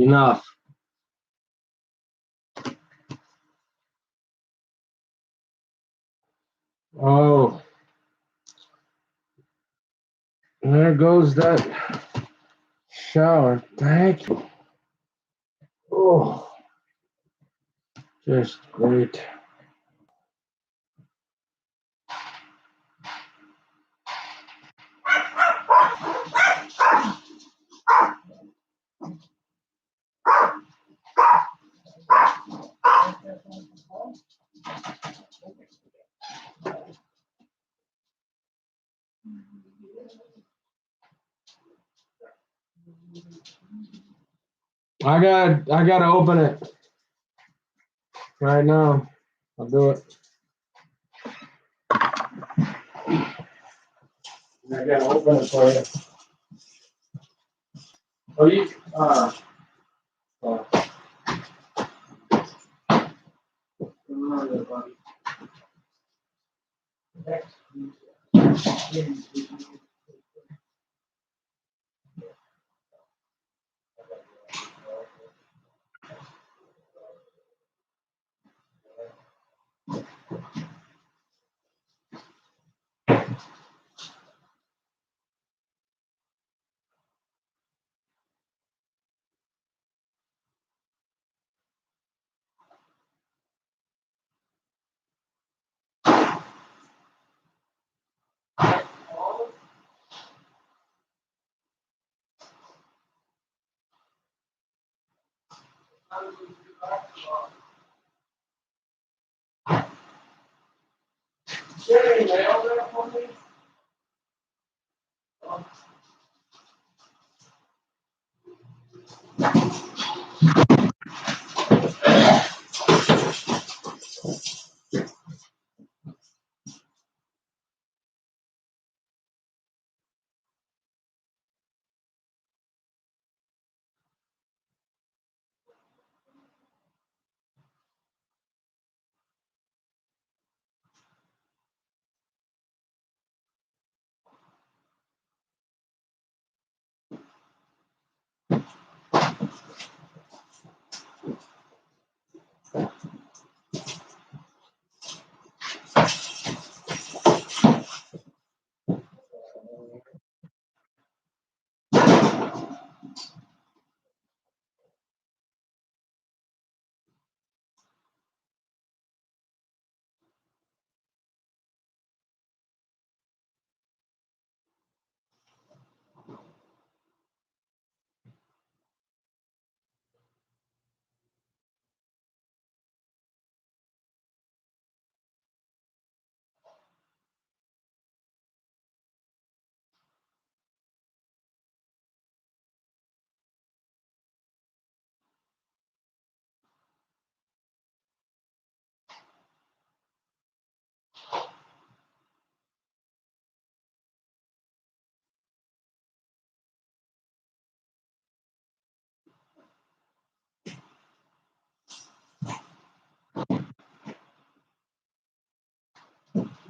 Enough. Oh, there goes that shower. Thank you. Oh, just great. I gotta open it right now. I'll do it. I gotta open it for you. Oh, you any mail there for me?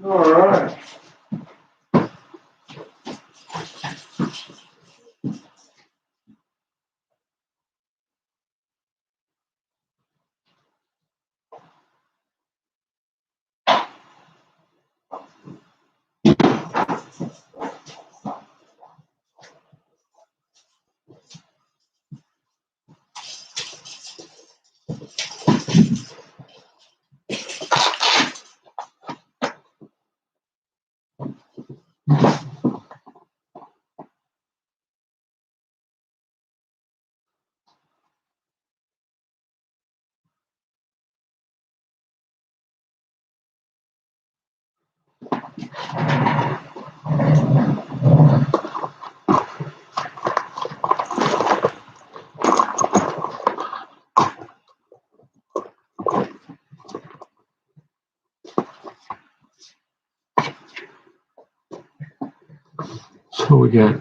All right. So we got,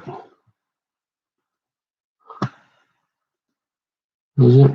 is it?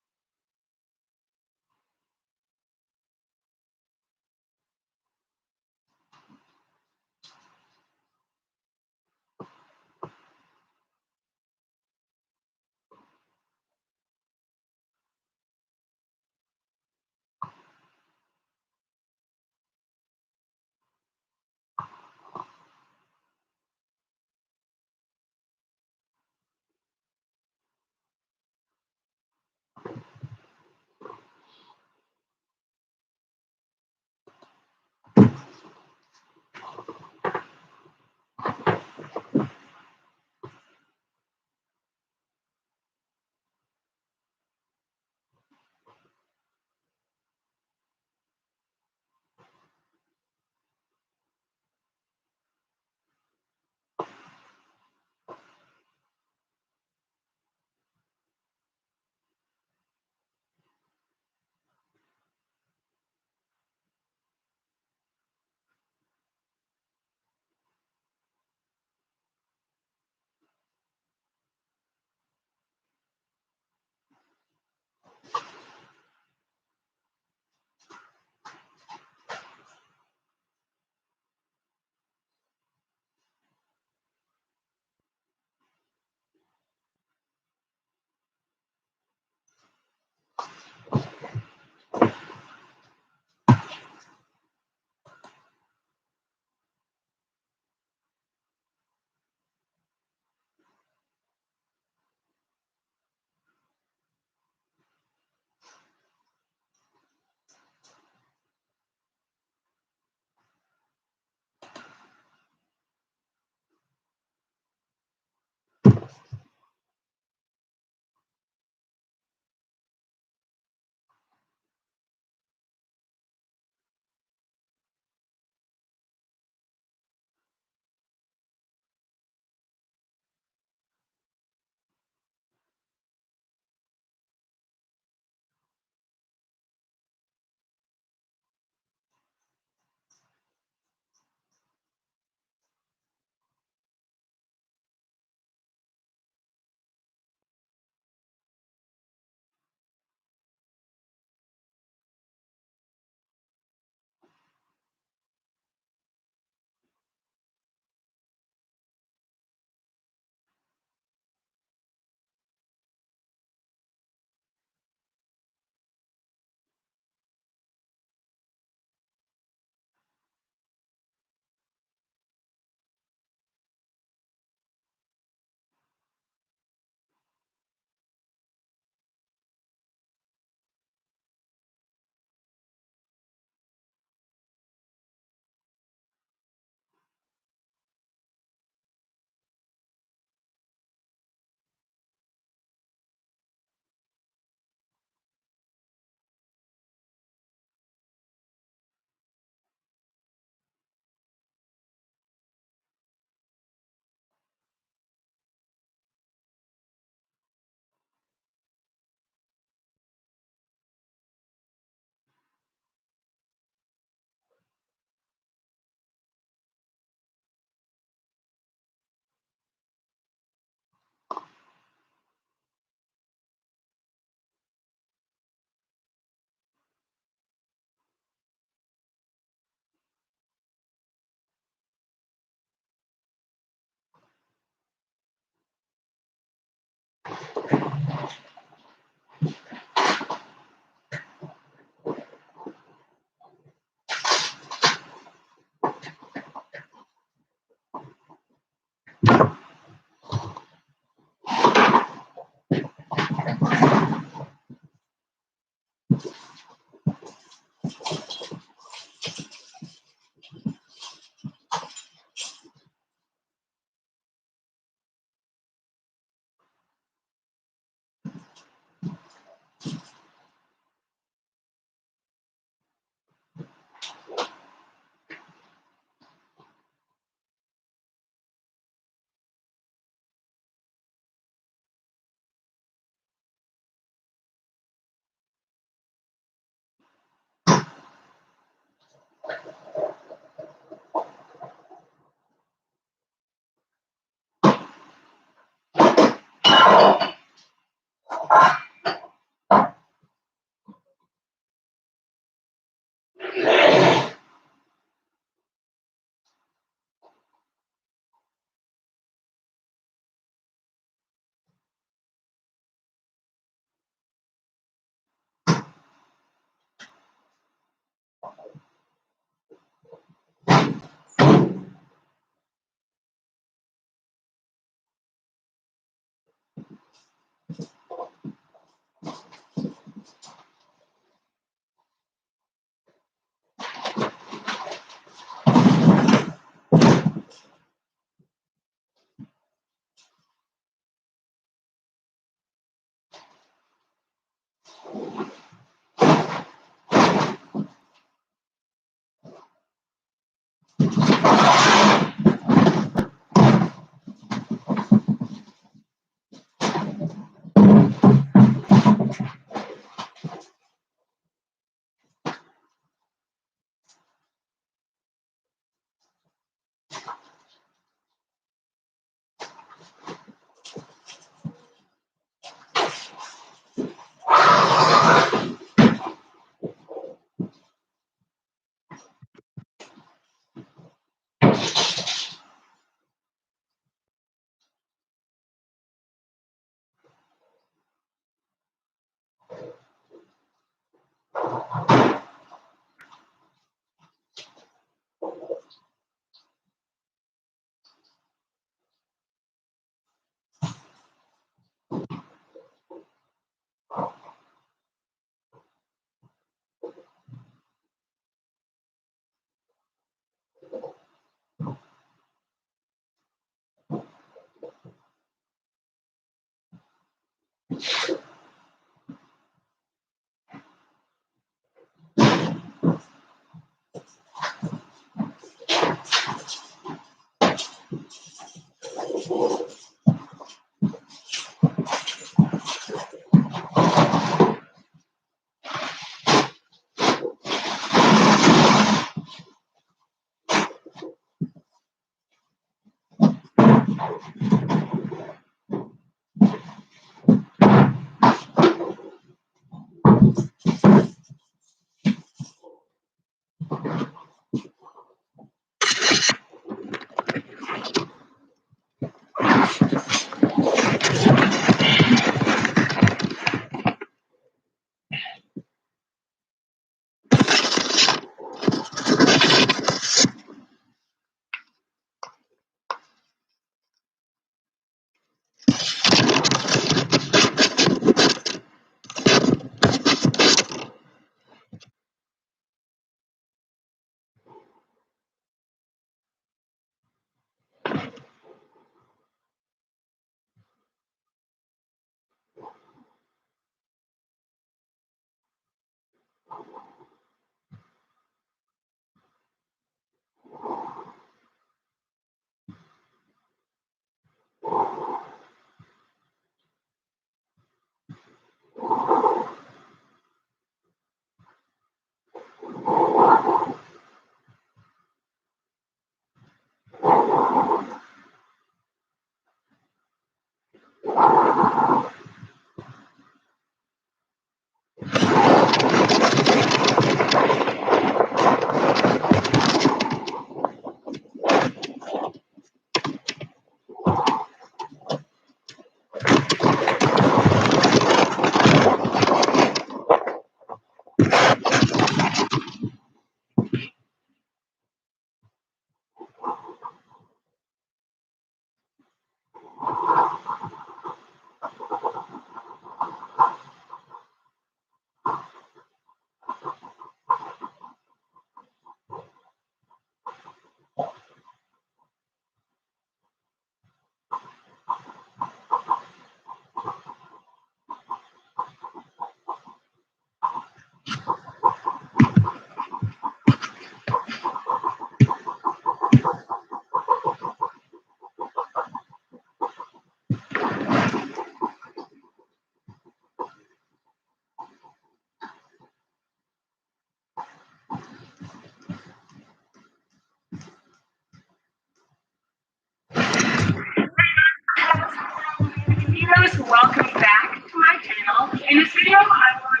Heroes, welcome back to my channel. In this video, I want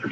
to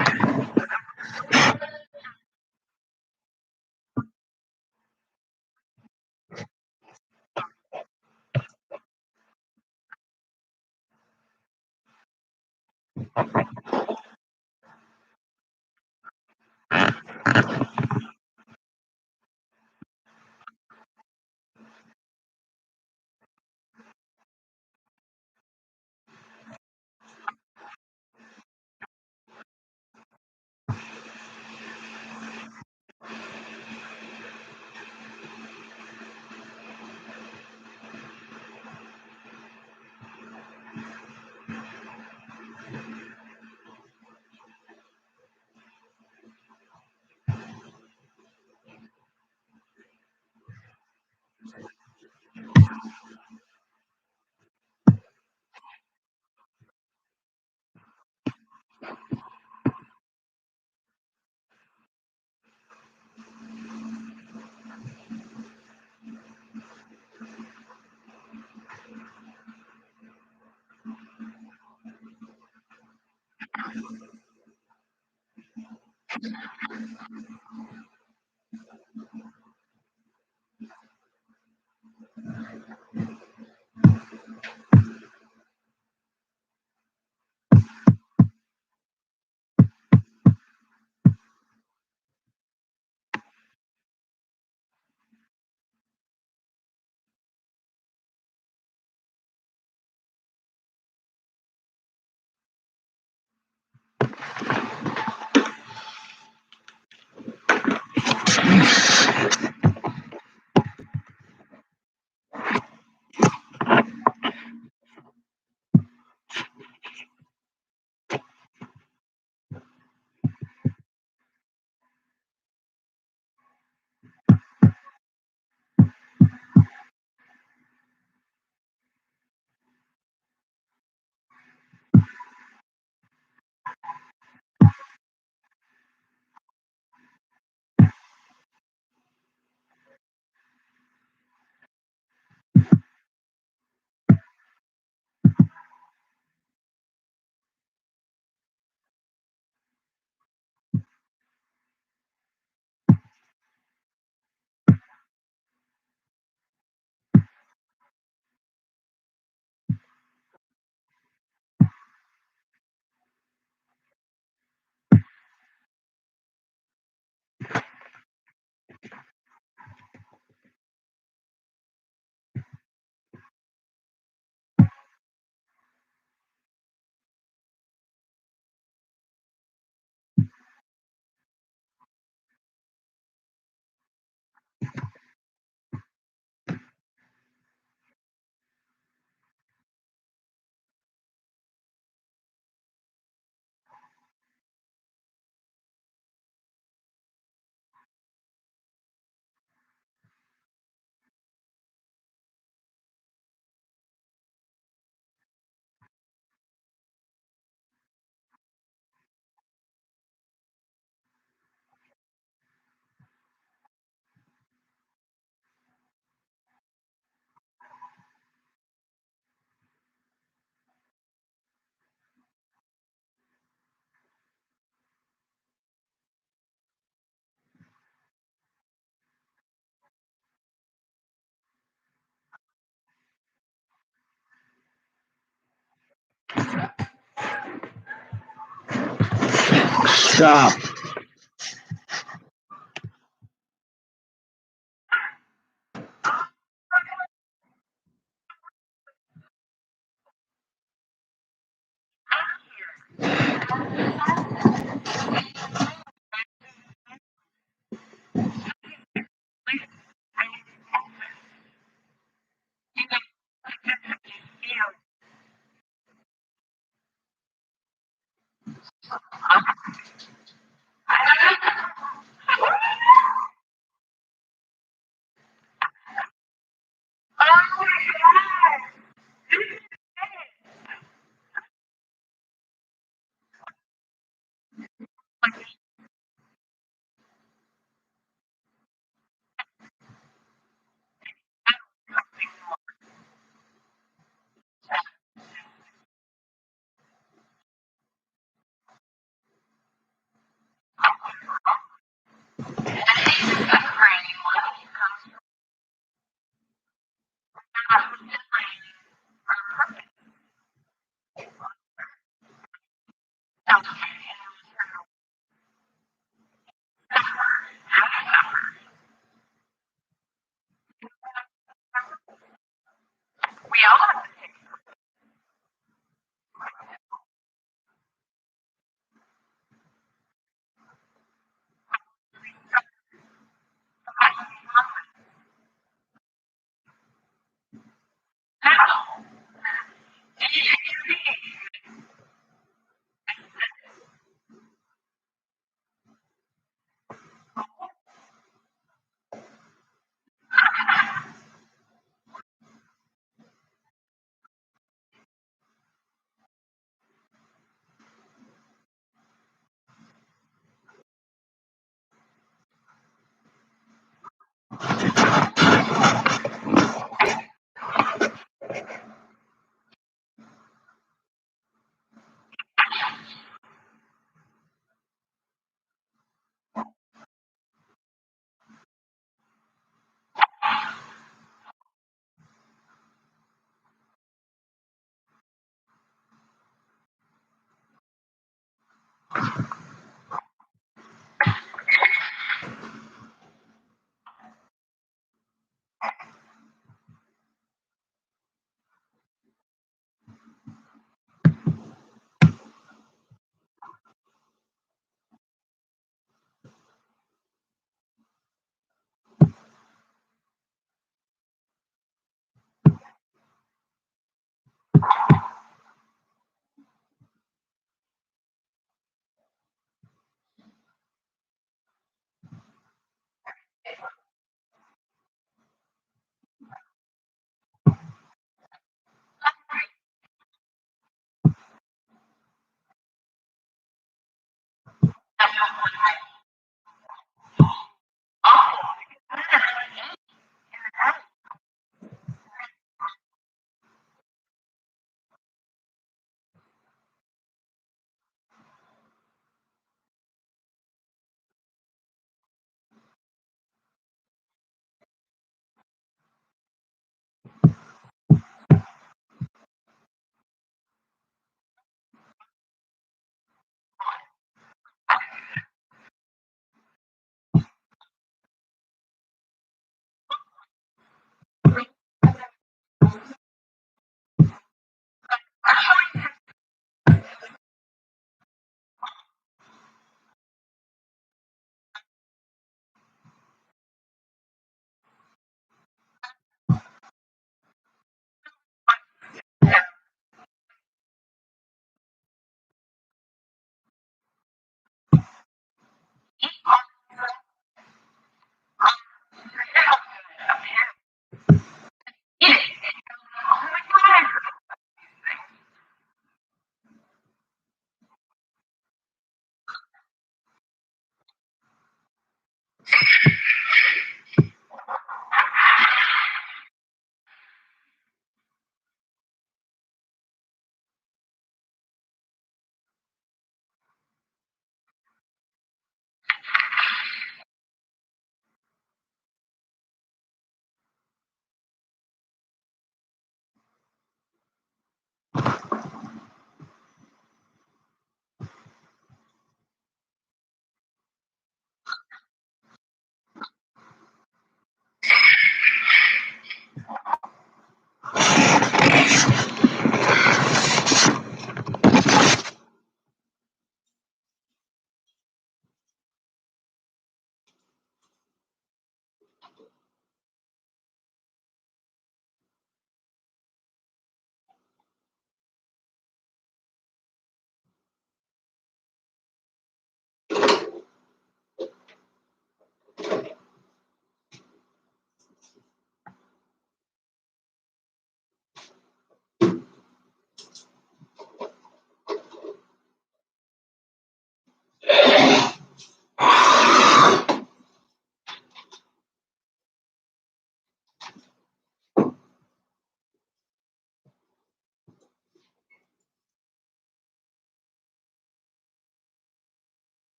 Stop.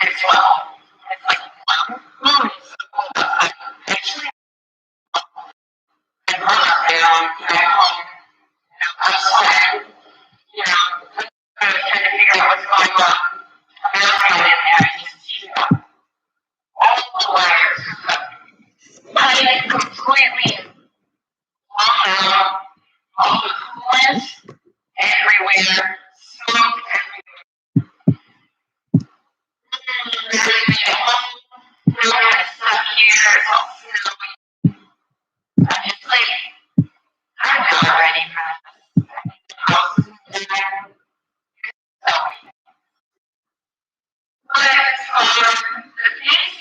as well. It's like, wow, actually, I brought it down at home. I was trying, I was trying to figure out what's going on. I got in there and just, all the wires cut it completely blown out, all the coolants everywhere, smoke everywhere. Now I'm stuck here, it's all snowy. I'm just like, I'm not ready for this. The house is there. So, but the things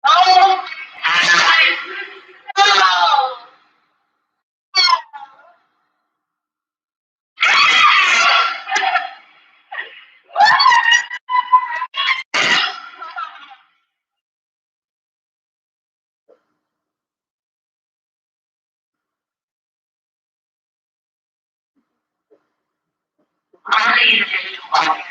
oh, no. I need to do like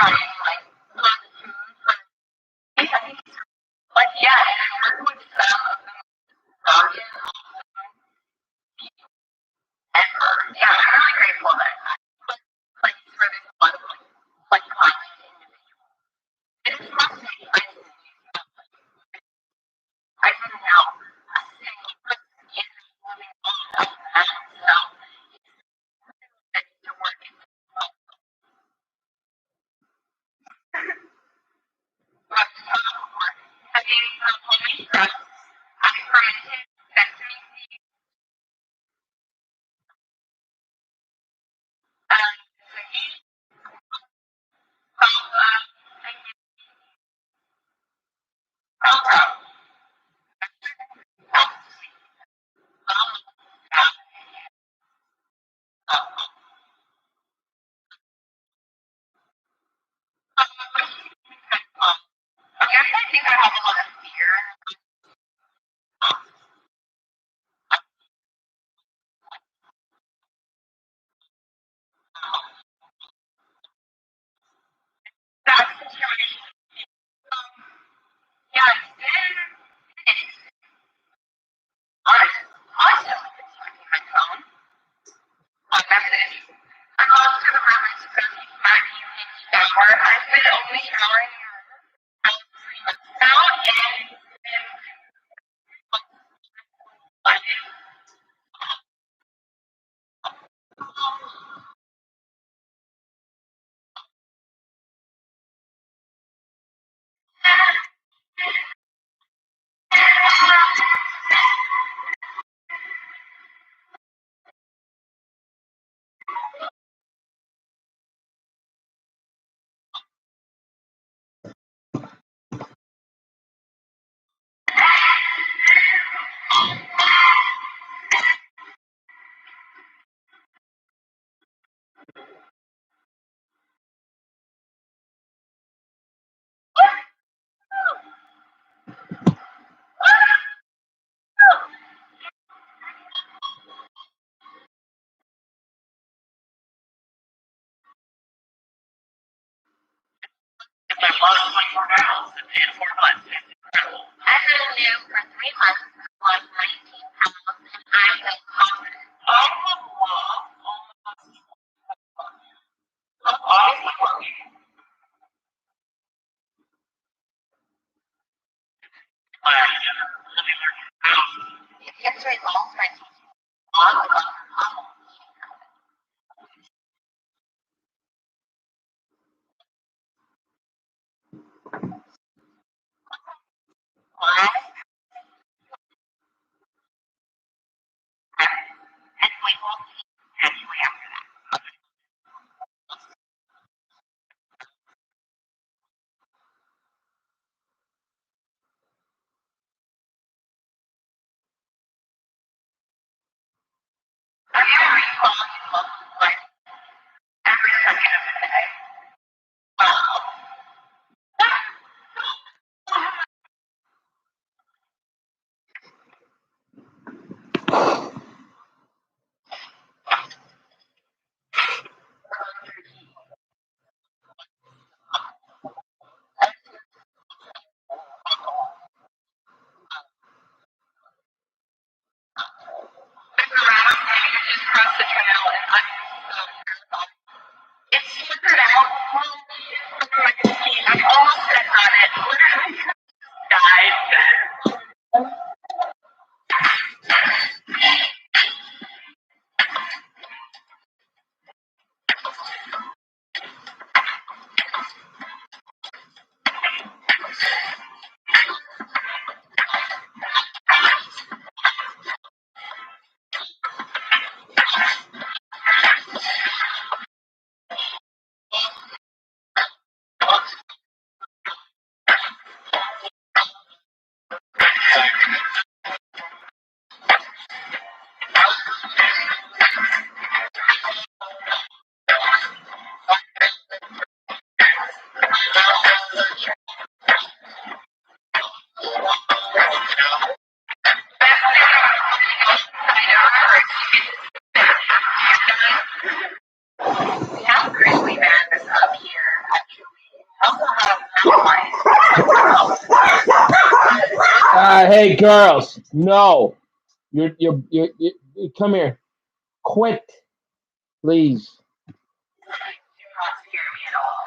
buying like lots of food for I think like yeah, and I work with some of the largest ever. Yeah, I'm really grateful that I put place for this one like kind individual. It is frustrating. I didn't know a single person is moving on of that. So it's to work in have you told me that I fermented sesame seeds, cookies, salsa, and cocoa. I guess I think I have a lot of fear. That situation. Yeah, it's been honest. Constantly checking my phone, my message. I go up to the room and spend my evening shower. I've been only showering about 3 months now, and it's been like if I lost 24 pounds in 4 months. It's incredible. I had a new for 3 months, lost 19 pounds, and I feel confident. I have lost almost Yes, results right on the and we will see actually after that. Hey, girls. No. You come here. Quit, please. Do not scare me at all.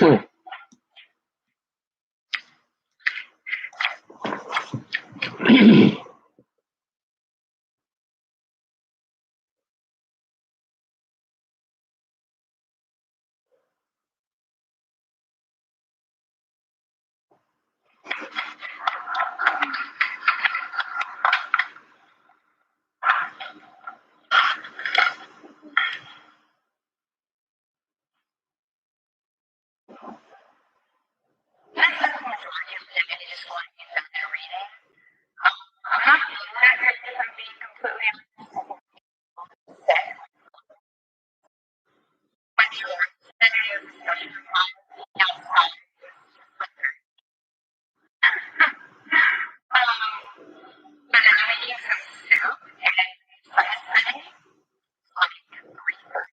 That's the majority of it. I just want to get done their reading. I'm not feeling that good if I'm being completely sick. My children, then I have discussion on outside. But I'm making some soup and sunny, like 3:30.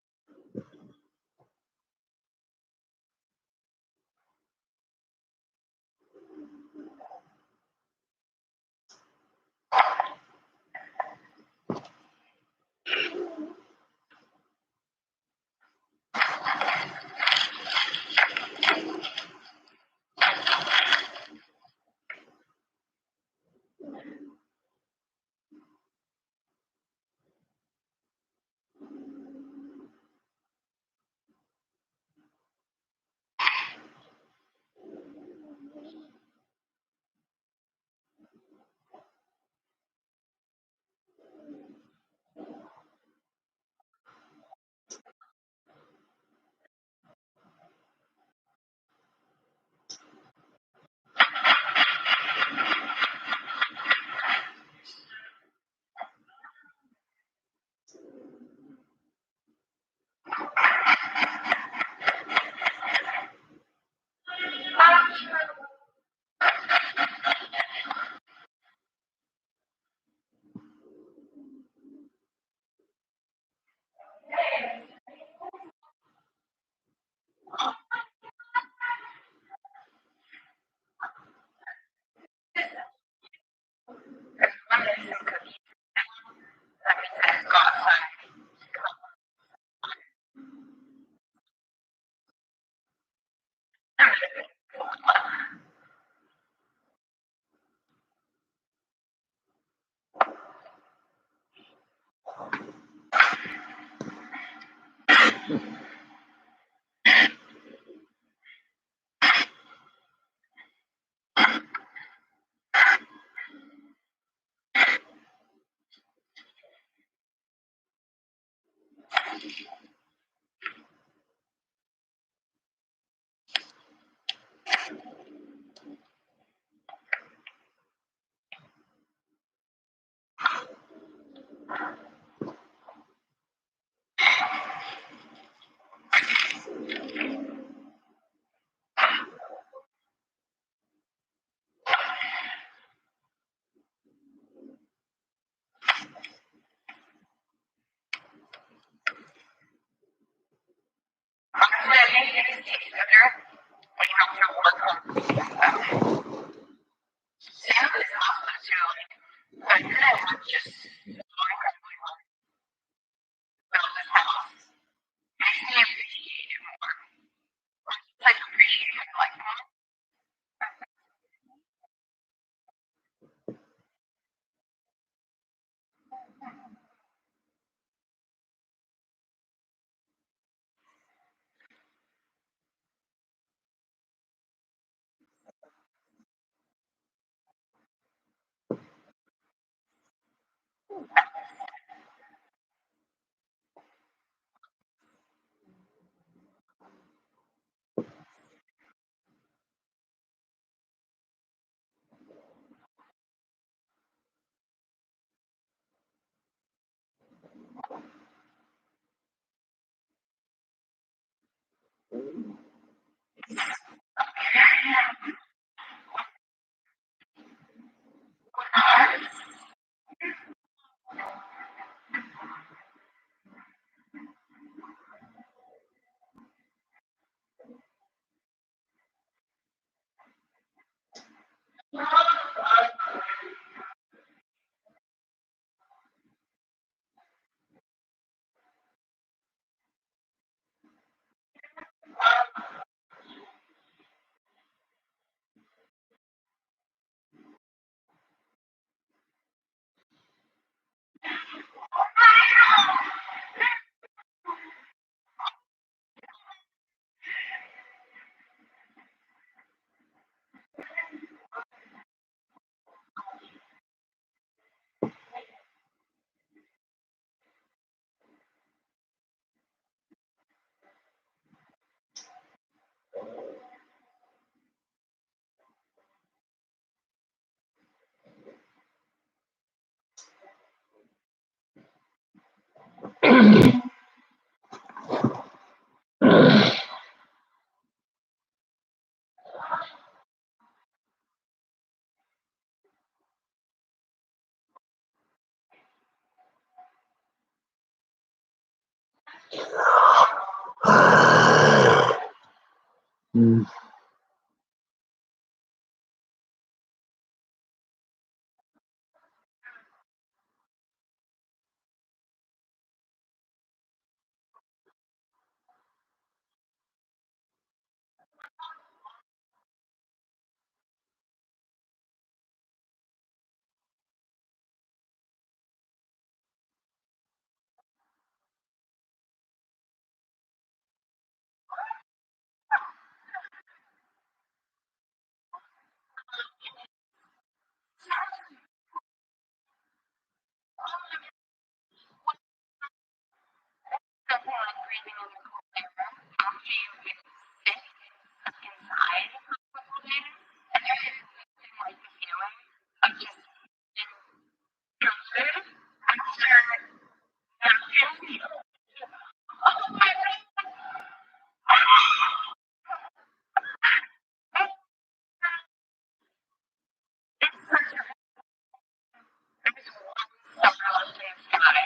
I'm making some cookies. That means I have to go outside. Honestly, I think it tastes better when you have to work on soup is also too like I could have just so incredibly hard to build this house. Makes me appreciate it more. Or just like appreciate it like more. Mm. Something like breathing in the cold air after you've been sick inside for a couple of days. And there is nothing like the feeling of just being ghosted after nothing. Oh my God. It's such a there's one summer left in the sky.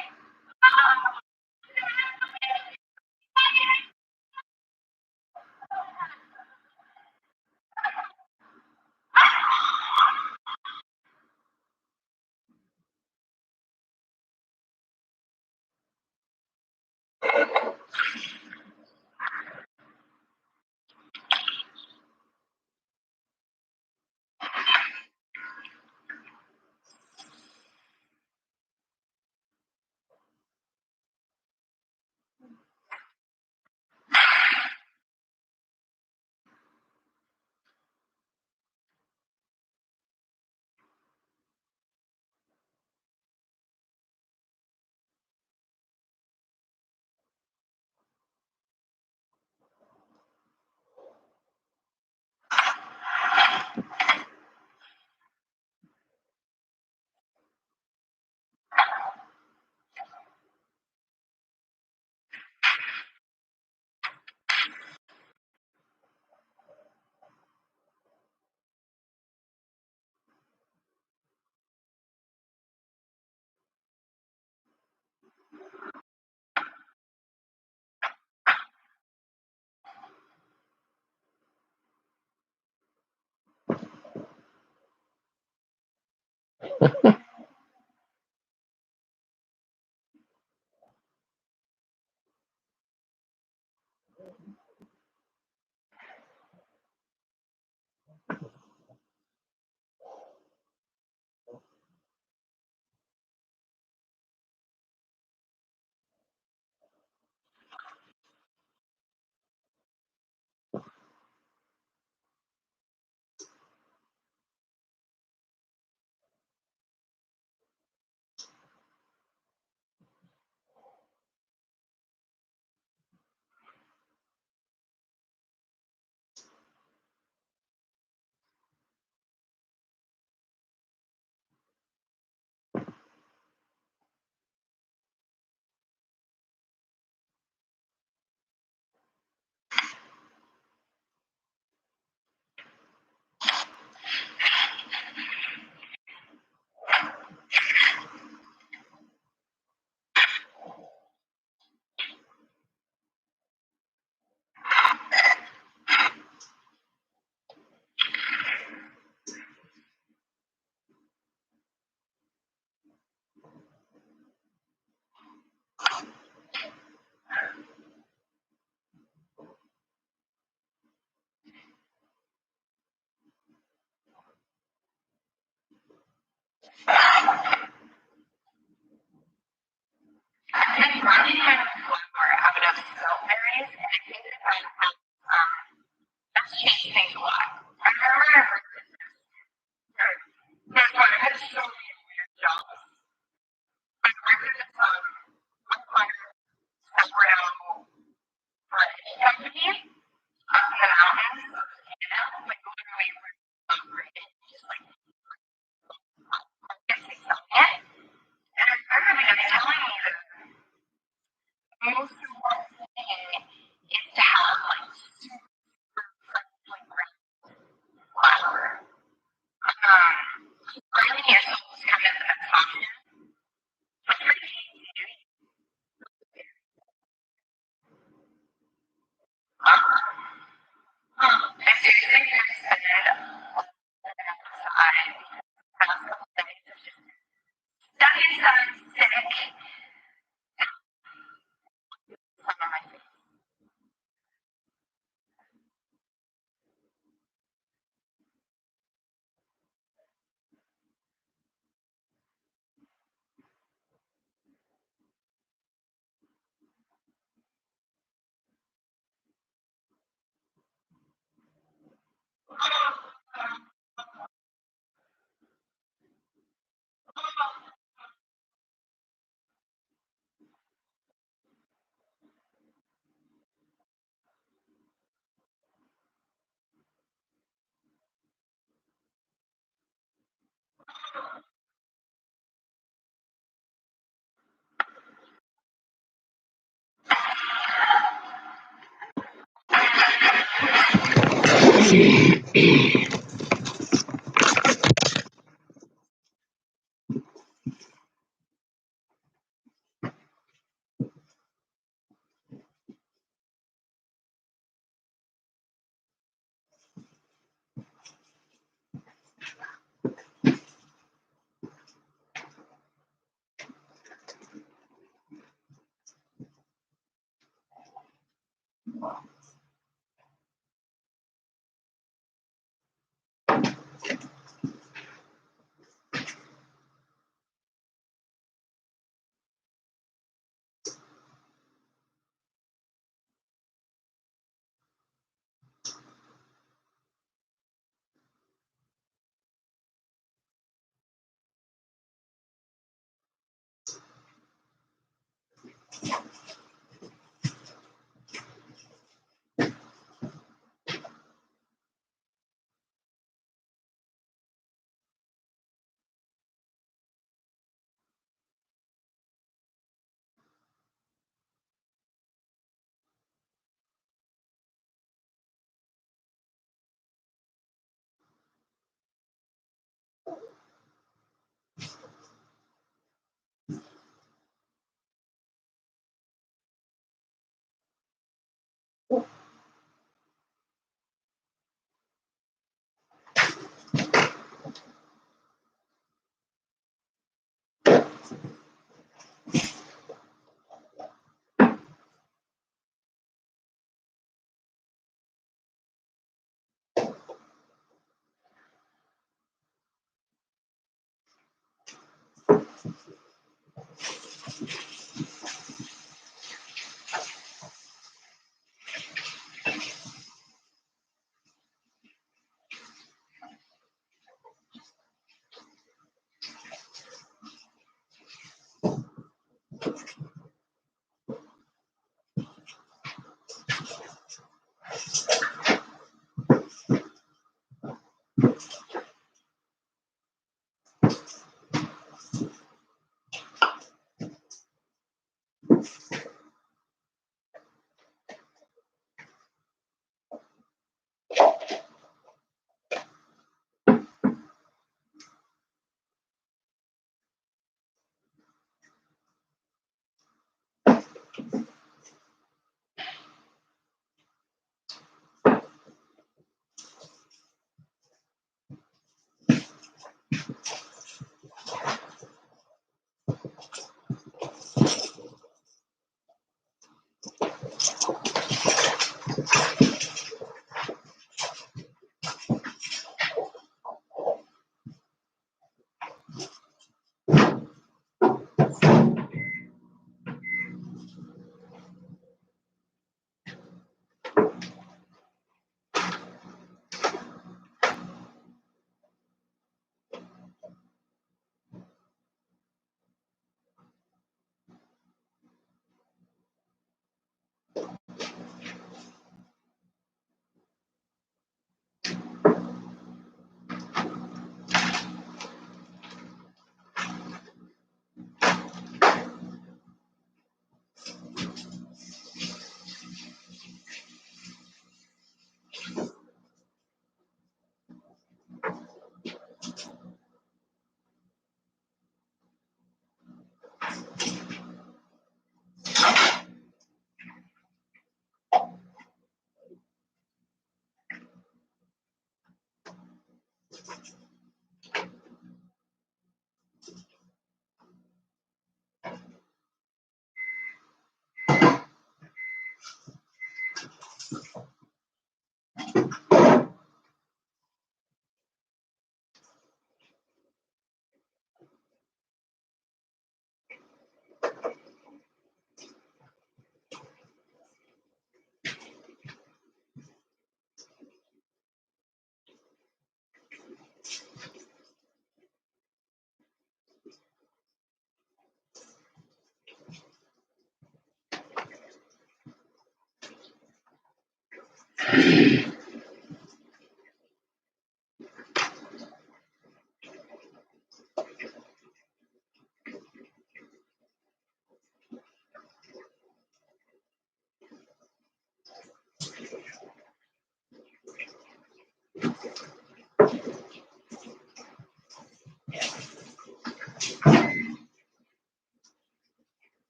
And running kind of flour out of strawberries, and I think that's changed things a lot. I remember I heard this. I had so many weird jobs. But I worked at one hundred sourdough bread company up in the mountains of Canada, like literally bread, just like I guess they sell it. And I remember them telling me that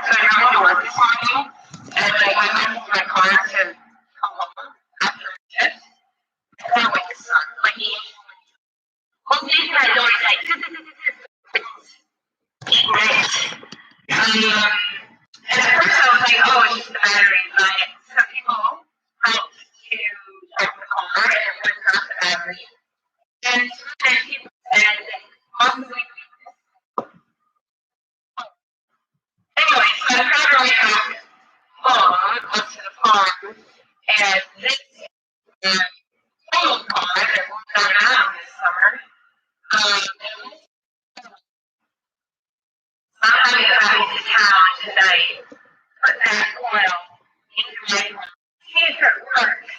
So I got to work this morning, and I went back to my car to come home after a shift. I went with the sun. Like, well, Jason had always like, right. And at first I was like, oh, it's just the battery, but some people help to charge the car, and it was not the battery. And sometimes people said that possibly. Anyway, so I found a way back home onto the farm, and this old car that won't go out this summer, I'm having to go into town tonight, put that oil into my car, see if it works.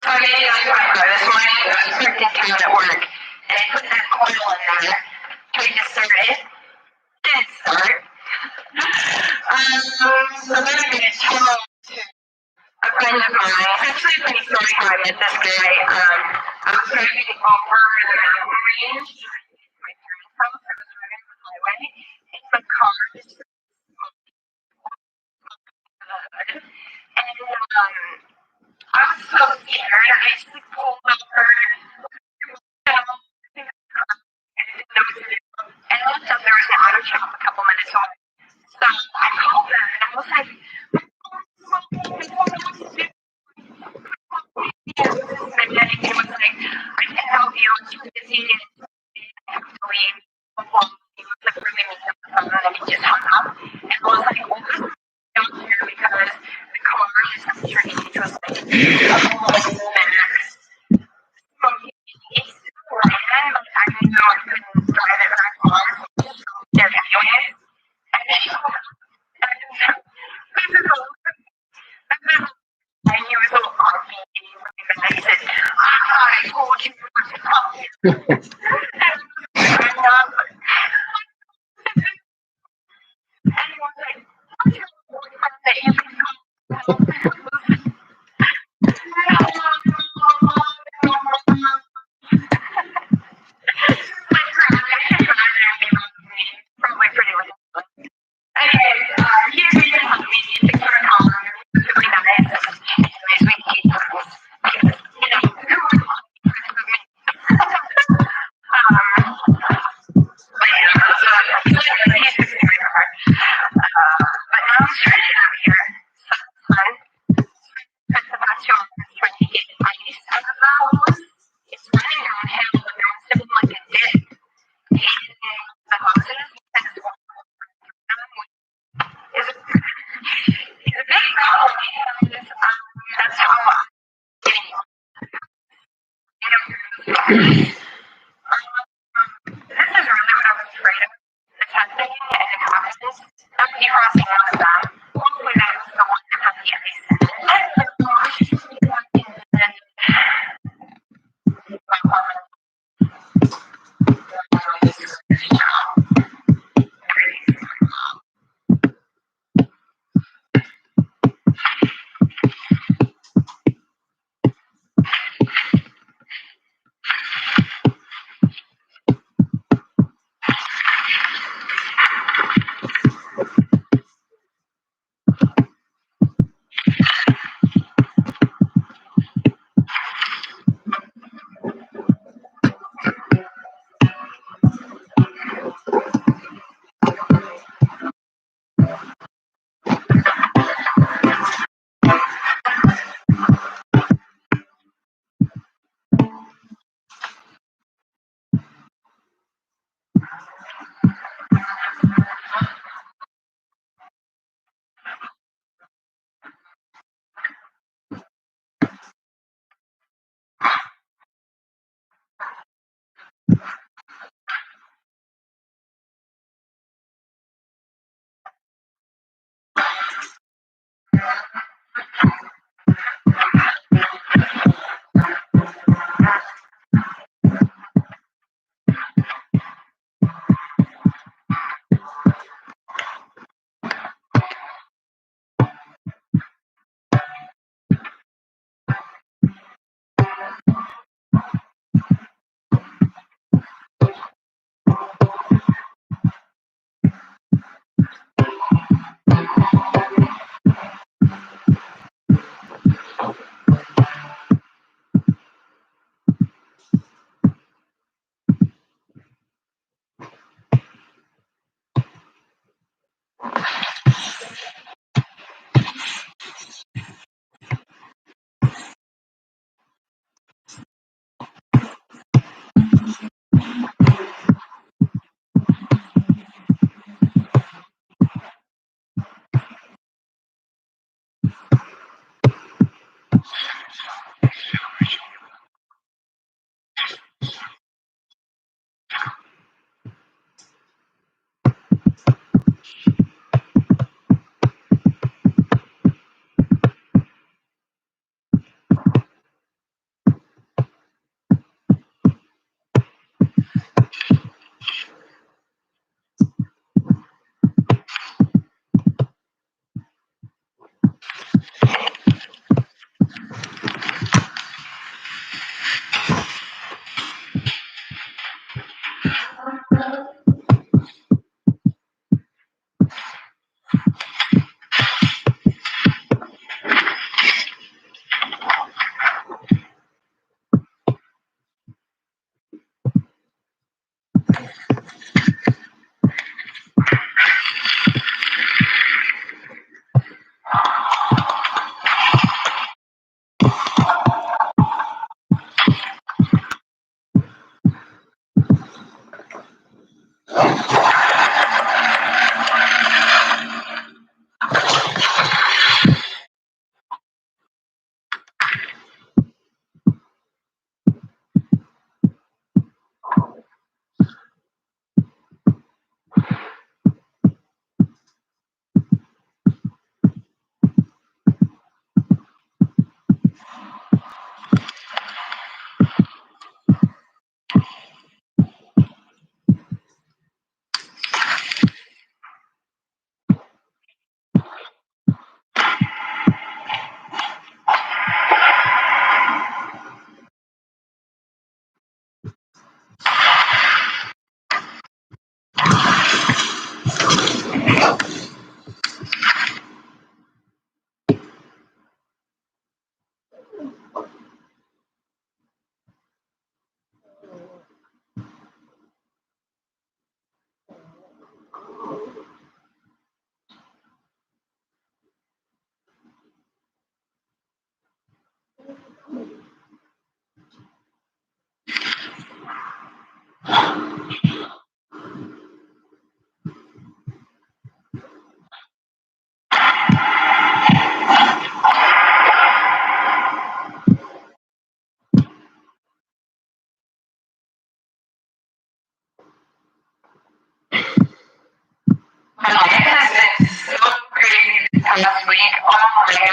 So I made it on my car this morning. I was parked in town at work, and I put that oil in there, tried to start it. Didn't start. So then I made a call to a friend of mine. It's actually a funny story how I met this guy. I was driving over the mountain range. My parents' house. I was driving on the highway, and my car just and I was so scared. I just like pulled over. And I looked up, there was an auto shop a couple minutes away. So I called them and I was like, and then he was like, I can help you. I'm too busy. I have to leave. He was like really mean on the phone and he just hung up. And I was like, well, this is down here because the car is turning into a max. So it's ran, but I didn't know I couldn't drive it back on. There anyway. And then and he was all coffee and he said, was like, what's your boyfriend that you can probably pretty ridiculous. Anyways, he agreed to help me. It's sort of calm. It was really nice. Anyways, we keep you know, who would want to be friends with me? But yeah, so he's fixing my car. But now I'm stranded out here. So it's fun. Spent the past 2 hours trying to get ice out of the hose. It's running downhill, but there must have been like a dip in the hoses and it's is a big problem because that's how I'm getting this is really what I was afraid of. It's happening and it happens. I'm defrosting one of them. Hopefully that was the one that had the ice in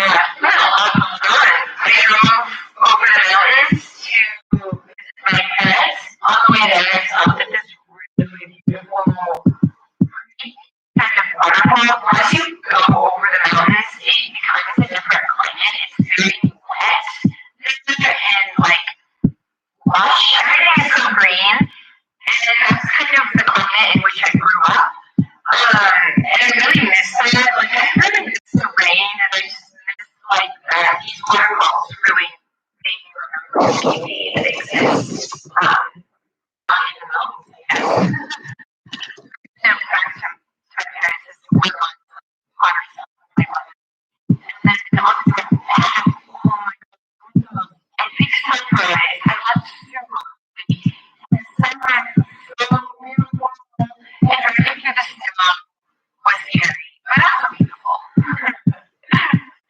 I drove over the mountains to my parents. On the way there, I stopped at this really beautiful kind of waterfall. Once you go over the mountains, it becomes a different climate. It's very wet and like lush. Everything is so green. And that's kind of the climate in which I grew up. And I really miss that. Like, I really miss the rain, and I just miss, like, these waterfalls really make me remember the beauty that exists in the mountains, I guess. So, back to my parents, is one month water stuff. And then on the way back, oh my God, I think sunrise. I love super movie. And sunrise was so beautiful. And driving through the snow was scary, but also beautiful.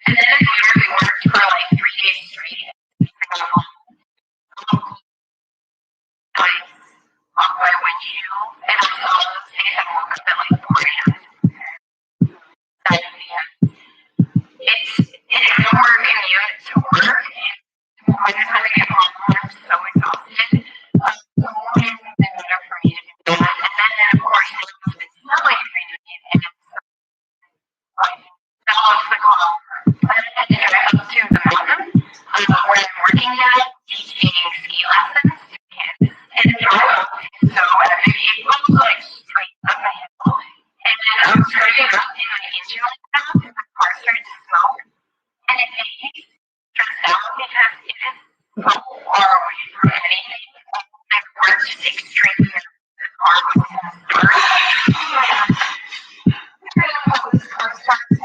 And then in winter, we worked for like 3 days straight. I got home. Nights off my windshield, and I saw those days I woke up at like 4 a.m. 9 p.m. It's an hour commute to work, and by the time I get home, I'm so exhausted. So mornings have been better for me to do that. And then, of course, it's been snowing recently, and it's like, that was the call. I had to drive up to the mountain where I'm working now, teaching ski lessons to kids. And the drive up is so heavy. It was like straight up a hill. And then I was driving up, and my engine went out, and my car started to smoke. And it made me stressed out because it is so far away from anything. My car just extremely, the car was going to start. I don't know how this car starts.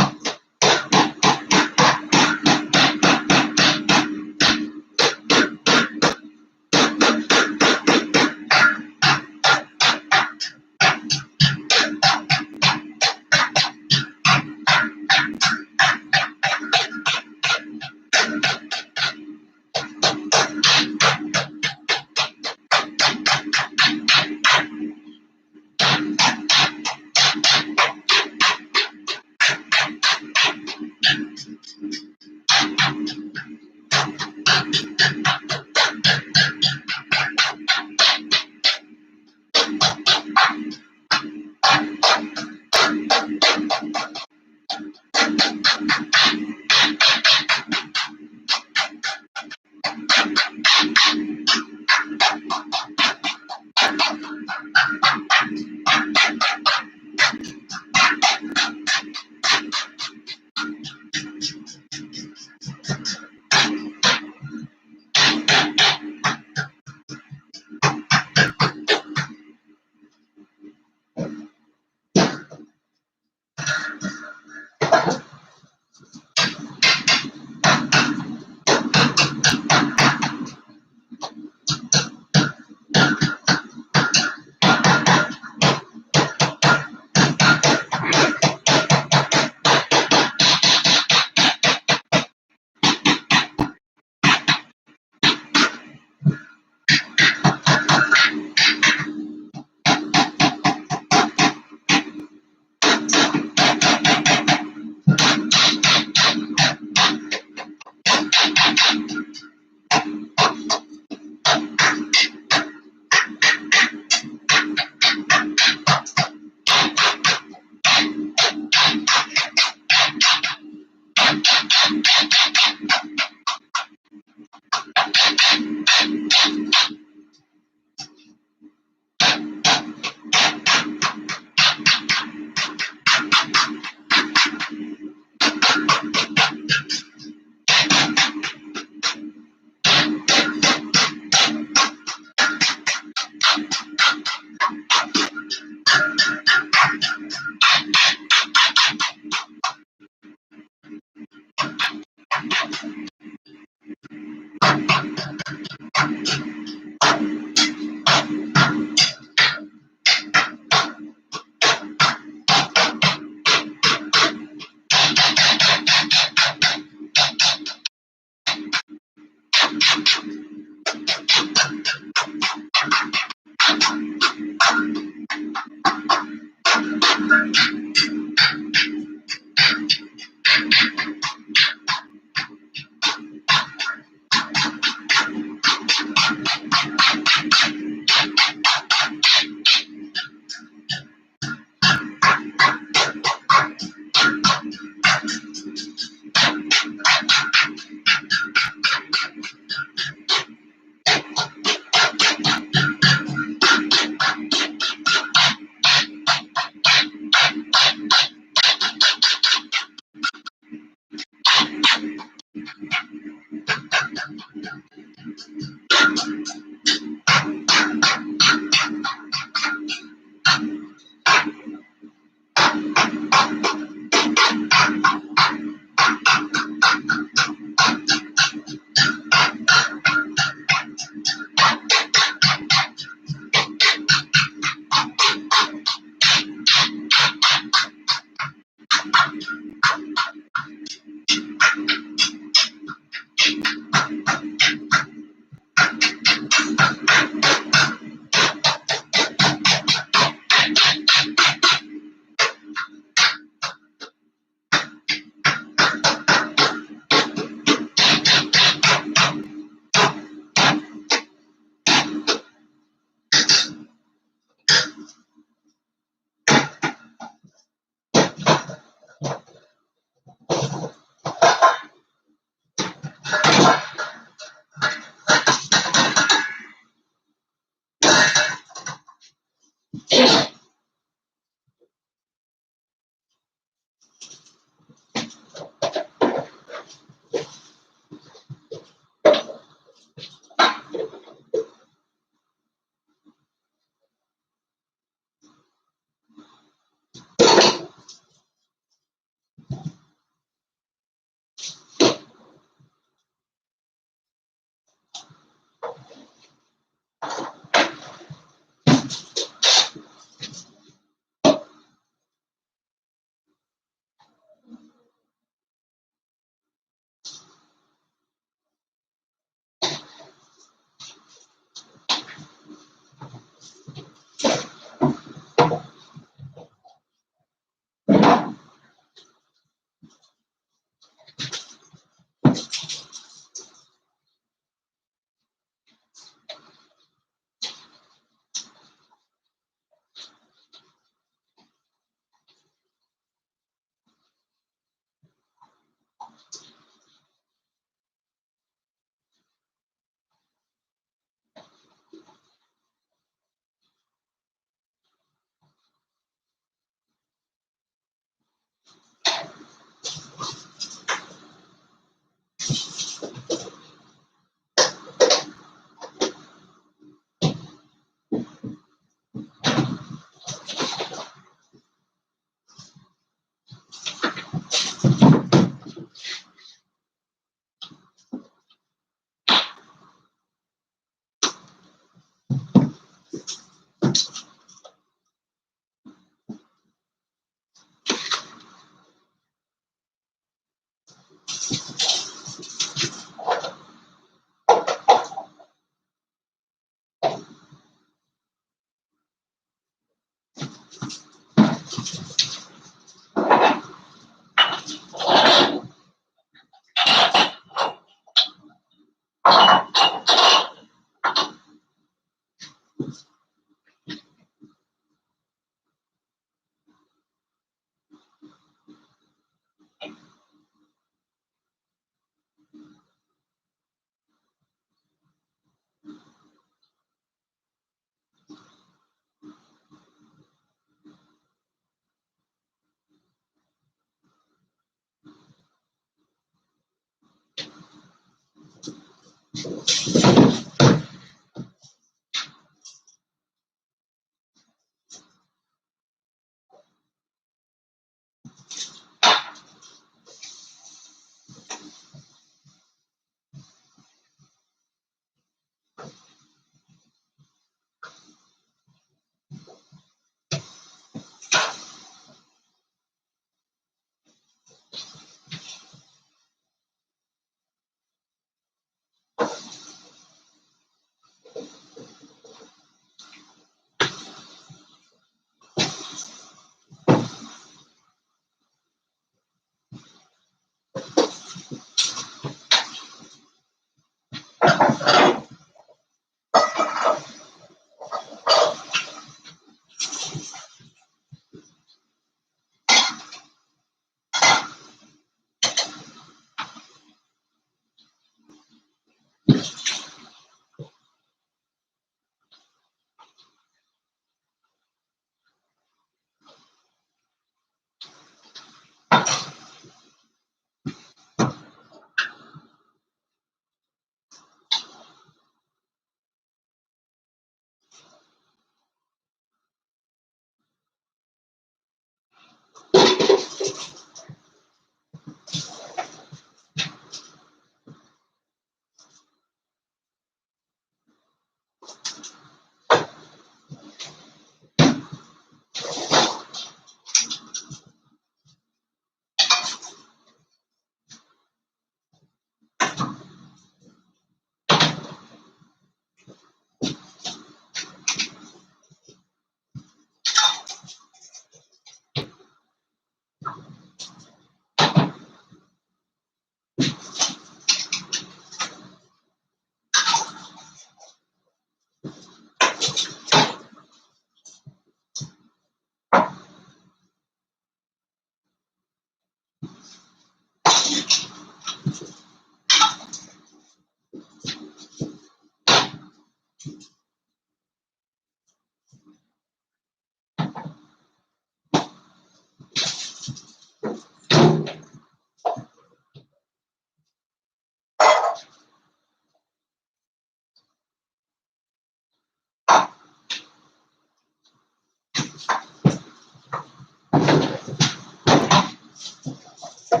On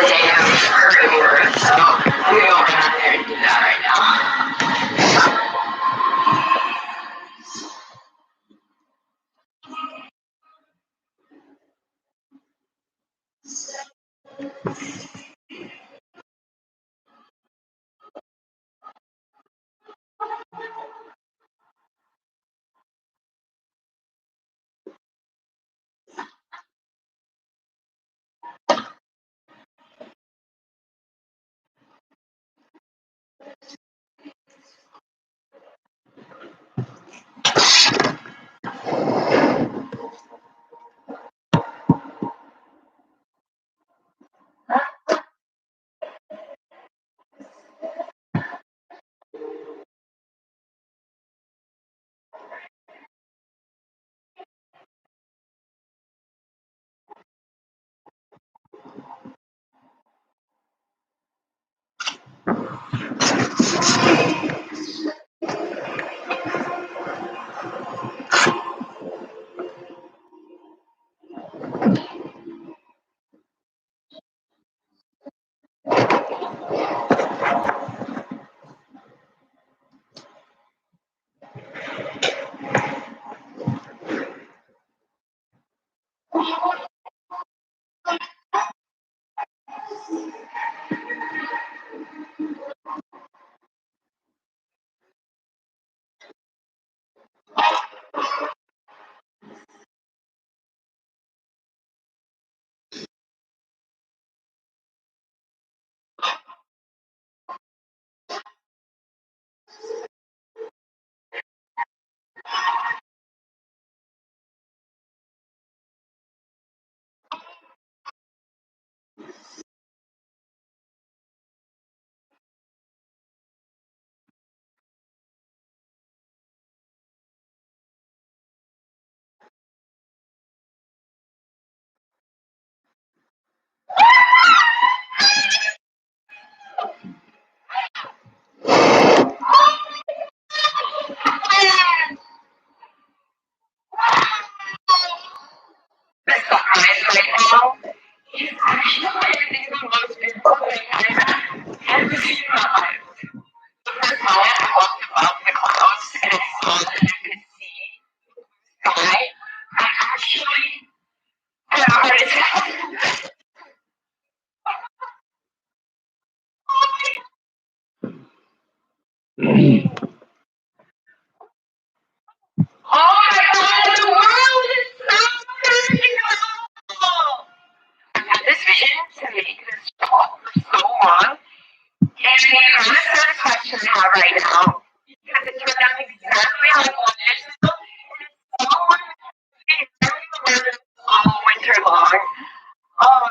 the day of her work, so we don't run out there and do that right now. That's the highest right now. It's actually the most beautiful thing I've ever seen in my life. The first moment I walked above the clouds and I saw that I could see sky, I actually had a heart attack. Oh my god, the world is so beautiful! I've had this vision to make this talk for so long, and the amount of satisfaction I have right now, because it turned out exactly how I wanted it to, and it's so it's all winter long. Oh,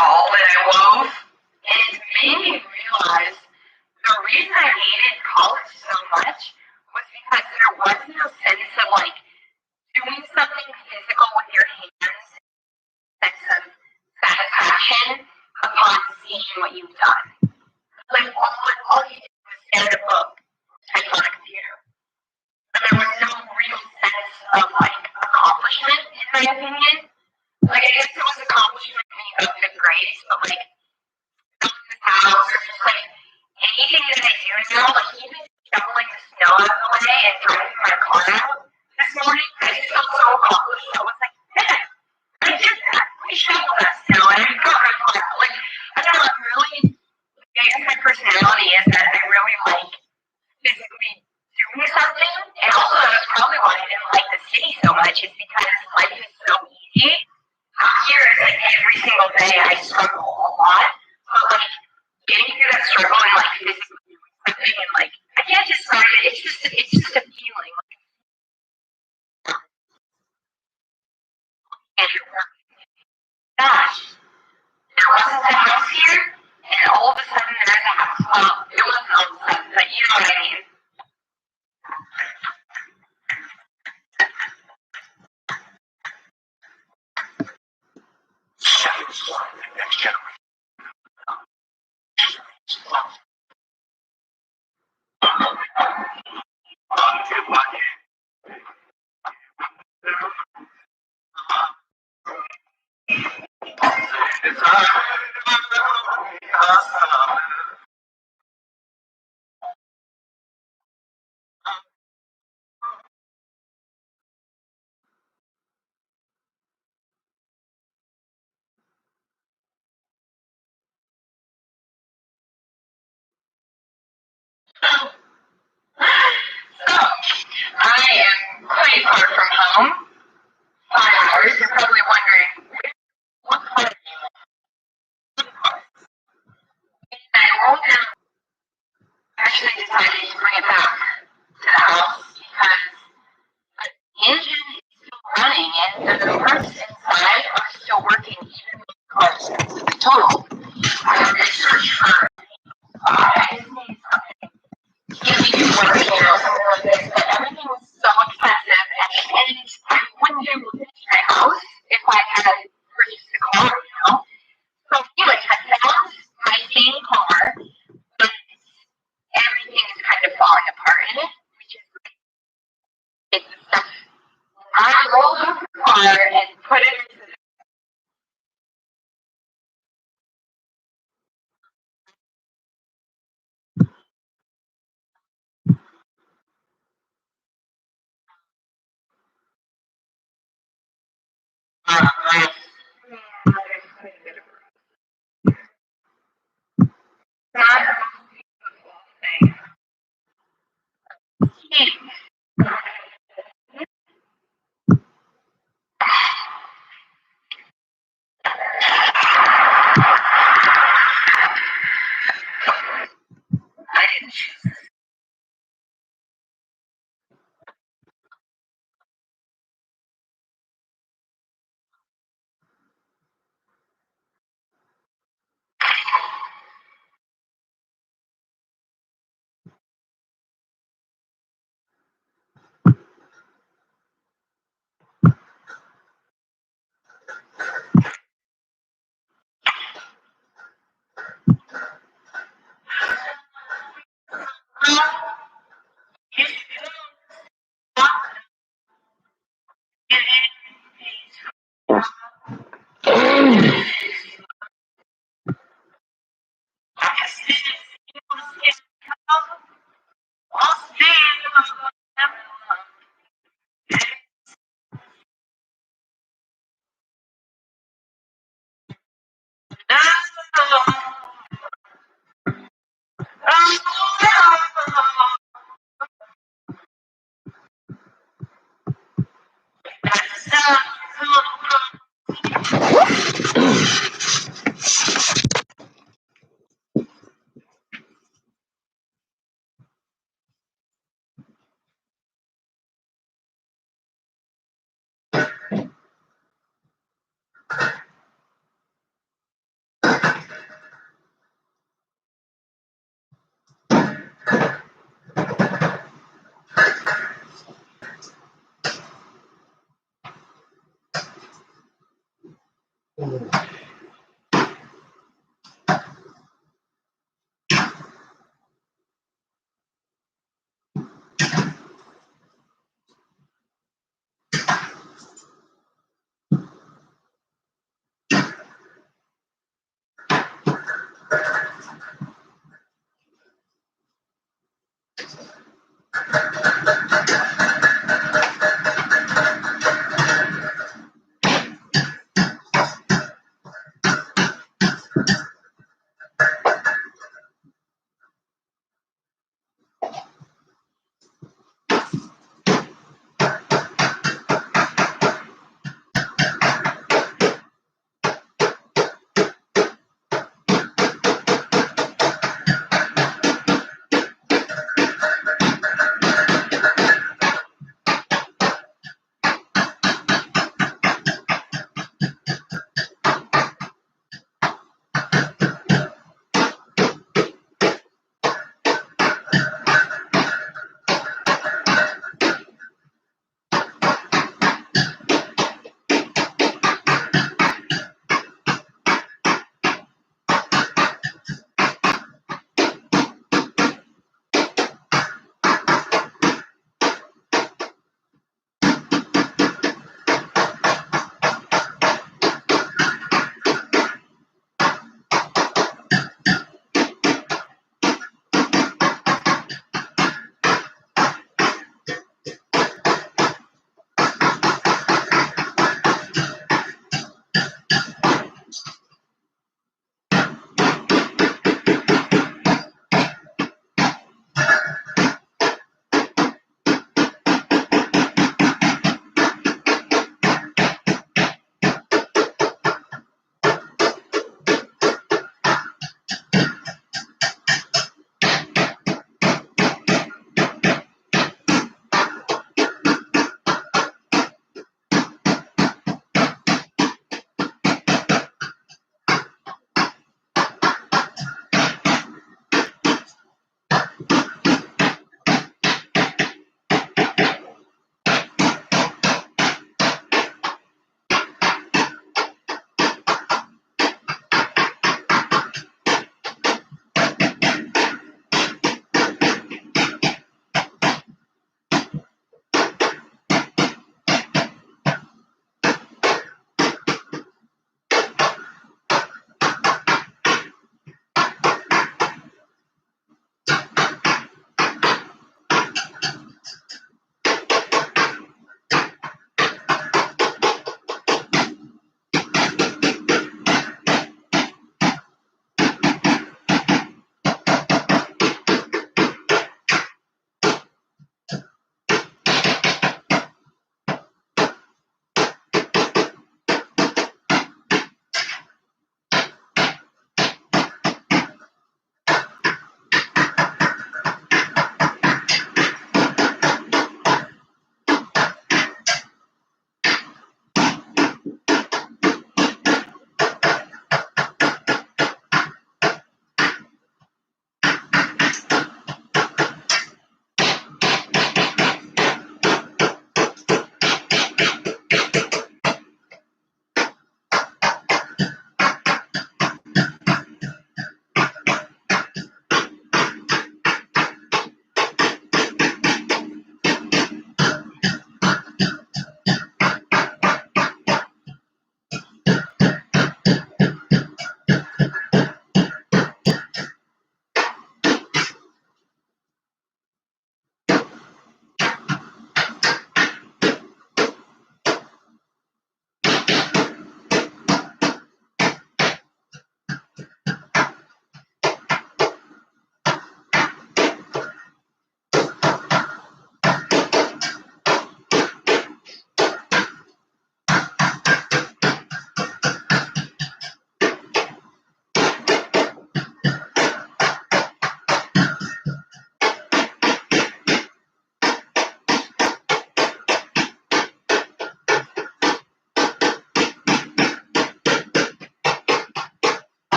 shawl that I wove, and it's made me realize the reason I hated college so much was because there was no sense of like doing something physical with your hands, sense of satisfaction upon seeing what you've done. Like all you did was stare at a book, type on a computer. But there was no real sense of like accomplishment, in my opinion. Like I guess it was accomplishment for me of good grades, but like building this house or just like anything that I do now, like even shoveling the snow out of the way and driving my car out this morning, I just felt so accomplished. I was like, man, I did that. I shoveled that snow and I got my car out. Like I don't know, I'm really, I guess my personality is that I really like physically doing something, and also that's probably why I didn't like the city so much, is because life is so easy. Out here, it's like every single day I struggle a lot, but like getting through that struggle and like physically doing something and like I can't describe it. It's just a feeling. And gosh, there wasn't a house here, and all of a sudden there's a house. Well, it wasn't all of a sudden, but you know what I mean. So, I am quite far from home. 5 hours. You're probably wondering, what part of you? And I rolled down. Actually decided to bring it back to the house because the engine is still running and the doors inside are still working even when the car is completely totaled. I did search for I just need something. Give me work, something like this, but everything was so expensive and I wouldn't be able to finish my house if I had purchased a car, you know? So anyway, I found my same car, but everything is kind of falling apart in it, which is great. It's stuff. I rolled up the car and put it into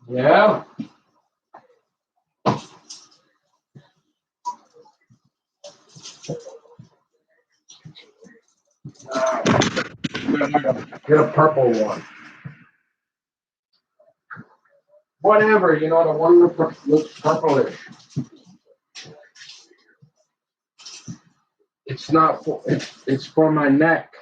Yeah. Get a purple one. Whatever, you know, the one that looks purplish. It's not for, it's for my neck.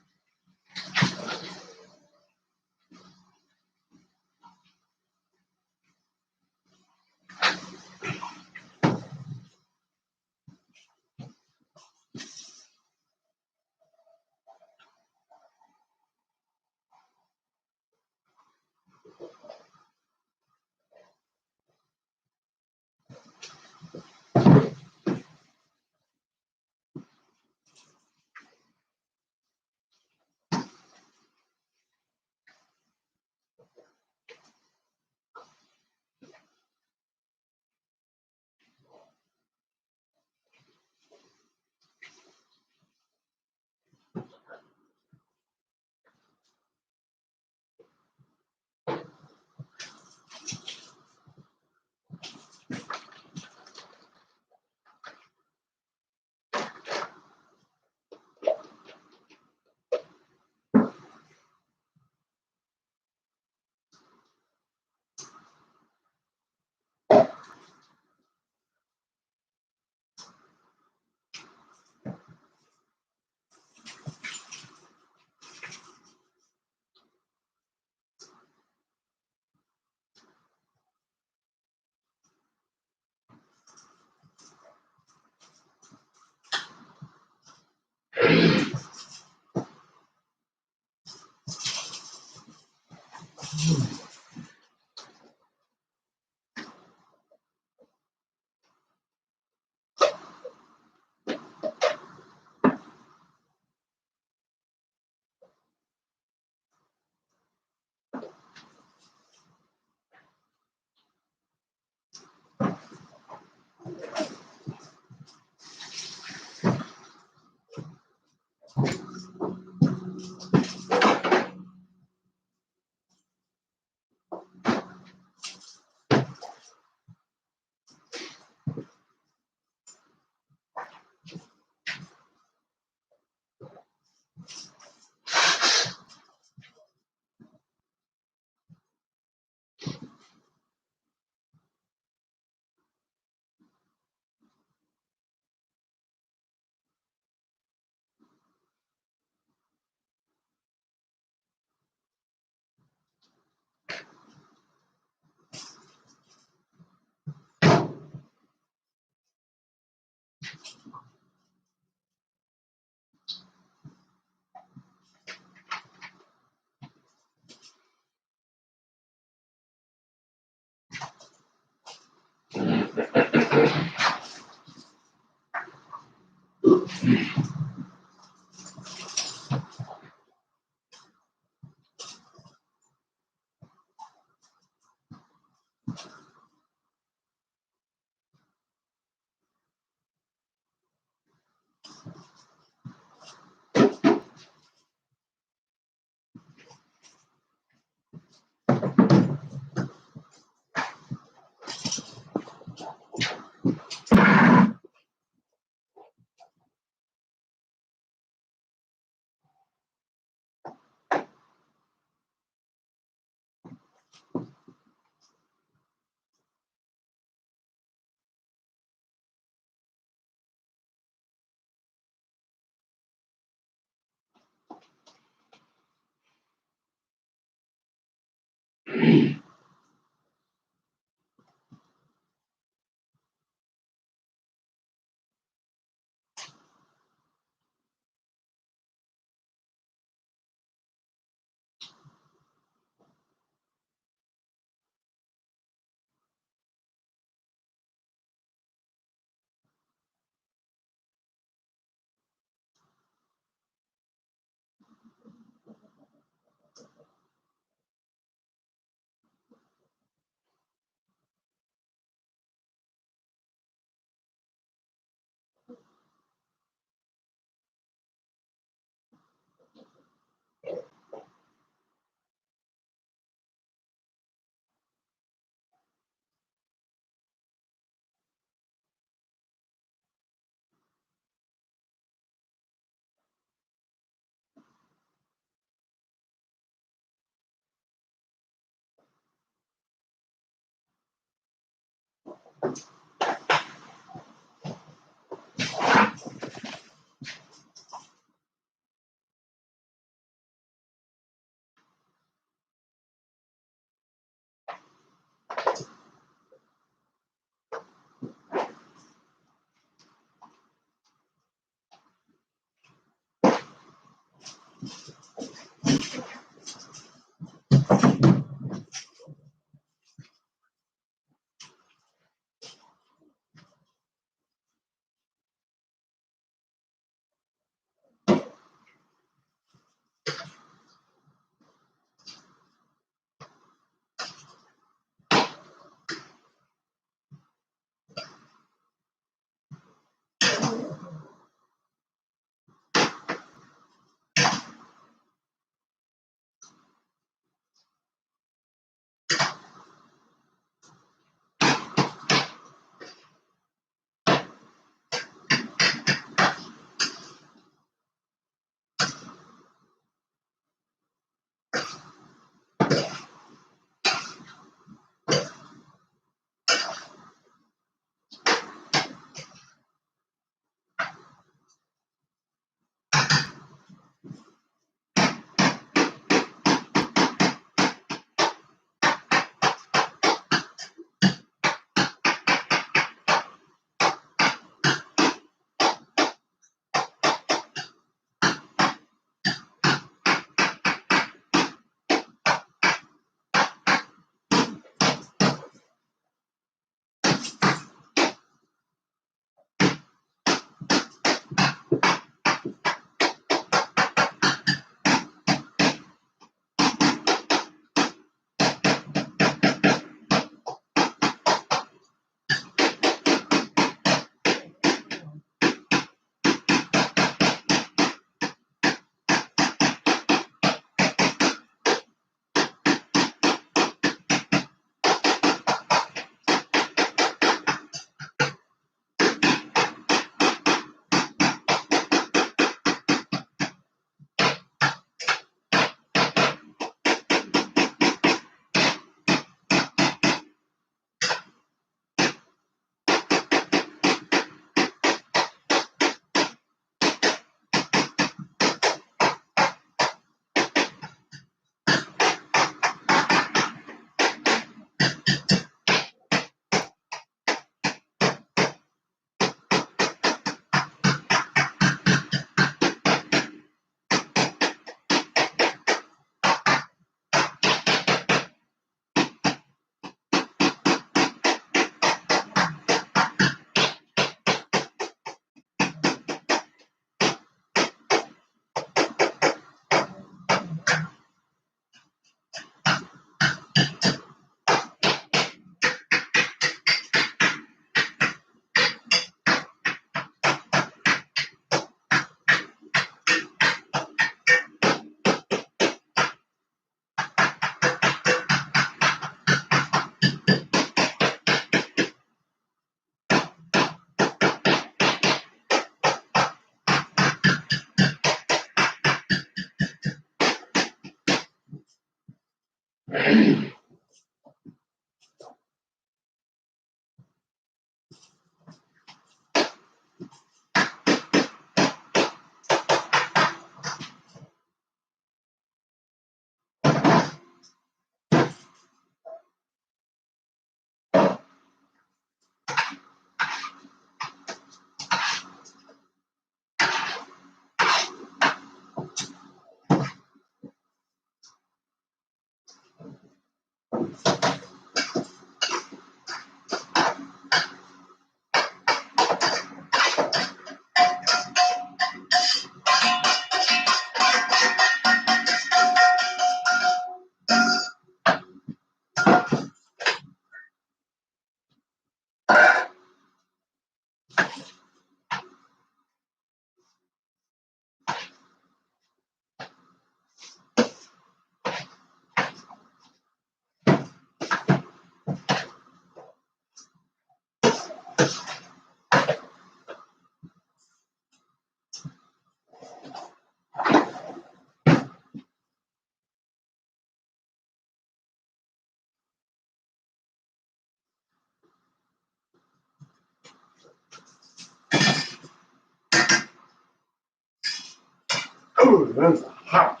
Oh, that's hot.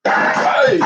Hey.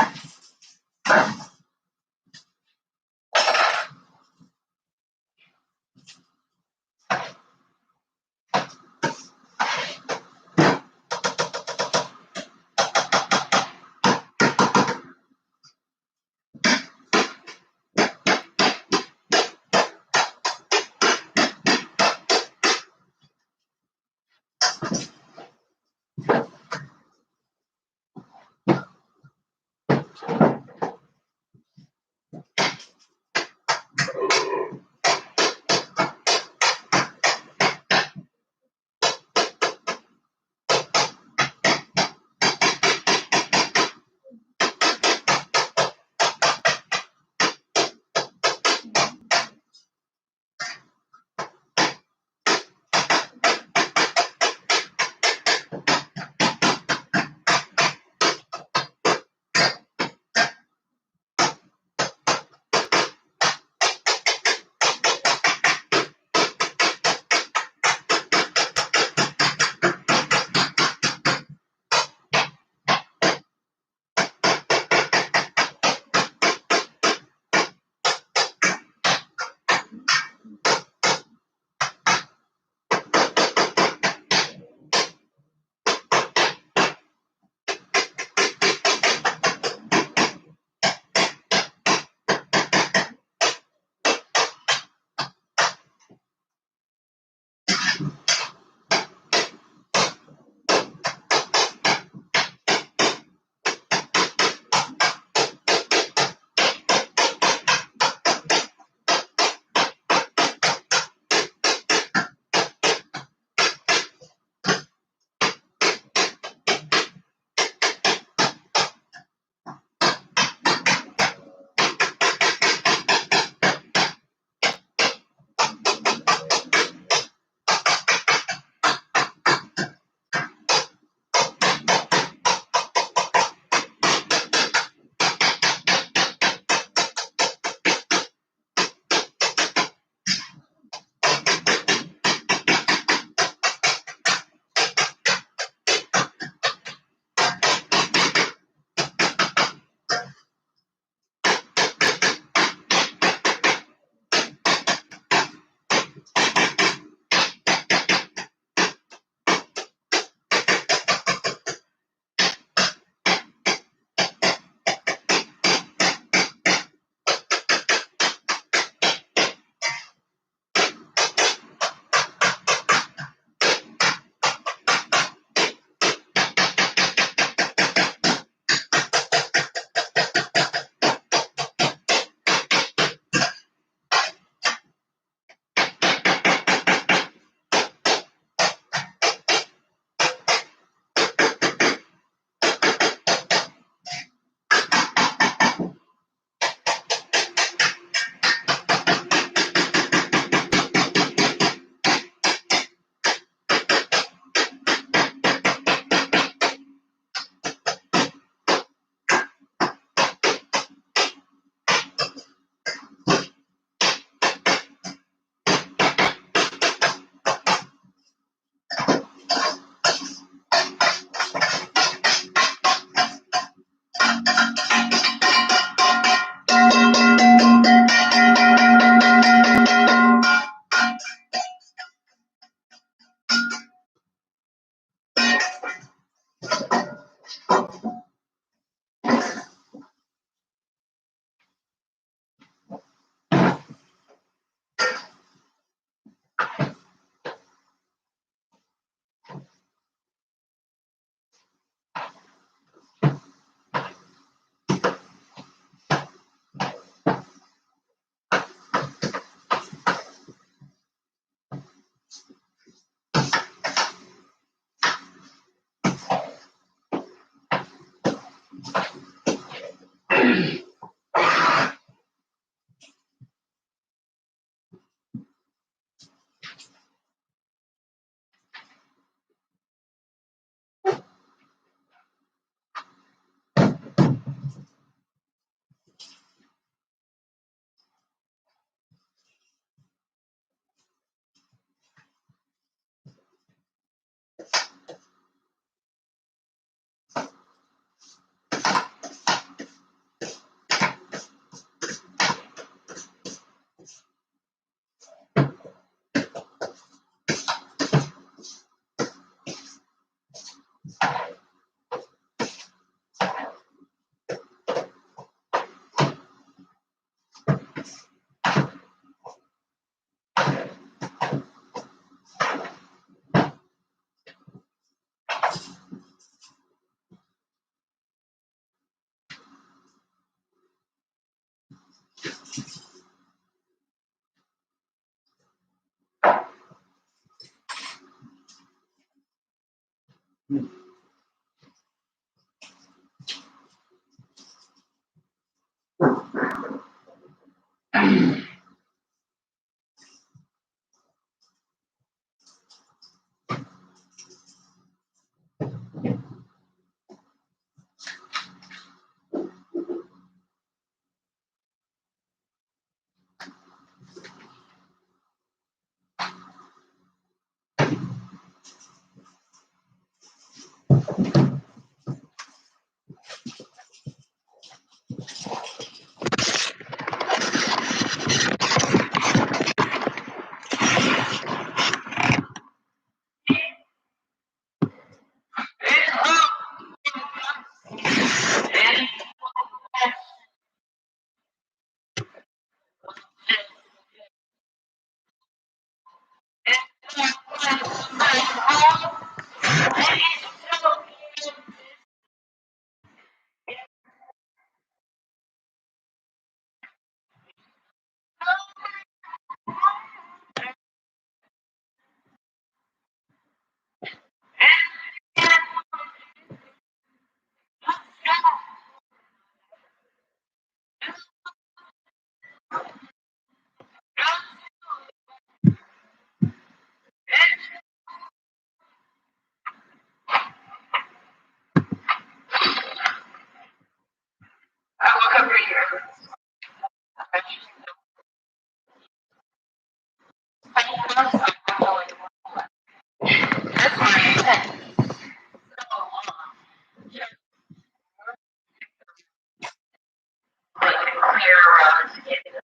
I woke up right here. That's why clear road to get the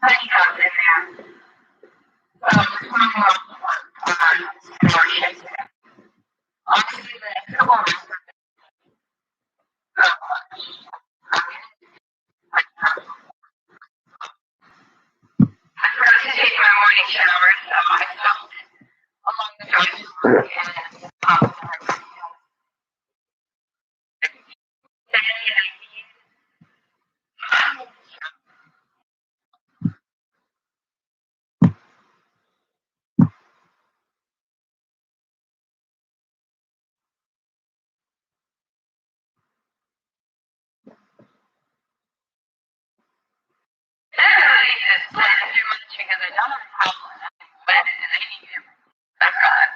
honeycombs in there. So it's one more market. Obviously, the next couple of months are I forgot to take my morning shower, so I stopped along the drive to work and I just plan too much because I don't have a problem with it and I need to back on.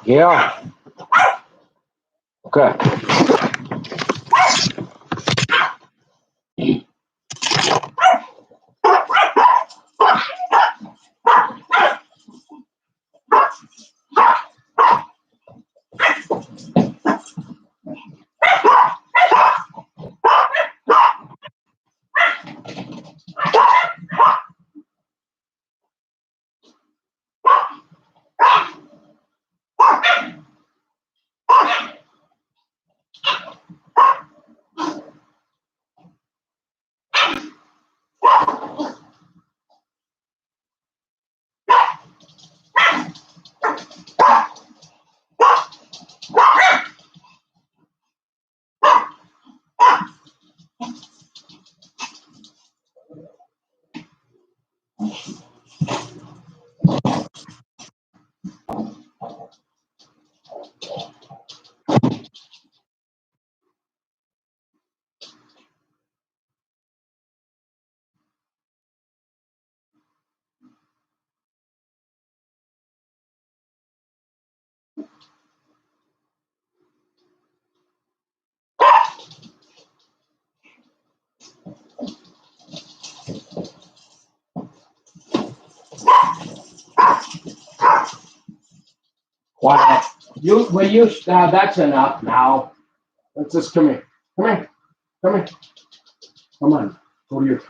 Yeah. Okay. Wow. That's enough now. Let's just come here. Come here. Come here. Come on. Go to your.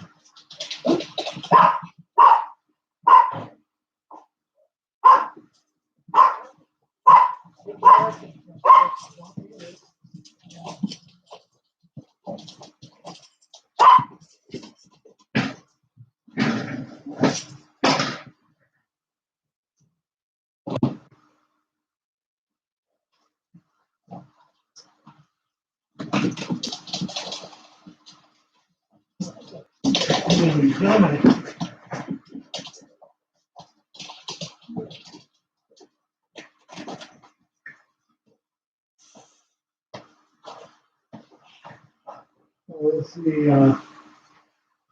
Is the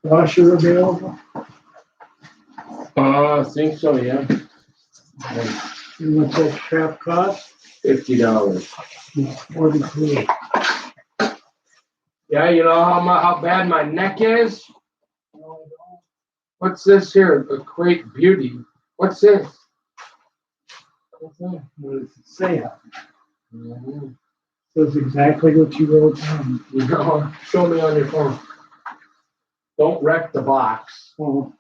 washer available? I think so, yeah. And what's that crap cost? $50. 43. Yeah, you know how bad my neck is? What's this here? A Great Beauty. What's this? What does it say? Mm-hmm. Says exactly what you wrote down. You know, show me on your phone. Don't wreck the box. Oh,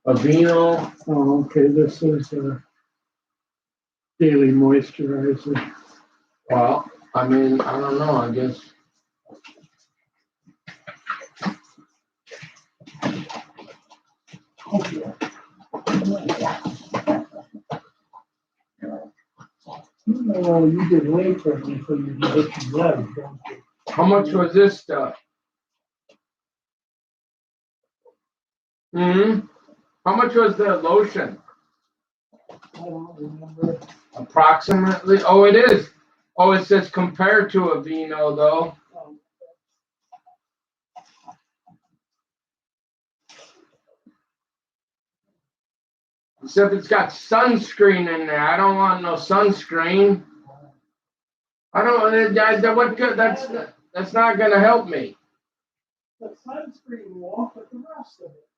Aveeno. oh, okay. This is a daily moisturizer. Well, I mean, I don't know. I guess. Oh, you did wait for me for you to get your blood, don't you? How much was this stuff? Hmm. How much was the lotion? I don't remember. Approximately. Oh, it is. Oh, it says compared to Aveeno though. Except it's got sunscreen in there. I don't want no sunscreen. I don't. What good? That's not gonna help me. The sunscreen won't, but the rest of it.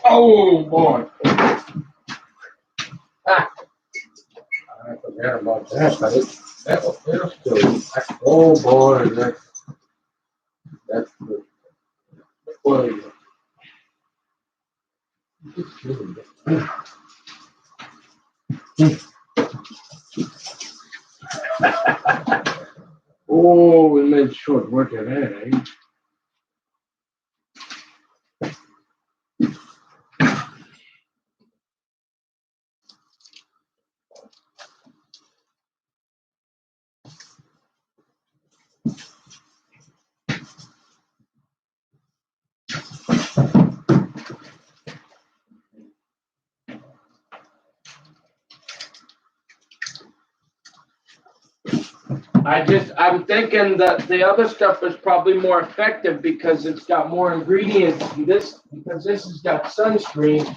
Oh boy. Ah. I forgot about that. But it'll still. Oh boy, that's good. Boy. Oh, we made short work of that, eh? I'm thinking that the other stuff is probably more effective because it's got more ingredients. Because this has got sunscreen,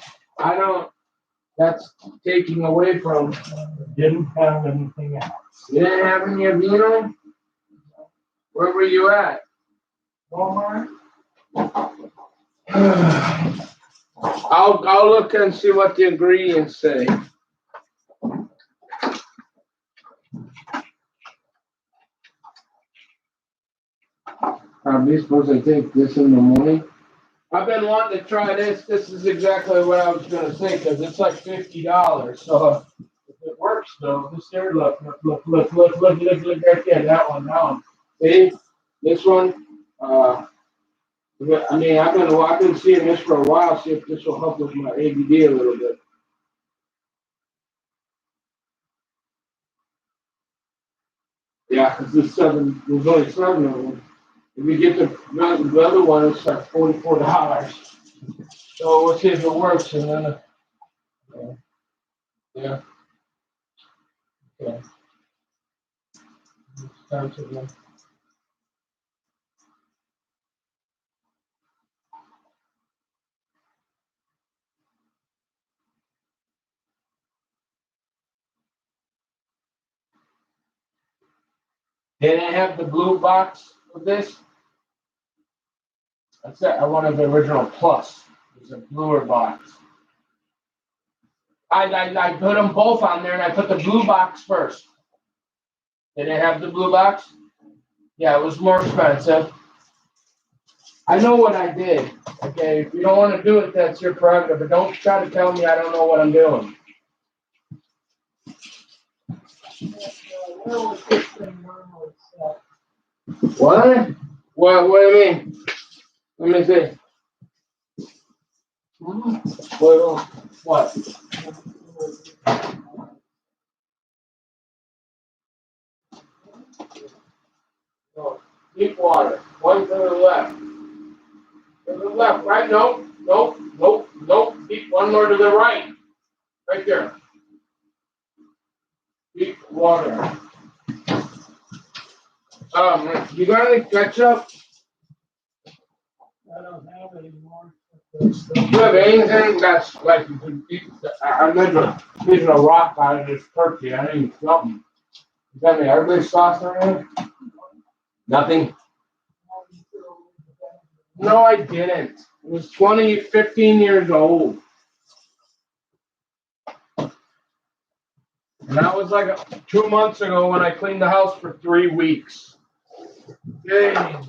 that's taking away from. Didn't have anything else. You didn't have any Aveeno? Where were you at? Walmart. I'll look and see what the ingredients say. Are we supposed to take this in the morning? I've been wanting to try this. This is exactly what I was gonna say, because it's like $50. So if it works though, this there, look right there, that one. See? This one, I mean, I've been seeing this for a while, see if this will help with my ADD a little bit. Yeah, because there's only 7 of them. If we get the other one, it's like $44. So we'll see if it works, and then, yeah, okay. It's time to go. They didn't have the blue box with this. That's it. I wanted the original plus. It's a bluer box. I put them both on there, and I put the blue box first. They didn't have the blue box. Yeah, it was more expensive. I know what I did. Okay, if you don't want to do it, that's your prerogative. But don't try to tell me I don't know what I'm doing. Where was this thing normally set? What? What do you mean? Let me see. What? No. Deep water. One to the left. To the left, right? Nope. Deep, one more to the right. Right there. Deep water. You got any ketchup? I don't have it anymore. Do you have anything that's like you can eat? I made a rock out of this turkey. I didn't eat something. You got any everyday sauce or anything? Nothing? No, I didn't. It was 15 years old. And that was like 2 months ago when I cleaned the house for 3 weeks. Dang.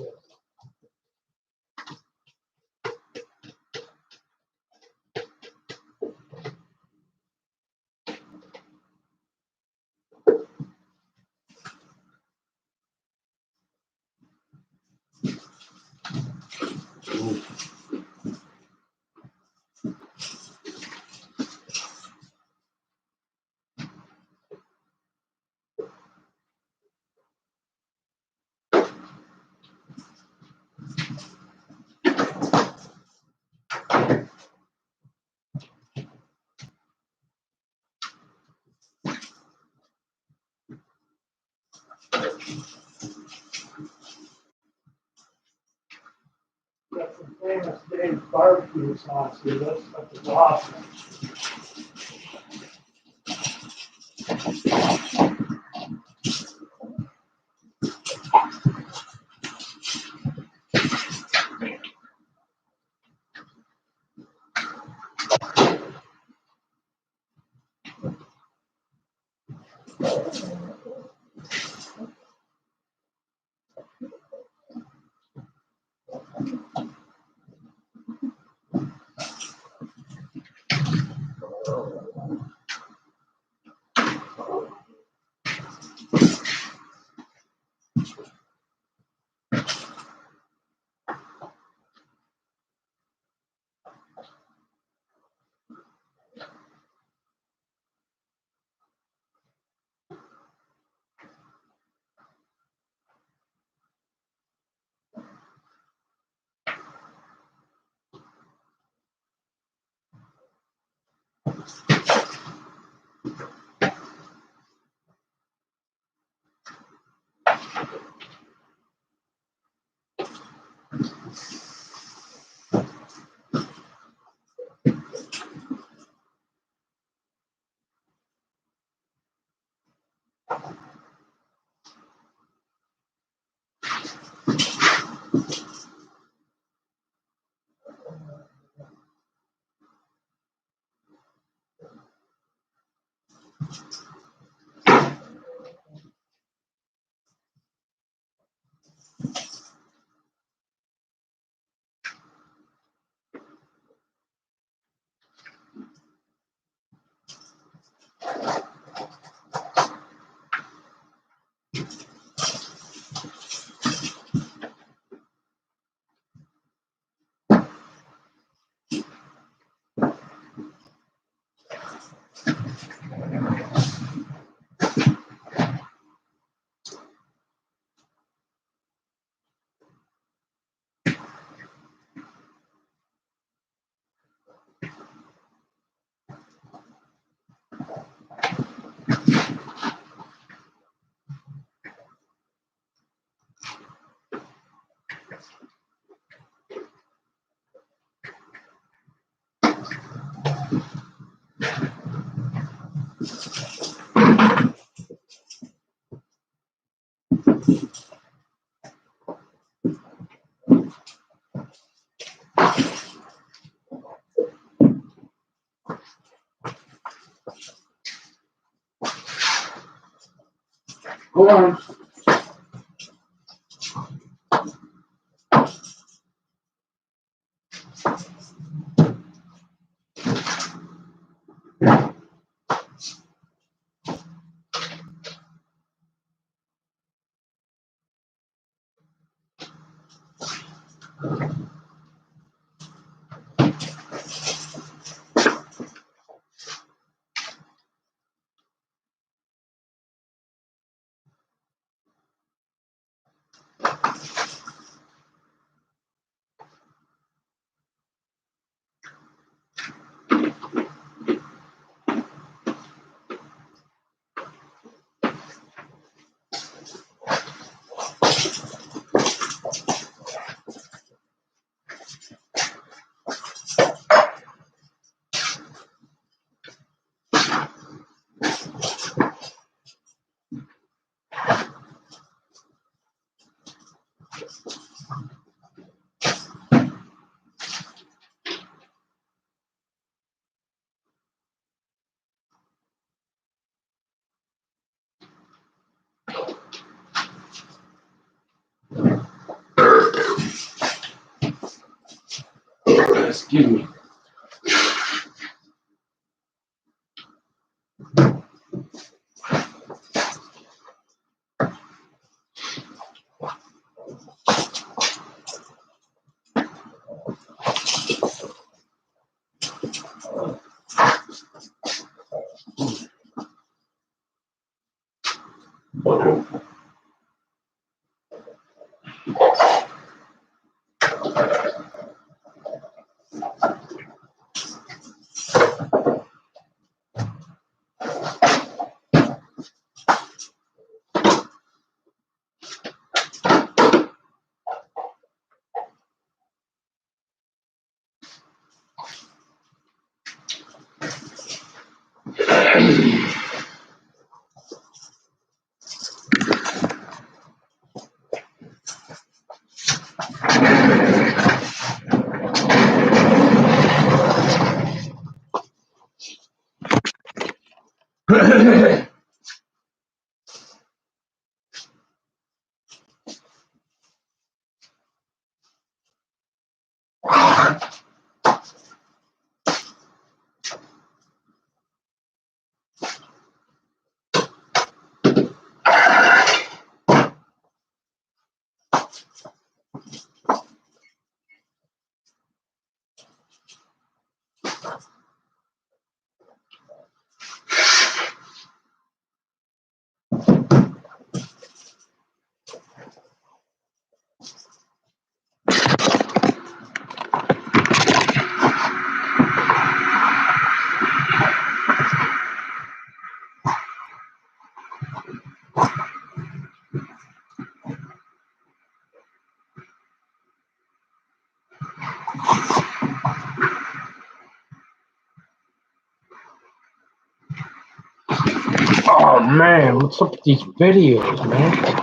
Got some famous Dave's barbecue sauce here. That stuff is awesome. Go on. Excuse me. Oh man, what's up with these videos, man?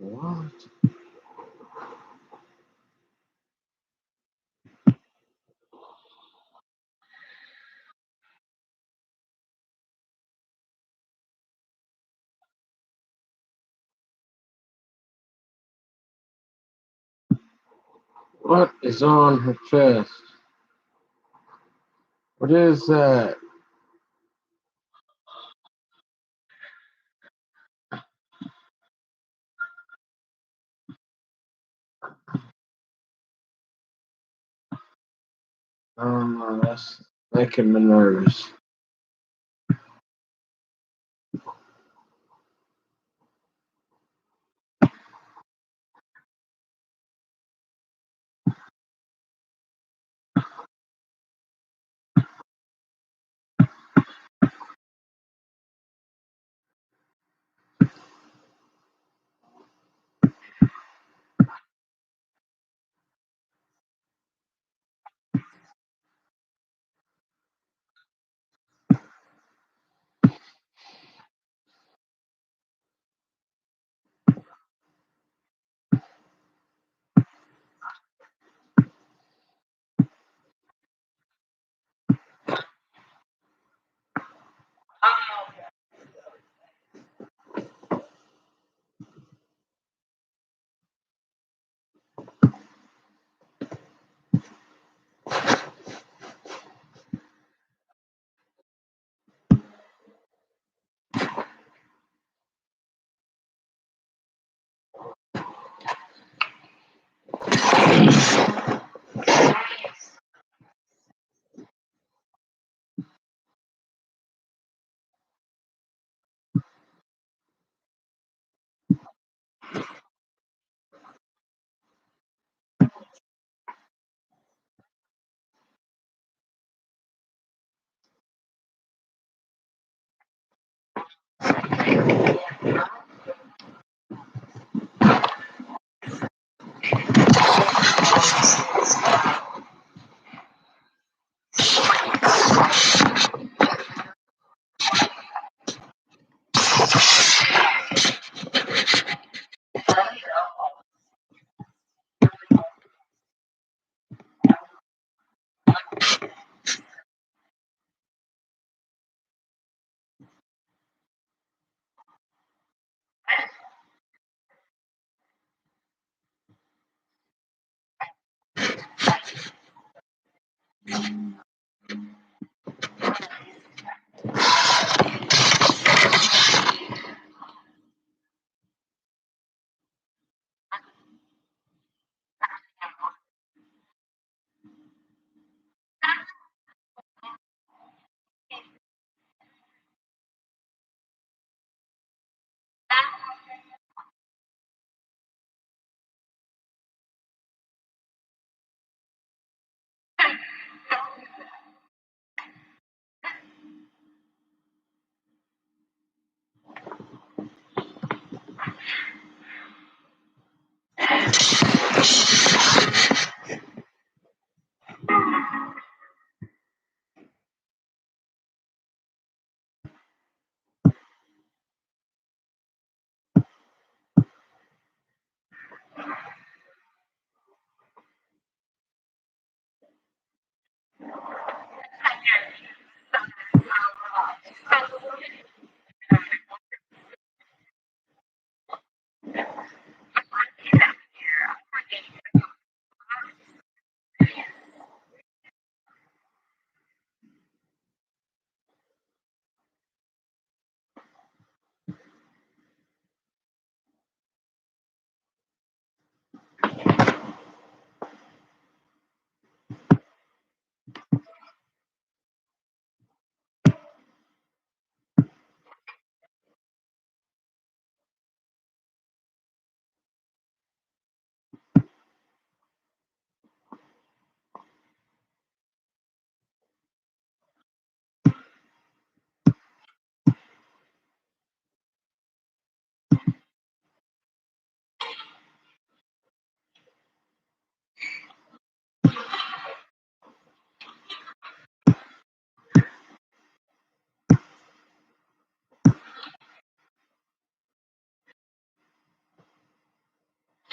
What? What is on her chest? What is that? Oh, that's making me nervous.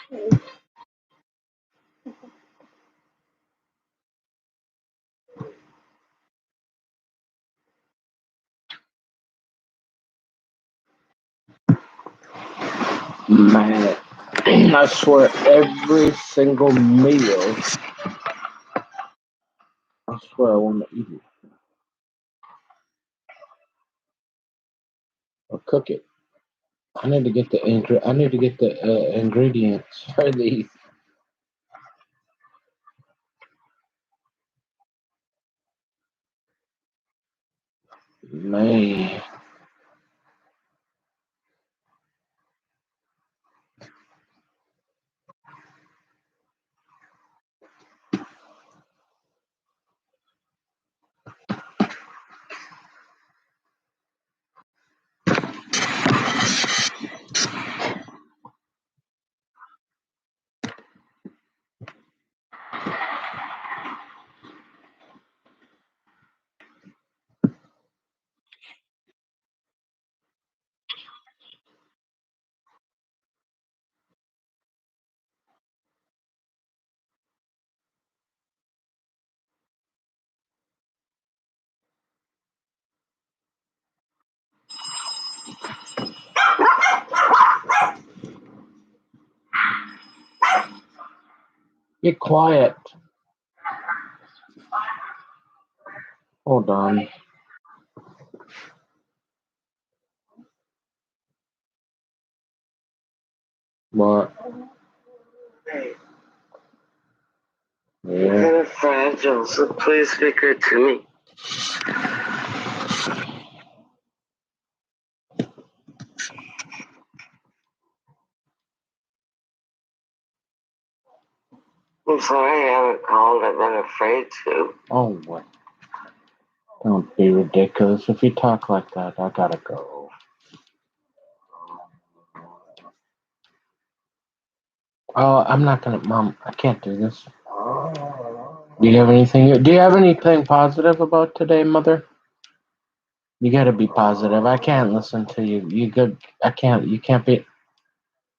Man, I swear every single meal, I swear I want to eat it or cook it. I need to get the ingredients for these. Man, get quiet. Hold on. What? Hey, Yeah. kind of fragile, so please speak her to me. I'm sorry I haven't called. I've been afraid to. Oh, what? Don't be ridiculous. If you talk like that, I gotta go. Oh, I'm not gonna, Mom. I can't do this. Do you have anything? Do you have anything positive about today, Mother? You gotta be positive. I can't listen to you. You good? I can't. You can't be.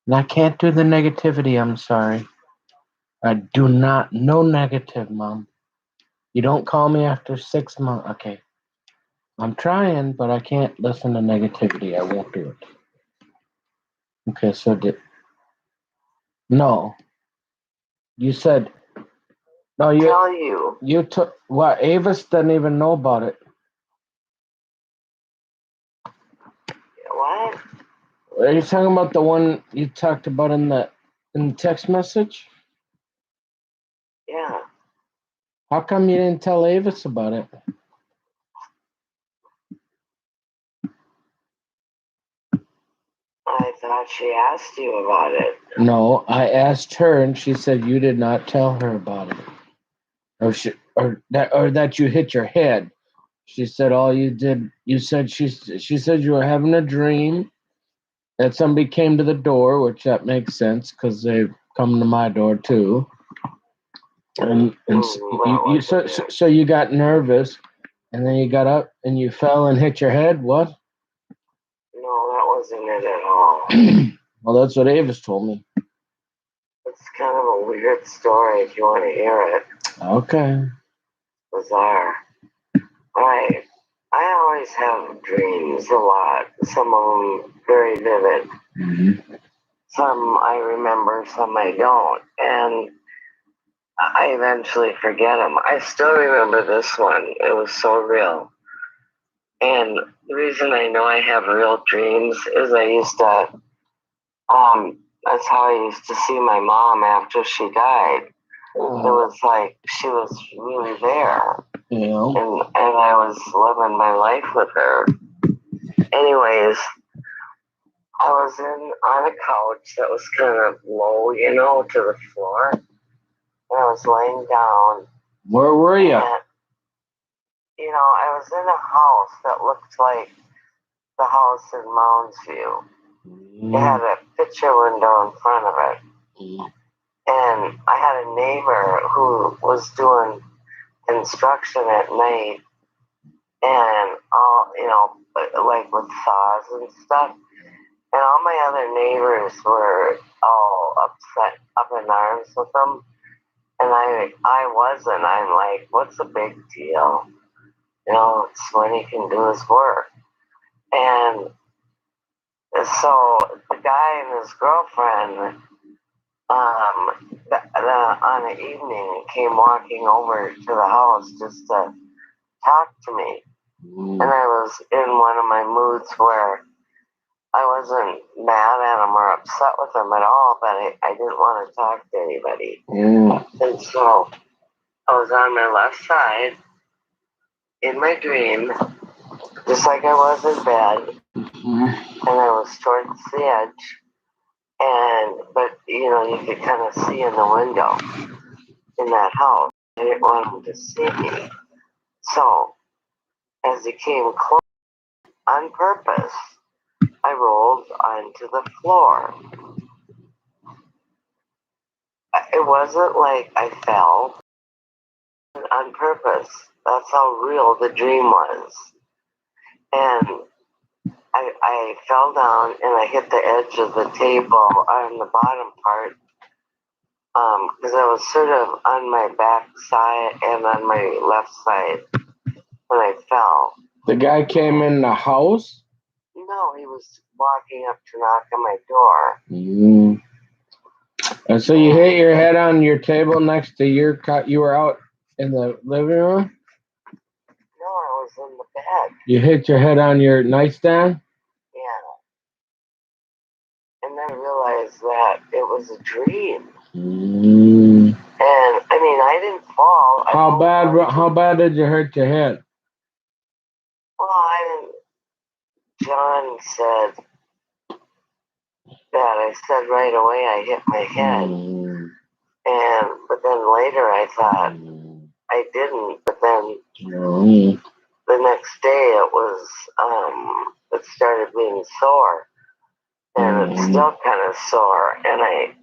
And I can't do the negativity. I'm sorry. I do not. No negative, Mom. You don't call me after 6 months. Okay. I'm trying, but I can't listen to negativity. I won't do it. Okay. So no. You said no. Tell you. You took what? Avis doesn't even know about it. What? Are you talking about the one you talked about in the text message? Yeah. How come you didn't tell Avis about it? I thought she asked you about it. No, I asked her, and she said you did not tell her about it, or that you hit your head. She said all you did. You said she said you were having a dream that somebody came to the door, which that makes sense because they come to my door too. And so you got nervous, and then you got up and you fell and hit your head. What? No, that wasn't it at all. Well, that's what Avis told me. It's kind of a weird story if you want to hear it. Okay. Bizarre. I always have dreams a lot. Some of them very vivid. Mm-hmm. Some I remember, some I don't. And I eventually forget them. I still remember this one. It was so real. And the reason I know I have real dreams is I used to, that's how I used to see my mom after she died. It was like she was really there. Yeah. And I was living my life with her. Anyways, I was on a couch that was kind of low, to the floor. And I was laying down. Where were you? And, I was in a house that looked like the house in Mounds View. It had a picture window in front of it. And I had a neighbor who was doing construction at night and like with saws and stuff. And all my other neighbors were all up upset, up in arms with him. And I wasn't. I'm like, what's the big deal? You know, it's when he can do his work. And so the guy and his girlfriend, on the evening, came walking over to the house just to talk to me. And I was in one of my moods where I wasn't mad at him or upset with him at all, but I didn't want to talk to anybody. And so I was on my left side in my dream, just like I was in bed, and I was towards the edge. But you know, you could kind of see in the window in that house. I didn't want him to see me. So as he came close, on purpose, I rolled onto the floor. It wasn't like I fell. On purpose. That's how real the dream was. And I fell down and I hit the edge of the table on the bottom part, because I was sort of on my back side and on my left side when I fell. The guy came in the house? No, he was walking up to knock on my door. And so you hit your head on your table next to your cot. You were out in the living room? No, I was in the bed. You hit your head on your nightstand? Yeah. And then I realized that it was a dream. And I mean, I didn't fall. How bad did you hurt your head? Well, John said that. I said right away I hit my head. But then later I thought I didn't. But then the next day it started being sore. And it's still kind of sore. And I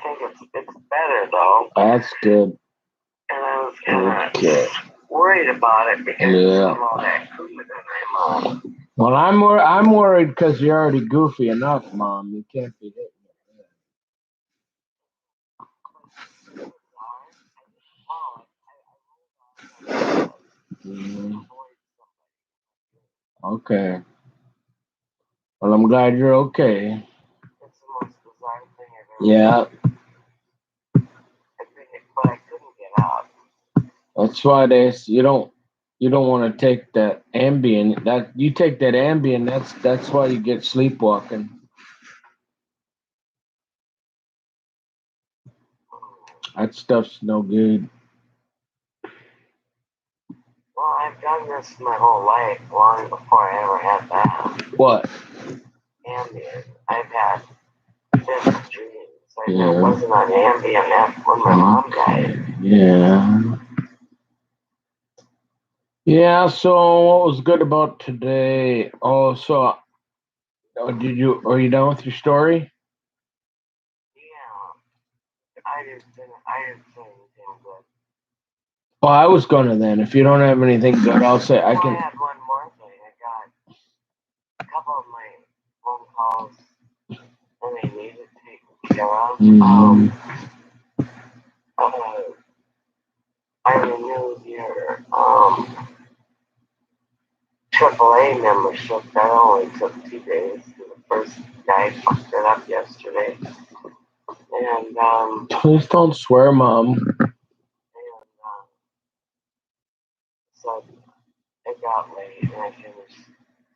think it's better though. That's good. And I was kind of worried about it because of all that food that I'm on. Well, I'm worried because you're already goofy enough, Mom. You can't be hitting your head. Okay. Well, I'm glad you're okay. It's the most bizarre thing I've ever Yeah. But I couldn't get up. That's why you don't want to take that Ambien. That you take that Ambien. That's why you get sleepwalking. That stuff's no good. Well, I've done this my whole life, long before I ever had that. What? Ambien. I've had vivid dreams. I wasn't on Ambien when my mom died. Yeah. Yeah. So what was good about today? Oh, so are you done with your story? Yeah. I didn't say anything good. Well, I was gonna then. If you don't have anything good, I'll say I can. I had one more thing. I got a couple of my phone calls and they needed taken care of. I renewed your AAA membership. That only took 2 days. The first guy fucked it up yesterday. And please don't swear, Mom. So it got late and I finished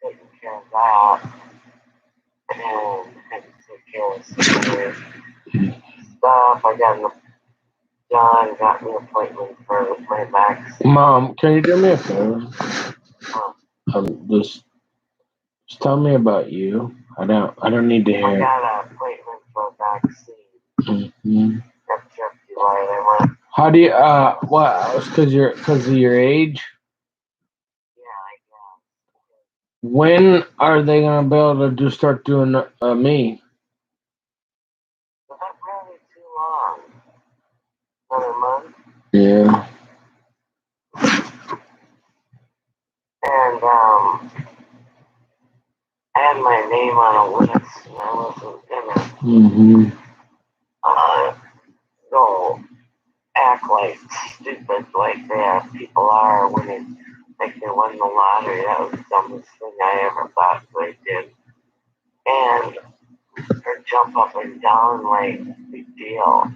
taking care of that. And had to take care of some other stuff. John got an appointment for my vaccine. Mom, can you do me a favor? Just tell me about you. I don't need to hear. I got an appointment for a vaccine. That's just why they went. How do you what? Because of your age? Yeah, I guess. When are they gonna be able to start doing me? Not really too long. Another month. Yeah. And had my name on a list, and I wasn't gonna go act like stupid like that people are when it like they won the lottery. That was the dumbest thing I ever thought they did. And or jump up and down like big deal.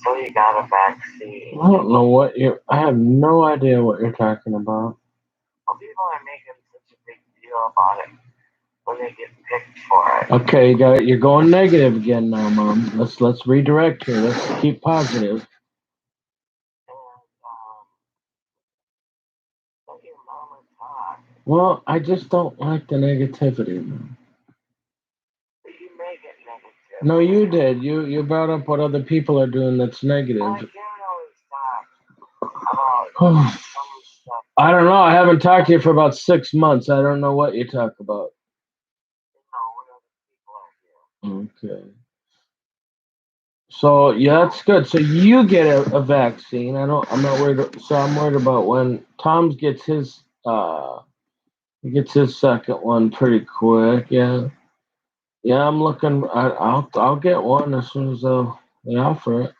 So you got a vaccine. I don't know I have no idea what you're talking about. Well, people are making such a big deal about it when they get picked for it. Okay, you're going negative again now, Mom. Let's redirect here. Let's keep positive. And let your mama talk. Well, I just don't like the negativity, Mom. But you make it negative. No, you did. You brought up what other people are doing that's negative. I can't always talk about some stuff. I don't know. I haven't talked to you for about 6 months. I don't know what you talk about. You know, when other people are here. Okay. So yeah, that's good. So you get a vaccine. I'm not worried. So I'm worried about when Tom gets his he gets his second one pretty quick. Yeah. Yeah, I'm looking. I'll get one as soon as they offer it.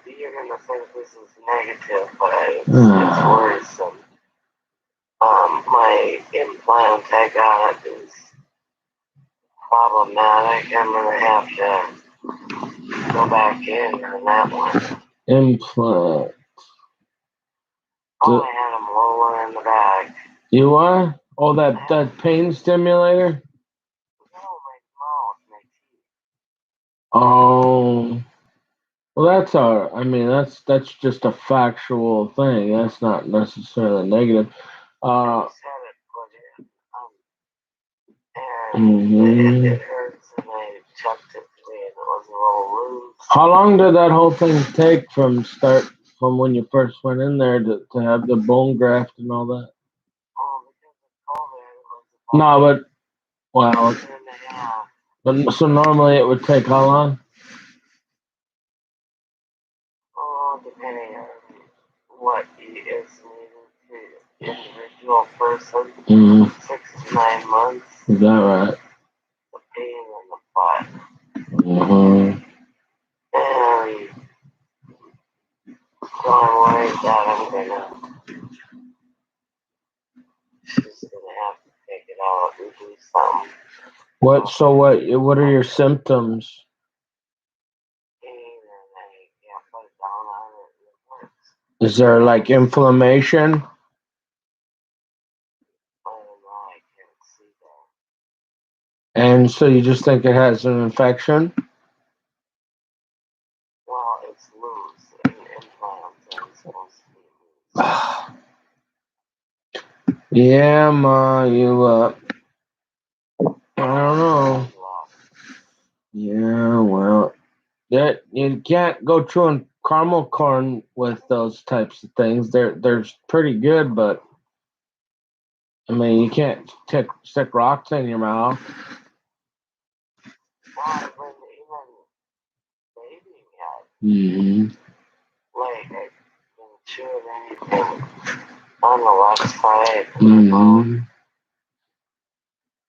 You're gonna think this is negative, but it's worrisome. My implant I got is problematic. I'm gonna have to go back in on that one. Implant. Oh, I had them lower in the back. You are? Oh, that pain stimulator? No, my mouth, my teeth. Oh. Well, that's I mean, that's just a factual thing. That's not necessarily negative. I just had it put in, and it hurts, and I chucked it today, and it was a little loose. How long did that whole thing take from when you first went in there to have the bone graft and all that? Oh, because of COVID, it was No, but well, a year and a half. but so normally it would take how long? Oh, depending on what is needed to individual person. 6 to 9 months. Is that right? The pain in the butt. And so I'm worried that she's gonna have to take it out and do something. What are your symptoms? Pain, and I can't put it down on it, and it hurts. Is there like inflammation? I don't know, I can't see that. And so you just think it has an infection? Well, it's loose, and implants are supposed to be loose. Yeah, Ma, I don't know. Yeah, well, you can't go chewing caramel corn with those types of things. They're pretty good, but I mean, you can't stick rocks in your mouth. Well, when even baby had, like, I didn't chew anything on the left side.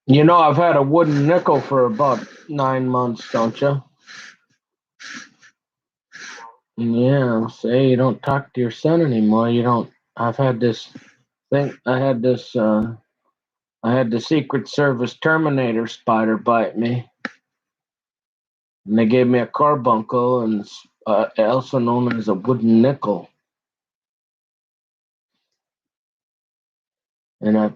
You know, I've had a wooden nickel for about 9 months, don't you? Yeah, say you don't talk to your son anymore. You don't. I've had this thing. I had the Secret Service Terminator spider bite me, and they gave me a carbuncle, and also known as a wooden nickel. And Well, now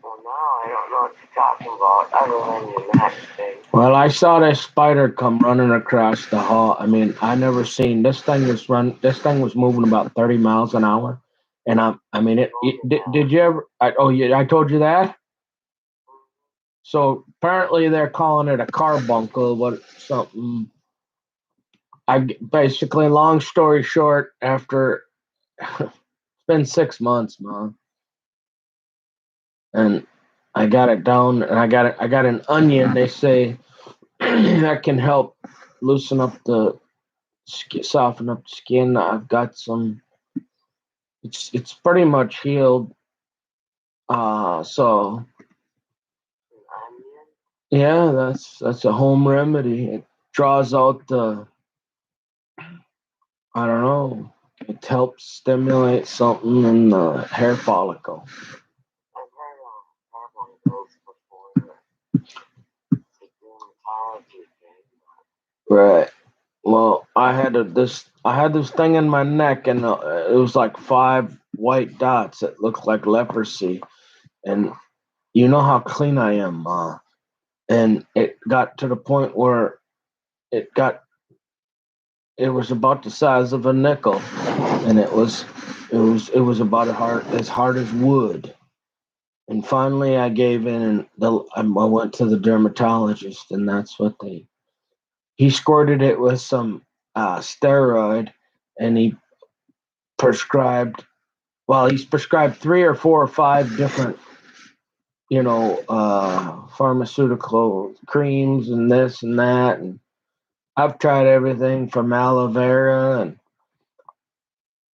I don't know what you're talking about, other than your neck thing. Well, I saw this spider come running across the hall. I mean, I never seen this thing was moving about 30 miles an hour, and did you ever? I told you that. So apparently they're calling it a carbuncle, but something. Basically, long story short, after it's been 6 months, Mom, and I got it down, and I got an onion. They say that can help loosen up soften up the skin. I've got some It's pretty much healed. So yeah, that's a home remedy. It draws out the, I don't know. It helps stimulate something in the hair follicle. Right. Well, I had this thing in my neck, and it was like 5 white dots that looked like leprosy. And you know how clean I am, Ma. And it got to the point where it got it was about the size of a nickel, and it was about as hard as wood. And finally, I gave in, and I went to the dermatologist, and that's what he squirted it with some steroid, and prescribed. Well, he's prescribed 3 or 4 or 5 different, pharmaceutical creams and this and that, and I've tried everything from aloe vera, and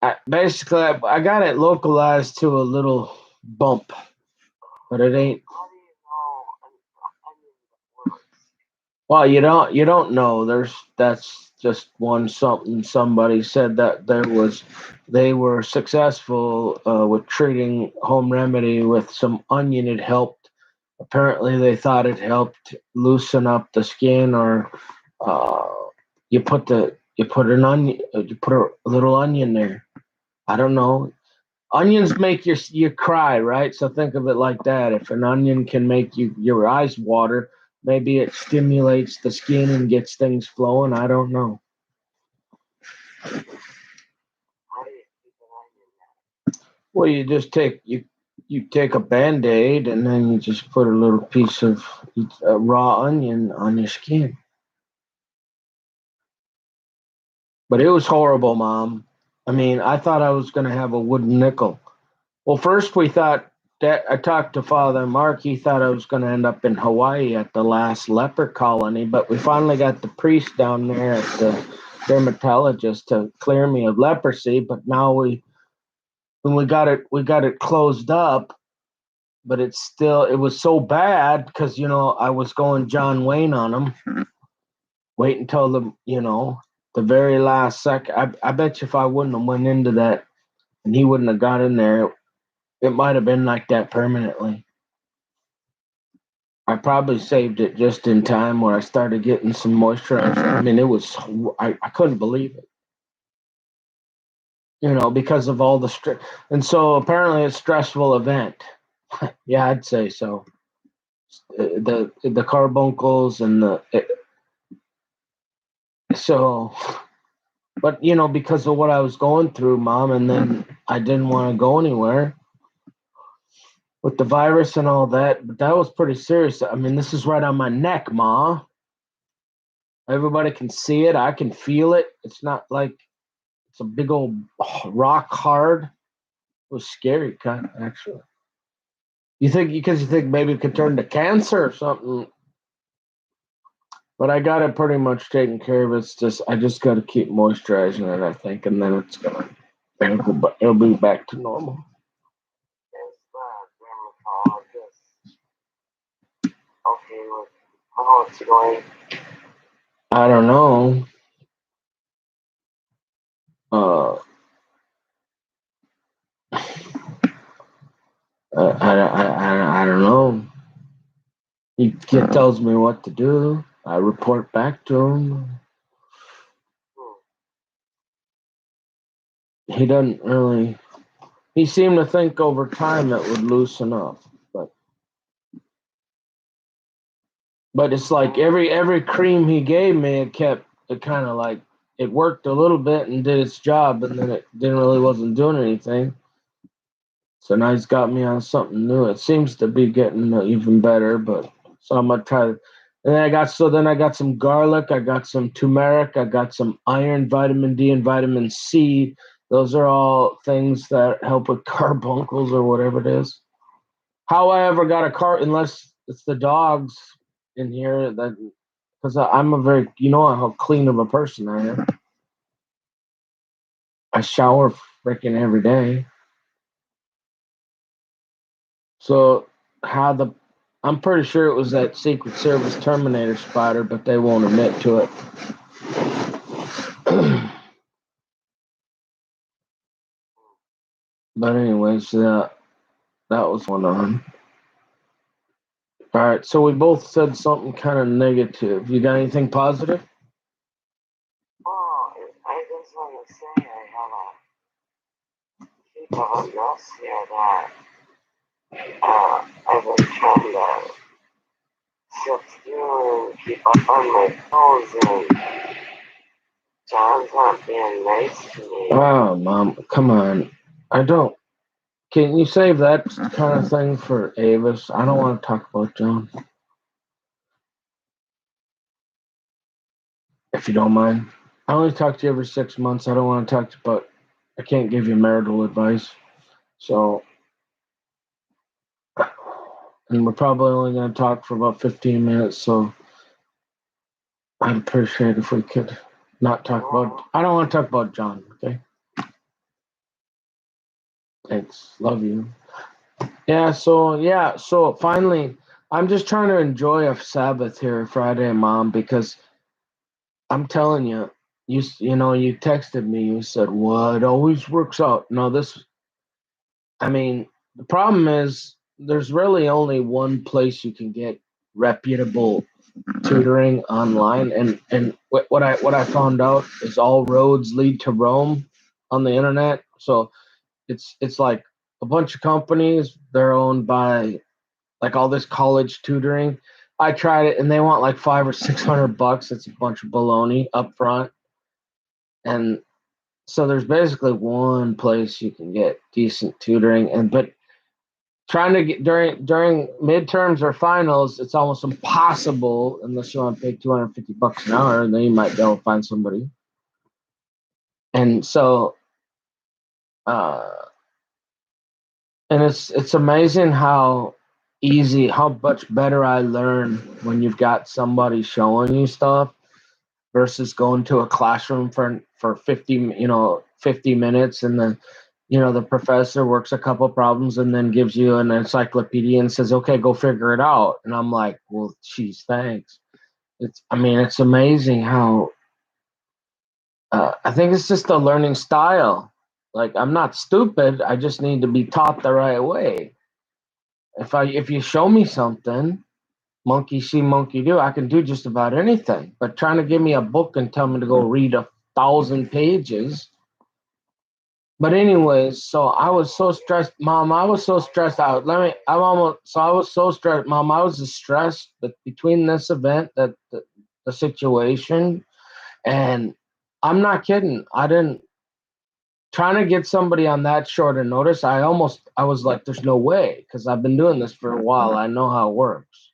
I got it localized to a little bump, but it ain't. Well, you don't know. That's just one something somebody said that they were successful with treating home remedy with some onion. It helped. Apparently, they thought it helped loosen up the skin, or uh, you put an onion, you put a little onion there. I don't know. Onions make you cry, right? So think of it like that. If an onion can make your eyes water, maybe it stimulates the skin and gets things flowing. I don't know. Well, you take a Band-Aid, and then you just put a little piece of raw onion on your skin. But it was horrible, Mom. I mean, I thought I was going to have a wooden nickel. Well, first we thought that I talked to Father Mark. He thought I was going to end up in Hawaii at the last leper colony, but we finally got the priest down there at the dermatologist to clear me of leprosy. But now when we got it closed up, but it was so bad because I was going John Wayne on him. Wait until the very last second. I bet you if I wouldn't have went into that and he wouldn't have got in there, it might have been like that permanently. I probably saved it just in time where I started getting some moisturizer. I mean, I couldn't believe it, because of all the stress. And so apparently it's a stressful event. Yeah, I'd say so. The carbuncles and so, but because of what I was going through, Mom, and then I didn't want to go anywhere with the virus and all that, but that was pretty serious. I mean, this is right on my neck, Ma. Everybody can see it. I can feel it. It's not like it's a big old rock hard. It was scary, kind of, actually. You think maybe it could turn to cancer or something, but I got it pretty much taken care of. I just got to keep moisturizing it, I think, and then it'll be back to normal. Okay, with how it's going. I don't know. Uh, I don't know. He tells me what to do. I report back to him. He doesn't really. He seemed to think over time that would loosen up, but it's like every cream he gave me, it kind of like it worked a little bit and did its job, and then it wasn't doing anything. So now he's got me on something new. It seems to be getting even better, but so I'm gonna try. And then I got some garlic, I got some turmeric, I got some iron, vitamin D, and vitamin C. Those are all things that help with carbuncles or whatever it is. How I ever got a car, unless it's the dogs in here, that because I'm a very, how clean of a person I am. I shower freaking every day. So how the I'm pretty sure it was that Secret Service Terminator spider, but they won't admit to it. But anyways, that was one of them. All right, so we both said something kind of negative. You got anything positive? Oh, I just want to say I have a people of us here that I've been trying to secure and keep up on my toes, and John's not being nice to me. Oh, Mom, come on. I don't. Can you save that kind of thing for Avis? I don't want to talk about John, if you don't mind. I only talk to you every 6 months. I don't want to talk to you about. I can't give you marital advice. So, and we're probably only going to talk for about 15 minutes. So, I'd appreciate if we could not talk about. I don't want to talk about John. Okay. Thanks. Love you. Yeah. So finally, I'm just trying to enjoy a Sabbath here, Friday, Mom, because I'm telling you, you texted me. You said, "What always works out." No, I mean, the problem is there's really only one place you can get reputable tutoring online, and what I found out is all roads lead to Rome on the internet. So it's like a bunch of companies. They're owned by like all this college tutoring. I tried it, and they want like $500 or $600. It's a bunch of baloney up front, and so there's basically one place you can get decent tutoring, but trying to get during midterms or finals, it's almost impossible unless you want to pay $250 an hour, and then you might be able to find somebody. And so, uh, and it's amazing how much better I learn when you've got somebody showing you stuff versus going to a classroom for 50 minutes, and then the professor works a couple problems and then gives you an encyclopedia and says, okay, go figure it out. And I'm like, well, geez, thanks. It's amazing how I think it's just a learning style. Like, I'm not stupid, I just need to be taught the right way. If you show me something, monkey see, monkey do, I can do just about anything. But trying to give me a book and tell me to go read 1,000 pages. But anyways, so I was so stressed, Mom. I was so stressed out. I was so stressed, Mom. I was just stressed that between this event, that the situation, and I'm not kidding. I didn't trying to get somebody on that short of notice. I was like, there's no way, because I've been doing this for a while. I know how it works.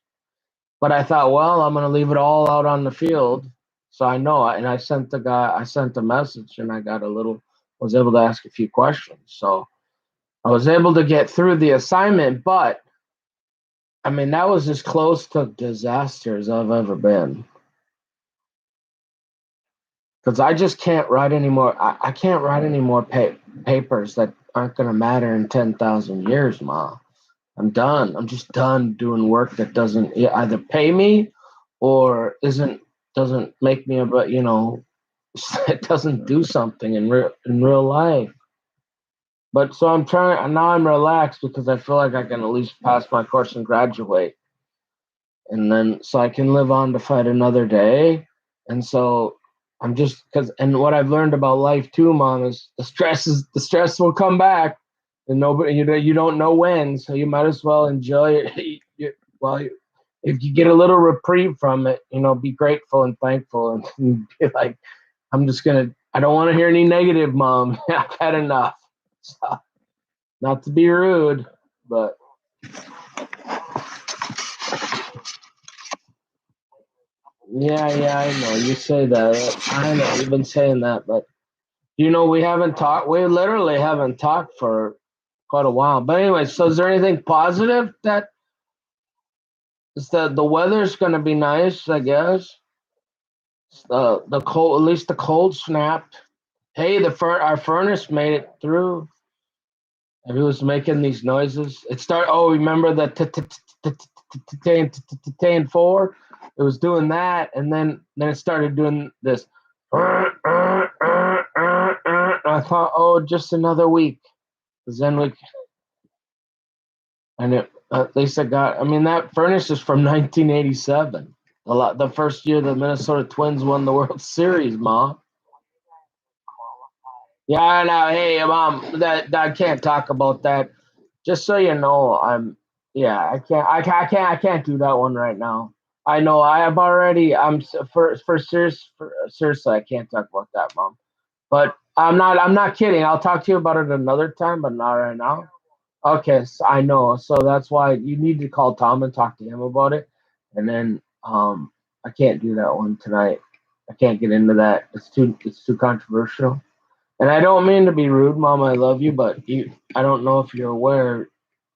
But I thought, well, I'm gonna leave it all out on the field, so I know. And I sent a message, and was able to ask a few questions. So I was able to get through the assignment, but I mean, that was as close to disaster as I've ever been. Because I just can't write anymore. I can't write any more papers that aren't going to matter in 10,000 years, Ma. I'm done. I'm just done doing work that doesn't either pay me or doesn't make me it doesn't do something in real life. But so I'm trying now. I'm relaxed because I feel like I can at least pass my course and graduate, and then so I can live on to fight another day. And so I'm just and what I've learned about life too, Mom, is the stress will come back, and nobody you don't know when, so you might as well enjoy it. If you get a little reprieve from it, be grateful and thankful, and be like, I don't want to hear any negative, Mom. I've had enough. So, not to be rude, but yeah, I know you say that. I know you've been saying that, but we haven't talked. We literally haven't talked for quite a while. But anyway, so is there anything positive that is the weather's going to be nice? I guess the cold, at least the cold snapped. Hey, our furnace made it through. And he was making these noises. It started. Oh, remember the and 4? It was doing that, and then it started doing this. I thought, oh, just another week. Because then we, and it, at least I got. I mean, that furnace is from 1987. The first year the Minnesota Twins won the World Series, Mom. Yeah, I know. Hey, Mom, that I can't talk about that. Just so you know, yeah, I can't do that one right now. I know I have already. Seriously, I can't talk about that, Mom. But I'm not kidding. I'll talk to you about it another time, but not right now. Okay, so I know. So that's why you need to call Tom and talk to him about it. And then I can't do that one tonight. I can't get into that. It's too controversial. And I don't mean to be rude, Mom. I love you, but I don't know if you're aware,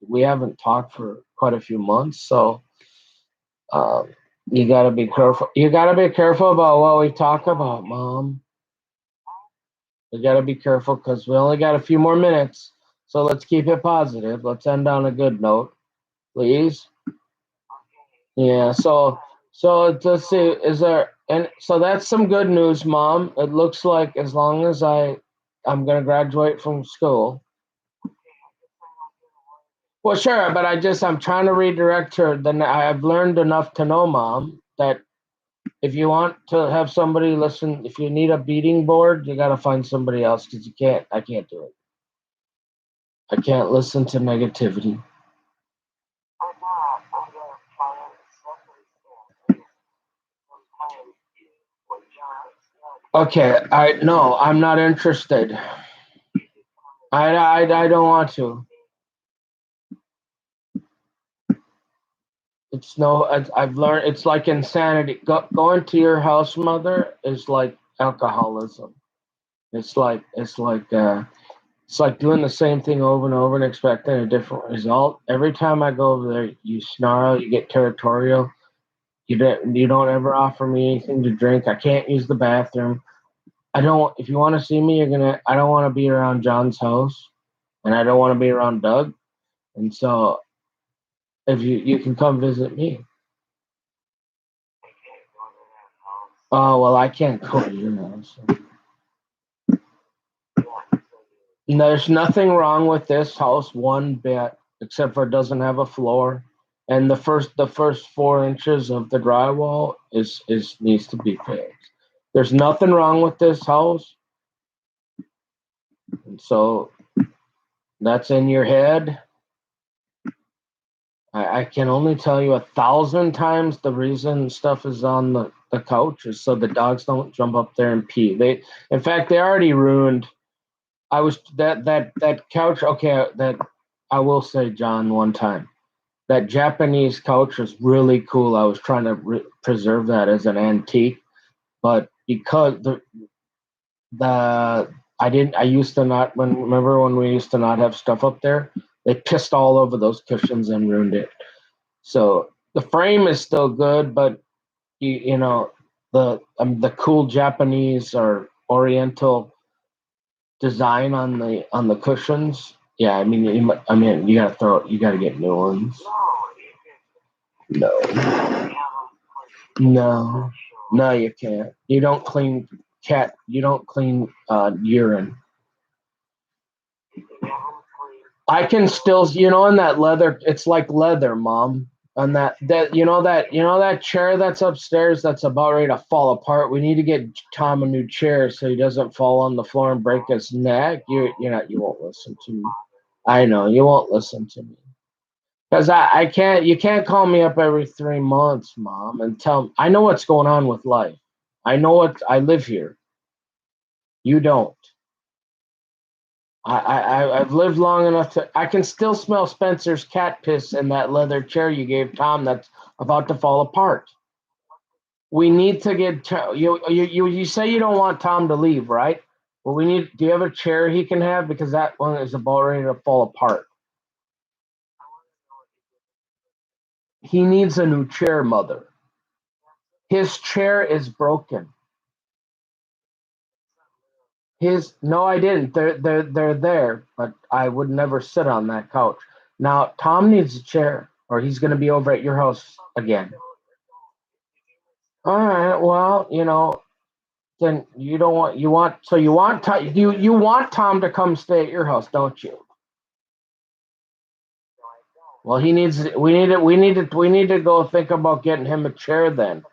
we haven't talked for quite a few months, so um, you gotta be careful. You gotta be careful about what we talk about, Mom. You gotta be careful because we only got a few more minutes. So let's keep it positive. Let's end on a good note, please. Yeah. So let's see. Is there and so that's some good news, Mom. It looks like as long as I'm gonna graduate from school. Well, sure, but I'm trying to redirect her. Then I've learned enough to know, Mom, that if you want to have somebody listen, if you need a beating board, you got to find somebody else because I can't do it. I can't listen to negativity. Okay, no, I'm not interested. I don't want to. It's no, I've learned it's like insanity. Going to your house, Mother, is like alcoholism. It's like doing the same thing over and over and expecting a different result. Every time I go over there, you snarl, you get territorial. You don't ever offer me anything to drink. I can't use the bathroom. I don't. If you want to see me, you're gonna. I don't want to be around John's house, and I don't want to be around Doug. And so, if you can come visit me. Oh well, I can't go to your house. There's nothing wrong with this house one bit, except for it doesn't have a floor, and the first 4 inches of the drywall is needs to be fixed. There's nothing wrong with this house, and so that's in your head. I can only tell you 1,000 times the reason stuff is on the couch is so the dogs don't jump up there and pee. In fact, they already ruined. I was that couch. Okay, that I will say, John, one time that Japanese couch was really cool. I was trying to preserve that as an antique, but because the I didn't. I used to not. Remember when we used to not have stuff up there? They pissed all over those cushions and ruined it. So the frame is still good, but you know the cool Japanese or Oriental design on the cushions. Yeah, I mean you gotta get new ones. No, no, no, you can't. You don't clean You don't clean urine. I can still, in that leather. It's like leather, Mom. On that chair that's upstairs that's about ready to fall apart. We need to get Tom a new chair so he doesn't fall on the floor and break his neck. You won't listen to me. I know you won't listen to me because I can't. You can't call me up every 3 months, Mom, and tell me. I know what's going on with life. I live here. You don't. I've lived long enough to. I can still smell Spencer's cat piss in that leather chair you gave Tom that's about to fall apart. We need to get you say you don't want Tom to leave, right? Well, we need. Do you have a chair he can have because that one is about ready to fall apart? He needs a new chair, Mother. His chair is broken. No, I didn't. They're there, but I would never sit on that couch. Now Tom needs a chair, or he's going to be over at your house again. All right. Well, then you want you want Tom to come stay at your house, don't you? Well, we need to go think about getting him a chair then.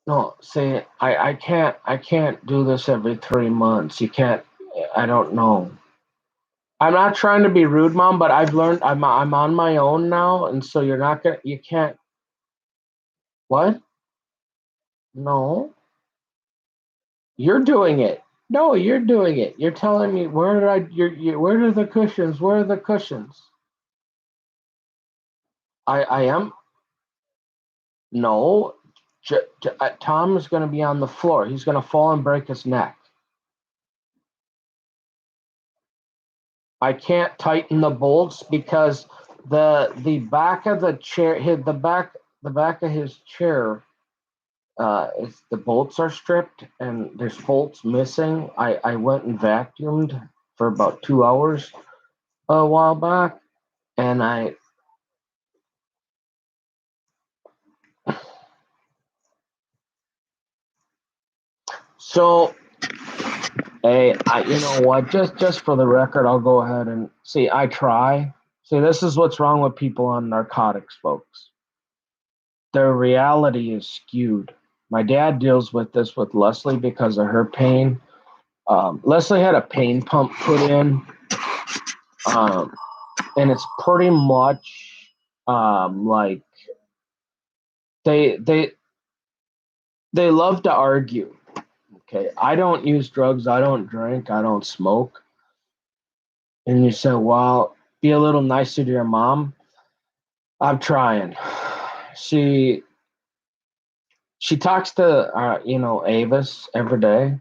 No, see, I can't do this every 3 months. You can't. I don't know. I'm not trying to be rude, Mom, but I've learned I'm on my own now, and so you can't. What? No, you're doing it. No, you're doing it. You're telling me where did I? Where are the cushions? Where are the cushions? I am. No, Tom is going to be on the floor. He's going to fall and break his neck. I can't tighten the bolts because the back of the chair, the back of his chair, the bolts are stripped and there's bolts missing. I went and vacuumed for about 2 hours a while back, and so hey, you know what? Just for the record, I'll go ahead and see. I try. See, this is what's wrong with people on narcotics, folks. Their reality is skewed. My dad deals with this with Leslie because of her pain. Leslie had a pain pump put in, um, and it's pretty much like they they they love to argue. Okay, I don't use drugs, I don't drink, I don't smoke. And you say, well, be a little nicer to your mom. I'm trying. She she talks to Avis every day,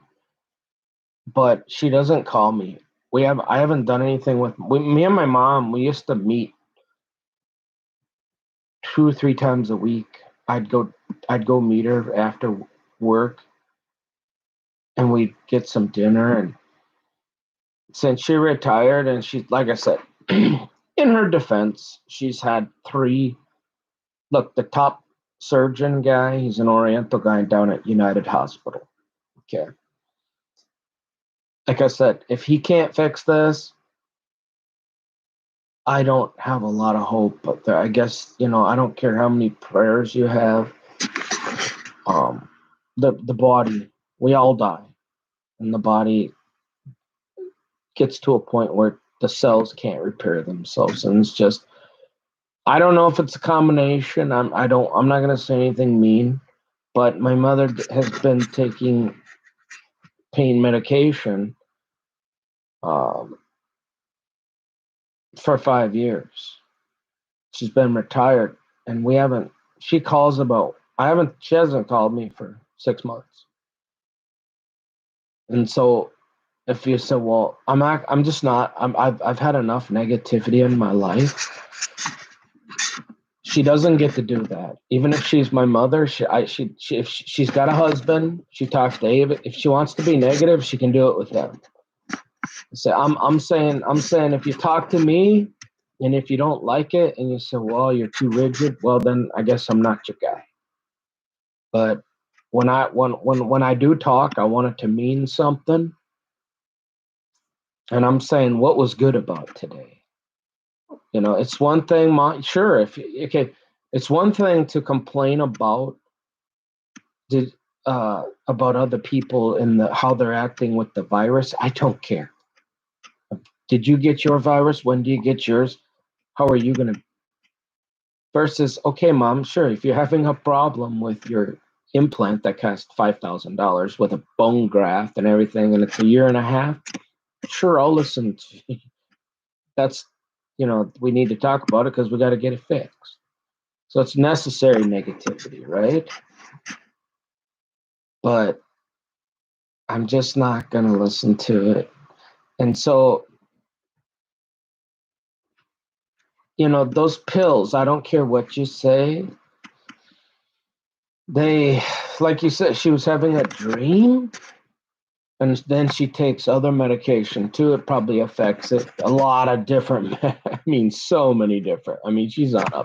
but she doesn't call me. I haven't done anything me and my mom. We used to meet 2 or 3 times a week. I'd go meet her after work, and we'd get some dinner. And since she retired, and she, like I said, in her defense, she's had three. Look, the top surgeon guy, he's an Oriental guy down at United Hospital. Okay. Like I said, if he can't fix this, I don't have a lot of hope. But I guess, I don't care how many prayers you have. Um, the body, we all die, and the body gets to a point where the cells can't repair themselves, and it's just, I don't know if it's a combination. I'm not gonna say anything mean, but my mother has been taking pain medication um, for 5 years. She's been retired, and we haven't. She calls about. I haven't. She hasn't called me for 6 months, and so if you say, well, I'm just not. I've had enough negativity in my life. She doesn't get to do that. Even if she's my mother, if she's got a husband, she talks to Ava. If she wants to be negative, she can do it with them. So I'm saying if you talk to me, and if you don't like it, and you say, well, you're too rigid, well, then I guess I'm not your guy. But when I do talk, I want it to mean something. And I'm saying, what was good about today? It's one thing, sure, okay, it's one thing to complain did about other people and how they're acting with the virus. I don't care. Did you get your virus? When do you get yours? How are you gonna? Versus, okay, Mom, sure, if you're having a problem with your implant that costs $5,000 with a bone graft and everything, and it's a year and a half, sure, I'll listen to you. That's, we need to talk about it because we got to get it fixed. So it's necessary negativity, right? But I'm just not going to listen to it. And so, those pills, I don't care what you say, they, like you said, she was having a dream, and then she takes other medication too. It probably affects it. A lot of different, I mean, so many different. I mean, she's on a,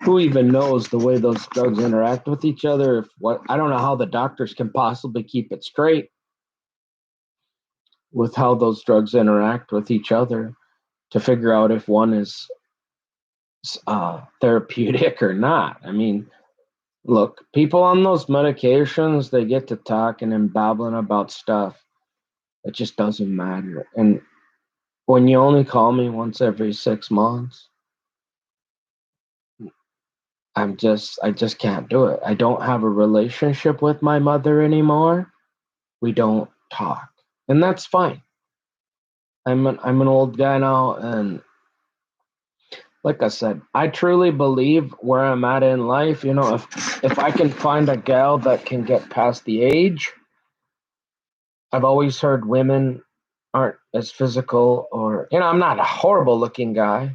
who even knows the way those drugs interact with each other? If what, I don't know how the doctors can possibly keep it straight with how those drugs interact with each other to figure out if one is therapeutic or not. I mean, look, people on those medications, they get to talking and babbling about stuff. It just doesn't matter. And when you only call me once every 6 months, I just can't do it. I don't have a relationship with my mother anymore. We don't talk. And that's fine. I'm an old guy now, and like I said, I truly believe where I'm at in life, if I can find a gal that can get past the age. I've always heard women aren't as physical, or I'm not a horrible looking guy,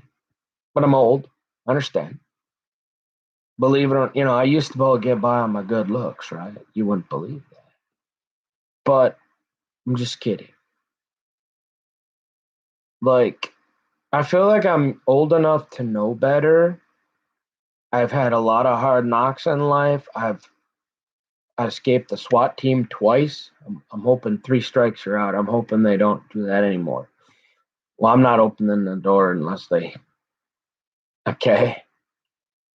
but I'm old. I understand. Believe it or not, I used to be able to get by on my good looks, right? You wouldn't believe that. But I'm just kidding. Like, I feel like I'm old enough to know better. I've had a lot of hard knocks in life. I escaped the SWAT team twice. I'm hoping 3 strikes are out. I'm hoping they don't do that anymore. Well, I'm not opening the door unless they. Okay.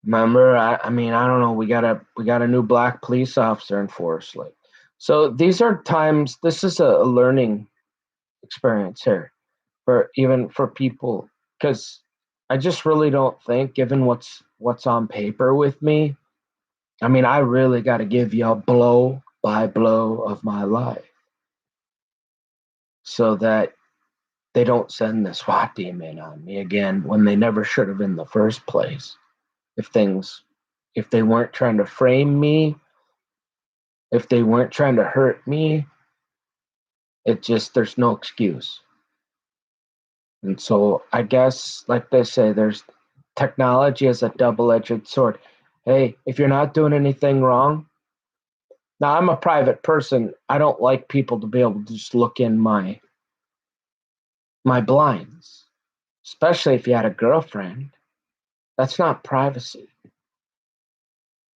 Remember, I mean, I don't know. We got a new black police officer in Forest Lake. So these are times. This is a learning experience here for even for people, because I just really don't think, given what's on paper with me. I mean, I really got to give you a blow by blow of my life so that they don't send the SWAT team in on me again when they never should have in the first place. If things, if they weren't trying to frame me, if they weren't trying to hurt me, there's no excuse. And so I guess, like they say, there's technology as a double-edged sword. Hey, if you're not doing anything wrong, now I'm a private person. I don't like people to be able to just look in my blinds, especially if you had a girlfriend. That's not privacy,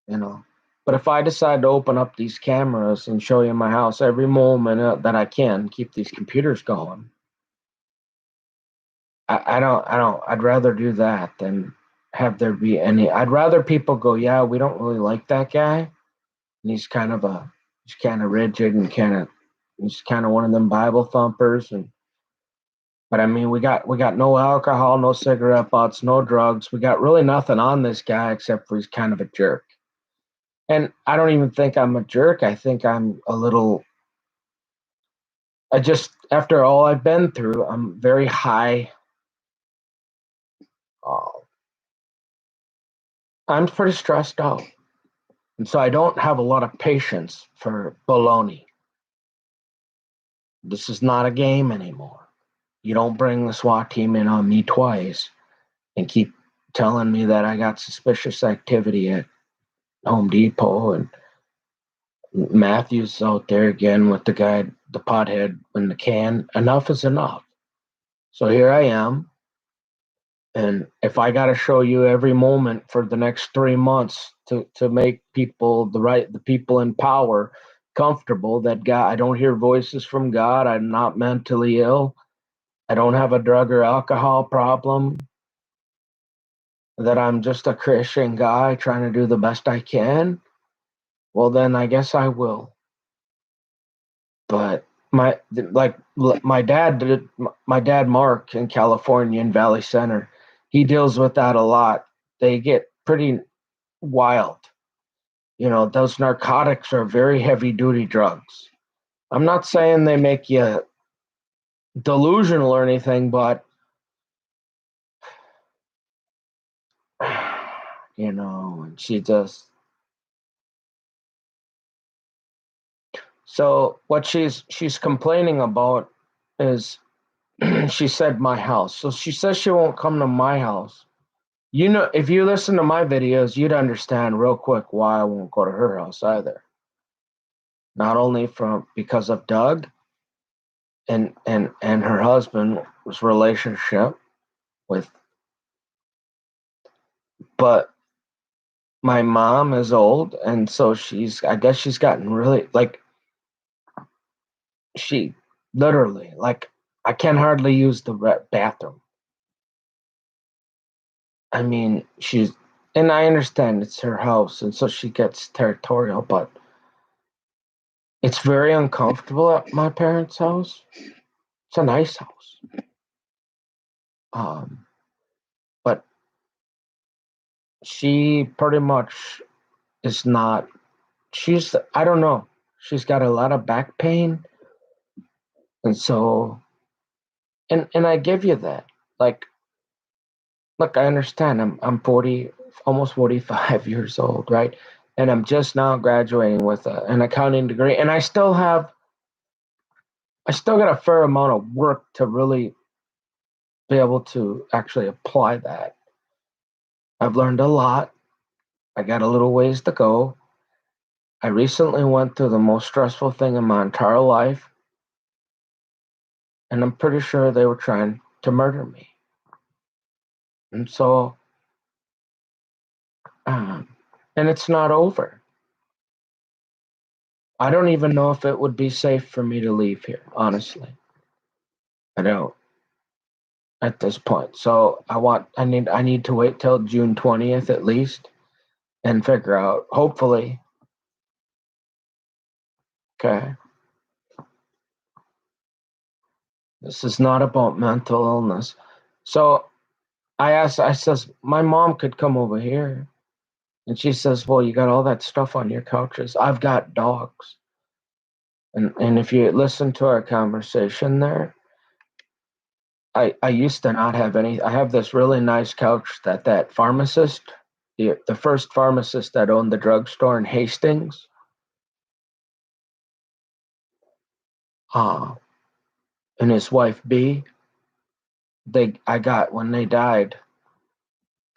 you know. But if I decide to open up these cameras and show you my house every moment that I can, keep these computers going, I'd rather do that than have there be any. I'd rather people go, yeah, we don't really like that guy. And he's kind of rigid and he's kind of one of them Bible thumpers. But I mean, we got no alcohol, no cigarette butts, no drugs. We got really nothing on this guy except for he's kind of a jerk. And I don't even think I'm a jerk. I think I'm a little. After all I've been through, I'm very high. Uh, I'm pretty stressed out. And so I don't have a lot of patience for baloney. This is not a game anymore. You don't bring the SWAT team in on me twice and keep telling me that I got suspicious activity at Home Depot, and Matthew's out there again with the guy, the pothead in the can. Enough is enough. So here I am. And if I got to show you every moment for the next 3 months to make the people in power comfortable that God, I don't hear voices from God. I'm not mentally ill. I don't have a drug or alcohol problem. That I'm just a Christian guy trying to do the best I can. Well, then I guess I will. But my dad Mark in California in Valley Center, he deals with that a lot. They get pretty wild. Those narcotics are very heavy duty drugs. I'm not saying they make you delusional or anything, but and she just. So what she's complaining about is she said my house. So she says she won't come to my house. if you listen to my videos, you'd understand real quick why I won't go to her house either. Not only because of Doug and her husband's relationship with, but my mom is old, and so I guess she's gotten really, like, she literally, like, I can hardly use the bathroom. I mean, and I understand it's her house, and so she gets territorial, but it's very uncomfortable at my parents' house. It's a nice house. But she pretty much is not, I don't know, she's got a lot of back pain. And so, and I give you that. Like, look, I understand. I'm 40, almost 45 years old, right? And I'm just now graduating with an accounting degree, and I still got a fair amount of work to really be able to actually apply that. I've learned a lot. I got a little ways to go. I recently went through the most stressful thing in my entire life, and I'm pretty sure they were trying to murder me. And so, and it's not over. I don't even know if it would be safe for me to leave here, honestly. I don't at this point. So I need to wait till June 20th at least and figure out, hopefully. Okay. This is not about mental illness. So I says, my mom could come over here. And she says, well, you got all that stuff on your couches. I've got dogs. And if you listen to our conversation there, I used to not have any. I have this really nice couch that pharmacist, the first pharmacist that owned the drugstore in Hastings, and his wife B, when they died,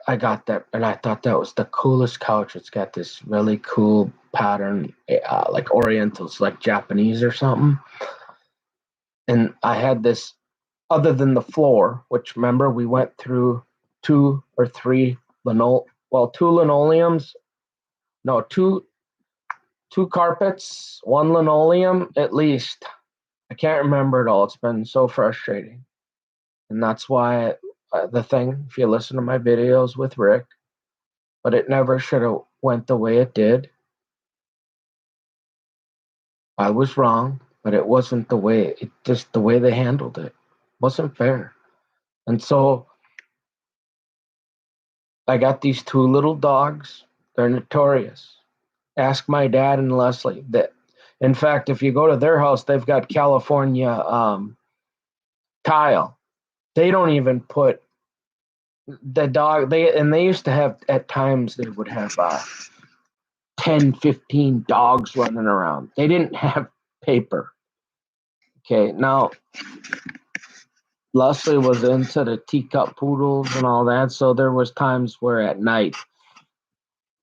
I got that, and I thought that was the coolest couch. It's got this really cool pattern, like Orientals, like Japanese or something. And I had this, other than the floor, which remember we went through two or three two linoleums, no, two carpets, one linoleum at least. I can't remember it all. It's been so frustrating. And that's why the thing, if you listen to my videos with Rick, but it never should have went the way it did. I was wrong, but it wasn't the way they handled it. Wasn't fair. And so I got these two little dogs. They're notorious. Ask my dad and Leslie. That, in fact, if you go to their house, they've got California tile. They don't even put the dog. They used to have, at times they would have 10, 15 dogs running around. They didn't have paper. Okay, now Leslie was into the teacup poodles and all that, so there was times where at night,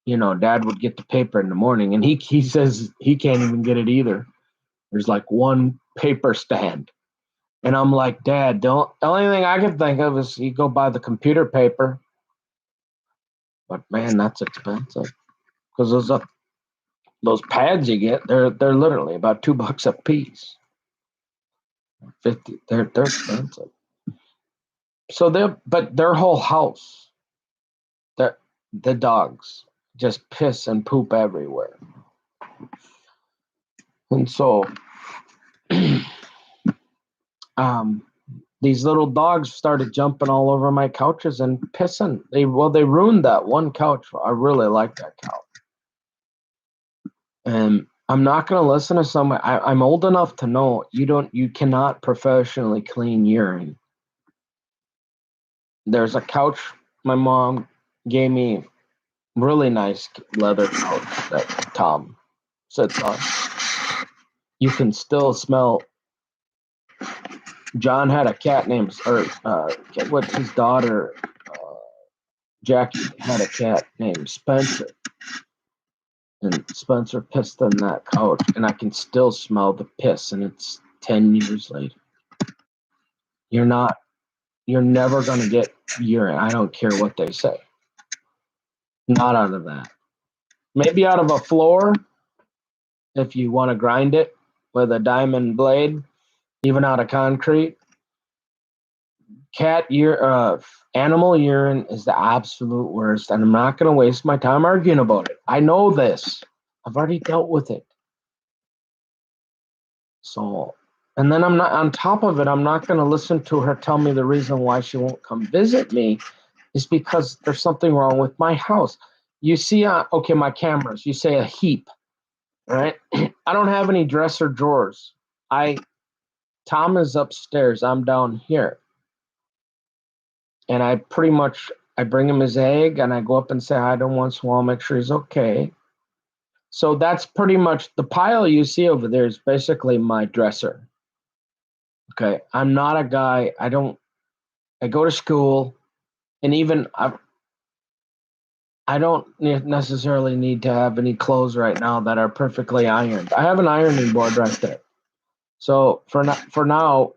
Dad would get the paper in the morning, and he says he can't even get it either. There's like one paper stand. And I'm like, Dad, the only thing I can think of is you go buy the computer paper. But man, that's expensive. Because those pads you get, they're literally about $2 a piece. 50, they're expensive. So their whole house, the dogs just piss and poop everywhere. And so these little dogs started jumping all over my couches and pissing. They ruined that one couch. I really like that couch. And I'm not going to listen to someone. I'm old enough to know you cannot professionally clean urine. There's a couch my mom gave me, really nice leather couch that Tom sits on. You can still smell. John had a cat named, what's his daughter? Jackie had a cat named Spencer, and Spencer pissed on that couch, and I can still smell the piss, and it's 10 years later. You're never going to get urine. I don't care what they say. Not out of that. Maybe out of a floor, if you want to grind it with a diamond blade, even out of concrete. Animal urine is the absolute worst, and I'm not going to waste my time arguing about it. I know this. I've already dealt with it. So, and then I'm not, on top of it, I'm not going to listen to her tell me the reason why she won't come visit me is because there's something wrong with my house. You see, okay, my cameras, you say a heap, right? I don't have any dresser drawers. Tom is upstairs. I'm down here. And I bring him his egg and I go up and say hi to him once in a while, make sure he's okay. So that's pretty much the pile you see over there is basically my dresser. Okay. I'm not a guy. I go to school and even I don't necessarily need to have any clothes right now that are perfectly ironed. I have an ironing board right there. So for now,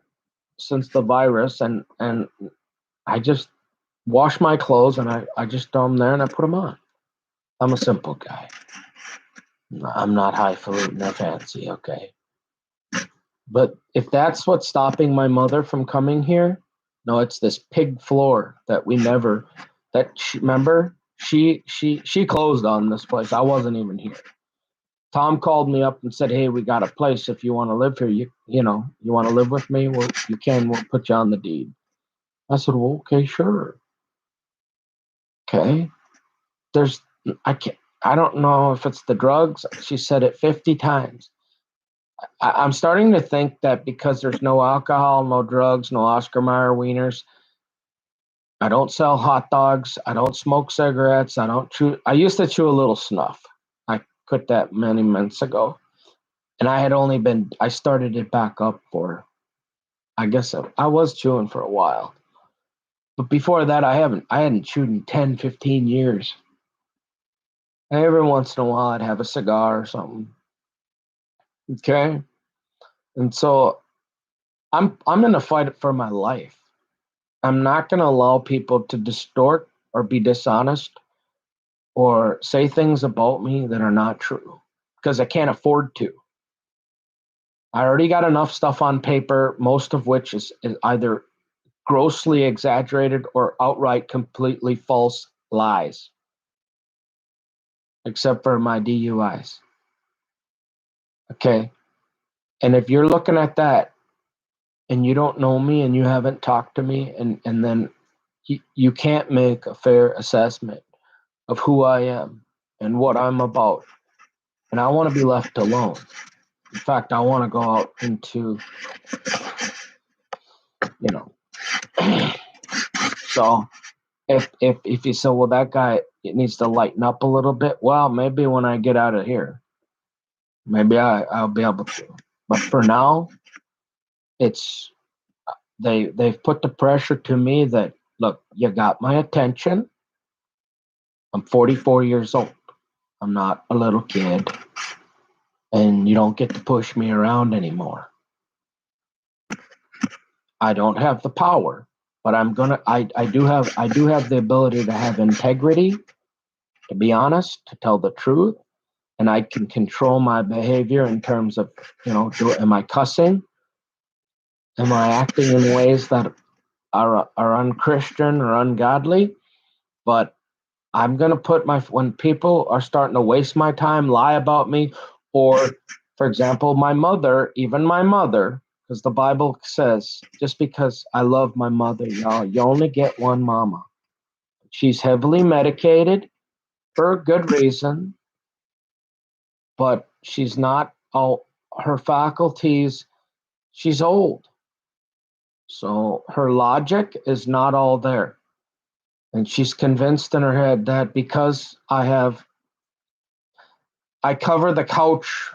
since the virus and I just wash my clothes and I just throw them there and I put them on. I'm a simple guy. I'm not highfalutin or fancy, okay? But if that's what's stopping my mother from coming here, no, it's this pig floor that remember? She closed on this place. I wasn't even here. Tom called me up and said, "Hey, we got a place. If you want to live here, you want to live with me? Well, you can. We'll put you on the deed." I said, "Well, okay, sure." Okay. I don't know if it's the drugs. She said it 50 times. I'm starting to think that because there's no alcohol, no drugs, no Oscar Mayer wieners, I don't sell hot dogs, I don't smoke cigarettes, I don't chew. I used to chew a little snuff. I quit that many months ago. And I started it back up I guess I was chewing for a while. But before that, I hadn't chewed in 10, 15 years. Every once in a while, I'd have a cigar or something. Okay. And so I'm in a fight for my life. I'm not going to allow people to distort or be dishonest or say things about me that are not true because I can't afford to. I already got enough stuff on paper, most of which is either grossly exaggerated or outright completely false lies, except for my DUIs. Okay. And if you're looking at that and you don't know me and you haven't talked to me and then you can't make a fair assessment of who I am and what I'm about. And I want to be left alone. In fact, I want to go out into, so if you say, well, that guy, it needs to lighten up a little bit. Well, maybe when I get out of here, maybe I'll be able to. But for now, they've put the pressure to me that, look, you got my attention. I'm 44 years old. I'm not a little kid. And you don't get to push me around anymore. I don't have the power, but I do have the ability to have integrity, to be honest, to tell the truth, and I can control my behavior in terms of, am I cussing? Am I acting in ways that are unchristian or ungodly? But I'm going to when people are starting to waste my time, lie about me, or, for example, even my mother, because the Bible says, just because I love my mother, y'all, you only get one mama. She's heavily medicated for a good reason, but she's not all her faculties. She's old. So her logic is not all there. And she's convinced in her head that because I cover the couch,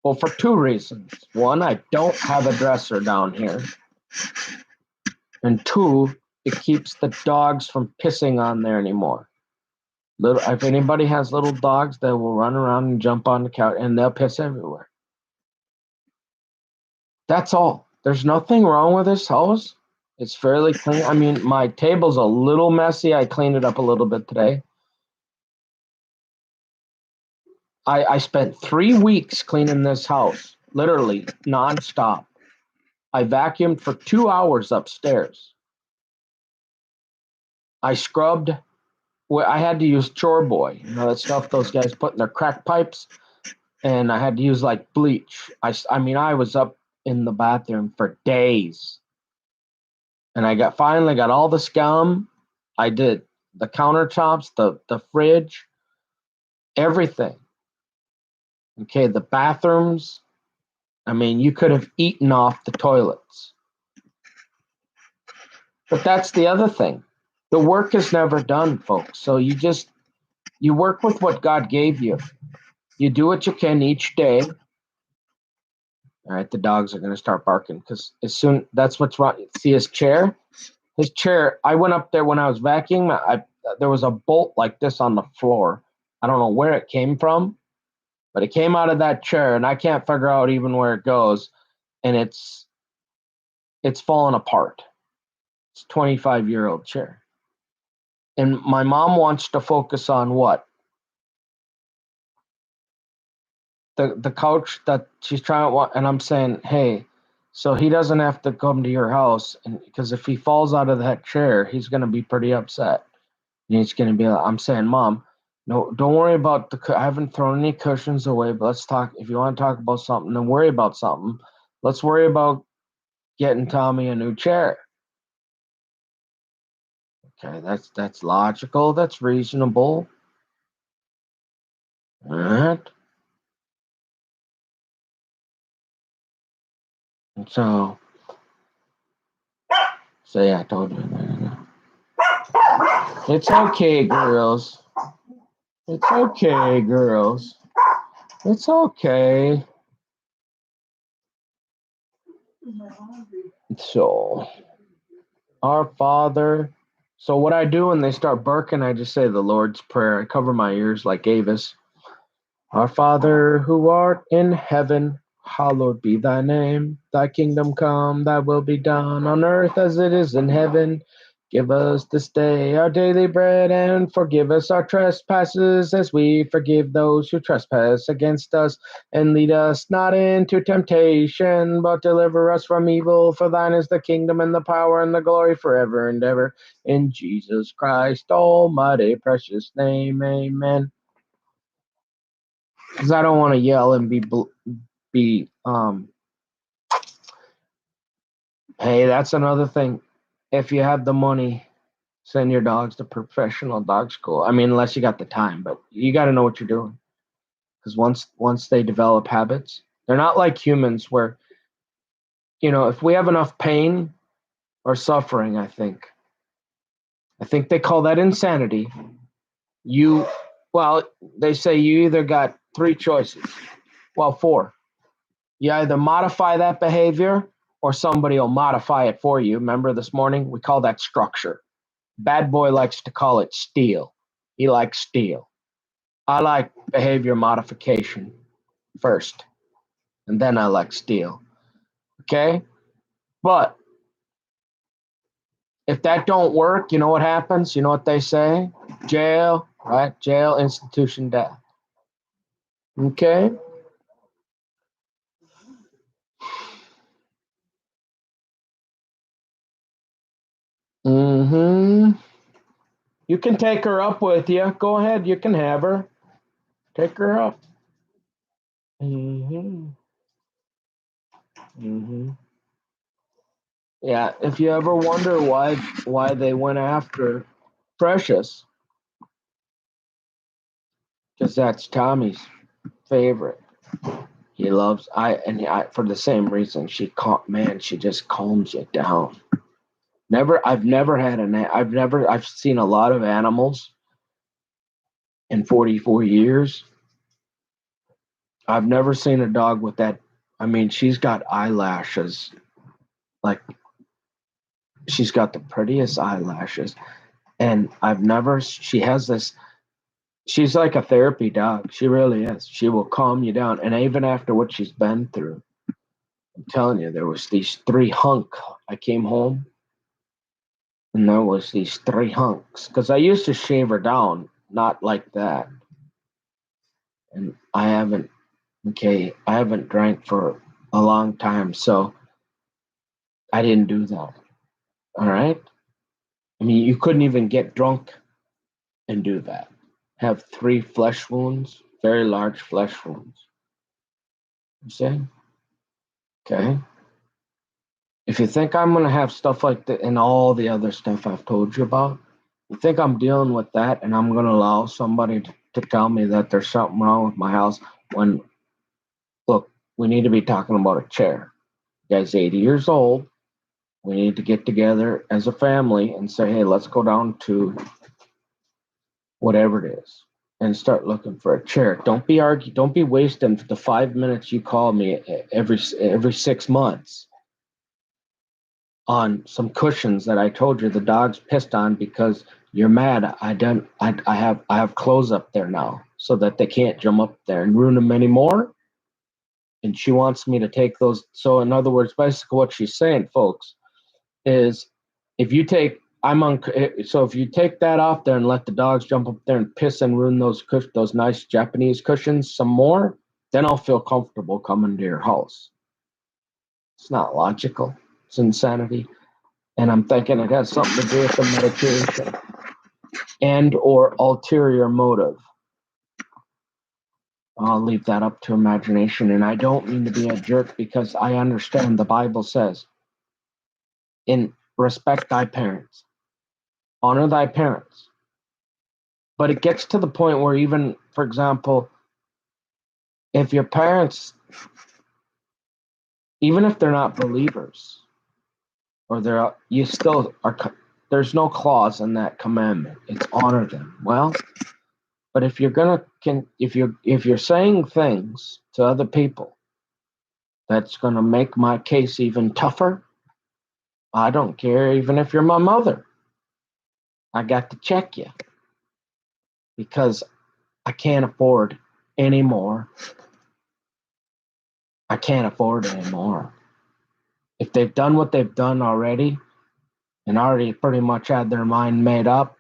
well, for two reasons. One, I don't have a dresser down here. And two, it keeps the dogs from pissing on there anymore. If anybody has little dogs, they will run around and jump on the couch and they'll piss everywhere. That's all. There's nothing wrong with this house. It's fairly clean. I mean, my table's a little messy. I cleaned it up a little bit today. I spent 3 weeks cleaning this house, literally nonstop. I vacuumed for 2 hours upstairs. I scrubbed. I had to use Chore Boy, that stuff those guys put in their crack pipes, and I had to use like bleach. I mean, I was up in the bathroom for days, and I finally got all the scum. I did the countertops, the fridge, everything. Okay, the bathrooms. I mean, you could have eaten off the toilets. But that's the other thing. The work is never done, folks. So you work with what God gave you. You do what you can each day. All right, the dogs are going to start barking because that's what's wrong. See his chair? His chair, I went up there when I was vacuuming. There was a bolt like this on the floor. I don't know where it came from, but it came out of that chair, and I can't figure out even where it goes. And it's falling apart. It's a 25-year-old chair. And my mom wants to focus on what? The couch that she's trying to, and I'm saying, hey, so he doesn't have to come to your house, and because if he falls out of that chair, he's going to be pretty upset. And he's going to be like, I'm saying, Mom, no, don't worry about I haven't thrown any cushions away, but let's talk. If you want to talk about something, then worry about something. Let's worry about getting Tommy a new chair. Okay, that's logical. That's reasonable. All right. And so yeah, I told you. It's okay, girls. It's okay, girls. It's okay. So, our Father. So what I do when they start barking, I just say the Lord's Prayer. I cover my ears like Avis. Our Father who art in heaven, hallowed be thy name. Thy kingdom come, thy will be done on earth as it is in heaven. Give us this day our daily bread, and forgive us our trespasses as we forgive those who trespass against us. And lead us not into temptation, but deliver us from evil. For thine is the kingdom and the power and the glory forever and ever. In Jesus Christ, almighty precious name, amen. Because I don't want to yell and hey, that's another thing. If you have the money, send your dogs to professional dog school. I mean, unless you got the time, but you got to know what you're doing. Because once they develop habits, they're not like humans where, if we have enough pain or suffering, I think they call that insanity. They say you either got 3 choices. Well, 4. You either modify that behavior or somebody will modify it for you. Remember this morning? We call that structure. Bad boy likes to call it steel. He likes steel. I like behavior modification first, and then I like steel. Okay? But if that don't work, you know what happens? You know what they say? Jail, right? Jail, institution, death. Okay? Mm-hmm. You can take her up with you. Go ahead, you can have her. Take her up. Mm-hmm. Mm-hmm. Yeah, if you ever wonder why they went after Precious, because that's Tommy's favorite. He loves for the same reason. She just calms you down. I've never had I've seen a lot of animals in 44 years. I've never seen a dog with that. I mean, she's got eyelashes like She's got the prettiest eyelashes. And she has this, she's like a therapy dog. She really is. She will calm you down. And even after what she's been through, I'm telling you, there was these three hunk. I came home and there was these three hunks because I used to shave her down, not like that. And I haven't drank for a long time, so I didn't do that. All right. I mean, you couldn't even get drunk and do that. Have three flesh wounds, very large flesh wounds. You see? Okay. If you think I'm going to have stuff like that and all the other stuff I've told you about, you think I'm dealing with that and I'm going to allow somebody to tell me that there's something wrong with my house when, look, we need to be talking about a chair. You guy's 80 years old. We need to get together as a family and say, hey, let's go down to whatever it is and start looking for a chair. Don't be wasting the 5 minutes you call me every 6 months on some cushions that I told you the dog's pissed on because you're mad. I have clothes up there now so that they can't jump up there and ruin them anymore. And she wants me to take those. So in other words, basically what she's saying, folks, is if you take if you take that off there and let the dogs jump up there and piss and ruin those nice Japanese cushions some more, then I'll feel comfortable coming to your house. It's not logical. It's insanity. And I'm thinking it has something to do with the medication and or ulterior motive. I'll leave that up to imagination. And I don't mean to be a jerk because I understand the Bible says, in respect thy parents, honor thy parents. But it gets to the point where even, for example, if your parents, even if they're not believers, or you still are, there's no clause in that commandment. It's honor them. Well, but if you're saying things to other people that's gonna make my case even tougher, I don't care. Even if you're my mother, I got to check you because I can't afford anymore. I can't afford anymore. If they've done what they've done already and already pretty much had their mind made up,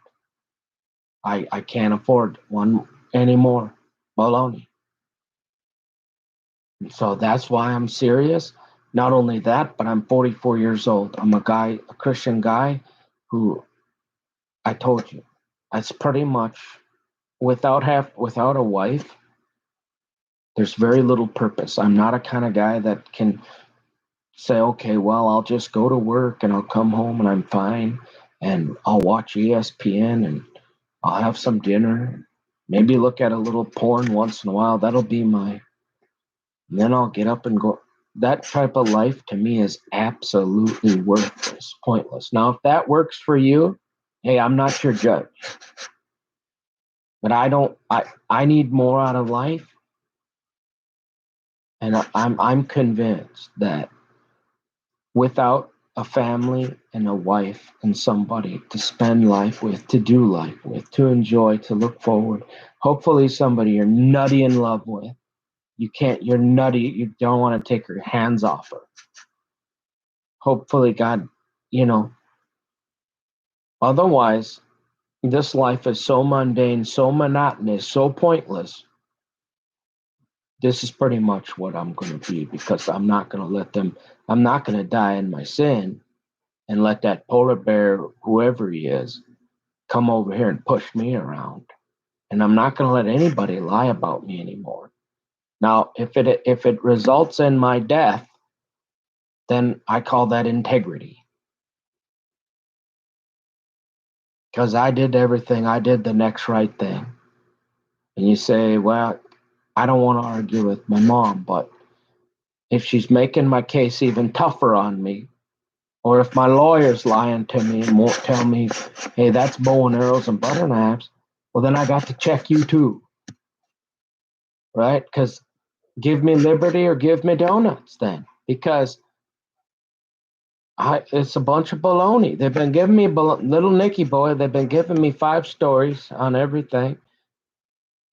I can't afford one anymore. Baloney. And so that's why I'm serious. Not only that, but I'm 44 years old. I'm a Christian guy who I told you, that's pretty much without a wife, there's very little purpose. I'm not a kind of guy that can say, okay, well, I'll just go to work and I'll come home and I'm fine and I'll watch ESPN and I'll have some dinner, maybe look at a little porn once in a while. That'll be and then I'll get up and go. That type of life to me is absolutely worthless, pointless. Now, if that works for you, hey, I'm not your judge. But I need more out of life. And I'm convinced that without a family and a wife and somebody to spend life with, to do life with, to enjoy, to look forward, hopefully somebody you're nutty in love with. You're nutty, you don't want to take your hands off her. Hopefully, God, otherwise, this life is so mundane, so monotonous, so pointless. This is pretty much what I'm going to be because I'm not going to die in my sin and let that polar bear, whoever he is, come over here and push me around. And I'm not going to let anybody lie about me anymore. Now, if it results in my death, then I call that integrity. Because I did everything. I did the next right thing. And you say, well, I don't want to argue with my mom, but if she's making my case even tougher on me, or if my lawyer's lying to me and won't tell me, hey, that's bow and arrows and butter knives, well, then I got to check you too. Right? Because give me liberty or give me donuts then. Because It's a bunch of baloney. They've been giving me little Nicky boy. They've been giving me 5 stories on everything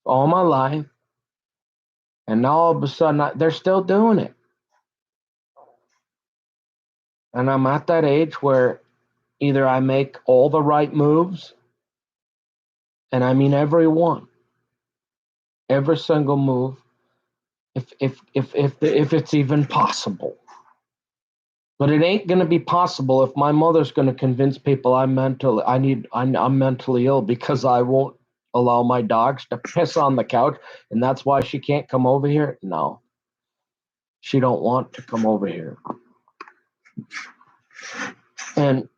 all my life, and now all of a sudden they're still doing it. And I'm at that age where either I make all the right moves, and I mean every one, every single move, if it's even possible. But it ain't gonna be possible if my mother's gonna convince people I'm mentally ill because I won't allow my dogs to piss on the couch, and that's why she can't come over here. No, she don't want to come over here. And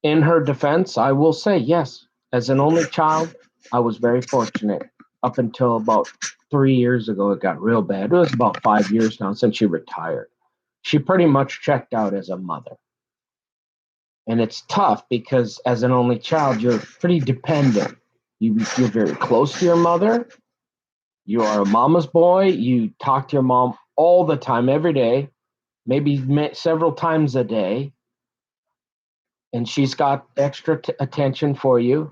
in her defense, I will say yes. As an only child, I was very fortunate. Up until about 3 years ago, it got real bad. It was about 5 years now since she retired. She pretty much checked out as a mother. And it's tough because as an only child, you're pretty dependent. You're very close to your mother. You are a mama's boy. You talk to your mom all the time, every day, maybe several times a day. And she's got extra attention for you.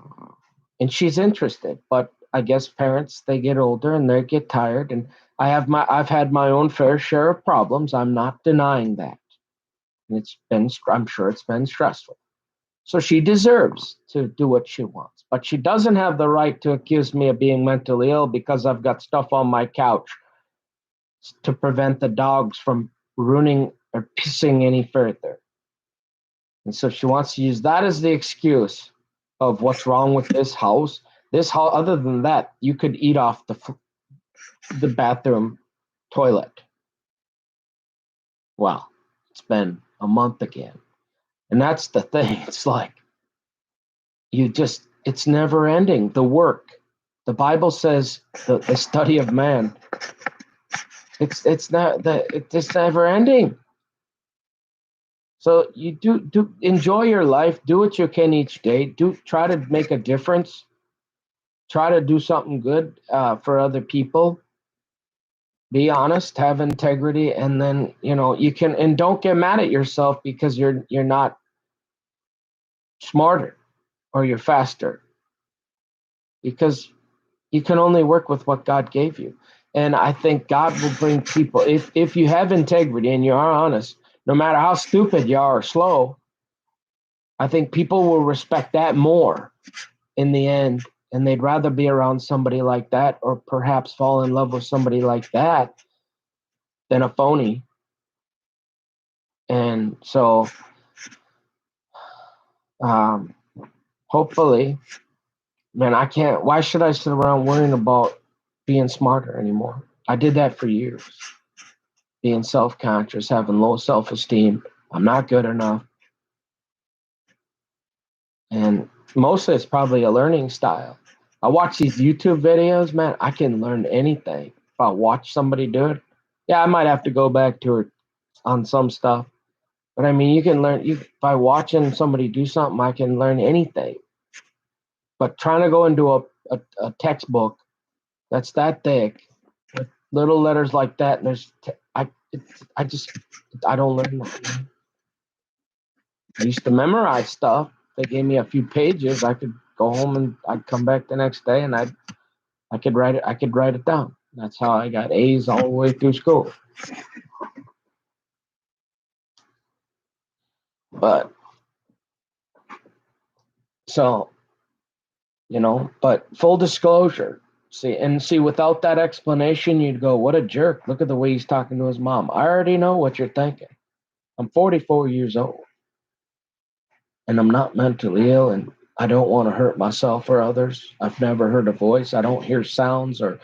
And she's interested. But I guess parents, they get older and they get tired. And I've had my own fair share of problems. I'm not denying that. And I'm sure it's been stressful. So she deserves to do what she wants. But she doesn't have the right to accuse me of being mentally ill because I've got stuff on my couch to prevent the dogs from ruining or pissing any further. And so she wants to use that as the excuse of what's wrong with this house. This house, other than that, you could eat off the bathroom toilet. Well, it's been a month again. And that's the thing. It's like, it's never ending. The work. The Bible says the study of man. It's never ending. So you do enjoy your life. Do what you can each day. Try to make a difference. Try to do something good for other people. Be honest. Have integrity, and then you can. And don't get mad at yourself because you're not smarter or you're faster. Because you can only work with what God gave you. And I think God will bring people, if you have integrity and you are honest, no matter how stupid you are or slow, I think people will respect that more in the end. And they'd rather be around somebody like that or perhaps fall in love with somebody like that than a phony. And so hopefully, man, why should I sit around worrying about being smarter anymore? I did that for years. Being self-conscious, having low self-esteem. I'm not good enough. And mostly it's probably a learning style. I watch these YouTube videos, man, I can learn anything. If I watch somebody do it, yeah, I might have to go back to it on some stuff. But I mean, you can learn, by watching somebody do something, I can learn anything. But trying to go into a textbook that's that thick, with little letters like that, and I don't learn that. I used to memorize stuff. They gave me a few pages. I could go home and I'd come back the next day and I could write it down. That's how I got A's all the way through school. But so, but full disclosure, see, without that explanation, you'd go, what a jerk. Look at the way he's talking to his mom. I already know what you're thinking. I'm 44 years old and I'm not mentally ill and I don't want to hurt myself or others. I've never heard a voice. I don't hear sounds or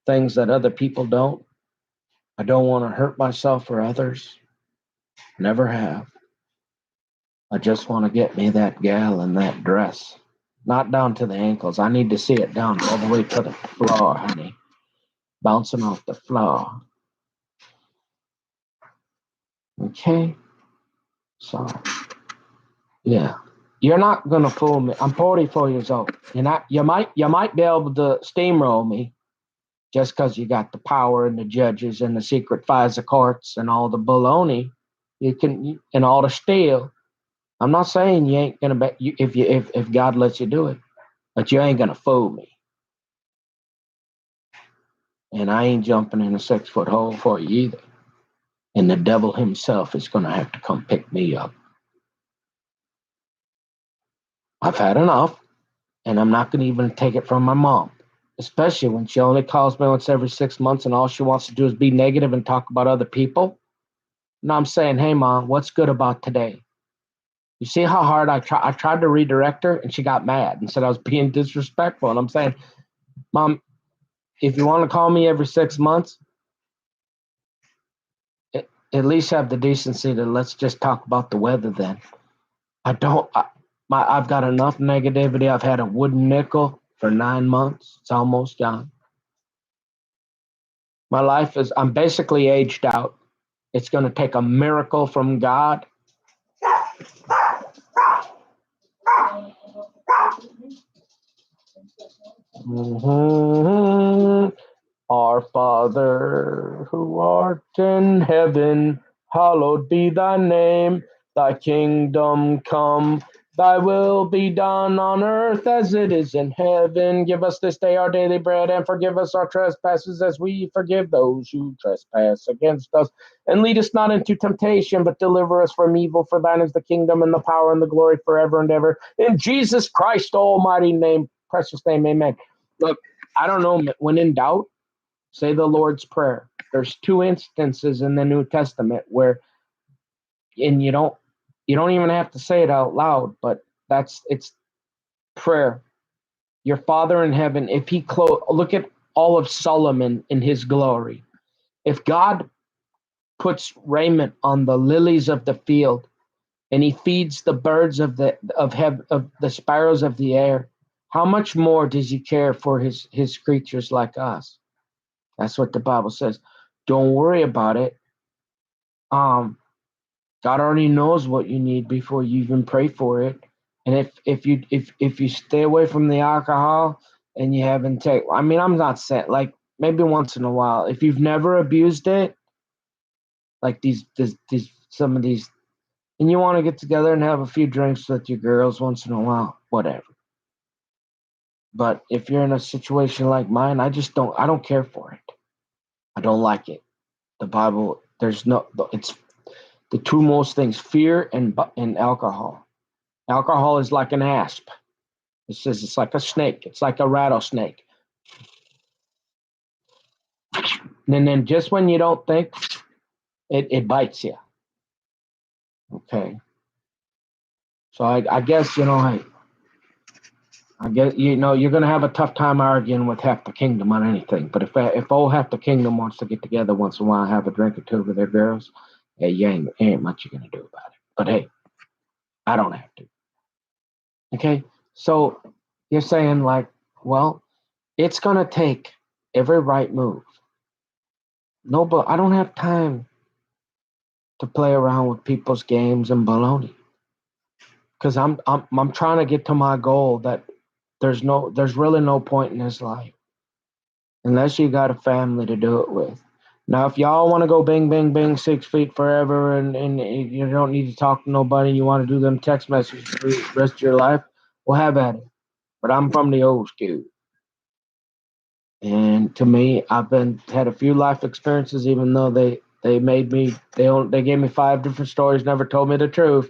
things that other people don't. I don't want to hurt myself or others. Never have. I just want to get me that gal in that dress. Not down to the ankles. I need to see it down all the way to the floor, honey. Bouncing off the floor. Okay? So, yeah. You're not gonna fool me. I'm 44 years old. You might be able to steamroll me just because you got the power and the judges and the secret FISA courts and all the baloney. and all the steel. I'm not saying you ain't gonna be if God lets you do it, but you ain't gonna fool me. And I ain't jumping in a 6-foot hole for you either. And the devil himself is gonna have to come pick me up. I've had enough, and I'm not gonna even take it from my mom, especially when she only calls me once every 6 months, and all she wants to do is be negative and talk about other people. And I'm saying, hey, Mom, what's good about today? You see how hard I tried to redirect her, and she got mad and said I was being disrespectful. And I'm saying, Mom, if you want to call me every 6 months, at least have the decency to let's just talk about the weather then. I've got enough negativity. I've had a wooden nickel for 9 months. It's almost gone. My life I'm basically aged out. It's going to take a miracle from God. Our Father, who art in heaven, hallowed be thy name. Thy kingdom come, thy will be done on earth as it is in heaven. Give us this day our daily bread, and forgive us our trespasses as we forgive those who trespass against us. And lead us not into temptation, but deliver us from evil. For thine is the kingdom and the power and the glory forever and ever. In Jesus Christ's almighty name, precious name, amen. Look, I don't know, when in doubt, say the Lord's Prayer. There's 2 instances in the New Testament where, and you don't even have to say it out loud, but it's prayer. Your Father in heaven, if he look at all of Solomon in his glory. If God puts raiment on the lilies of the field, and he feeds the birds of the sparrows of the air, how much more does he care for his creatures like us? That's what the Bible says. Don't worry about it. God already knows what you need before you even pray for it. And if you stay away from the alcohol and you haven't I'm not saying, like, maybe once in a while. If you've never abused it, like some of these, and you want to get together and have a few drinks with your girls once in a while, whatever. But if you're in a situation like mine, I don't care for it. I don't like it. The Bible, it's the 2 most things: fear and alcohol. Alcohol is like an asp. It says it's like a snake. It's like a rattlesnake. And then just when you don't think, it bites you. Okay. So I guess, I guess, you're going to have a tough time arguing with half the kingdom on anything. But if all half the kingdom wants to get together once in a while and have a drink or 2 with their girls, hey, ain't much you're going to do about it. But hey, I don't have to. Okay? So you're saying, like, well, it's going to take every right move. No, but I don't have time to play around with people's games and baloney. Because I'm trying to get to my goal that there's really no point in this life unless you got a family to do it with. Now, if y'all want to go bing, bing, bing, 6 feet forever and you don't need to talk to nobody and you want to do them text messages for the rest of your life, well, have at it. But I'm from the old school. And to me, I've had a few life experiences, even though they gave me 5 different stories, never told me the truth.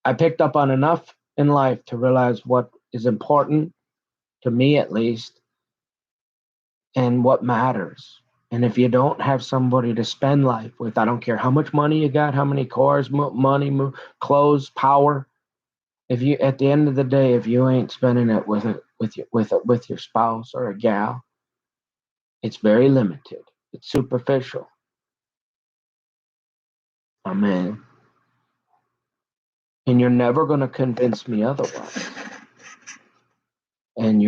I picked up on enough in life to realize what is important, to me at least, and what matters. And if you don't have somebody to spend life with, I don't care how much money you got, how many cars, money, clothes, power. If you, at the end of the day, if you ain't spending it with your spouse or a gal, it's very limited. It's superficial. Amen. And you're never going to convince me otherwise. And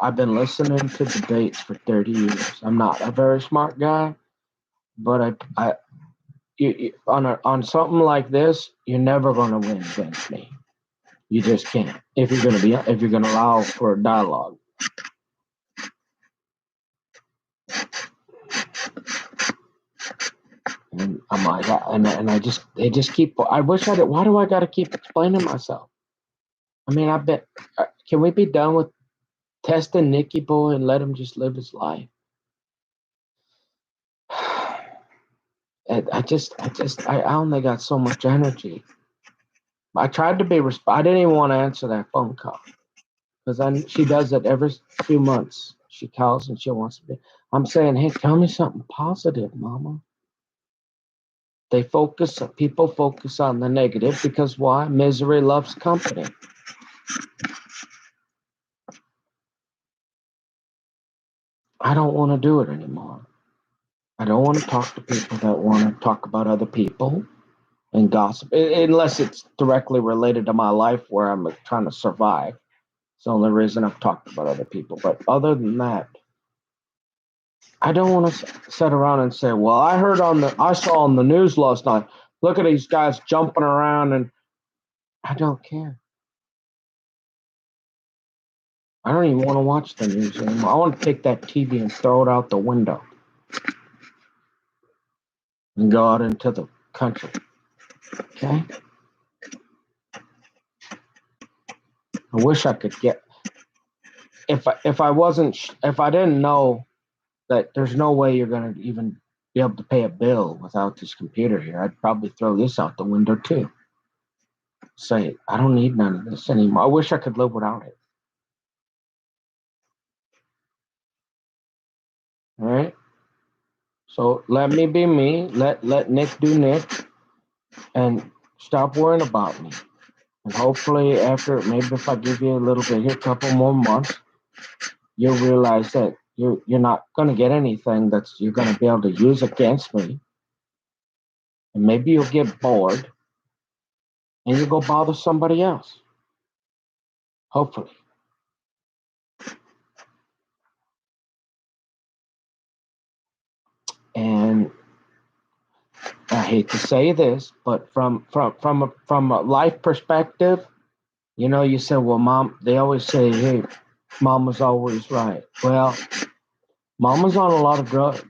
I've been listening to debates for 30 years. I'm not a very smart guy, but on something like this, you're never going to win against me. You just can't. If you're going to allow for a dialogue. And I'm like, they just keep, I wish I did, why do I got to keep explaining myself? I mean, I bet, can we be done with testing Nicky Boy and let him just live his life? I only got so much energy. I tried to be, I didn't even want to answer that phone call because she does it every few months. She calls and she wants to be, I'm saying, hey, tell me something positive, Mama. People focus on the negative because why? Misery loves company. I don't want to do it anymore. I don't want to talk to people that want to talk about other people and gossip, unless it's directly related to my life where I'm trying to survive. It's the only reason I've talked about other people. But other than that, I don't want to sit around and say, well, I saw on the news last night, look at these guys jumping around, and I don't care. I don't even want to watch the news anymore. I want to take that TV and throw it out the window and go out into the country. Okay? I wish I could get, if I didn't know that there's no way you're going to even be able to pay a bill without this computer here, I'd probably throw this out the window too. Say, I don't need none of this anymore. I wish I could live without it. All right? So let me be me. Let Nick do Nick, and stop worrying about me. And hopefully, maybe if I give you a little bit here, a couple more months, you'll realize that you're not going to get anything that you're going to be able to use against me. And maybe you'll get bored, and you'll go bother somebody else. Hopefully. And I hate to say this, but from a life perspective, you say, well, Mom, they always say, hey, Mama's always right. Well, Mama's on a lot of drugs.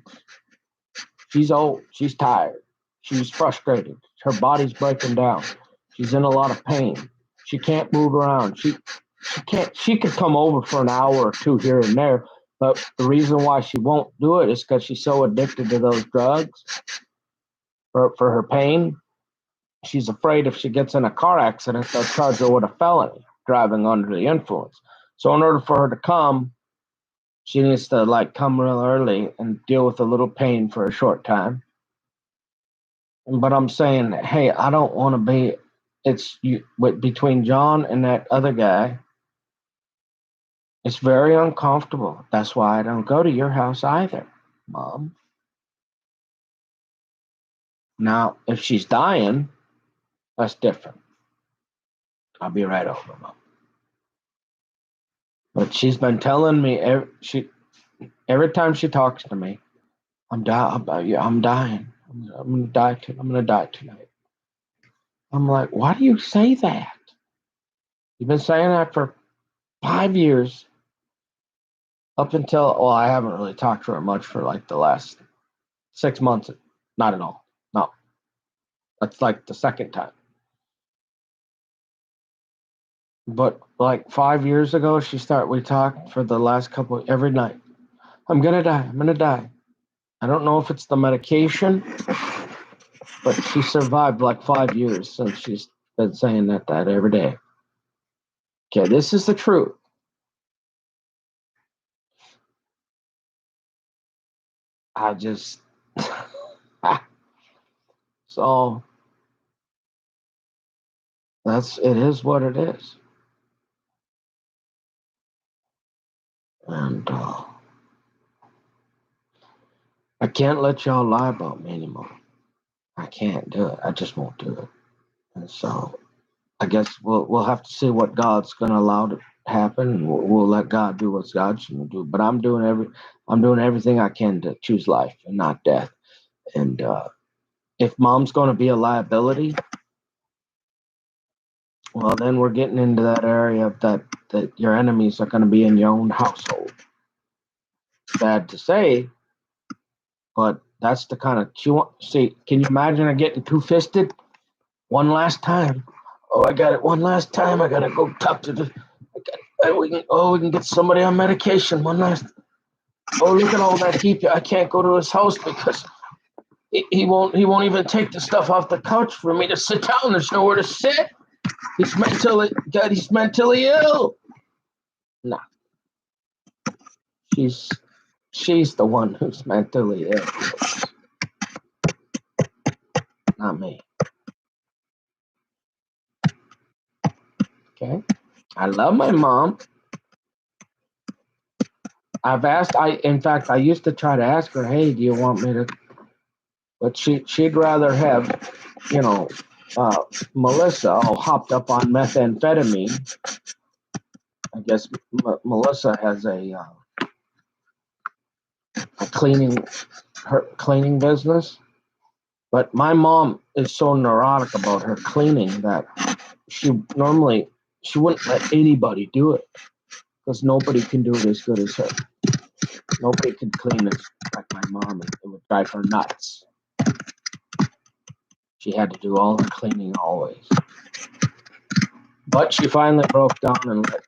She's old. She's tired. She's frustrated. Her body's breaking down. She's in a lot of pain. She can't move around. She could come over for an hour or two here and there, but the reason why she won't do it is because she's so addicted to those drugs for her pain. She's afraid if she gets in a car accident, they'll charge her with a felony, driving under the influence. So in order for her to come, she needs to come real early and deal with a little pain for a short time. But I'm saying, hey, I don't want to be. Between John and that other guy. It's very uncomfortable. That's why I don't go to your house either, Mom. Now, if she's dying, that's different. I'll be right over, Mom. But she's been telling me every time she talks to me, I'm dying. I'm gonna die. I'm gonna die tonight. I'm like, why do you say that? You've been saying that for 5 years. Up until, well, I haven't really talked to her much for the last 6 months. Not at all. No. That's the second time. But 5 years ago, we talked for the last every night. I'm going to die. I'm going to die. I don't know if it's the medication, but she survived 5 years since she's been saying that every day. Okay, this is the truth. I just, so it is what it is. And I can't let y'all lie about me anymore. I can't do it. I just won't do it. And so I guess we'll have to see what God's going to allow to happen. We'll let God do what God's going to do. But I'm doing everything I can to choose life and not death. And if Mom's going to be a liability, well, then we're getting into that area of that your enemies are going to be in your own household. Bad to say, but That's the kind of she want. See, can you imagine her getting two-fisted? One last time. Oh, I got it. One last time. I gotta go talk to the. We can get somebody on medication. One last. Oh, look at all that heap. I can't go to his house because he won't even take the stuff off the couch for me to sit down. There's nowhere to sit. He's mentally ill. No, she's the one who's mentally ill, not me. Okay, I love my mom. In fact, I used to try to ask her, hey, do you want me to? But she'd rather have, you know, Melissa all hopped up on methamphetamine. I guess Melissa has a cleaning business. But my mom is so neurotic about her cleaning that she wouldn't let anybody do it because nobody can do it as good as her. Nobody can clean it like my mom. It would drive her nuts. She had to do all the cleaning always. But she finally broke down and let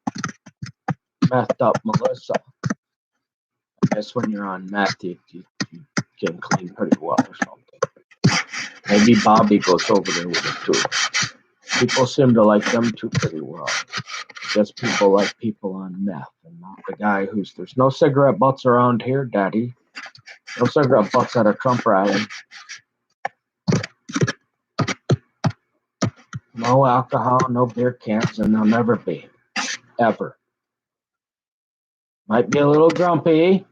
methed up Melissa. I guess when you're on meth, you can clean pretty well or something. Maybe Bobby goes over there with it too. People seem to like them two pretty well. Just people like people on meth and not the guy there's no cigarette butts around here, Daddy. No cigarette butts at a Trump rally. No alcohol, no beer cans, and there'll never be. Ever. Might be a little grumpy.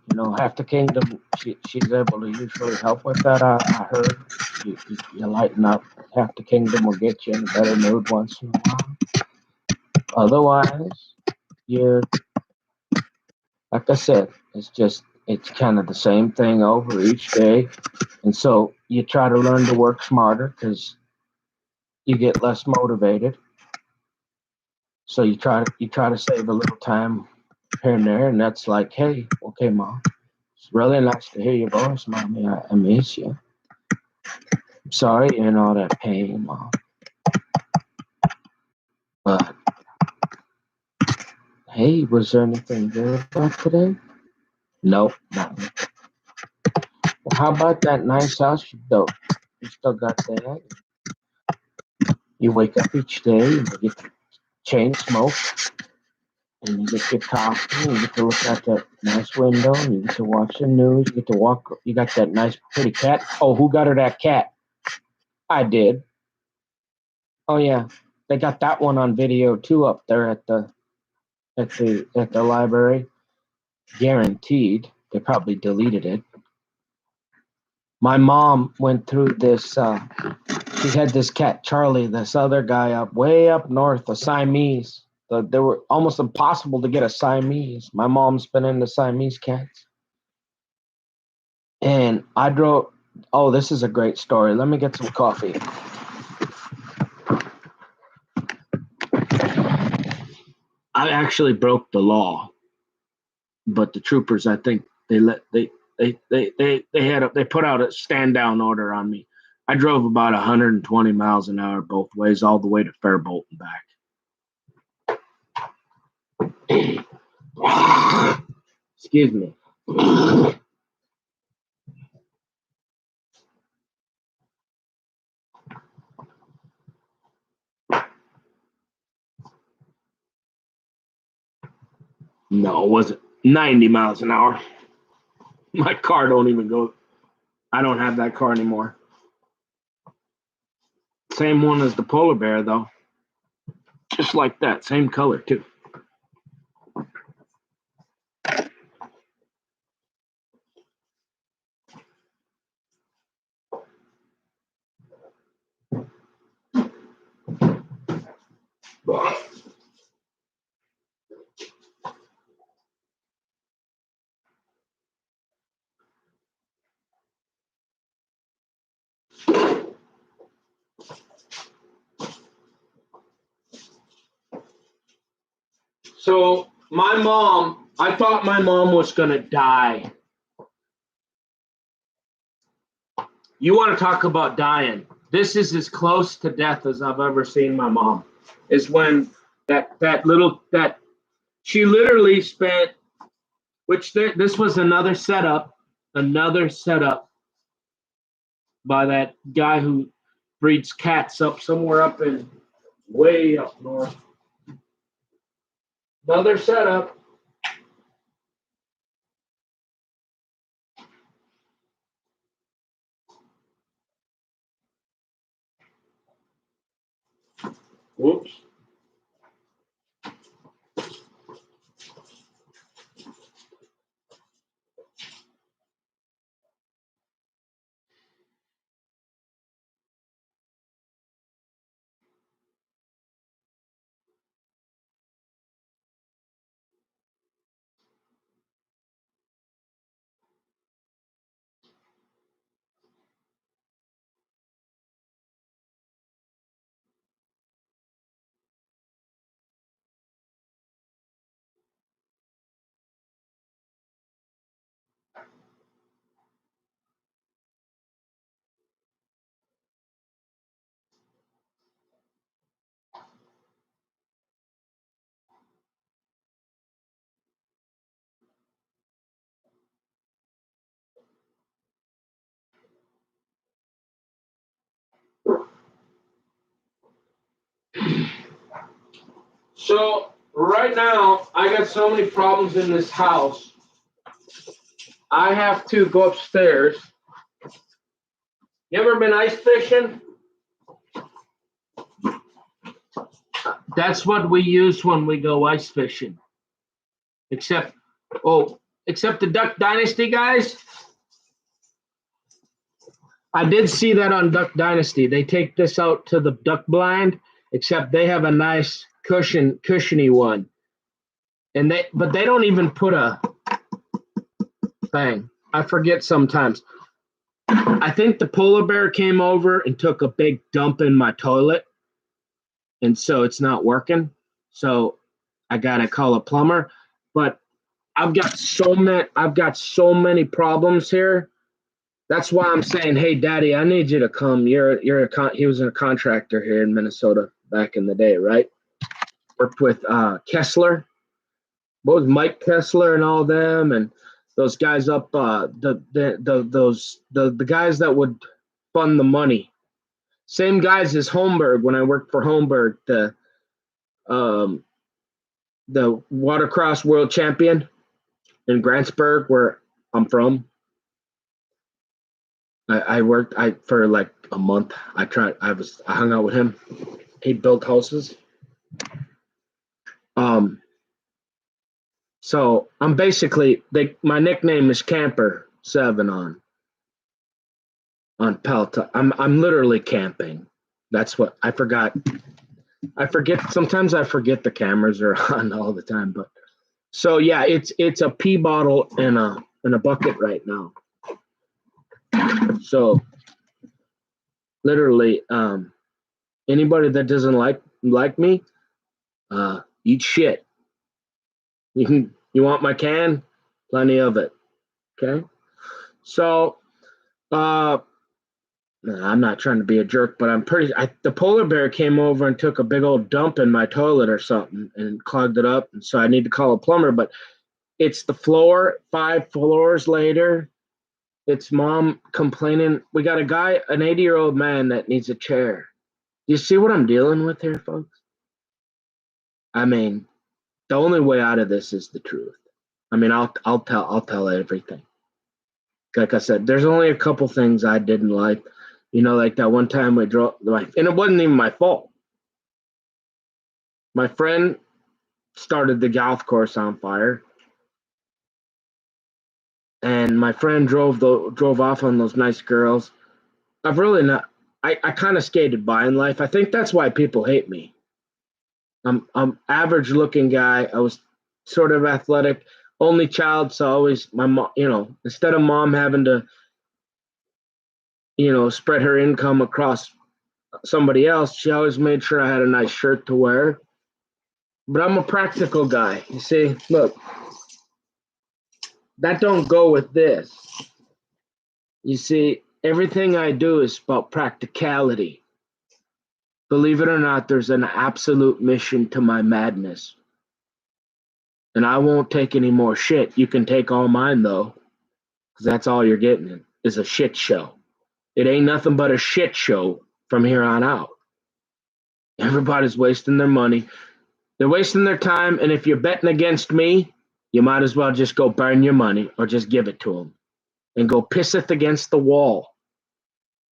You know, half the kingdom, she's able to usually help with that. I heard you lighten up. Half the kingdom will get you in a better mood once in a while. Otherwise, like I said, it's kind of the same thing over each day. And so you try to learn to work smarter because you get less motivated. So you try to save a little time here and there, and that's like, hey, okay, Mom, it's really nice to hear your voice, Mommy. I miss you. I'm sorry you're in all that pain, Mom. But hey, was there anything good about today? Nope, nothing. Well, how about that nice house you built? You still got that? You wake up each day and you get to chain smoke, and you get your coffee, and you get to look out that nice window, and you get to watch the news, you get to walk, you got that nice pretty cat. Oh, who got her that cat? I did. Oh yeah. They got that one on video too up there at the library. Guaranteed. They probably deleted it. My mom went through this she had this cat, Charlie, this other guy way up north, a Siamese. They were almost impossible to get a Siamese. My mom's been into Siamese cats. And I drove. Oh, this is a great story. Let me get some coffee. I actually broke the law, but the troopers, I think they put out a stand down order on me. I drove about 120 miles an hour both ways, all the way to Faribault and back. Excuse me. No, it wasn't 90 miles an hour. My car don't even go. I don't have that car anymore. Same one as the polar bear, though. Just like that. Same color, too. So I thought my mom was going to die You want to talk about dying? This is as close to death as I've ever seen my mom. Is when that she literally spent, this was another setup by that guy who breeds cats up somewhere up in way up north. Another setup. Whoops. So right now, I got so many problems in this house. I have to go upstairs. You ever been ice fishing? That's what we use when we go ice fishing. Except the Duck Dynasty guys. I did see that on Duck Dynasty. They take this out to the duck blind, except they have a nice cushiony one. But they don't even put a thing. I forget sometimes. I think the polar bear came over and took a big dump in my toilet, and so it's not working. So I gotta call a plumber. But I've got so many problems here. That's why I'm saying, hey, Daddy, I need you to come. He was a contractor here in Minnesota back in the day, right? Worked with Kessler, both Mike Kessler and all them, and those guys up, the guys that would fund the money. Same guys as Holmberg when I worked for Holmberg, the watercross world champion in Grantsburg, where I'm from. I worked for like a month. I hung out with him. He built houses. So I'm basically my nickname is Camper 7 on Pelta. I'm literally camping. That's what I forgot. Sometimes I forget the cameras are on all the time, but so yeah, it's a pee bottle in a bucket right now. So literally, anybody that doesn't like me, eat shit. You want my can? Plenty of it. Okay. So, I'm not trying to be a jerk, but the polar bear came over and took a big old dump in my toilet or something and clogged it up. And so I need to call a plumber, but it's the floor, 5 floors later. It's mom complaining. We got an 80-year-old man that needs a chair. You see what I'm dealing with here, folks? I mean, the only way out of this is the truth. I mean, I'll tell everything. Like I said, there's only a couple things I didn't like. You know, like that one time we drove, and it wasn't even my fault. My friend started the golf course on fire, and my friend drove off on those nice girls. I've really not. I kind of skated by in life. I think that's why people hate me. I'm average looking guy. I was sort of athletic, only child, so always my mom. You know, instead of mom having to, spread her income across somebody else, she always made sure I had a nice shirt to wear. But I'm a practical guy. You see, look, that don't go with this. You see, everything I do is about practicality. Believe it or not, there's an absolute mission to my madness. And I won't take any more shit. You can take all mine, though, because that's all you're getting is a shit show. It ain't nothing but a shit show from here on out. Everybody's wasting their money. They're wasting their time, and if you're betting against me, you might as well just go burn your money or just give it to them and go piss it against the wall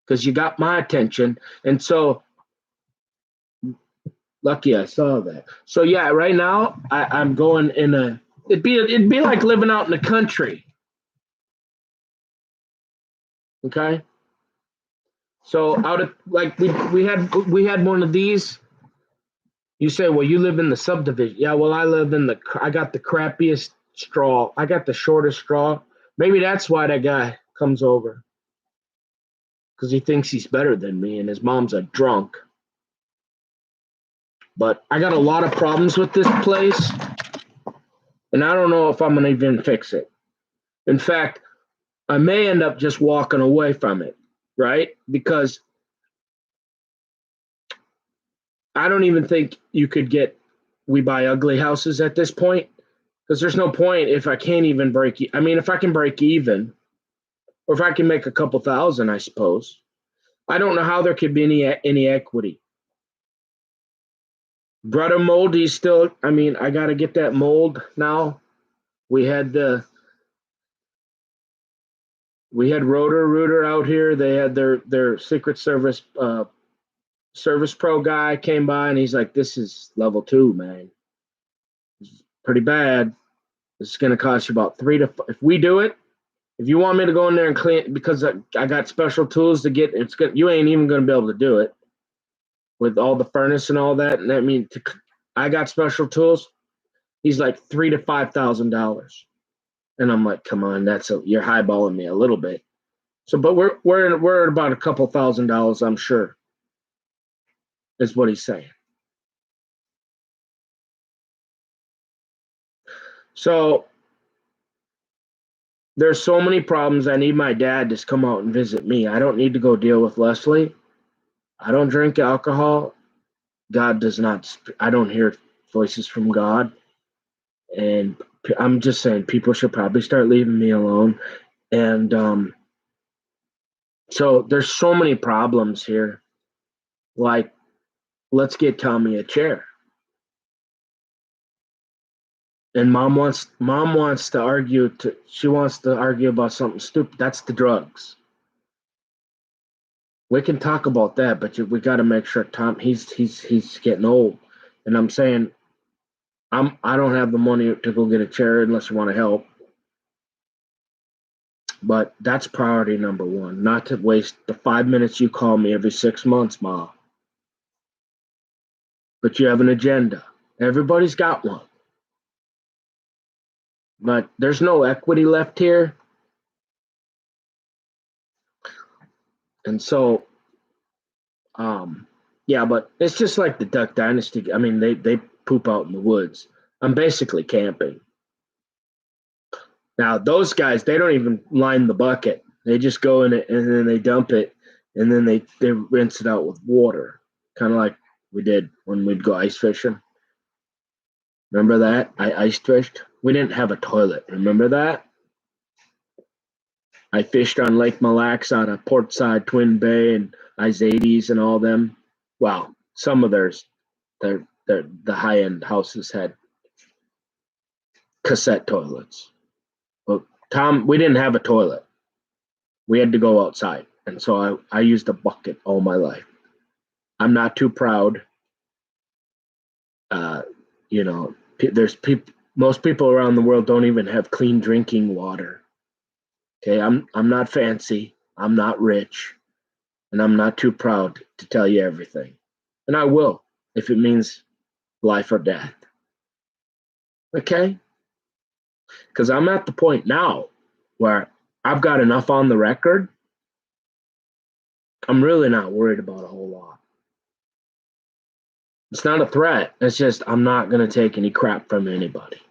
because you got my attention. And so, lucky I saw that. So yeah, right now I'm going in a. It'd be like living out in the country. Okay. So out of like we had one of these. You say, well, you live in the subdivision. Yeah, well, I got the crappiest straw. I got the shortest straw. Maybe that's why that guy comes over. Because he thinks he's better than me and his mom's a drunk. But I got a lot of problems with this place. And I don't know if I'm going to even fix it. In fact, I may end up just walking away from it, right? Because I don't even think you could get We Buy Ugly houses at this point, because there's no point if I can't even I mean, if I can break even, or if I can make a couple thousand, I suppose. I don't know how there could be any equity. Brother mold, he's still. I mean, I got to get that mold now. We had Rotor out here. They had their Secret Service Service Pro guy came by, and he's like, "This is level 2, man. It's pretty bad. This is going to cost you about 3 to 5. If we do it, if you want me to go in there and clean, because I got special tools to get, you ain't even going to be able to do it with all the furnace and all that. And I mean, I got special tools. He's like $3,000 to $5,000, and I'm like, come on, you're highballing me a little bit. So, but we're at about a couple $1,000s, I'm sure, is what he's saying. So there's so many problems. I need my dad to come out and visit me. I don't need to go deal with Leslie. I don't drink alcohol. God does not. I don't hear voices from God. And I'm just saying people should probably start leaving me alone. And so there's so many problems here. Like, let's get Tommy a chair. And mom wants to argue. She wants to argue about something stupid. That's the drugs. We can talk about that, but we got to make sure Tom. He's getting old, and I'm saying, I don't have the money to go get a chair unless you want to help. But that's priority number 1. Not to waste the 5 minutes you call me every 6 months, Ma. But you have an agenda. Everybody's got one. But there's no equity left here. And so, yeah, but it's just like the Duck Dynasty. I mean, they poop out in the woods. I'm basically camping. Now, those guys, they don't even line the bucket. They just go in it and then they dump it and then they rinse it out with water, kind of like we did when we'd go ice fishing. Remember that? I ice fished. We didn't have a toilet. Remember that? I fished on Lake Mille Lacs out of Portside, Twin Bay, and Izades and all them. Wow, some of the high-end houses had cassette toilets. Well, Tom, we didn't have a toilet. We had to go outside. And so I used a bucket all my life. I'm not too proud. Most people around the world don't even have clean drinking water. Okay, I'm not fancy. I'm not rich. And I'm not too proud to tell you everything. And I will, if it means life or death. Okay? Because I'm at the point now where I've got enough on the record. I'm really not worried about a whole lot. It's not a threat. It's just I'm not going to take any crap from anybody.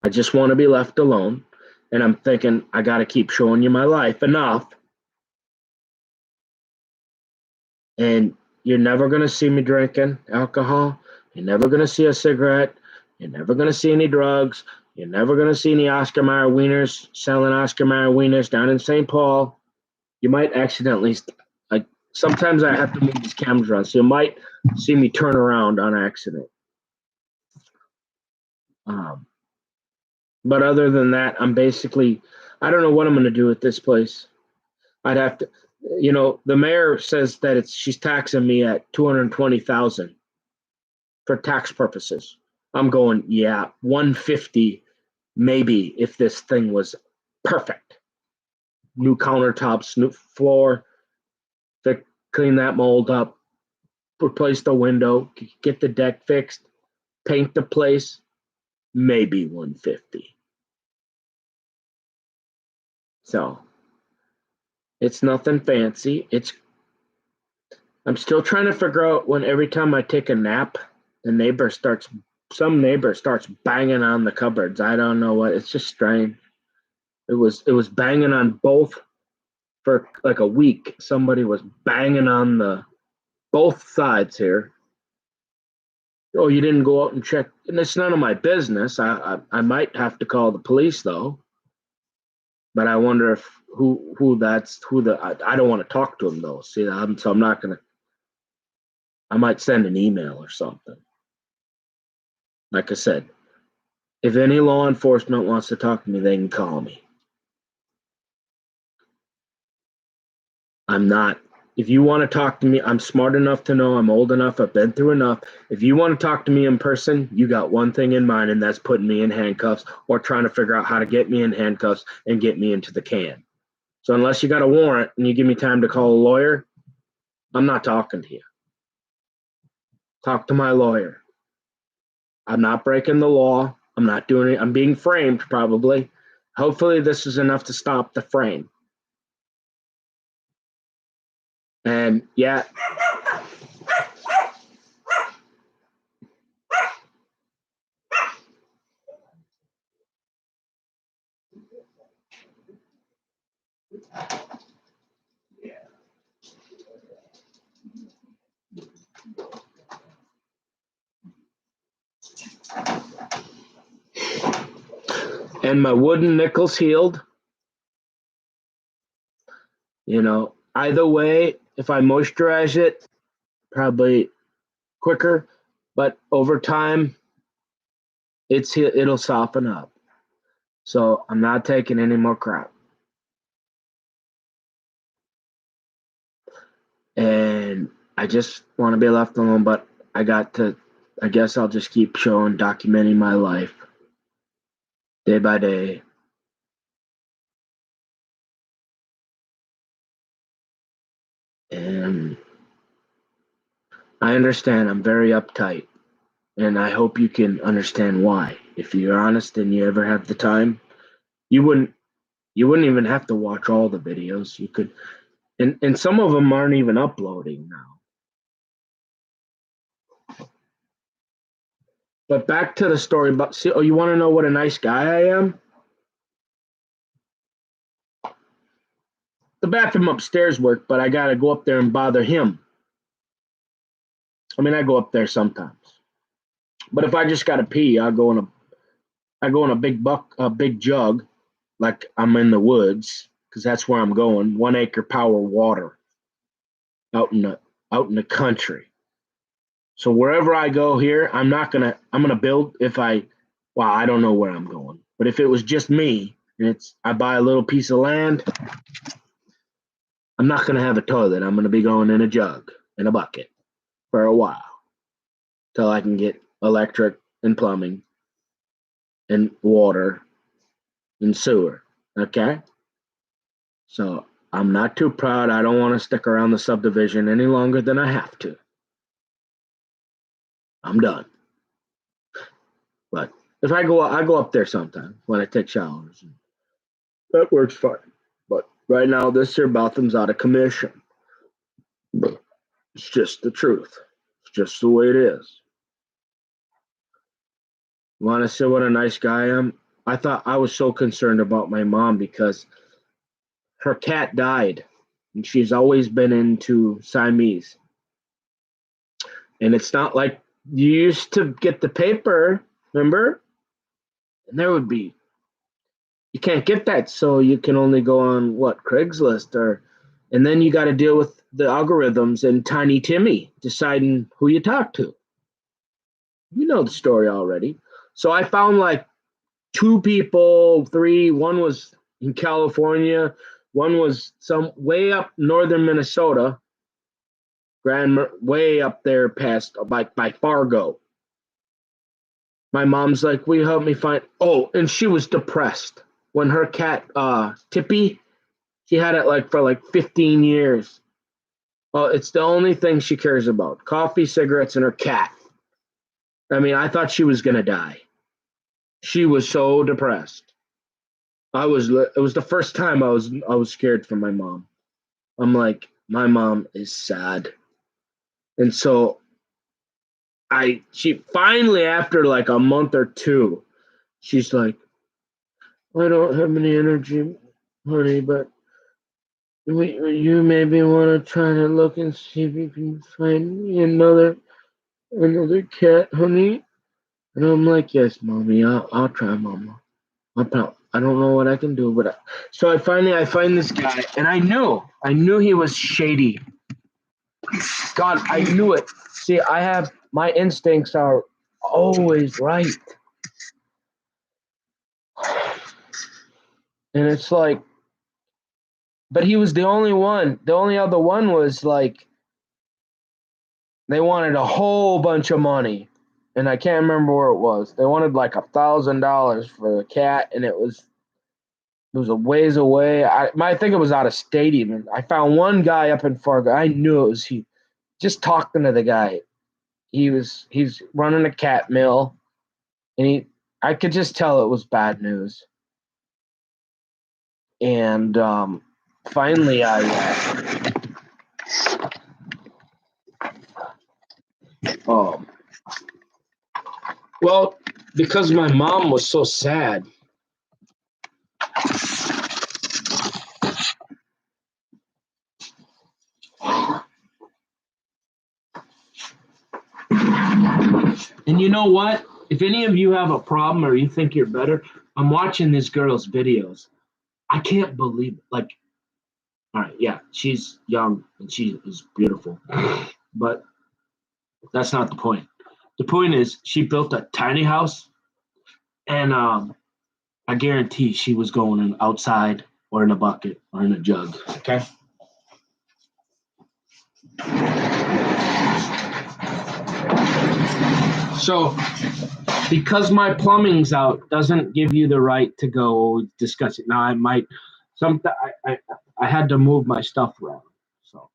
I just want to be left alone. And I'm thinking I got to keep showing you my life enough And you're never going to see me drinking alcohol. You're never going to see a cigarette. You're never going to see any drugs. You're never going to see any Oscar Mayer wieners selling Oscar Mayer wieners down in St. Paul. You might accidentally, like, sometimes I have to move these cameras around, so you might see me turn around on accident. But other than that, I don't know what I'm going to do with this place. I'd have to, the mayor says that she's taxing me at $220,000 for tax purposes. I'm going, yeah, 150 maybe if this thing was perfect. New countertops, new floor, clean that mold up, replace the window, get the deck fixed, paint the place, maybe 150. So it's nothing fancy. I'm still trying to figure out when every time I take a nap, some neighbor starts banging on the cupboards. I don't know what. It's just strange. It was banging on both for like a week. Somebody was banging on both sides here. Oh, you didn't go out and check, and it's none of my business. I might have to call the police though. But I wonder if I don't want to talk to him though. See, so I'm not gonna. I might send an email or something. Like I said, if any law enforcement wants to talk to me, they can call me. If you want to talk to me, I'm smart enough to know, I'm old enough, I've been through enough. If you want to talk to me in person, you got one thing in mind, and that's putting me in handcuffs or trying to figure out how to get me in handcuffs and get me into the can. So unless you got a warrant and you give me time to call a lawyer, I'm not talking to you. Talk to my lawyer. I'm not breaking the law. I'm not doing it. I'm being framed probably. Hopefully this is enough to stop the frame. And yeah. And my wooden nickel's healed. Either way, if I moisturize it, probably quicker, but over time, it'll soften up. So I'm not taking any more crap. And I just want to be left alone, but I guess I'll just keep documenting my life day by day. And I understand I'm very uptight, and I hope you can understand why. If you're honest and you ever have the time, you wouldn't even have to watch all the videos. You could, and some of them aren't even uploading now. But back to the story about, you want to know what a nice guy I am? The bathroom upstairs worked, but I got to go up there and bother him. I mean, I go up there sometimes. But if I just got to pee, I go in a big jug, like I'm in the woods, because that's where I'm going. 1 acre power water out in the country. So wherever I go here, I'm gonna build. I don't know where I'm going, but if it was just me and I buy a little piece of land, I'm not gonna have a toilet. I'm gonna be going in a jug, in a bucket, for a while, till I can get electric and plumbing and water and sewer. Okay? So I'm not too proud. I don't want to stick around the subdivision any longer than I have to. I'm done. But if I go up there sometime when I take showers. That works fine. But right now, this here bathroom's out of commission. But it's just the truth. It's just the way it is. Want to see what a nice guy I am? I thought I was so concerned about my mom because her cat died. And she's always been into Siamese. And it's not like you used to get the paper, remember? And there would be, you can't get that, so you can only go on what, Craigslist, and then you got to deal with the algorithms and Tiny Timmy deciding who you talk to. You know the story already. So I found like two people, three. One was in California, one was some way up northern Minnesota, way up there past by Fargo. My mom's like, "Will you help me find?" Oh, and she was depressed when her cat Tippy. She had it like for like 15 years. Well, it's the only thing she cares about: coffee, cigarettes, and her cat. I mean, I thought she was gonna die. She was so depressed. It was the first time I was scared for my mom. I'm like, my mom is sad. And so she finally, after like a month or two, she's like, I don't have any energy, honey, but you maybe want to try to look and see if you can find me another cat, honey. And I'm like, yes, mommy, I'll try, mama. I don't know what I can do, but so I find this guy, and I knew he was shady. God, I knew it. See, my instincts are always right, and it's like, but he was the only one. The only other one was like they wanted a whole bunch of money, and I can't remember where it was. They wanted like $1,000 for the cat, and it was a ways away. I think it was out of state even. I found one guy up in Fargo. I knew it was he. Just talking to the guy, he's running a cat mill, and I could just tell it was bad news. And finally, well, because my mom was so sad. And you know what? If any of you have a problem or you think you're better, I'm watching this girl's videos. I can't believe it. Like, all right, yeah, she's young and she is beautiful, but that's not the point. The point is she built a tiny house, and I guarantee she was going in outside or in a bucket or in a jug. Okay. So, because my plumbing's out, doesn't give you the right to go discuss it. Now, I had to move my stuff around, so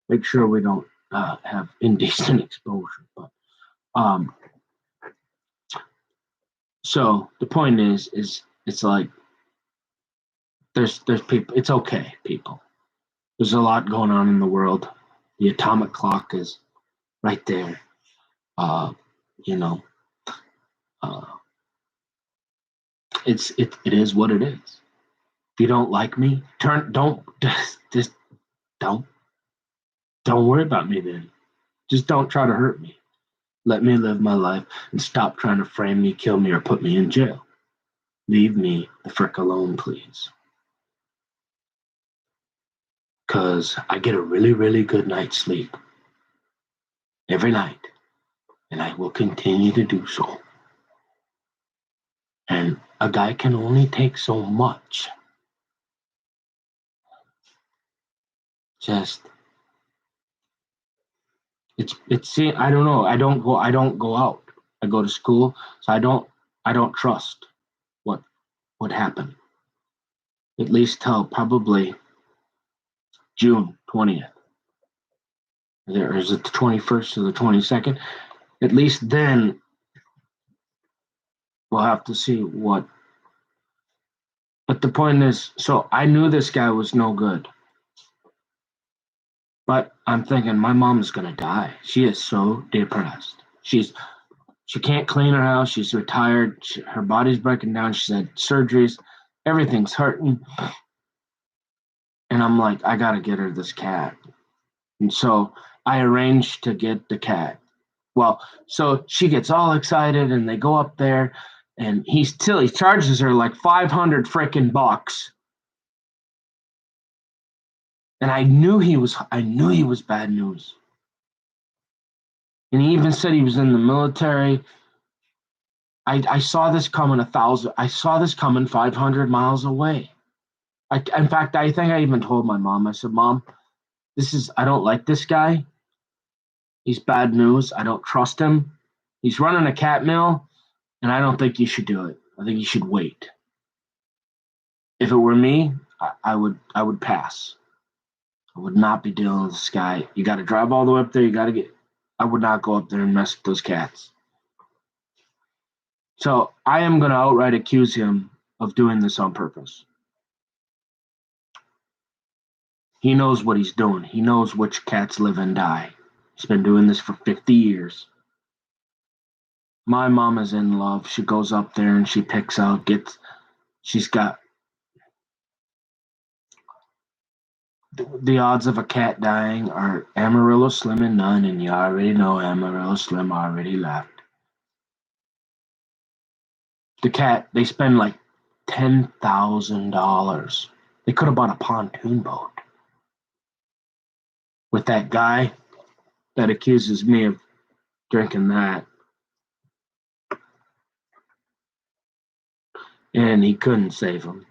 make sure we don't have indecent exposure. But so the point is it's like there's people. It's okay, people. There's a lot going on in the world. The atomic clock is right there. You know, it is what it is. If you don't like me, don't don't worry about me then. Just don't try to hurt me. Let me live my life and stop trying to frame me, kill me, or put me in jail. Leave me the frick alone, please. Because I get a really, really good night's sleep every night, and I will continue to do so. And a guy can only take so much. Just it's I don't know. I don't go out. I go to school, so I don't trust what happened. At least till probably June 20th. There is it the 21st or the 22nd? At least then we'll have to see what. But the point is, so I knew this guy was no good. But I'm thinking my mom's gonna die. She is so depressed. She can't clean her house. She's retired. Her body's breaking down. She's had surgeries. Everything's hurting. And I'm like, I gotta get her this cat. And so I arranged to get the cat. Well, so she gets all excited and they go up there and he charges her like 500 freaking bucks. And I knew he was bad news. And he even said he was in the military. I saw this coming 500 miles away. In fact, I think I even told my mom, I said, Mom, I don't like this guy. He's bad news. I don't trust him. He's running a cat mill, and I don't think you should do it. I think you should wait. If it were me, I would pass. I would not be dealing with this guy. You got to drive all the way up there. I would not go up there and mess with those cats. So I am going to outright accuse him of doing this on purpose. He knows what he's doing. He knows which cats live and die. He's been doing this for 50 years. My mom is in love. She goes up there and she picks out, she's got the odds of a cat dying are Amarillo Slim and none, and you already know Amarillo Slim already left. The cat, they spend like $10,000. They could have bought a pontoon boat. With that guy that accuses me of drinking that. And he couldn't save him.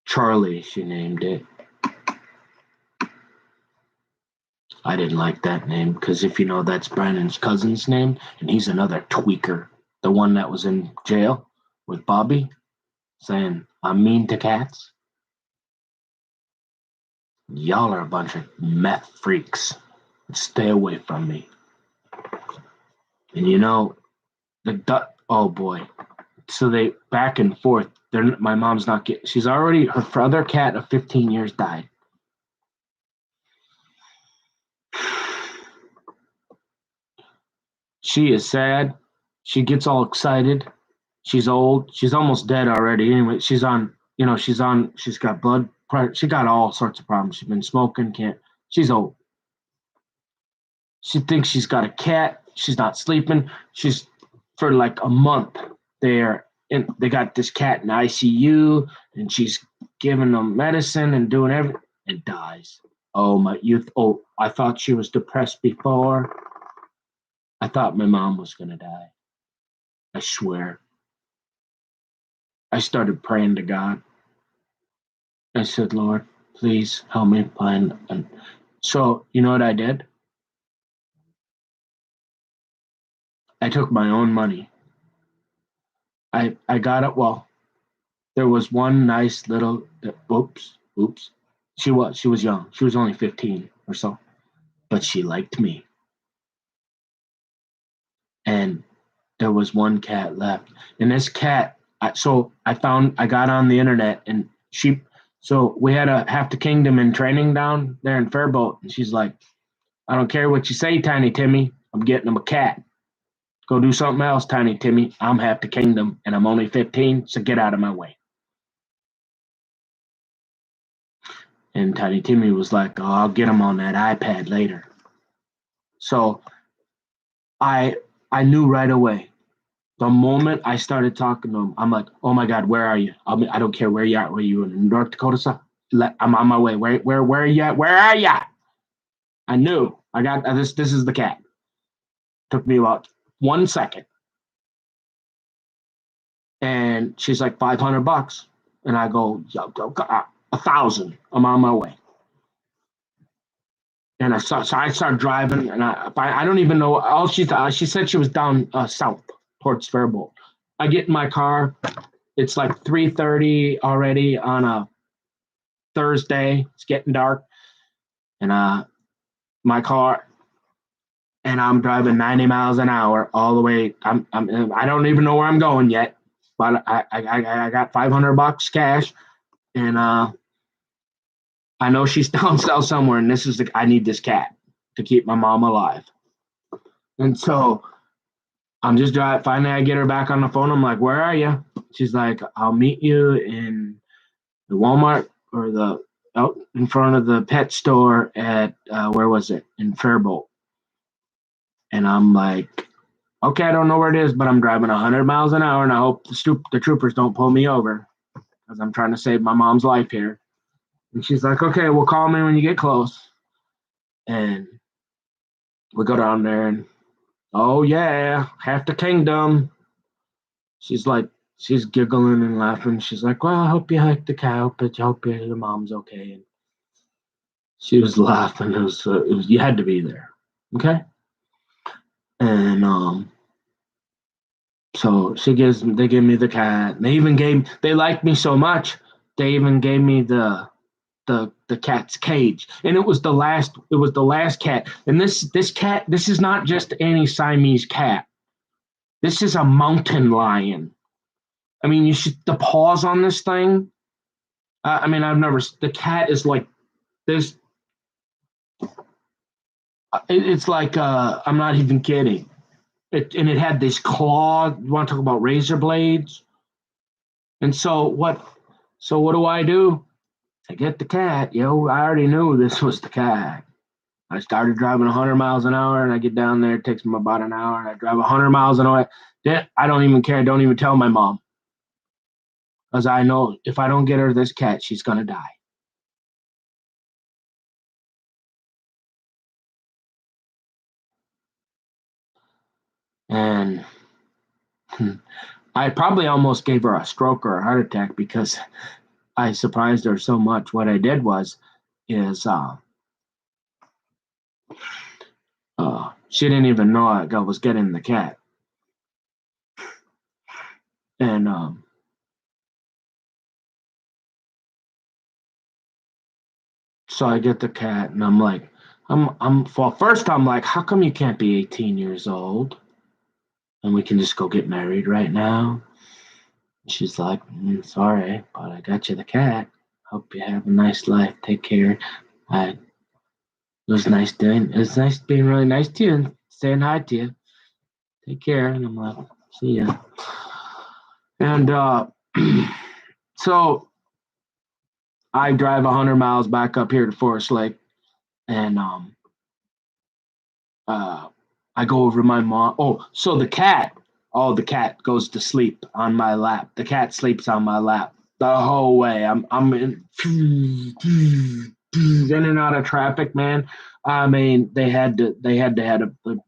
Charlie, she named it. I didn't like that name because if you know, that's Brandon's cousin's name, and he's another tweaker. The one that was in jail with Bobby saying, I'm mean to cats. Y'all are a bunch of meth freaks. Stay away from me. And you know, oh boy. So they back and forth. My mom's not getting, she's already, her other cat of 15 years died. She is sad. She gets all excited. She's old. She's almost dead already. Anyway, she's got blood pressure. She got all sorts of problems. She's been smoking, she's old. She thinks she's got a cat. She's not sleeping. She's, for like a month there, and they got this cat in ICU, and she's giving them medicine and doing everything, and dies. Oh, my youth. Oh, I thought she was depressed before. I thought my mom was going to die. I swear. I started praying to God. I said, Lord, please help me find. So, you know what I did? I took my own money. I got it. Well, there was one nice little, oops. She was young. She was only 15 or so, but she liked me. And there was one cat left. And this cat, I got on the internet, and so we had a Half the Kingdom in training down there in Faribault. And she's like, I don't care what you say, Tiny Timmy. I'm getting him a cat. Go do something else, Tiny Timmy. I'm Half the Kingdom, and I'm only 15, so get out of my way. And Tiny Timmy was like, oh, I'll get him on that iPad later. So I knew right away. The moment I started talking to him, I'm like, oh my God, where are you? I don't care where you are. Where you in North Dakota? So I'm on my way. Where are you at? Where are you? I knew. I got this. This is the cat. Took me about 1 second. And she's like, $500. And I go, 1,000. I'm on my way. And I started driving, and I don't even know. All she said she was down south towards Faribault. I get in my car. It's like 3:30 already on a Thursday. It's getting dark, and my car, and I'm driving 90 miles an hour all the way. I don't even know where I'm going yet, but I got $500 cash, and I know she's down south somewhere, and I need this cat to keep my mom alive. And so I'm just driving. Finally, I get her back on the phone. I'm like, where are you? She's like, I'll meet you in the Walmart or the out in front of the pet store at where was it? In Faribault. And I'm like, okay, I don't know where it is, but I'm driving 100 miles an hour, and I hope the troopers don't pull me over because I'm trying to save my mom's life here. And she's like, okay, well, call me when you get close. And we go down there, and oh yeah, half the kingdom. She's like, she's giggling and laughing. She's like, well, I hope you hike the cow, but I hope your mom's okay. And she was laughing. It was you had to be there, okay? And so they give me the cat. They liked me so much. They even gave me the cat's cage, and it was the last cat. And this cat, this is not just any Siamese cat. This is a mountain lion. I mean, you should the paws on this thing. I mean, the cat is like this. It's like I'm not even kidding. It had this claw. You want to talk about razor blades? And so what? So what do I do? I get the cat. I already knew this was the cat. I started driving 100 miles an hour, and I get down there. It takes me about an hour, and I drive 100 miles an hour. Then I don't even care. I don't even tell my mom, because I know if I don't get her this cat, she's gonna die. And I probably almost gave her a stroke or a heart attack because I surprised her so much. What I did is she didn't even know I was getting the cat, and so I get the cat, and I'm like, well, first I'm like, how come you can't be 18 years old, and we can just go get married right now? She's like, sorry, but I got you the cat. Hope you have a nice life. Take care. It was nice being really nice to you and saying hi to you. Take care. And I'm like, see ya. And so I drive 100 miles back up here to Forest Lake, and I go over to my mom. Oh, so the cat goes to sleep on my lap. The cat sleeps on my lap the whole way. I'm in and out of traffic, man. I mean, they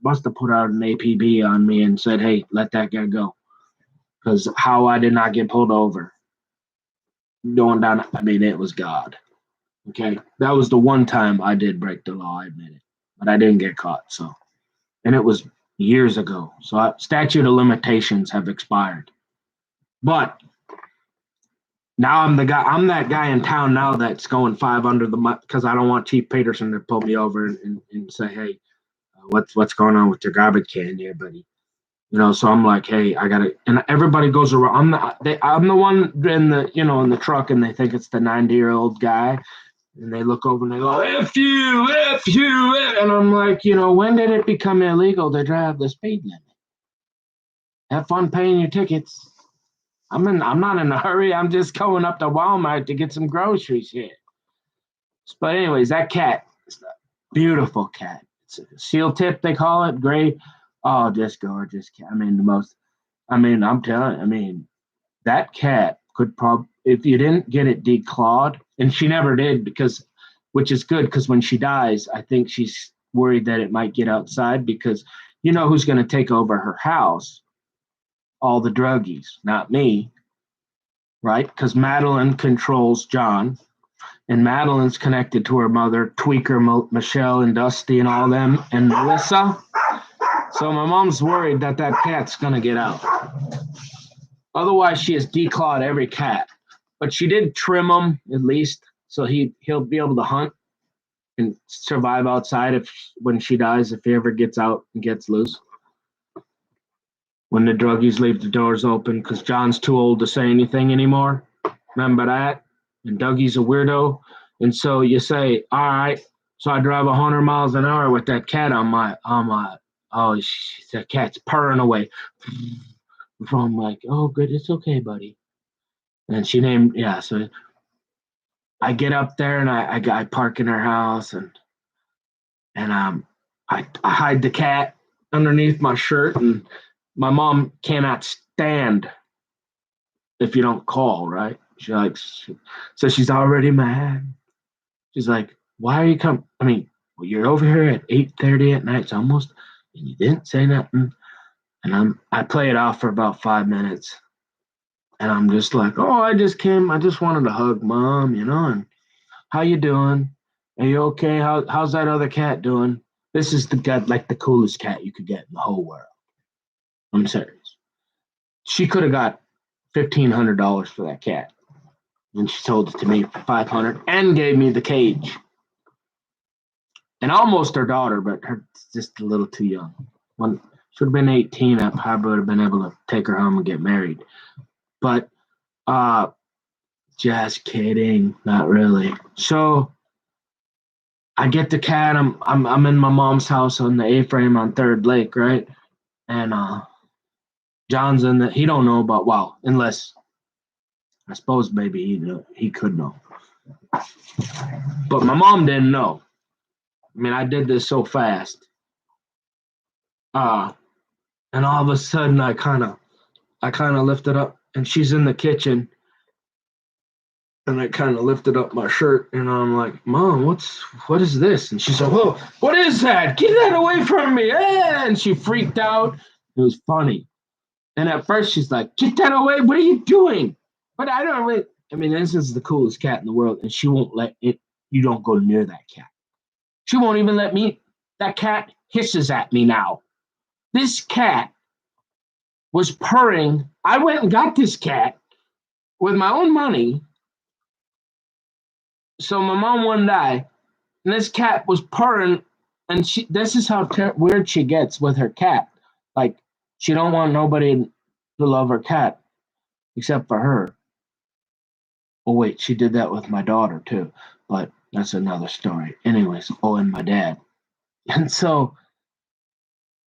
must have put out an APB on me and said, hey, let that guy go. Because how I did not get pulled over going down, I mean, it was God. Okay. That was the one time I did break the law, I admit it. But I didn't get caught. And it was years ago. So statute of limitations have expired. But now I'm that guy in town now that's going 5 under the month because I don't want Chief Peterson to pull me over and say, hey, what's going on with your garbage can here, buddy? So I'm like, hey, I gotta, and everybody goes around. I'm the one in the truck, and they think it's the 90-year-old guy, and they look over and they go, F you, and I'm like, when did it become illegal to drive the speed limit? Have fun paying your tickets. I'm not in a hurry. I'm just going up to Walmart to get some groceries here. But anyways, that cat, beautiful cat. It's a seal tip, they call it, gray. Oh, just gorgeous cat. I mean, I'm telling you, that cat could probably, if you didn't get it declawed, and she never did, which is good, because when she dies, I think she's worried that it might get outside, because who's going to take over her house? All the druggies, not me, right? Because Madeline controls John, and Madeline's connected to her mother, Tweaker, Michelle, and Dusty, and all them, and Melissa. So my mom's worried that cat's going to get out. Otherwise, she has declawed every cat. But she did trim them, at least, so he'll be able to hunt and survive outside when she dies, if he ever gets out and gets loose. When the druggies leave the doors open, because John's too old to say anything anymore. Remember that? And Dougie's a weirdo. And so you say, all right, so I drive 100 miles an hour with that cat on my that cat's purring away. So I'm like, oh, good, it's okay, buddy. And she named, so I get up there and I park in her house and I hide the cat underneath my shirt, and my mom cannot stand if you don't call, right? So she's already mad. She's like, why are you come? I mean, well, you're over here at 8:30 at night, it's almost, and you didn't say nothing. And I play it off for about 5 minutes, and I'm just like, oh, I just wanted to hug mom, and how you doing? Are you okay? How's that other cat doing? This is the guy, like the coolest cat you could get in the whole world. I'm serious. She could have got $1,500 for that cat, and she sold it to me for 500 and gave me the cage. And almost her daughter, but her just a little too young. When should have been 18, I probably would have been able to take her home and get married. But just kidding, not really. So I get the cat. I'm in my mom's house on the A-frame on Third Lake, right? And John's in the. He don't know about, well, unless I suppose maybe he could know, but my mom didn't know. I mean, I did this so fast. And all of a sudden, I kind of lifted up, and she's in the kitchen, and I kind of lifted up my shirt, and I'm like, Mom, what is this? And she's like, whoa, what is that? Get that away from me. And she freaked out. It was funny. And at first she's like, get that away. What are you doing? But I don't really, I mean, this is the coolest cat in the world, and she won't let you don't go near that cat. She won't even let me, that cat hisses at me now. This cat was purring. I went and got this cat with my own money, so my mom wouldn't die. And this cat was purring, and this is how weird she gets with her cat. Like, she don't want nobody to love her cat except for her. Oh wait, she did that with my daughter too, but that's another story. Anyways, and my dad. And so,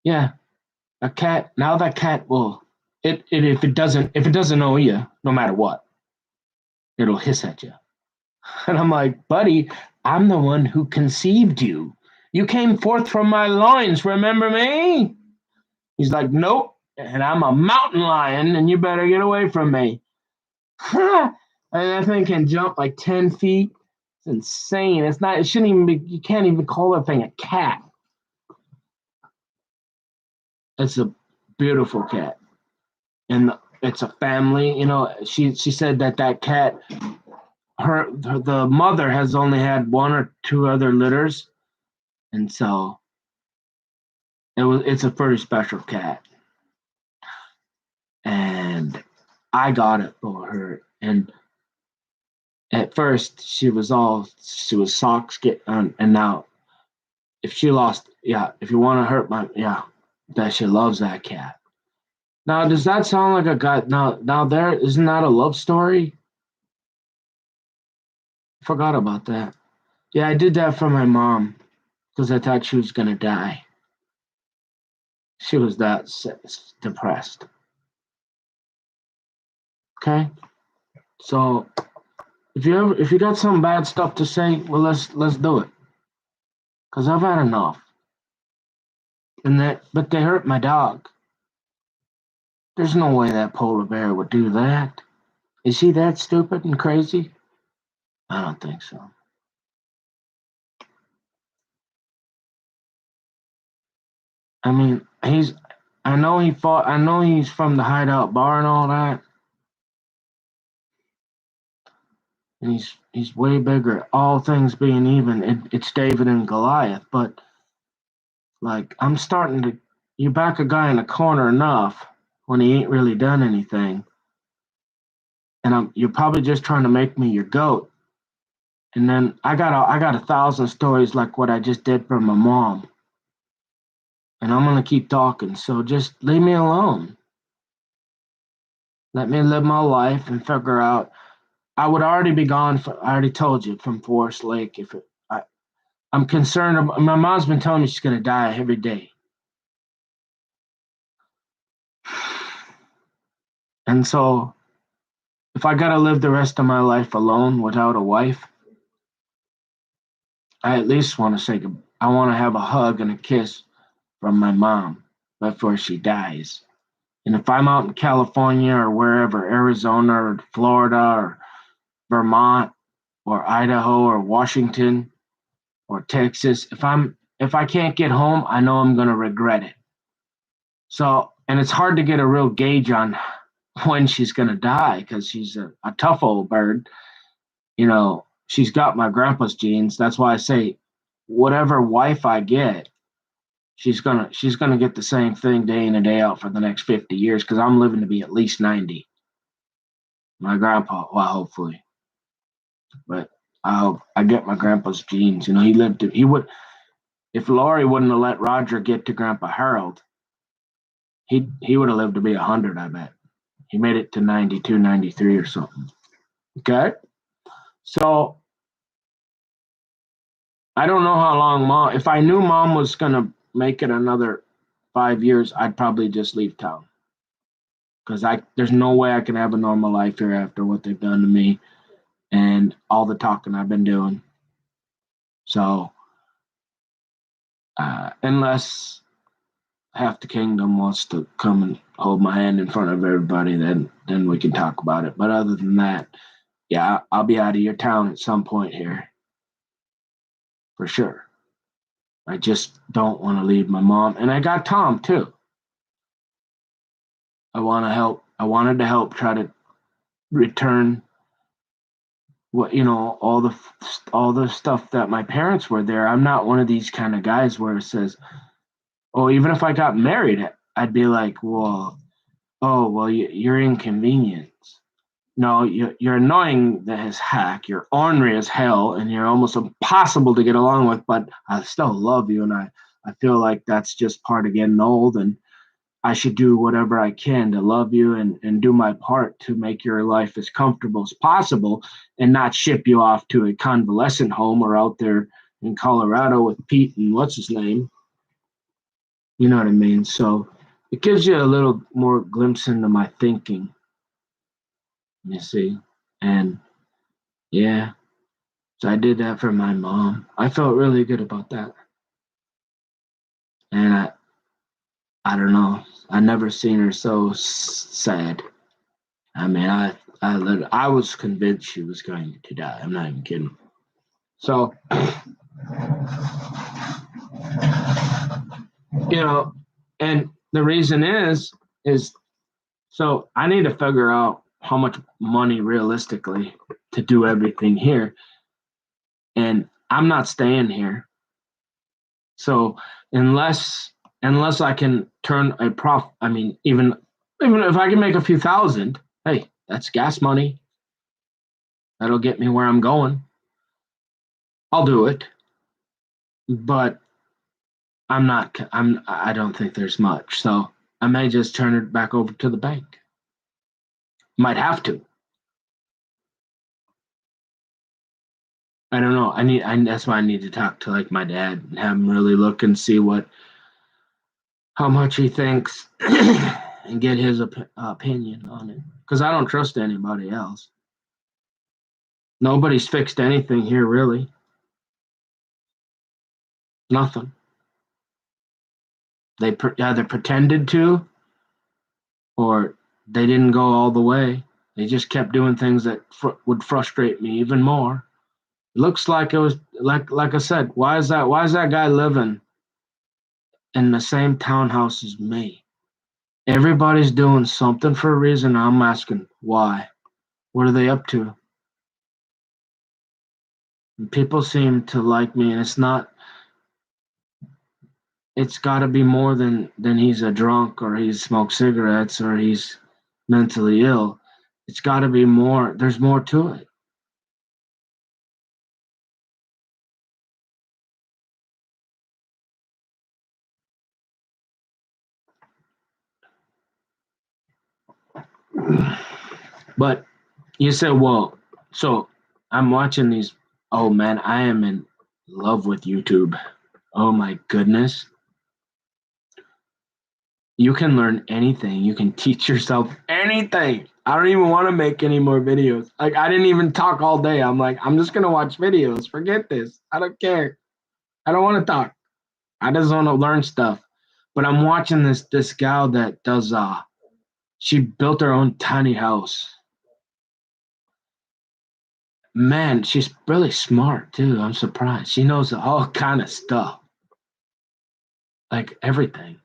yeah, a cat. Now that cat will if it doesn't know you, no matter what, it'll hiss at you. And I'm like, buddy, I'm the one who conceived you. You came forth from my loins, remember me? He's like, nope. And I'm a mountain lion, and you better get away from me. And that thing can jump like 10 feet. It's insane. It shouldn't even be, you can't even call that thing a cat. It's a beautiful cat. And it's a family. She said that cat, the mother has only had one or two other litters. And so it's a pretty special cat. And I got it for her. And at first she was socks get on, and now if you want to hurt that she loves that cat. Now, does that sound like a guy? Now there isn't that a love story? Forgot about that. Yeah, I did that for my mom because I thought she was gonna die. She was that depressed. Okay, so if you got some bad stuff to say, well, let's do it. Cause I've had enough. But they hurt my dog. There's no way that polar bear would do that. Is he that stupid and crazy? I don't think so. I mean, I know he fought. I know he's from the Hideout Bar and all that. And he's way bigger. All things being even, it's David and Goliath. But like, you back a guy in a corner enough when he ain't really done anything, and you're probably just trying to make me your goat. And then I got 1,000 stories like what I just did for my mom. And I'm gonna keep talking. So just leave me alone. Let me live my life and figure out. I would already be gone. I already told you from Forest Lake. I'm concerned. My mom's been telling me she's gonna die every day. And so, if I gotta live the rest of my life alone without a wife, I at least want to say I want to have a hug and a kiss from my mom before she dies. And if I'm out in California or wherever, Arizona or Florida or Vermont or Idaho or Washington or Texas, if I can't get home, I know I'm gonna regret it. So, and it's hard to get a real gauge on when she's gonna die because she's a tough old bird. She's got my grandpa's genes. That's why I say, whatever wife I get, she's gonna get the same thing day in and day out for the next 50 years because I'm living to be at least 90. My grandpa, well, hopefully, but I hope I get my grandpa's genes. He would, if Laurie wouldn't have let Roger get to Grandpa Harold, he would have lived to be 100, I bet. He made it to 92, 93 or something. Okay? So I don't know how long if I knew mom was going to make it another 5 years, I'd probably just leave town. Because there's no way I can have a normal life here after what they've done to me and all the talking I've been doing. So, unless half the kingdom wants to come and hold my hand in front of everybody, then we can talk about it. But other than that, yeah, I'll be out of your town at some point here, for sure. I just don't want to leave my mom, and I got Tom too. I want to help. I wanted to help try to return all the stuff that my parents were there. I'm not one of these kind of guys where it says, oh, even if I got married, I'd be like, well, oh, well, you're inconvenience. No, you're annoying as heck. You're ornery as hell, and you're almost impossible to get along with. But I still love you, and I feel like that's just part of getting old, and I should do whatever I can to love you and do my part to make your life as comfortable as possible, and not ship you off to a convalescent home or out there in Colorado with Pete and what's his name. You know what I mean? So it gives you a little more glimpse into my thinking. You see, and yeah, so I did that for my mom. I felt really good about that, and I don't know. I never seen her so sad. I mean, I was convinced she was going to die. I'm not even kidding. So, and the reason is so I need to figure out how much money realistically to do everything here, and I'm not staying here. So unless I can turn a profit, I mean, even if I can make a few thousand, hey, that's gas money. That'll get me where I'm going. I'll do it. But I don't think there's much. So I may just turn it back over to the bank. Might have to. I don't know. That's why I need to talk to like my dad and have him really look and see how much he thinks and get his opinion on it. Because I don't trust anybody else. Nobody's fixed anything here, really. Nothing. They either pretended to, or they didn't go all the way. They just kept doing things that would frustrate me even more. It looks like it was like I said. Why is that guy living in the same townhouse as me? Everybody's doing something for a reason. I'm asking why. What are they up to? And people seem to like me, and it's not. It's got to be more than he's a drunk or he smokes cigarettes or he's mentally ill. It's got to be more. There's more to it. But you said, well, so I'm watching these. Oh man, I am in love with YouTube. Oh my goodness. You can learn anything. You can teach yourself anything. I don't even want to make any more videos. Like, I didn't even talk all day. I'm like, I'm just going to watch videos. Forget this. I don't care. I don't want to talk. I just want to learn stuff. But I'm watching this gal that does, she built her own tiny house. Man, she's really smart, too. I'm surprised. She knows all kind of stuff. Like, everything.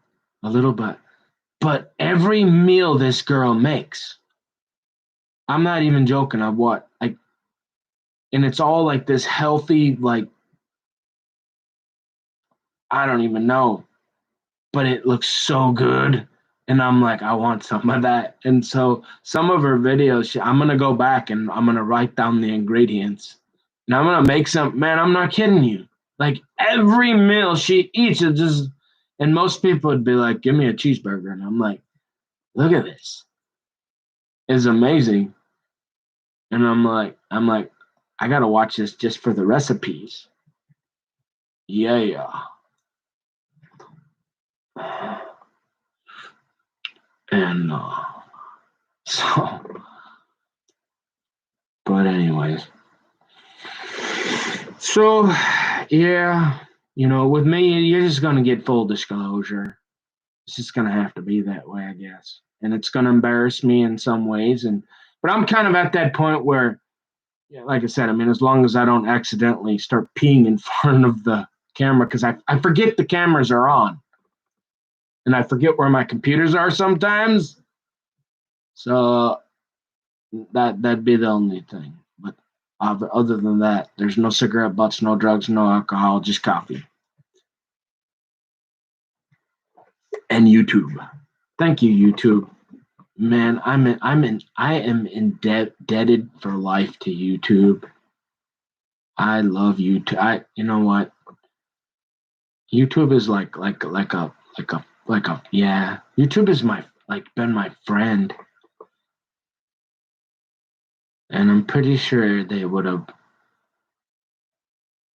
A little bit. But every meal this girl makes, I'm not even joking. And it's all like this healthy, like, I don't even know, but it looks so good. And I'm like, I want some of that. And so some of her videos, I'm going to go back and I'm going to write down the ingredients. And I'm going to make some, man, I'm not kidding you. Like every meal she eats, it just, and most people would be like, give me a cheeseburger. And I'm like, look at this. It's amazing. And I'm like, I got to watch this just for the recipes. Yeah. And so, but anyways, so yeah, with me, you're just gonna get full disclosure. It's just gonna have to be that way, I guess, and it's gonna embarrass me in some ways. But I'm kind of at that point where, yeah, like I said, I mean, as long as I don't accidentally start peeing in front of the camera, because I forget the cameras are on, and I forget where my computers are sometimes. So that'd be the only thing. But other than that, there's no cigarette butts, no drugs, no alcohol, just coffee and YouTube. Thank you, YouTube. Man, I am indebted for life to YouTube. I love YouTube. You know what? YouTube is like a yeah. YouTube is been my friend, and I'm pretty sure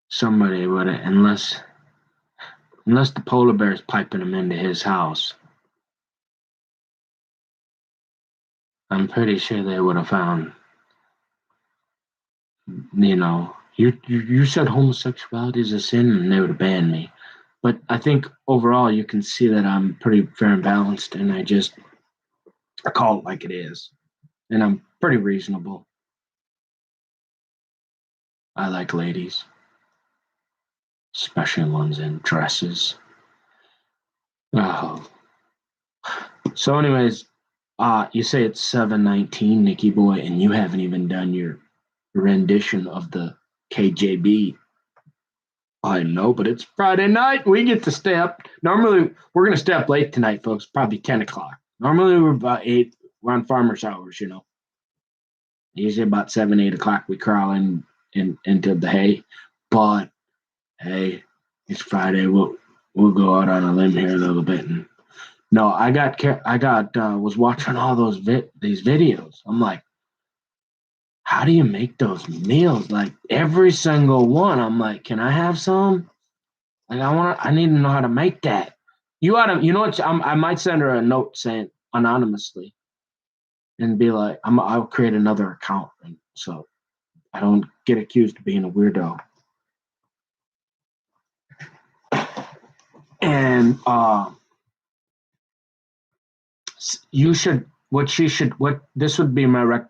somebody would have, unless the polar bear is piping him into his house. I'm pretty sure they would have found, you said homosexuality is a sin, and they would have banned me. But I think overall you can see that I'm pretty fair and balanced, and I call it like it is, and I'm pretty reasonable. I like ladies, especially ones in dresses. Oh. So, anyways, you say it's 7:19, Nikki boy, and you haven't even done your rendition of the KJV. I know, but it's Friday night. We get to stay up. Normally, we're going to stay up late tonight, folks, probably 10 o'clock. Normally, we're about 8. We're on farmer's hours, Usually about 7, 8 o'clock, we crawl into the hay. But, hey, it's Friday. We'll go out on a limb here a little bit. And no, was watching all these videos. I'm like, how do you make those meals? Like every single one. I'm like, can I have some? Like I need to know how to make that. You know what? I might send her a note saying anonymously, and be like, I'll create another account, so I don't get accused of being a weirdo. And this would be my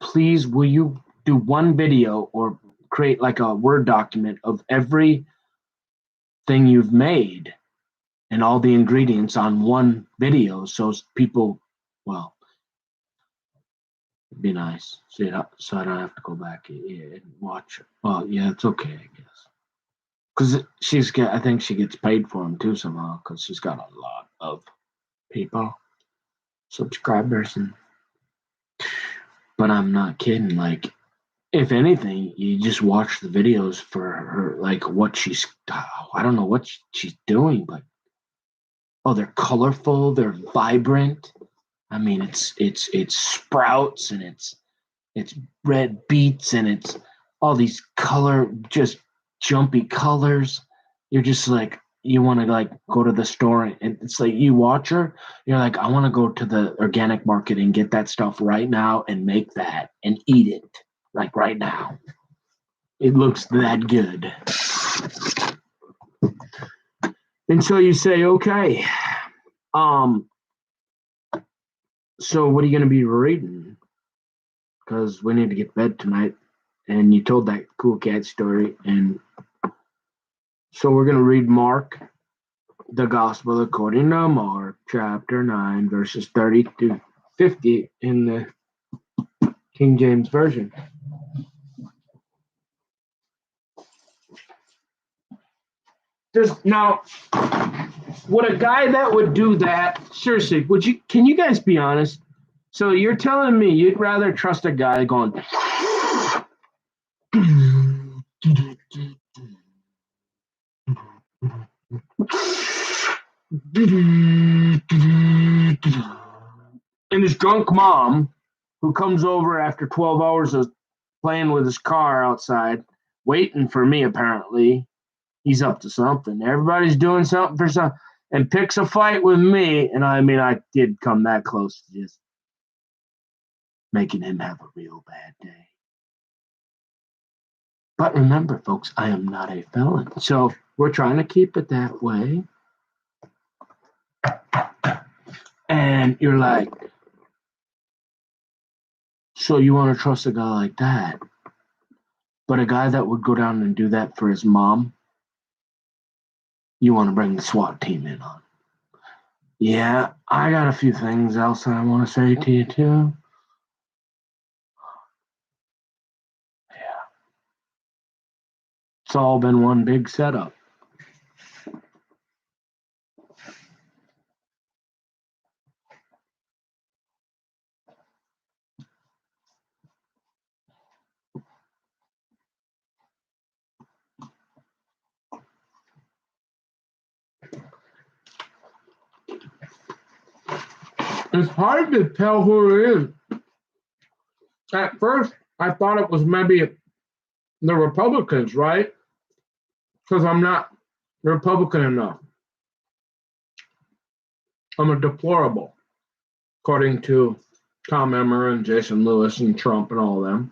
please, will you do one video or create like a Word document of everything you've made and all the ingredients on one video, so people, well, it'd be nice. So I don't have to go back and watch it. Well, yeah, it's okay, I guess. Because I think she gets paid for them too somehow, because she's got a lot of people, subscribers, but I'm not kidding. Like, if anything, you just watch the videos for her, like I don't know what she's doing, but they're colorful, they're vibrant. I mean, it's sprouts, and it's red beets, and it's all these just jumpy colors. You're just like, you want to like go to the store and it's like you watch her, you're like, I want to go to the organic market and get that stuff right now and make that and eat it like right now. It looks that good. And so you say, okay, so what are you going to be reading? Because we need to get to bed tonight. And you told that cool cat story. And so we're going to read Mark, the Gospel according to Mark, chapter 9, verses 30 to 50 in the King James Version. Now, would a guy that would do that, seriously, can you guys be honest? So you're telling me you'd rather trust a guy going and his drunk mom who comes over after 12 hours of playing with his car outside, waiting for me apparently. He's up to something. Everybody's doing something for something. And picks a fight with me. And I mean, I did come that close to just making him have a real bad day. But remember, folks, I am not a felon. So we're trying to keep it that way. And you're like, so you want to trust a guy like that? But a guy that would go down and do that for his mom, you want to bring the SWAT team in on. Yeah, I got a few things else I want to say to you too. Yeah. It's all been one big setup. It's hard to tell who it is. At first, I thought it was maybe the Republicans, right? Because I'm not Republican enough. I'm a deplorable, according to Tom Emmer and Jason Lewis and Trump and all of them.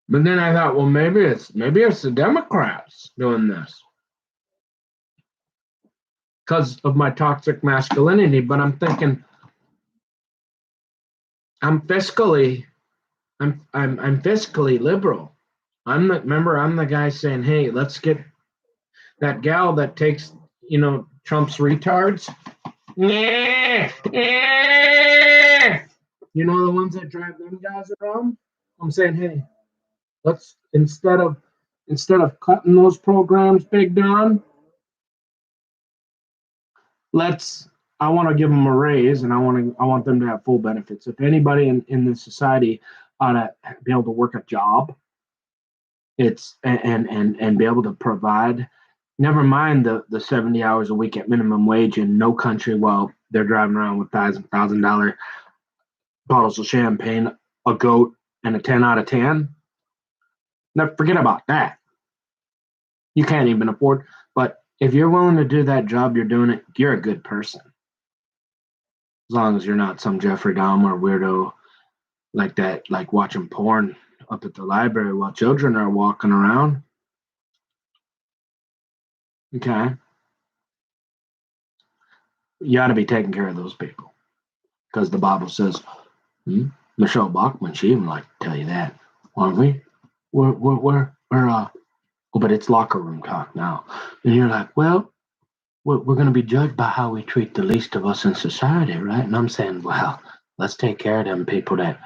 But then I thought, well, maybe it's the Democrats doing this because of my toxic masculinity. But I'm thinking, I'm fiscally liberal. I'm the guy saying, hey, let's get that gal that takes, Trump's retards. You know, the ones that drive them guys around? I'm saying, hey, let's instead of cutting those programs, Big Don, I want to give them a raise, and I want them to have full benefits. If anybody in this society ought to be able to work a job, it's and be able to provide. Never mind the 70 hours a week at minimum wage in no country while they're driving around with $1,000 bottles of champagne, a goat, and a 10 out of 10. Now forget about that. You can't even afford. But if you're willing to do that job, you're doing it. You're a good person. As long as you're not some Jeffrey Dahmer weirdo like that, like watching porn up at the library while children are walking around. Okay. You ought to be taking care of those people. Because the Bible says, Michelle Bachman, she even like to tell you that. Aren't we? We're but it's locker room talk now. And you're like, well, we're going to be judged by how we treat the least of us in society, right? And I'm saying, well, let's take care of them people that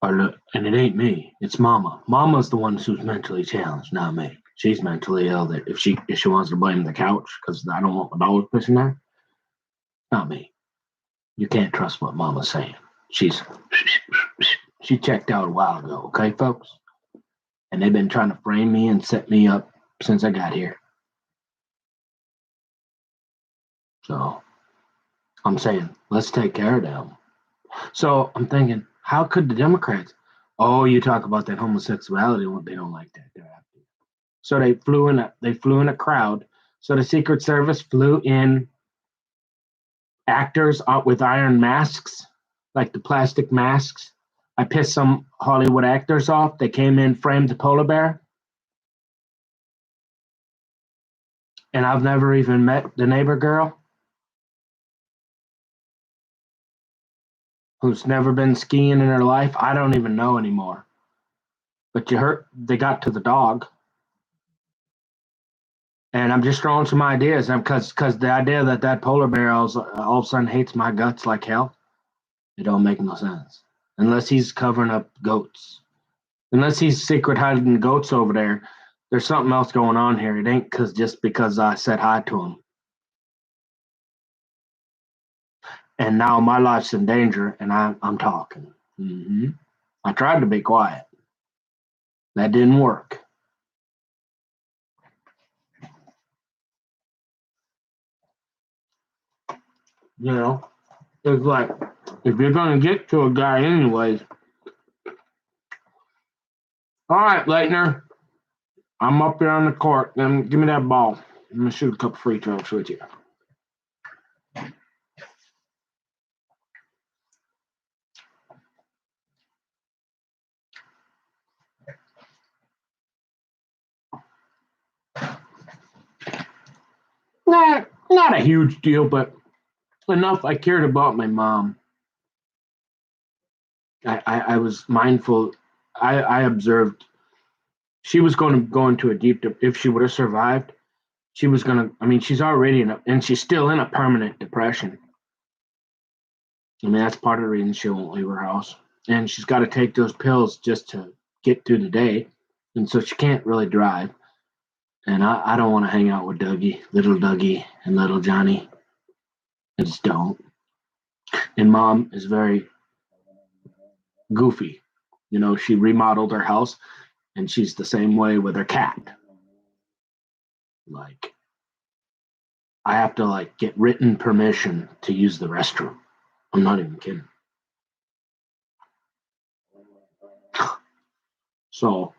are, and it ain't me, it's Mama. Mama's the one who's mentally challenged, not me. She's mentally ill. That if she wants to blame the couch because I don't want my dog pushing her, not me. You can't trust what Mama's saying. She checked out a while ago, okay, folks? And they've been trying to frame me and set me up since I got here. So I'm saying, let's take care of them. So I'm thinking, how could the Democrats? Oh, you talk about that homosexuality, they don't like that. So they flew in a crowd. So the Secret Service flew in actors with iron masks, like the plastic masks. I pissed some Hollywood actors off. They came in, framed the polar bear. And I've never even met the neighbor girl who's never been skiing in her life. I don't even know anymore. But they got to the dog. And I'm just throwing some ideas, because the idea that polar bear all of a sudden hates my guts like hell, it don't make no sense. Unless he's covering up goats. Unless he's secret hiding goats over there, there's something else going on here. It ain't just because I said hi to him. And now my life's in danger, and I'm talking. I tried to be quiet. That didn't work. You know, it's like, if you're going to get to a guy anyways. All right, Leitner. I'm up here on the court. Then give me that ball. I'm going to shoot a couple free throws with you. Not a huge deal, but enough I cared about my mom. I was mindful. I observed she was going to go into a deep, if she would have survived, she was going to, I mean, she's already and she's still in a permanent depression. I mean, that's part of the reason she won't leave her house. And she's got to take those pills just to get through the day. And so she can't really drive. And I don't want to hang out with Dougie, and little Johnny. I just don't. And Mom is very goofy. You know, she remodeled her house, and she's the same way with her cat. Like, I have to get written permission to use the restroom. I'm not even kidding. So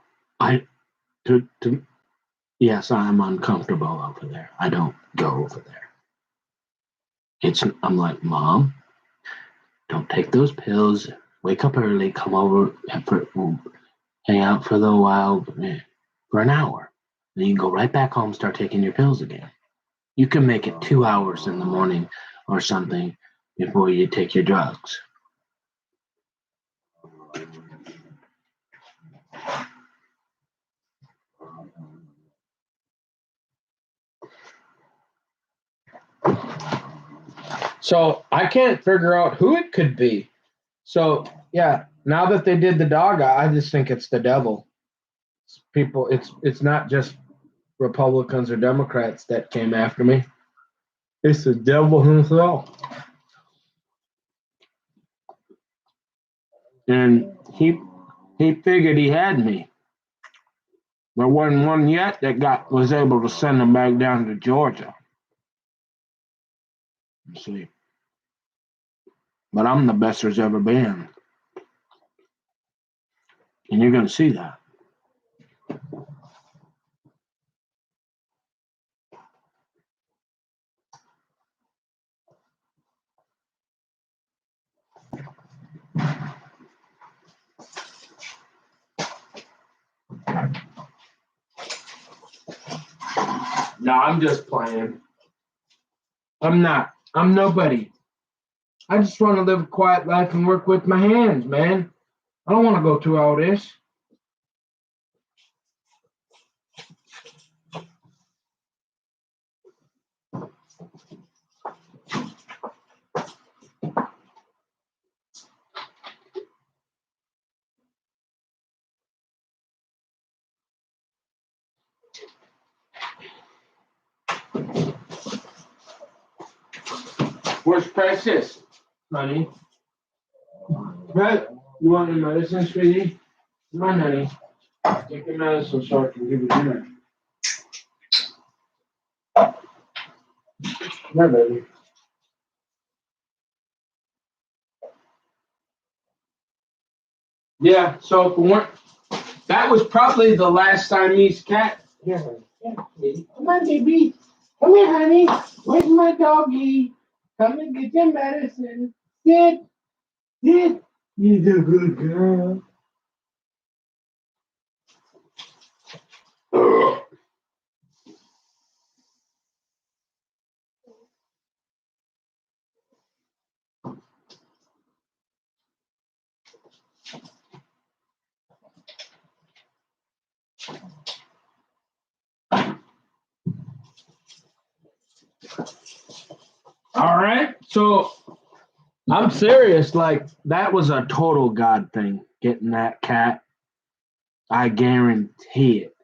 yes, I'm uncomfortable over there. I don't go over there. I'm like, Mom, don't take those pills. Wake up early, come over, hang out for a little while, for an hour. Then you can go right back home, start taking your pills again. You can make it 2 hours in the morning or something before you take your drugs. So I can't figure out who it could be. So yeah, now that they did the dog, I just think it's the devil. It's not just Republicans or Democrats that came after me. It's the devil himself. And he figured he had me. There wasn't one yet that was able to send him back down to Georgia. See. But I'm the best there's ever been. And you're going to see that. No, I'm just playing. I'm not. I'm nobody. I just want to live a quiet life and work with my hands, man. I don't want to go through all this. Where's Precious, honey? Right? You want your medicine, sweetie? Come on, honey. Take your medicine so I can give you dinner. Yeah, baby. Yeah, so that was probably the last Siamese cat Here, kitty. Come on, baby. Come here, honey. Where's my doggy? Come and get your medicine. Sit. Sit. You're a good girl. All right. So I'm serious. Like, that was a total God thing, getting that cat. I guarantee it.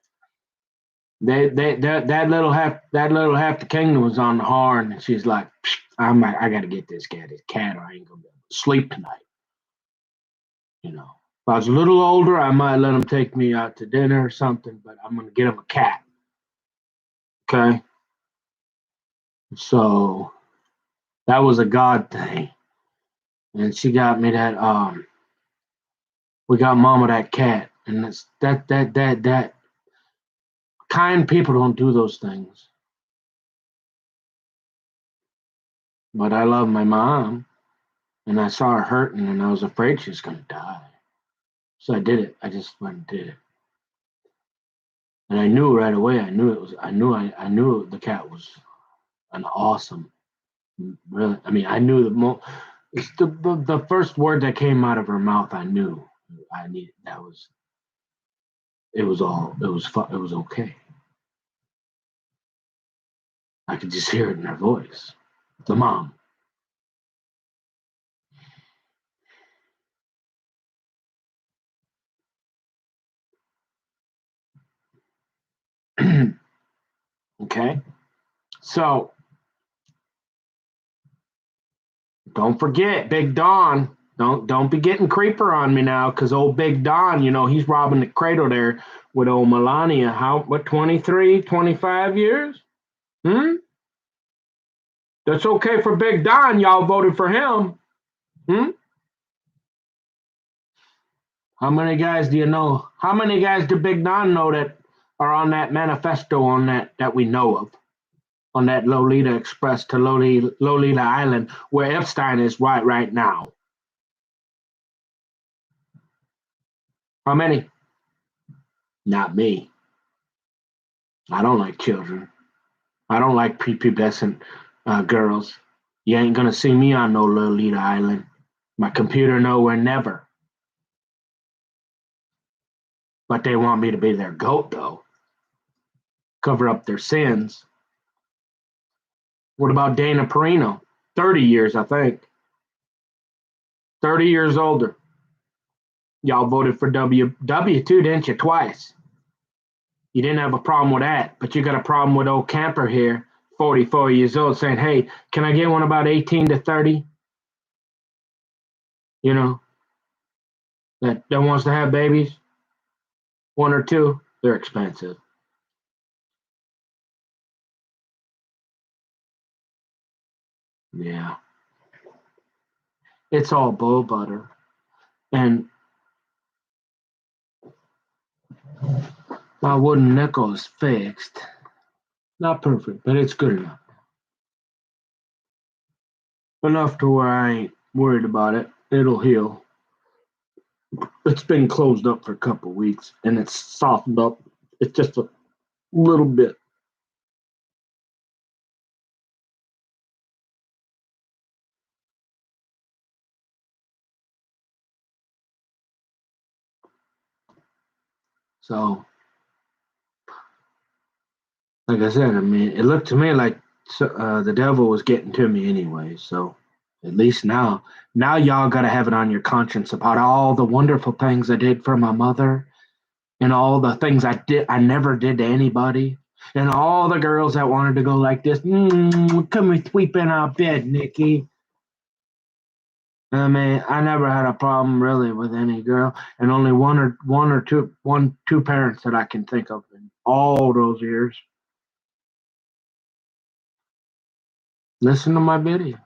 That little half the kingdom was on the horn, and she's like, I gotta get this cat, or I ain't gonna be able to sleep tonight. You know, if I was a little older, I might let him take me out to dinner or something, but I'm gonna get him a cat. Okay, so that was a God thing, and she got me that. We got Mama that cat, and that's that. Kind people don't do those things, but I love my mom, and I saw her hurting, and I was afraid she was gonna die. So I did it. I just went and did it. And I knew right away. I knew the cat was an awesome. Really, I mean, I knew it's the first word that came out of her mouth. I knew. I needed. That was. It was all. It was fun. It was okay. I could just hear it in her voice. The mom. Okay. So don't forget Big Don. Don't be getting creeper on me now, because old Big Don, he's robbing the cradle there with old Melania. What, 23, 25 years? Hmm? That's okay for Big Don. Y'all voted for him. Hmm? How many guys do you know? How many guys do Big Don know that are on that manifesto on that we know of? On that Lolita Express to Lolita Island, where Epstein is right now. How many? Not me. I don't like children. I don't like prepubescent girls. You ain't gonna see me on no Lolita Island. My computer nowhere never. But they want me to be their goat though. Cover up their sins. What about Dana Perino? 30 years, I think. 30 years older. Y'all voted for W too, didn't you? Twice. You didn't have a problem with that, but you got a problem with old Camper here, 44 years old, saying, hey, can I get one about 18 to 30? You know, that wants to have babies? One or two? They're expensive. Yeah. It's all bull butter. And my wooden nickel is fixed. Not perfect, but it's good enough. Enough to where I ain't worried about it. It'll heal. It's been closed up for a couple of weeks, and it's softened up. It's just a little bit. So, like I said, I mean, it looked to me like the devil was getting to me anyway. So, at least now y'all got to have it on your conscience about all the wonderful things I did for my mother, and all the things I never did to anybody, and all the girls that wanted to go like this. Come and sweep in our bed, Nikki. I mean, I never had a problem really with any girl, and only two parents that I can think of in all those years. Listen to my video.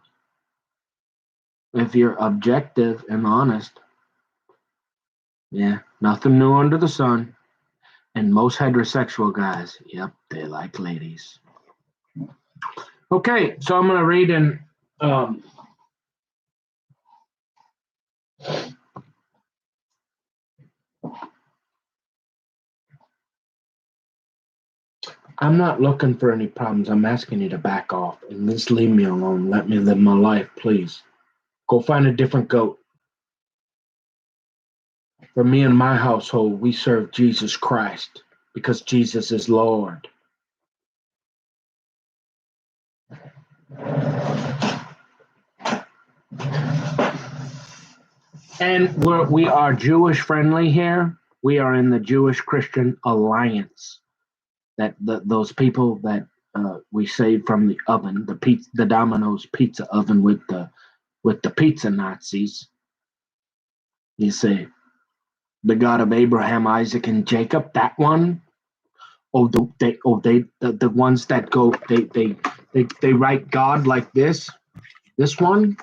If you're objective and honest, yeah, nothing new under the sun. And most heterosexual guys, yep, they like ladies. Okay, so I'm gonna read in I'm not looking for any problems. I'm asking you to back off and just leave me alone. Let me live my life, please. Go find a different goat. For me and my household, we serve Jesus Christ because Jesus is Lord. And we are Jewish friendly here. We are in the Jewish Christian Alliance. Those people that we saved from the oven, the Domino's pizza oven with the pizza Nazis. You see, the God of Abraham, Isaac, and Jacob. That one. The ones that go they write God like this. This one.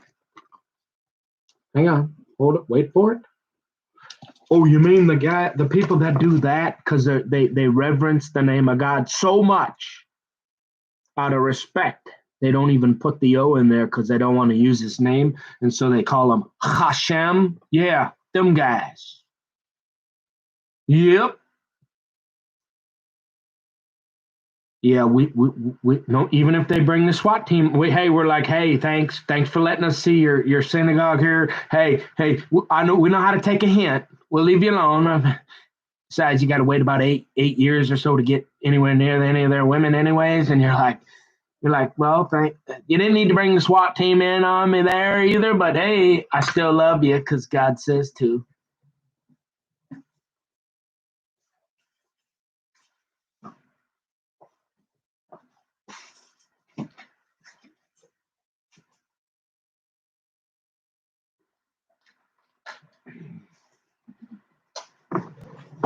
Hang on, hold it, wait for it. Oh, you mean the people that do that because they reverence the name of God so much out of respect. They don't even put the O in there because they don't want to use his name, and so they call him Hashem. Yeah, them guys. Yep. Yeah, we no. Even if they bring the SWAT team, we're like, hey, thanks for letting us see your synagogue here. Hey, I know we know how to take a hint. We'll leave you alone. Besides, you got to wait about 8 years or so to get anywhere near any of their women, anyways. And you're like, well, you didn't need to bring the SWAT team in on me there either. But hey, I still love you because God says to.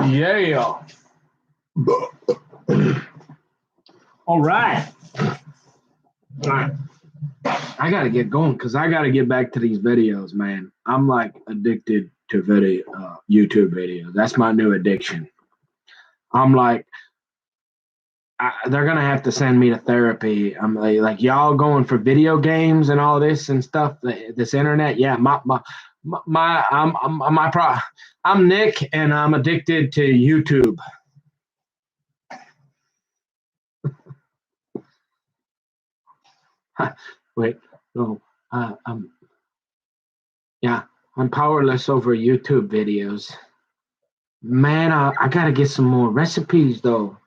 Yeah. All right. I gotta get going because I gotta get back to these videos, man. I'm like addicted to YouTube videos. That's my new addiction. I'm like, they're gonna have to send me to therapy. I'm like y'all going for video games and all this and stuff. This internet, yeah. I'm Nick, and I'm addicted to YouTube. Wait, no, I'm powerless over YouTube videos. Man, I gotta get some more recipes though.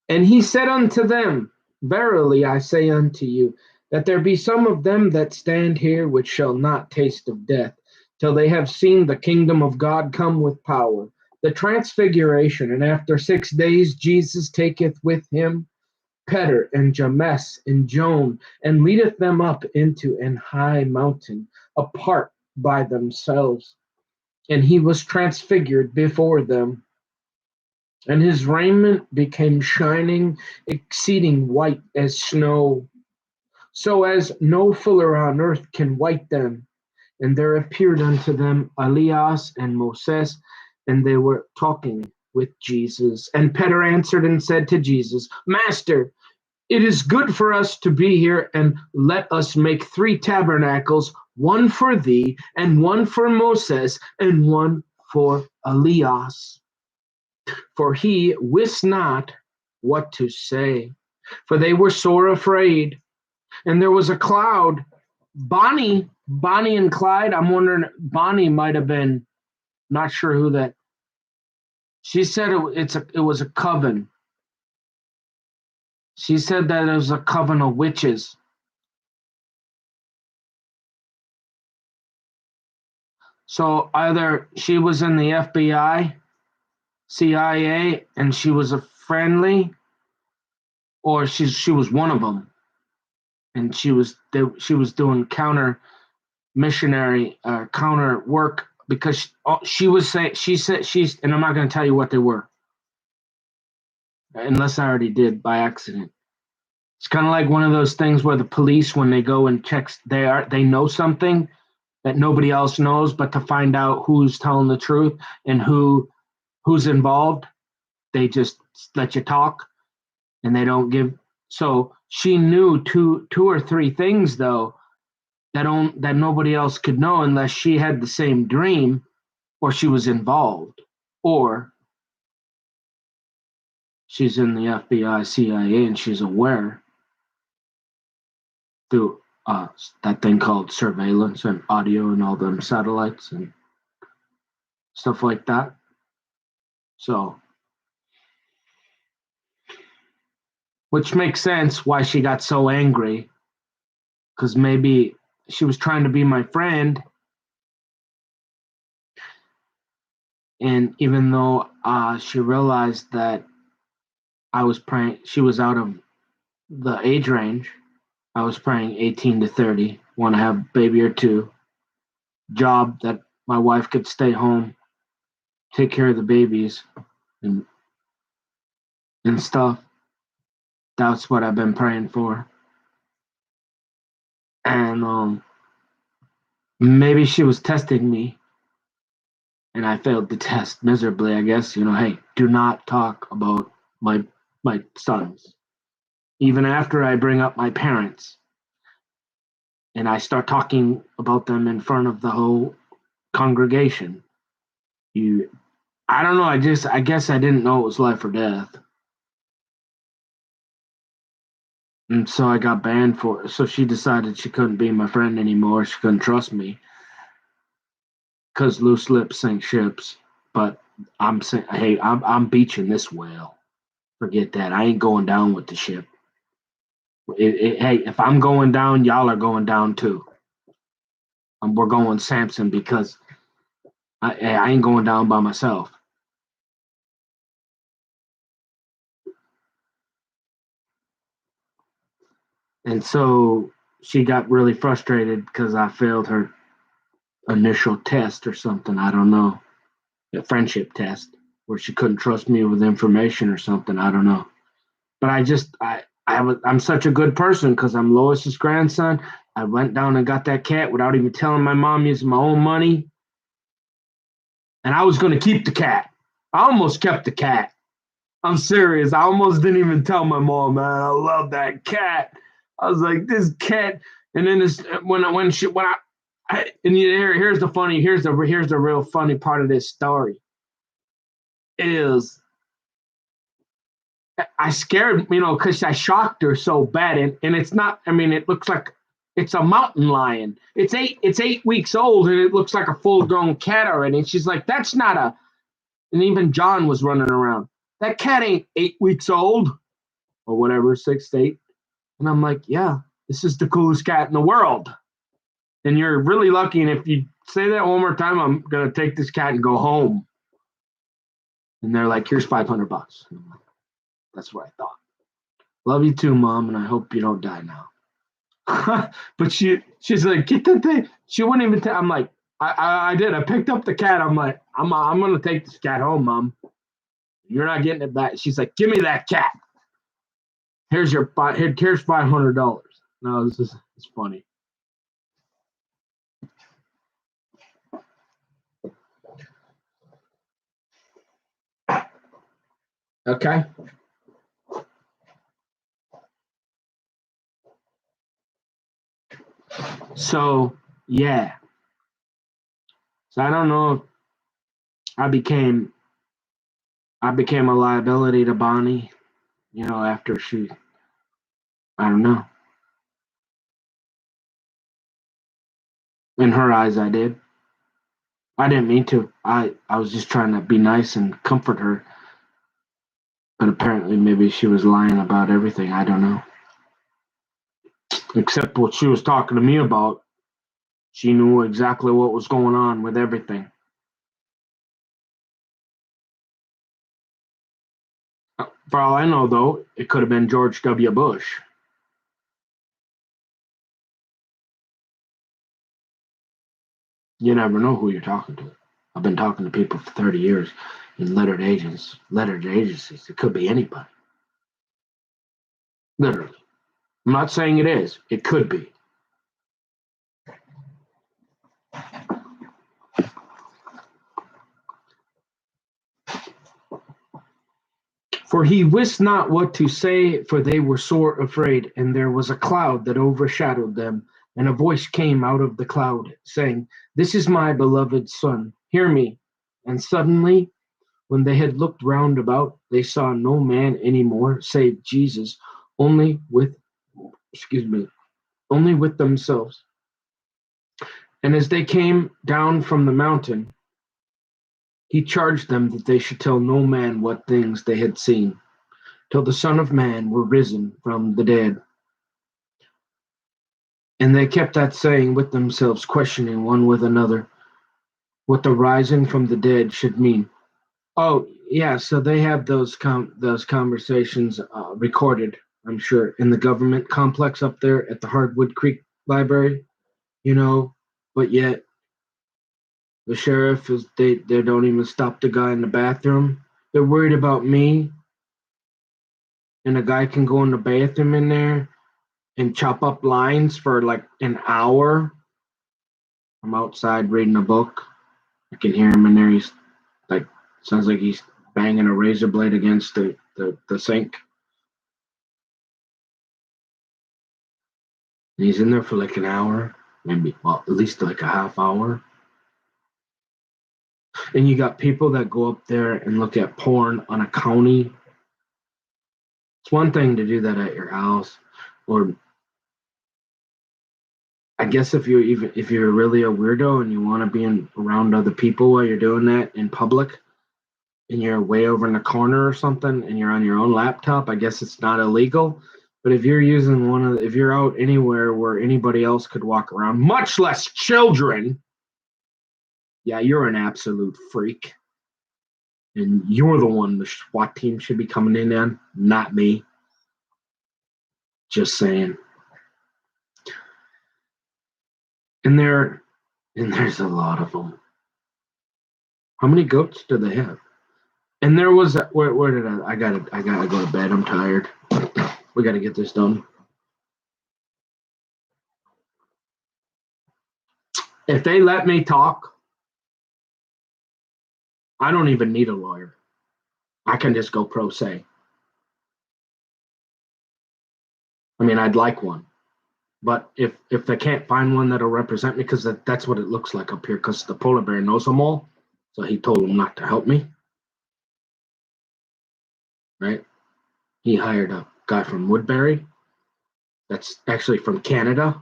And he said unto them, verily I say unto you, that there be some of them that stand here which shall not taste of death, till they have seen the kingdom of God come with power. The transfiguration, and after 6 days Jesus taketh with him Peter and James and John, and leadeth them up into an high mountain, apart by themselves. And he was transfigured before them. And his raiment became shining, exceeding white as snow, so as no fuller on earth can white them. And there appeared unto them Elias and Moses, and they were talking with Jesus. And Peter answered and said to Jesus, Master, it is good for us to be here, and let us make 3 tabernacles, one for thee, and one for Moses, and one for Elias. For he wist not what to say, for they were sore afraid. And there was a cloud. Bonnie and Clyde, I'm wondering, Bonnie might have been, not sure who that. She said it was a coven. She said that it was a coven of witches. So either she was in the FBI, CIA, and she was a friendly, or she was one of them, and she was doing counter missionary counter work because she said and I'm not going to tell you what they were unless I already did by accident. It's kind of like one of those things where the police, when they go and check, they know something that nobody else knows, but to find out who's telling the truth and who who's involved. They just let you talk, and they don't give. So she knew two or three things though that nobody else could know unless she had the same dream, or she was involved, or she's in the FBI, CIA, and she's aware through that thing called surveillance and audio and all them satellites and stuff like that. So, which makes sense why she got so angry, because maybe she was trying to be my friend, and even though she realized that I was praying, she was out of the age range. I was praying 18 to 30, want to have a baby or two, job that my wife could stay home, take care of the babies, and stuff. That's what I've been praying for. And maybe she was testing me, and I failed the test miserably. I guess hey, do not talk about my sons, even after I bring up my parents, and I start talking about them in front of the whole congregation. I don't know. I guess I didn't know it was life or death. And so I got banned for it. So she decided she couldn't be my friend anymore. She couldn't trust me because loose lips sink ships. But I'm saying, hey, I'm beaching this whale. Forget that. I ain't going down with the ship. Hey, if I'm going down, y'all are going down too. We're going Samson because I ain't going down by myself. And so she got really frustrated because I failed her initial test or something. I don't know. A friendship test where she couldn't trust me with information or something. I don't know. But I'm such a good person because I'm Lois's grandson. I went down and got that cat without even telling my mom, using my own money. And I was going to keep the cat. I almost kept the cat. I'm serious. I almost didn't even tell my mom, man. I love that cat. I was like, this cat. And then here's the real funny part of this story is I scared, because I shocked her so bad, and it's not. I mean, it looks like it's a mountain lion. It's 8 weeks old, and it looks like a full-grown cat already. And she's like, "That's not a." And even John was running around. That cat ain't 8 weeks old, or whatever, 6 to 8. And I'm like, "Yeah, this is the coolest cat in the world." And you're really lucky. And if you say that one more time, I'm gonna take this cat and go home. And they're like, "Here's $500." And I'm like, that's what I thought. Love you too, Mom, and I hope you don't die now. But she's like, get the thing. She wouldn't even tell. I'm like, I did. I picked up the cat. I'm like, I'm gonna take this cat home, Mom. You're not getting it back. She's like, give me that cat. Here's $500. No, it's funny. Okay. So yeah. So I don't know if I became a liability to Bonnie, after she, I don't know. In her eyes, I did. I didn't mean to. I was just trying to be nice and comfort her. But apparently, maybe she was lying about everything. I don't know. Except what she was talking to me about. She knew exactly what was going on with everything. For all I know, though, it could have been George W. Bush. You never know who you're talking to. I've been talking to people for 30 years in lettered agencies. It could be anybody. Literally. I'm not saying it is. It could be. For he wist not what to say, for they were sore afraid. And there was a cloud that overshadowed them. And a voice came out of the cloud, saying, This is my beloved Son, hear me. And suddenly, when they had looked round about, they saw no man any more, save Jesus, only with only with themselves. And as they came down from the mountain, he charged them that they should tell no man what things they had seen, till the Son of Man were risen from the dead. And they kept that saying with themselves, questioning one with another what the rising from the dead should mean. Oh, yeah, so they have those conversations recorded, I'm sure, in the government complex up there at the Hardwood Creek Library, but yet the sheriff they don't even stop the guy in the bathroom. They're worried about me, and a guy can go in the bathroom in there and chop up lines for like an hour. I'm outside reading a book. I can hear him in there. He's like, sounds like he's banging a razor blade against the sink. And he's in there for like an hour, maybe, well, at least like a half hour. And you got people that go up there and look at porn on a county. It's one thing to do that at your house, or I guess if you're really a weirdo and you want to be around other people while you're doing that in public, and you're way over in the corner or something, and you're on your own laptop, I guess it's not illegal. But if you're using if you're out anywhere where anybody else could walk around, much less children, yeah, you're an absolute freak. And you're the one the SWAT team should be coming in on, not me. Just saying. And there's a lot of them. How many goats do they have? And there was where did I gotta go to bed. I'm tired. We gotta get this done. If they let me talk, I don't even need a lawyer. I can just go pro se. I mean, I'd like one. But if they can't find one that'll represent me, because that's what it looks like up here, because the polar bear knows them all, so he told them not to help me. Right? He hired a guy from Woodbury that's actually from Canada,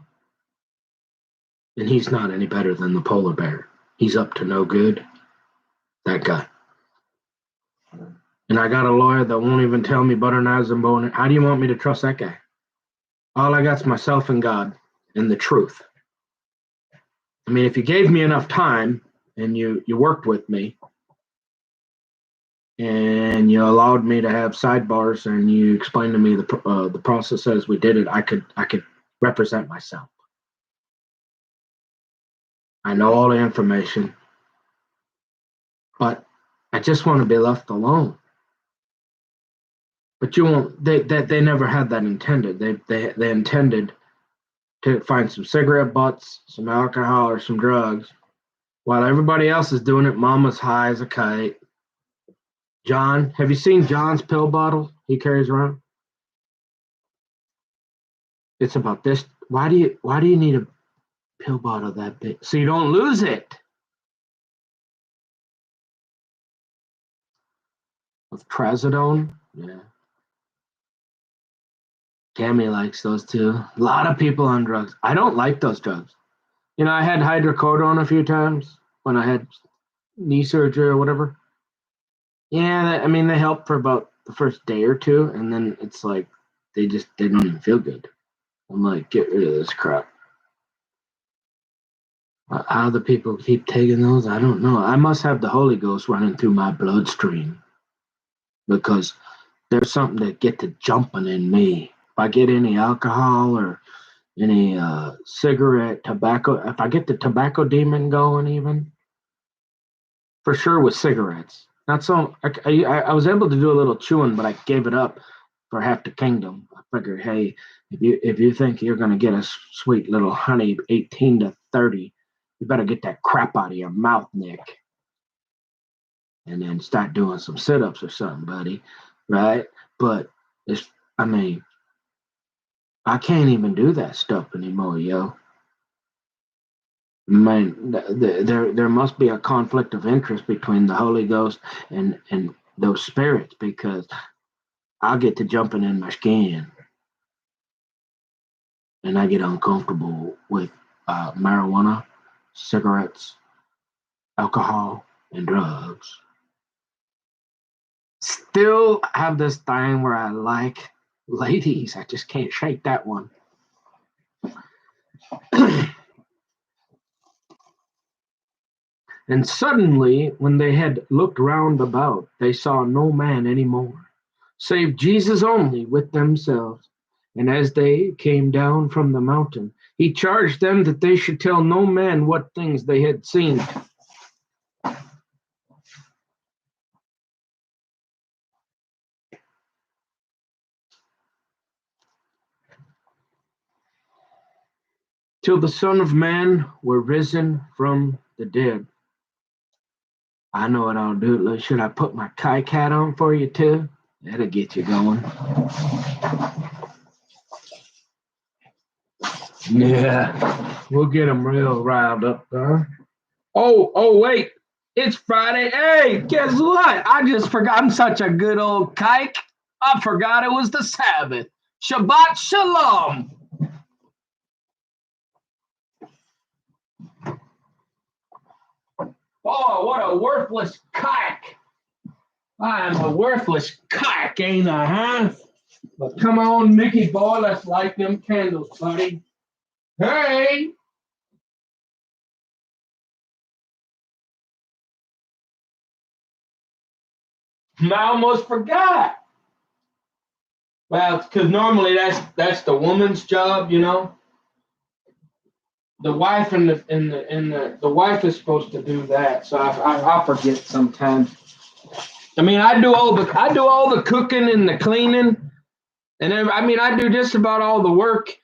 and he's not any better than the polar bear. He's up to no good, that guy. And I got a lawyer that won't even tell me butter, knives, and bone. How do you want me to trust that guy? All I got's myself and God and the truth. I mean, if you gave me enough time and you worked with me and you allowed me to have sidebars and you explained to me the process as we did it, I could represent myself. I know all the information, but I just want to be left alone. But you won't. They never had that intended. They intended to find some cigarette butts, some alcohol, or some drugs, while everybody else is doing it. Mama's high as a kite. John, have you seen John's pill bottle he carries around? It's about this. Why do you need a pill bottle that big? So you don't lose it. With trazodone, yeah. Tammy likes those too. A lot of people on drugs. I don't like those drugs. I had hydrocodone a few times when I had knee surgery or whatever. Yeah, I mean, they help for about the first day or two, and then it's like they don't even feel good. I'm like, get rid of this crap. How the people keep taking those, I don't know. I must have the Holy Ghost running through my bloodstream, because there's something that get to jumping in me. If I get any alcohol or any cigarette, tobacco, if I get the tobacco demon going, even for sure with cigarettes. Not so. I was able to do a little chewing, but I gave it up for half the kingdom. I figured, hey, if you think you're gonna get a sweet little honey 18 to 30, you better get that crap out of your mouth, Nick, and then start doing some sit-ups or something, buddy. right? But it's, I mean, I can't even do that stuff anymore, yo. Man, there must be a conflict of interest between the Holy Ghost and those spirits because I get to jumping in my skin and I get uncomfortable with marijuana, cigarettes, alcohol, and drugs. Still have this thing where I like ladies. I just can't shake that one. And suddenly, when they had looked round about, they saw no man any more, save Jesus only with themselves. And as they came down from the mountain, he charged them that they should tell no man what things they had seen. Till the Son of Man were risen from the dead. I know what I'll do. Should I put my kike hat on for you too? That'll get you going. Yeah, we'll get them real riled up there. Oh, wait. It's Friday. Hey, guess what? I just forgot. I'm such a good old kike. I forgot it was the Sabbath. Shabbat Shalom. Oh, what a worthless kike. I am a worthless kike, ain't I, huh? But come on, Mickey boy, let's light them candles, buddy. Hey! I almost forgot. Well, because normally that's the woman's job, you know. The wife and the wife is supposed to do that, so I forget sometimes. I mean, I do all the cooking and the cleaning, and I do just about all the work.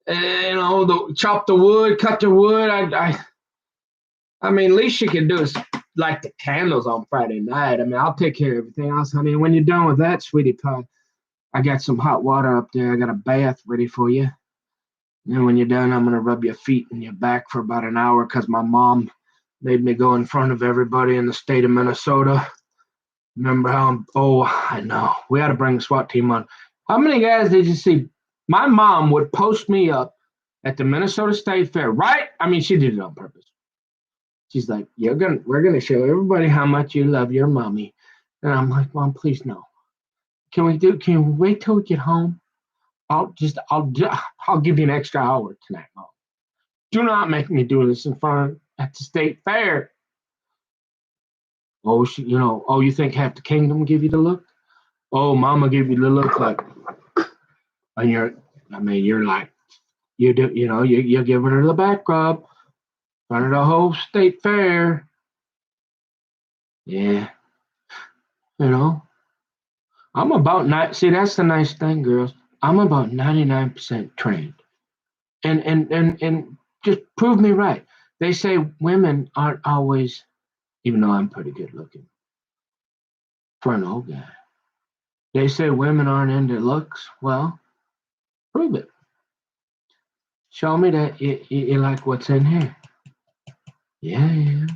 You know, chop the wood, cut the wood. I mean, least she can do is light the candles on Friday night. I mean, I'll take care of everything else, honey. When you're done with that, sweetie pie, I got some hot water up there. I got a bath ready for you. And then when you're done, I'm going to rub your feet and your back for about an hour because my mom made me go in front of everybody in the state of Minnesota. Remember how, oh, I know. We ought to bring the SWAT team on. How many guys did you see? My mom would post me up at the Minnesota State Fair, right? I mean, she did it on purpose. She's like, we're going to show everybody how much you love your mommy. And I'm like, Mom, please no. Can we wait till we get home? I'll give you an extra hour tonight, Mom. Do not make me do this in front at the state fair. Oh, you think half the kingdom give you the look? Oh, Mama give you the look like, and you're like, you're giving her the back rub in front of the whole state fair. Yeah, I'm about not. See, that's the nice thing, girls. I'm about 99% trained, and just prove me right. They say women aren't always, even though I'm pretty good looking for an old guy. They say women aren't into looks. Well, prove it. Show me that you like what's in here. Yeah.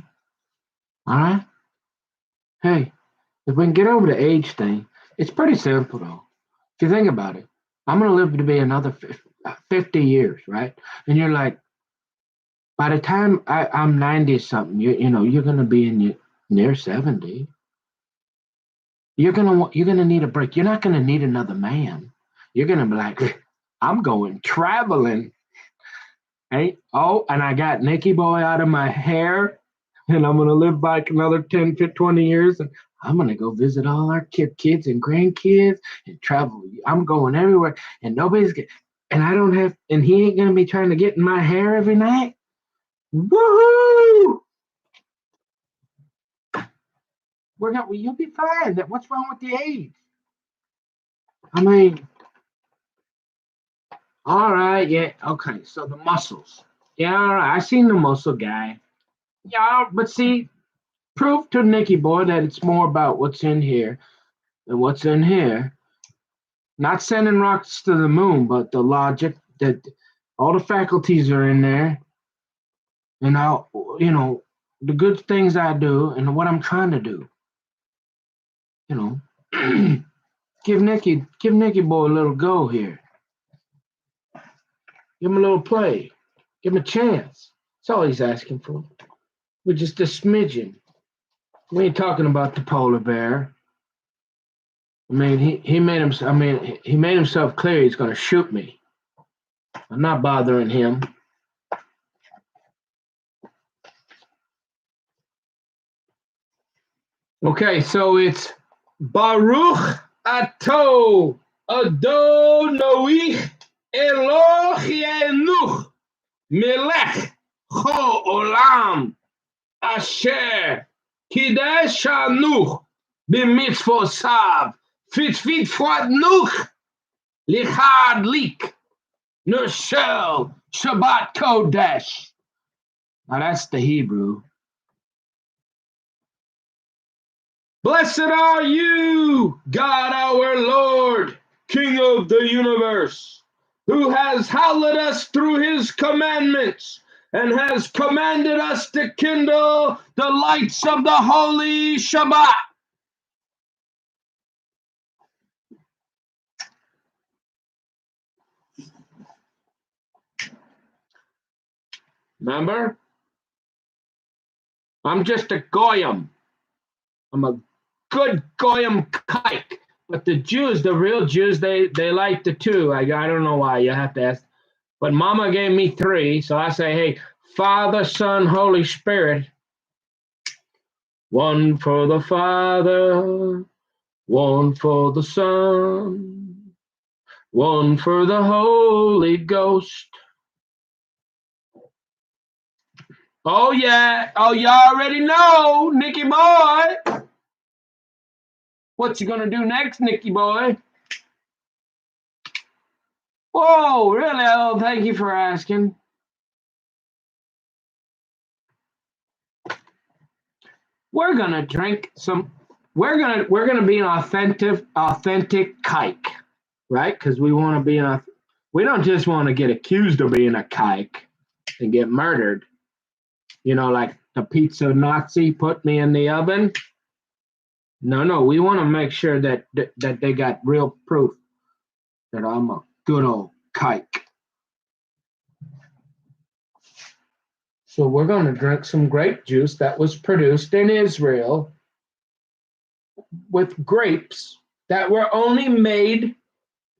All right. Hey, if we can get over the age thing, it's pretty simple though. If you think about it, I'm gonna live to be another 50 years, right? And you're like, by the time I'm 90 something, you're gonna be in your near 70. You're gonna need a break. You're not gonna need another man. You're gonna be like, I'm going traveling. Hey, oh, and I got Nicky Boy out of my hair, and I'm gonna live back another 10, 15, 20 years, and I'm gonna go visit all our kids and grandkids and travel. I'm going everywhere, and and he ain't gonna be trying to get in my hair every night. Woohoo! You'll be fine. What's wrong with the age? I mean, all right, yeah, okay. So the muscles, yeah, all right. I seen the muscle guy, yeah, but see, prove to Nicky Boy that it's more about what's in here and what's in here. Not sending rocks to the moon, but the logic that all the faculties are in there, and I'll, the good things I do and what I'm trying to do. Give Nicky boy a little go here. Give him a little play. Give him a chance. That's all he's asking for. We're just a smidgen. We ain't talking about the polar bear. I mean, he made himself clear he's gonna shoot me. I'm not bothering him. Okay, so it's Baruch Ato Adonai Eloheinu Melech Olam Asher Kideshanu B'mitzvosav Fitzvitfadnuch Lichad Lik Nushel Shabbat Kodesh. Now that's the Hebrew. Blessed are you, God our Lord, King of the universe, who has hallowed us through his commandments and has commanded us to kindle the lights of the holy Shabbat. Remember? I'm just a goyim. I'm a good goyim kike. But the Jews, the real Jews, they like the two. I don't know why. You have to ask. But Mama gave me three, so I say, hey, Father, Son, Holy Spirit. One for the Father, one for the Son, one for the Holy Ghost. Oh, yeah. Oh, you already know, Nicky boy. What you gonna do next, Nicky boy? Whoa, really? Oh, thank you for asking. We're gonna drink some. We're gonna be an authentic kike, right? Because we want to be we don't just want to get accused of being a kike and get murdered. Like the pizza Nazi put me in the oven. No, we want to make sure that they got real proof that I'm a good old kike. So we're going to drink some grape juice that was produced in Israel with grapes that were only made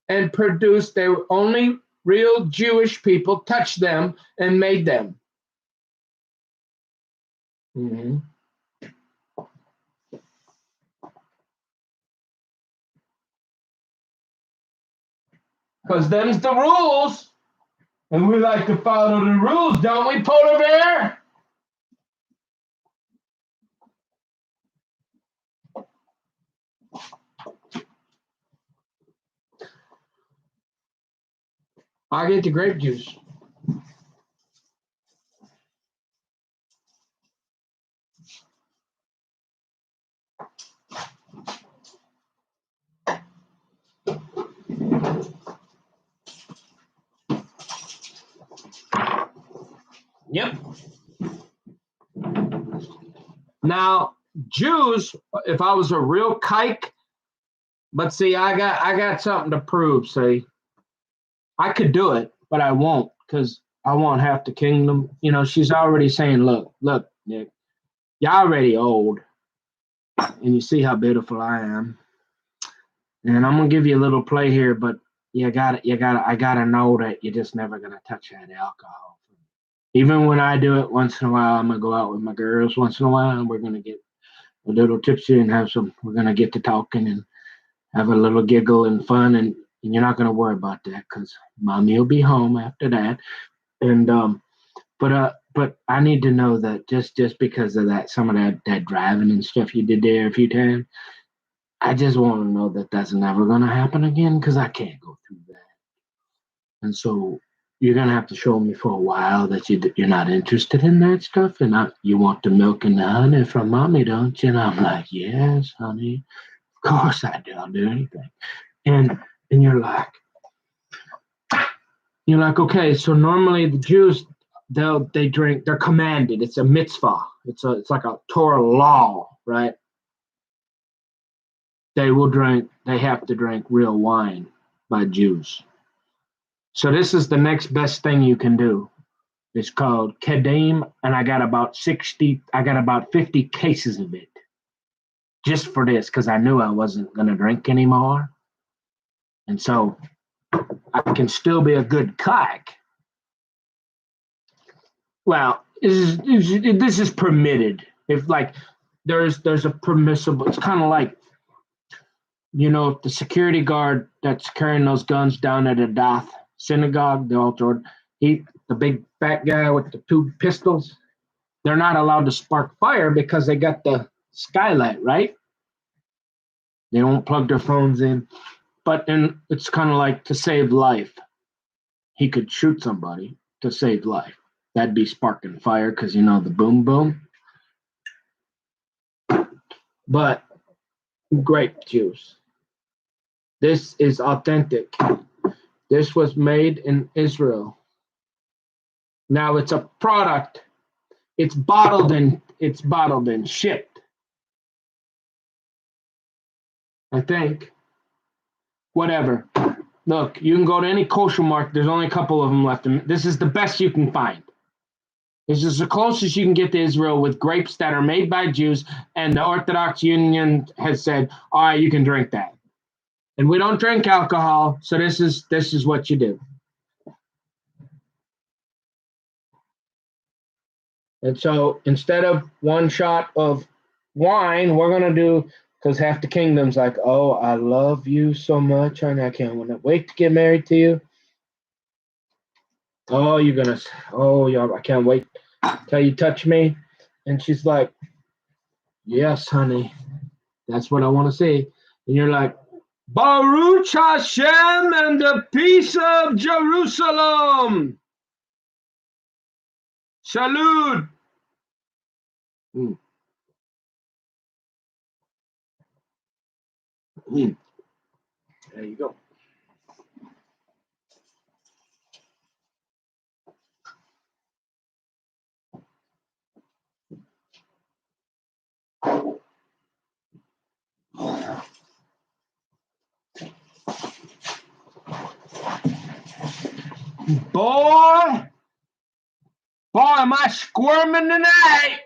and produced. They were only real Jewish people touched them and made them. Mm-hmm. Because them's the rules. And we like to follow the rules, don't we, Polar Bear? I get the grape juice. Yep. Now, Jews, if I was a real kike, but see, I got something to prove, see. I could do it, but I won't, because I want half the kingdom. She's already saying, look, Nick, you're already old, and you see how beautiful I am. And I'm gonna give you a little play here, but I gotta know that you're just never gonna touch that alcohol. Even when I do it once in a while, I'm gonna go out with my girls once in a while, and we're gonna get a little tipsy and we're gonna get to talking and have a little giggle and fun, and you're not gonna worry about that because mommy will be home after that. And but I need to know that just because of that, some of that driving and stuff you did there a few times, I just want to know that that's never gonna happen again because I can't go through that. And so you're gonna have to show me for a while that you're not interested in that stuff, and you want the milk and the honey from mommy, don't you? And I'm like, yes, honey, of Of course I do. I'll do anything. And you're like, okay, so normally the Jews, they drink, they're commanded. It's a mitzvah. It's like a Torah law, right? They have to drink real wine by Jews. So this is the next best thing you can do. It's called Kedim, and I got about 50 cases of it. Just for this, because I knew I wasn't going to drink anymore. And so I can still be a good kike. Well, this is permitted. If like there's a permissible, it's kind of like, the security guard that's carrying those guns down at the Dath synagogue, the altar, the big fat guy with the 2 pistols, they're not allowed to spark fire because they got the skylight, right? They won't plug their phones in. But then it's kind of like to save life. He could shoot somebody to save life. That'd be sparking fire because the boom boom. But grape juice. This is authentic. This was made in Israel. Now it's a product. It's bottled and shipped. I think. Whatever. Look, you can go to any kosher market. There's only a couple of them left. This is the best you can find. This is the closest you can get to Israel with grapes that are made by Jews, and the Orthodox Union has said, all right, you can drink that. And we don't drink alcohol, so this is what you do. And so instead of 1 shot of wine, we're going to do, because half the kingdom's like, oh, I love you so much, honey, I can't wait to get married to you. Oh, I can't wait till you touch me. And she's like, yes, honey, that's what I want to see. And you're like, Baruch Hashem and the peace of Jerusalem. Salud. There you go. Boy, am I squirming tonight.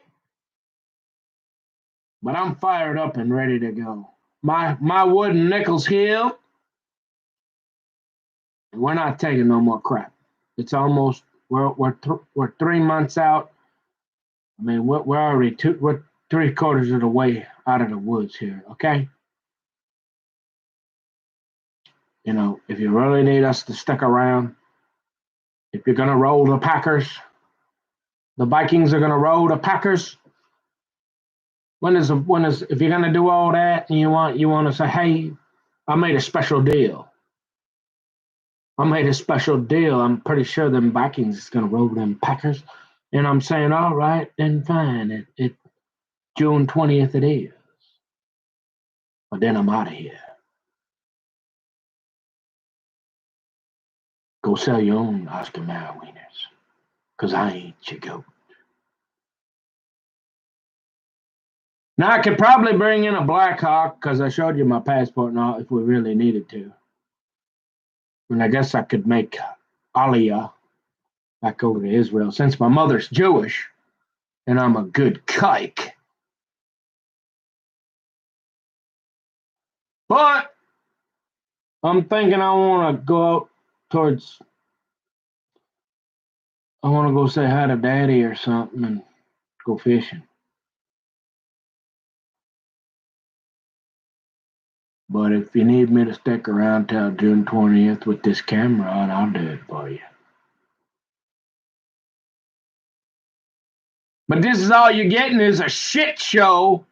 But I'm fired up and ready to go. My wood and nickel's healed. And we're not taking no more crap. It's almost we're 3 months out. I mean, we're already 3/4 of the way out of the woods here. Okay. If you really need us to stick around, if you're gonna roll the Packers, the Vikings are gonna roll the Packers. If you're gonna do all that and you want to say, hey, I made a special deal. I'm pretty sure them Vikings is gonna roll them Packers. And I'm saying, all right, then fine. It June 20th it is. But then I'm out of here. Go sell your own Oscar Mayer wieners. Because I ain't your goat. Now I could probably bring in a Black Hawk because I showed you my passport now if we really needed to. And I guess I could make Aliyah back over to Israel since my mother's Jewish and I'm a good kike. But I'm thinking I want to go out I want to go say hi to Daddy or something and go fishing. But if you need me to stick around till June 20th with this camera on, I'll do it for you. But this is all you're getting is a shit show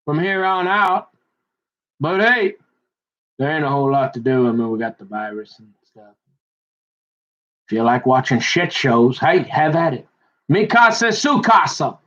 from here on out. But hey, there ain't a whole lot to do. I mean, we got the virus and stuff. If you like watching shit shows, hey, have at it. Mi casa, su casa.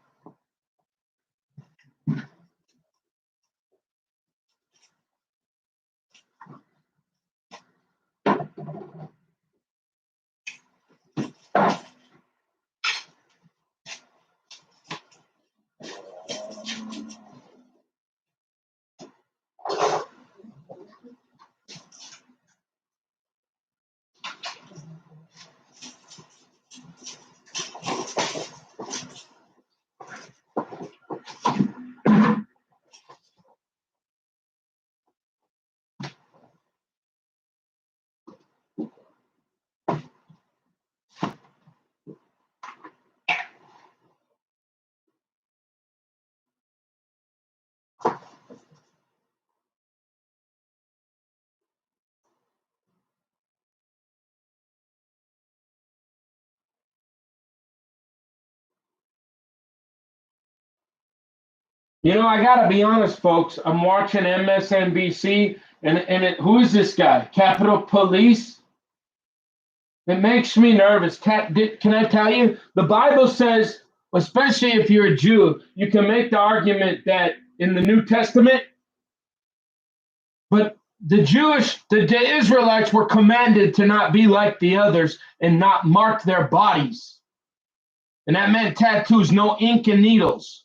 You know, I gotta be honest, folks. I'm watching MSNBC, and who is this guy? Capitol Police. It makes me nervous. Can I tell you? The Bible says, especially if you're a Jew, you can make the argument that in the New Testament, but the Israelites were commanded to not be like the others and not mark their bodies. And that meant tattoos, no ink and needles.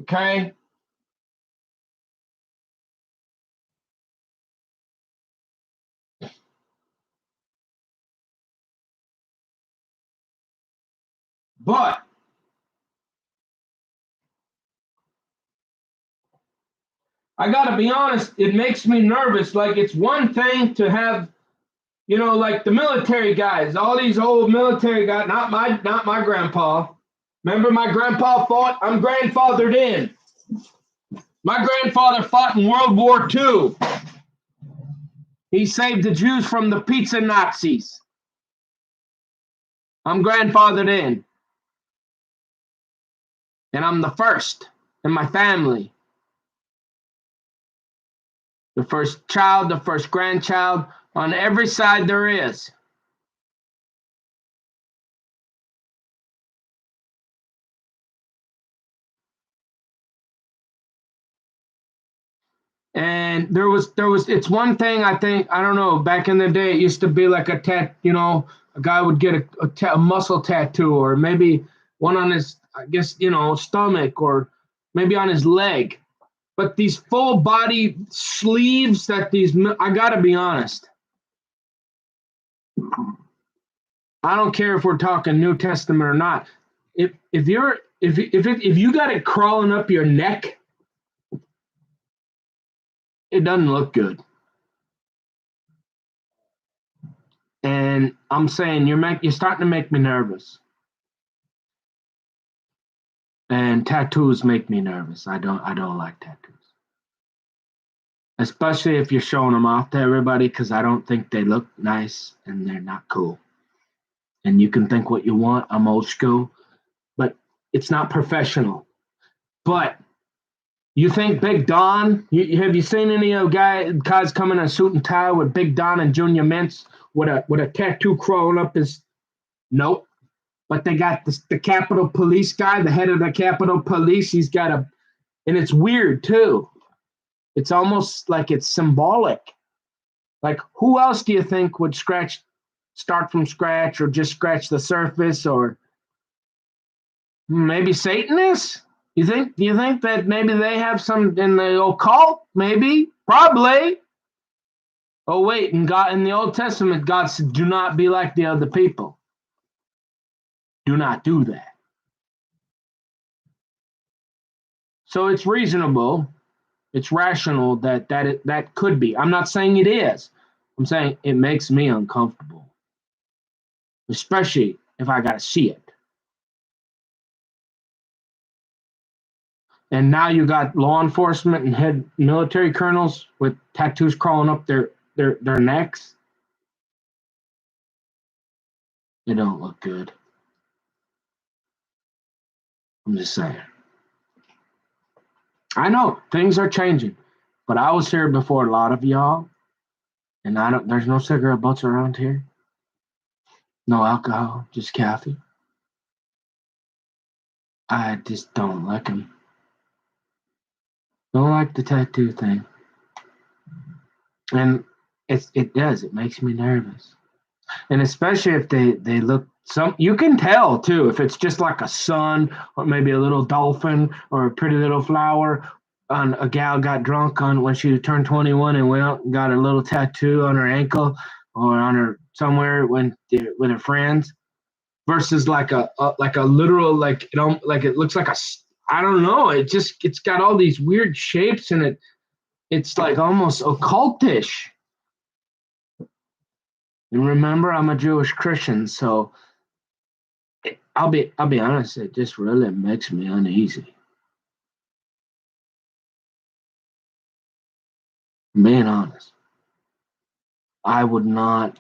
Okay? But I gotta be honest, it makes me nervous. Like, it's one thing to have, you know, like the military guys, all these old military guys, not my grandpa. Remember my grandpa fought? I'm grandfathered in. My grandfather fought in World War II. He saved the Jews from the pizza Nazis. I'm grandfathered in. And I'm the first in my family. The first child, the first grandchild, on every side there is. And it's one thing, I think, I don't know, back in the day, it used to be like a guy would get a muscle tattoo, or maybe one on his, I guess, stomach, or maybe on his leg. But these full body sleeves I gotta be honest. I don't care if we're talking New Testament or not. If you got it crawling up your neck, it doesn't look good. And I'm saying you're starting to make me nervous. And tattoos make me nervous. I don't like tattoos. Especially if you're showing them off to everybody, because I don't think they look nice and they're not cool. And you can think what you want. I'm old school, but it's not professional. But you think Big Don? Have you seen any of guys coming in a suit and tie with Big Don and Junior Mints with a tattoo crawling up his? Nope. But they got the Capitol Police guy, the head of the Capitol Police. He's got and it's weird too. It's almost like it's symbolic. Like, who else do you think would start from scratch, or just scratch the surface, or maybe Satanists? Do you think that maybe they have some in the occult? Maybe, probably. Oh wait, in the Old Testament, God said, "Do not be like the other people. Do not do that." So it's reasonable, it's rational that could be. I'm not saying it is. I'm saying it makes me uncomfortable, especially if I got to see it. And now you got law enforcement and head military colonels with tattoos crawling up their necks. They don't look good. I'm just saying. I know things are changing, but I was here before a lot of y'all, and there's no cigarette butts around here. No alcohol, just coffee. I just don't like them. Don't like the tattoo thing. And it makes me nervous. And especially if they look you can tell too if it's just like a sun or maybe a little dolphin or a pretty little flower. On a gal got drunk on when she turned 21 and went out and got a little tattoo on her ankle or on her somewhere when with her friends versus like a literal like it looks like I don't know, it's got all these weird shapes in it. It's like almost occultish. And remember, I'm a Jewish Christian, so I'll be honest, it just really makes me uneasy. Being honest, I would not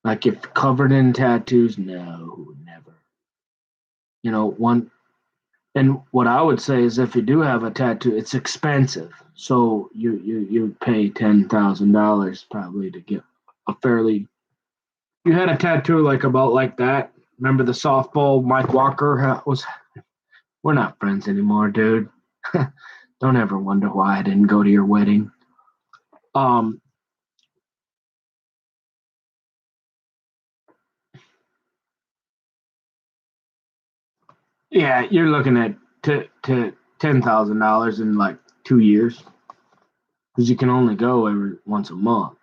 like if covered in tattoos. No, never. One. And what I would say is, if you do have a tattoo, it's expensive. So you pay $10,000 probably to get a fairly. You had a tattoo like about like that. Remember the softball Mike Walker was. We're not friends anymore, dude. Don't ever wonder why I didn't go to your wedding. Um, yeah, you're looking at to $10,000 in like 2 years because you can only go every once a month,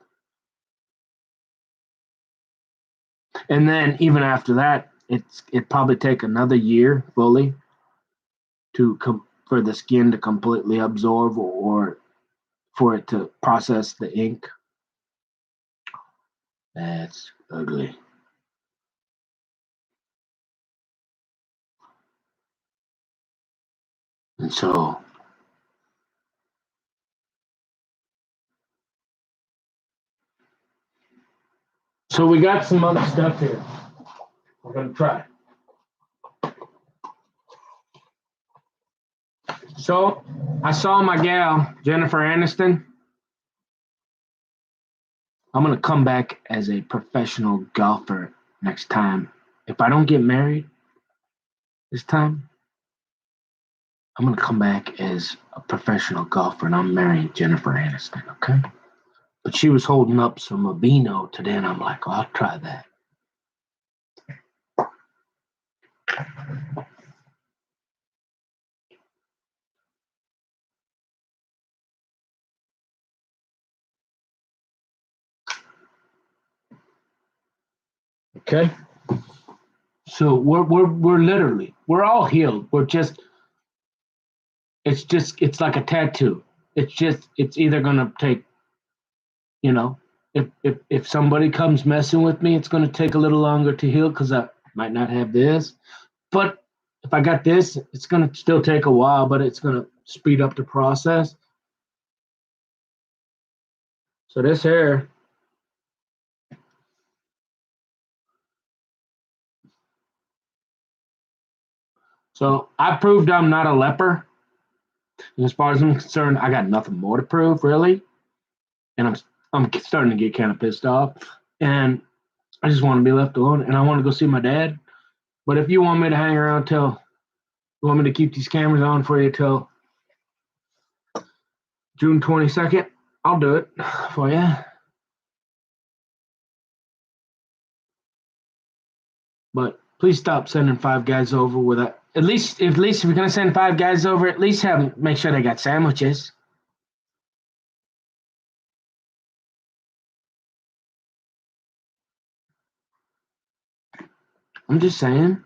and then even after that, it probably take another year fully for the skin to completely absorb or for it to process the ink. That's ugly. And so we got some other stuff here. We're gonna try. So I saw my gal, Jennifer Aniston. I'm going to come back as a professional golfer next time. If I don't get married this time, I'm going to come back as a professional golfer and I'm marrying Jennifer Aniston, okay? But she was holding up some Aveeno today and I'm like, oh, I'll try that. Okay? So we're literally, we're all healed. It's like a tattoo. It's either going to take, you know, if somebody comes messing with me, it's going to take a little longer to heal because I might not have this. But if I got this, it's going to still take a while, but it's going to speed up the process. So this hair, so I proved I'm not a leper. And as far as I'm concerned, I got nothing more to prove, really. And I'm starting to get kind of pissed off. And I just want to be left alone. And I want to go see my dad. But if you want me to hang around till, you want me to keep these cameras on for you till June 22nd, I'll do it for you. But please stop sending five guys over with a. At least if you're gonna send five guys over, at least make sure they got sandwiches. I'm just saying.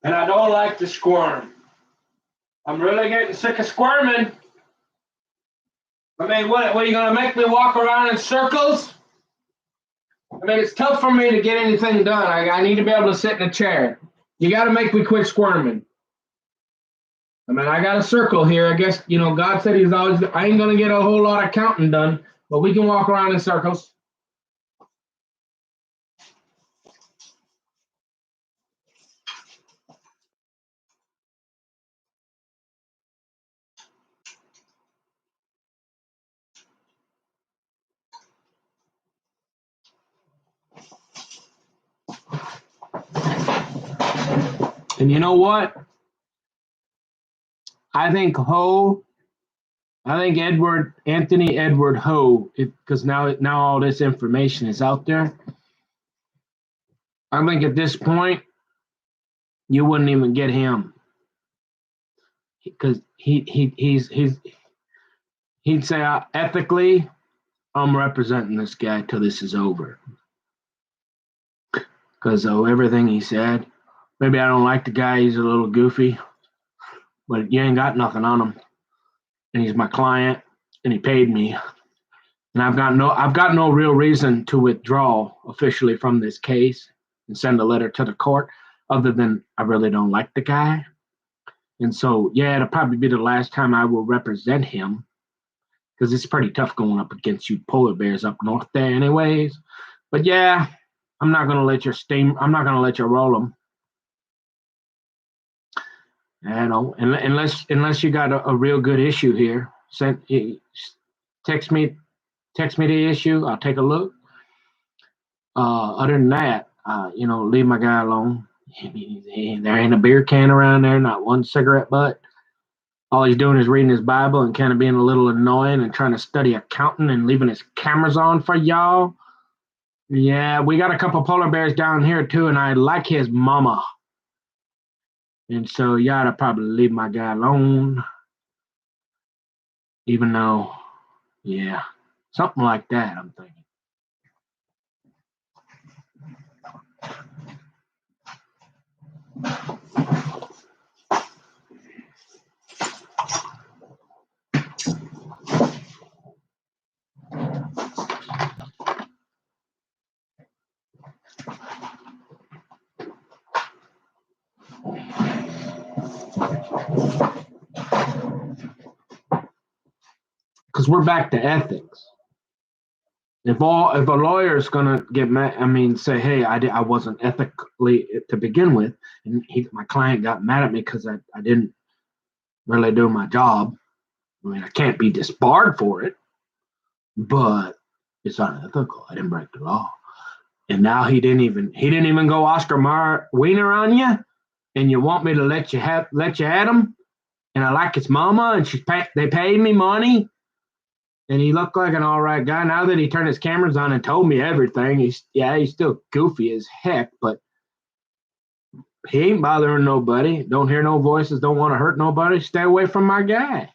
And I don't like to squirm. I'm really getting sick of squirming. I mean, what are you gonna make me walk around in circles? I mean, it's tough for me to get anything done. I need to be able to sit in a chair. You got to make me quit squirming. I mean, I got a circle here. I guess, God said he's always, I ain't going to get a whole lot of counting done, but we can walk around in circles. And you know what? I think Anthony Edward Ho, because now all this information is out there. I think at this point, you wouldn't even get him, because he'd say, ethically, I'm representing this guy till this is over, because of everything he said. Maybe I don't like the guy; he's a little goofy, but you ain't got nothing on him, and he's my client, and he paid me, and I've got no real reason to withdraw officially from this case and send a letter to the court, other than I really don't like the guy. And so, yeah, it'll probably be the last time I will represent him, because it's pretty tough going up against you polar bears up north there anyways. But yeah, I'm not going to let you roll them. Unless you got a real good issue here. Text me the issue. I'll take a look. Other than that, leave my guy alone. There ain't a beer can around there, not one cigarette butt. All he's doing is reading his Bible and kind of being a little annoying and trying to study accounting and leaving his cameras on for y'all. Yeah, we got a couple polar bears down here too, and I like his mama. And so you ought to probably leave my guy alone. Even though, yeah, something like that, I'm thinking. Because we're back to ethics. If a lawyer is gonna get mad, say, hey, I wasn't ethically to begin with, and my client got mad at me because I didn't really do my job. I mean, I can't be disbarred for it, but it's unethical. I didn't break the law. And now he didn't even go Oscar Wiener on you, and you want me to let you at him, and I like his mama, and they paid me money. And he looked like an all right guy. Now that he turned his cameras on and told me everything, he's still goofy as heck, but he ain't bothering nobody. Don't hear no voices, don't want to hurt nobody. Stay away from my guy.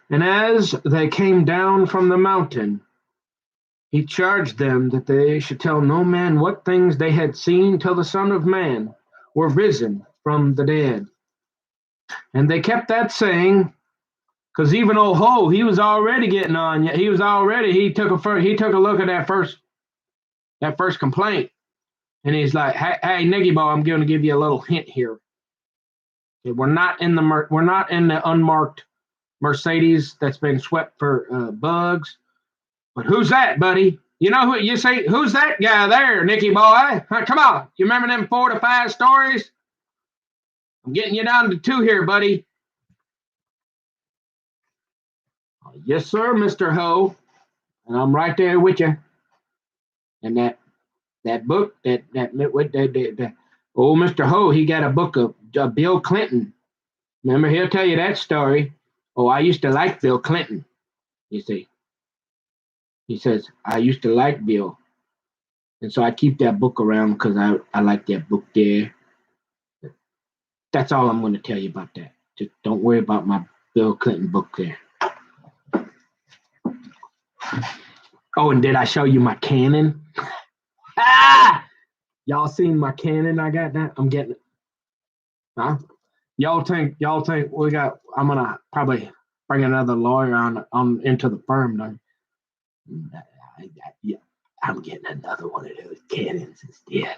And as they came down from the mountain, he charged them that they should tell no man what things they had seen till the Son of Man were risen from the dead. And they kept that saying, because even old Ho, he was already getting on. He took a look at that first complaint, and he's like, hey Niggy Bo, I'm going to give you a little hint here. Okay, we're not in the unmarked Mercedes that's been swept for bugs. But who's that, buddy? You know who you say? Who's that guy there, Nicky boy? Come on, you remember them 4 to 5 stories? I'm getting you down to 2 here, buddy. Yes, sir, Mr. Ho, and I'm right there with you. And that book, that old Mr. Ho, he got a book of Bill Clinton. Remember, he'll tell you that story. Oh, I used to like Bill Clinton. You see, he says I used to like Bill, and so I keep that book around because I like that book there. That's all I'm going to tell you about that. Just don't worry about my Bill Clinton book there. Oh, and did I show you my cannon? Y'all seen my cannon? I got that. I'm getting it. Huh? Y'all think we got? I'm gonna probably bring another lawyer on into the firm. Yeah, I'm getting another one of those cannons instead.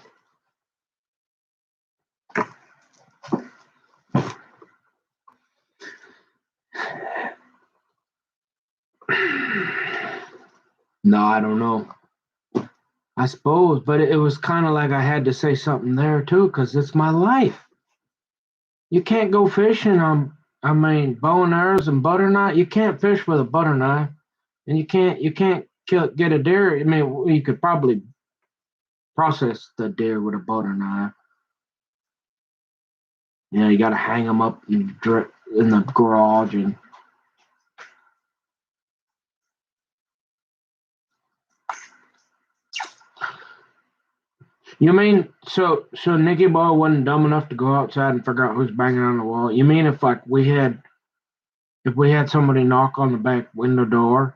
No, I don't know. I suppose, but it was kind of like I had to say something there too, because it's my life. You can't go fishing on, bow and arrows and butter knife. You can't fish with a butter knife, and you can't get a deer. I mean, you could probably process the deer with a butter knife. Yeah, you got to hang them up in the garage and. You mean so Nicky Boy wasn't dumb enough to go outside and figure out who's banging on the wall? You mean if we had somebody knock on the back window door,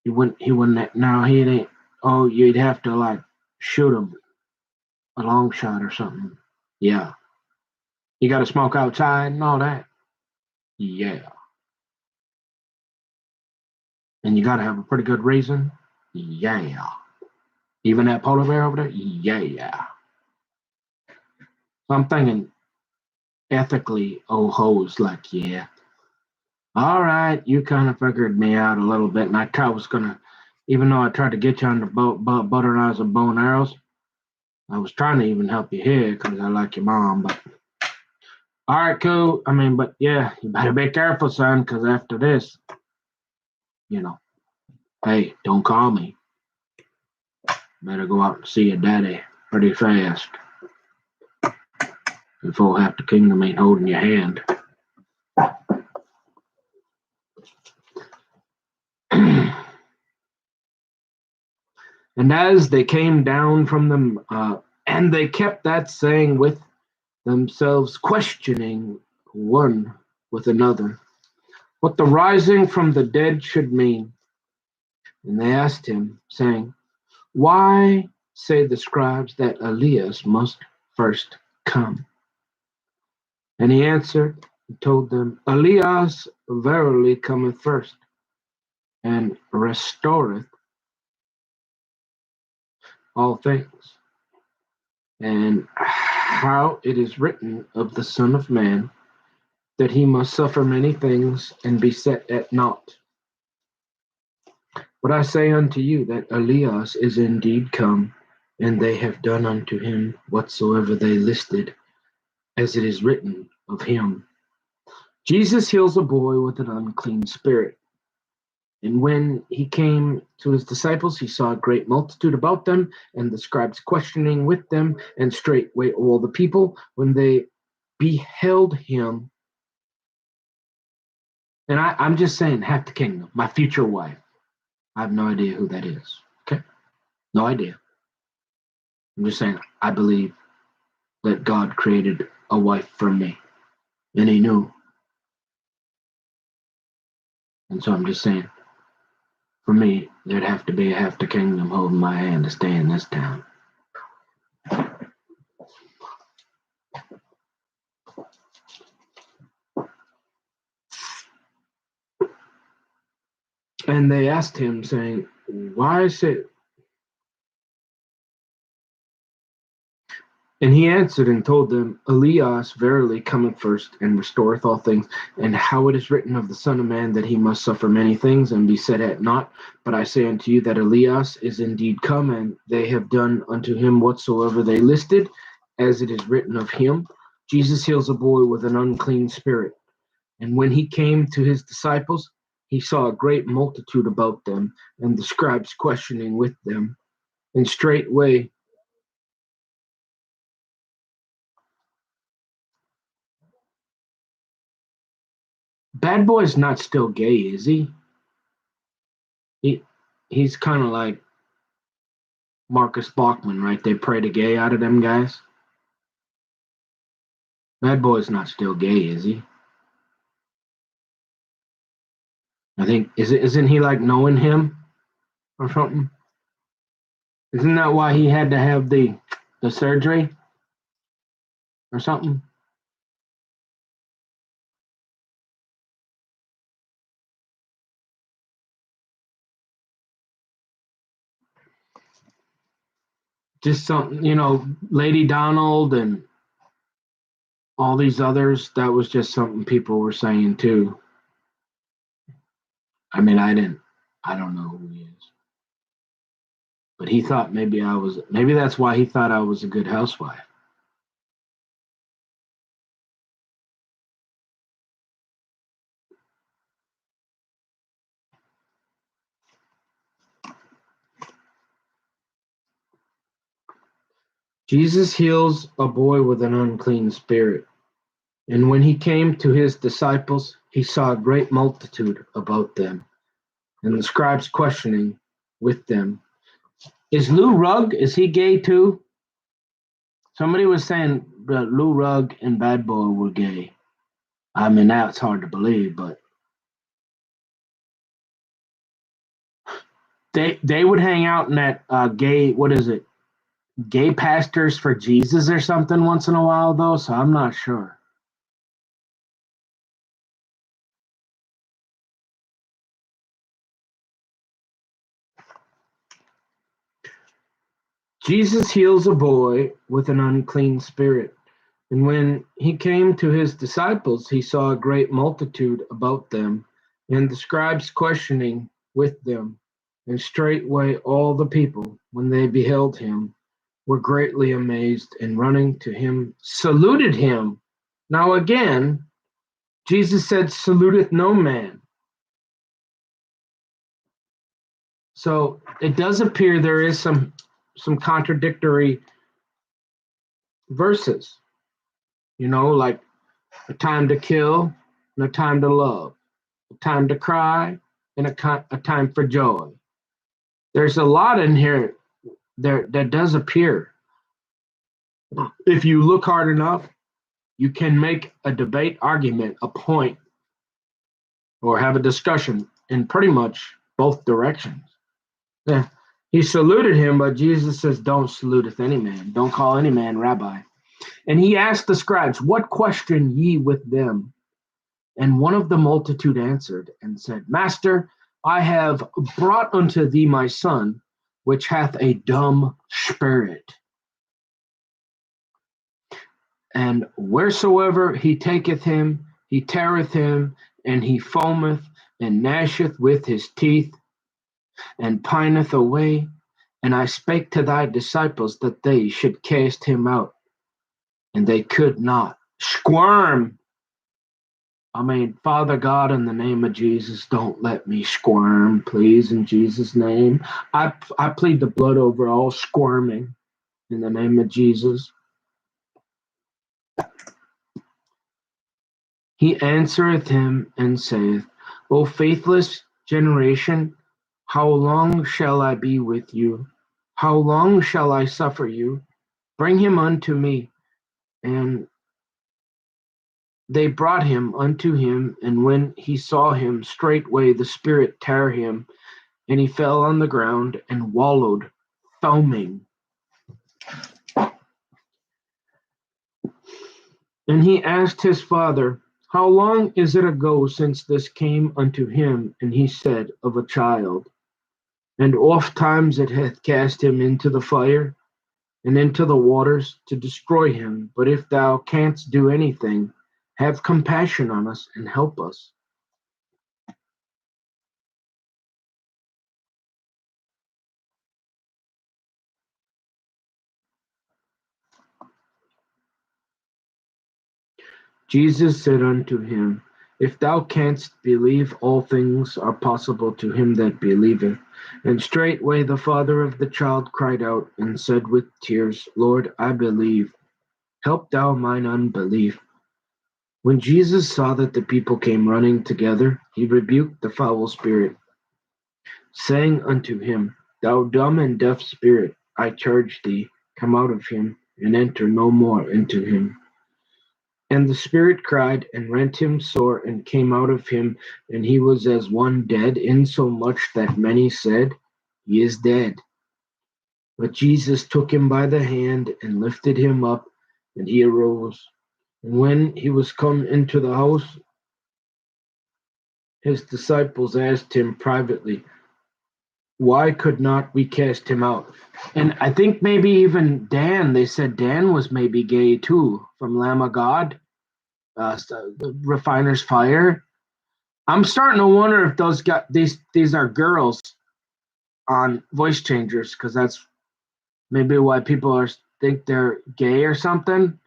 he wouldn't no he ain't oh you'd have to like shoot him a long shot or something. Yeah. You gotta smoke outside and all that. Yeah. And you gotta have a pretty good reason. Yeah. Even that polar bear over there? Yeah. So I'm thinking ethically, oh ho's like, yeah. All right, you kind of figured me out a little bit, and I was gonna, even though I tried to get you on the butter knives and bow and arrows, I was trying to even help you here because I like your mom. But all right, cool. I mean, but yeah, you better be careful, son, because after this, you know, hey, don't call me. Better go out and see your daddy pretty fast before half the kingdom ain't holding your hand. And as they came down from them, and they kept that saying with themselves, questioning one with another what the rising from the dead should mean. And they asked him, saying, why say the scribes that Elias must first come? And he answered and told them, Elias verily cometh first, and restoreth all things. And how it is written of the Son of Man, that he must suffer many things and be set at naught. But I say unto you that Elias is indeed come, and they have done unto him whatsoever they listed, as it is written of him. Jesus heals a boy with an unclean spirit. And when he came to his disciples, he saw a great multitude about them, and the scribes questioning with them, and straightway all the people, when they beheld him. And I'm just saying, half the kingdom, my future wife. I have no idea who that is. Okay? No idea. I'm just saying, I believe that God created a wife for me, and he knew. And so I'm just saying, for me, there'd have to be a half the kingdom holding my hand to stay in this town. And they asked him, saying, why is it? And he answered and told them, Elias verily cometh first, and restoreth all things, and how it is written of the Son of Man that he must suffer many things and be set at naught. But I say unto you that Elias is indeed come, and they have done unto him whatsoever they listed, as it is written of him. Jesus heals a boy with an unclean spirit. And when he came to his disciples, he saw a great multitude about them, and the scribes questioning with them. And straightway Bad Boy's not still gay, is he? He's kind of like Marcus Bachman, right? They pray the gay out of them guys. Bad Boy's not still gay, is he? I think isn't he like knowing him or something? Isn't that why he had to have the surgery or something? Just something, Lady Donald and all these others, that was just something people were saying too. I mean, I don't know who he is. But he thought maybe that's why he thought I was a good housewife. Jesus heals a boy with an unclean spirit. And when he came to his disciples, he saw a great multitude about them, and the scribes questioning with them. Is Lou Rugg, is he gay too? Somebody was saying that Lou Rugg and Bad Boy were gay. I mean, that's hard to believe, but they would hang out in that gay, what is it, Gay Pastors for Jesus or something once in a while, though, so I'm not sure. Jesus heals a boy with an unclean spirit. And when he came to his disciples, he saw a great multitude about them, and the scribes questioning with them. And straightway all the people, when they beheld him, were greatly amazed, and running to him, saluted him. Now again, Jesus said, saluteth no man. So it does appear there is some contradictory verses, like a time to kill and a time to love, a time to cry and a time for joy. There's a lot in here that does appear. If you look hard enough, you can make a debate argument, a point, or have a discussion in pretty much both directions. Yeah. He saluted him, but Jesus says, don't saluteth any man. Don't call any man rabbi. And he asked the scribes, what question ye with them? And one of the multitude answered and said, Master, I have brought unto thee my son, which hath a dumb spirit. And wheresoever he taketh him, he teareth him, and he foameth and gnasheth with his teeth, and pineth away. And I spake to thy disciples that they should cast him out, and they could not. Squirm. I mean, Father God, in the name of Jesus, don't let me squirm, please, in Jesus' name. I plead the blood over all squirming in the name of Jesus. He answereth him and saith, O faithless generation, how long shall I be with you? How long shall I suffer you? Bring him unto me. And they brought him unto him, and when he saw him, straightway the spirit tare him, and he fell on the ground and wallowed, foaming. And he asked his father, How long is it ago since this came unto him? And he said, Of a child. And oft times it hath cast him into the fire, and into the waters to destroy him. But if thou canst do anything, have compassion on us and help us. Jesus said unto him, If thou canst believe, all things are possible to him that believeth. And straightway the father of the child cried out and said with tears, Lord, I believe. Help thou mine unbelief. When Jesus saw that the people came running together, he rebuked the foul spirit, saying unto him, Thou dumb and deaf spirit, I charge thee, come out of him, and enter no more into him. And the spirit cried and rent him sore and came out of him, and he was as one dead, insomuch that many said, He is dead. But Jesus took him by the hand and lifted him up, and he arose. And when he was come into the house, his disciples asked him privately, Why could not we cast him out? And I think maybe even Dan, they said Dan was maybe gay too, from Lamb of God. The Refiner's Fire. I'm starting to wonder if these are girls on voice changers, because that's maybe why people think they're gay or something.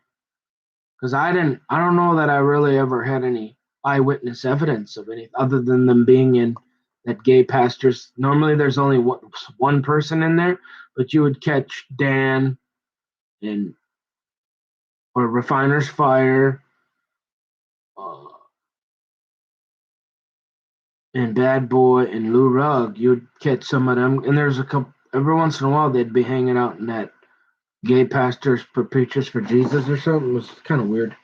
Because I don't know that I really ever had any eyewitness evidence of anything other than them being in that Gay Pastors. Normally there's only one person in there, but you would catch Dan and or Refiner's Fire, uh, and Bad Boy and Lou Rugg, you'd catch some of them. And there's a couple every once in a while they'd be hanging out in that Gay Pastors for Preachers for Jesus or something. It was kind of weird.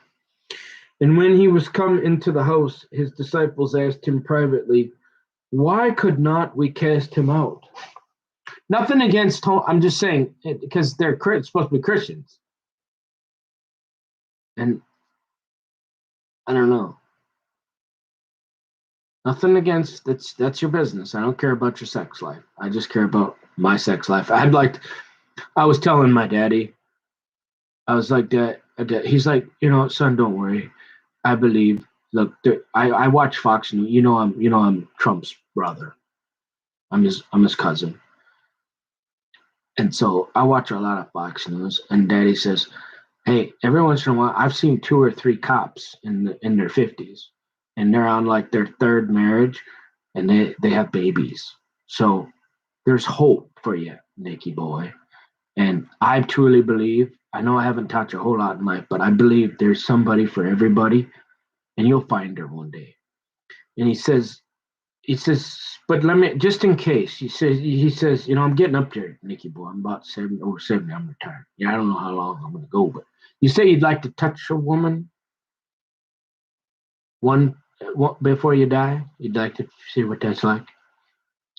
And when he was come into the house, his disciples asked him privately, "Why could not we cast him out?" Nothing against I'm just saying because they're supposed to be Christians, and I don't know. Nothing against that's your business. I don't care about your sex life. I just care about my sex life. I was telling my daddy, I was like, Dad, he's like, son, don't worry. I believe. Look, I watch Fox News. I'm Trump's brother. I'm his cousin. And so I watch a lot of Fox News, and Daddy says, "Hey, every once in a while, I've seen 2 or 3 cops in their 50s, and they're on like their 3rd marriage, and they have babies. So there's hope for you, Nicky boy. And I truly believe. I know I haven't taught you a whole lot in life, but I believe there's somebody for everybody, and you'll find her one day." And he says, but let me, just in case, he says, I'm getting up there, Nicky boy. I'm about 70, over 70. I'm retired. Yeah, I don't know how long I'm going to go, but you say you'd like to touch a woman one before you die. You'd like to see what that's like.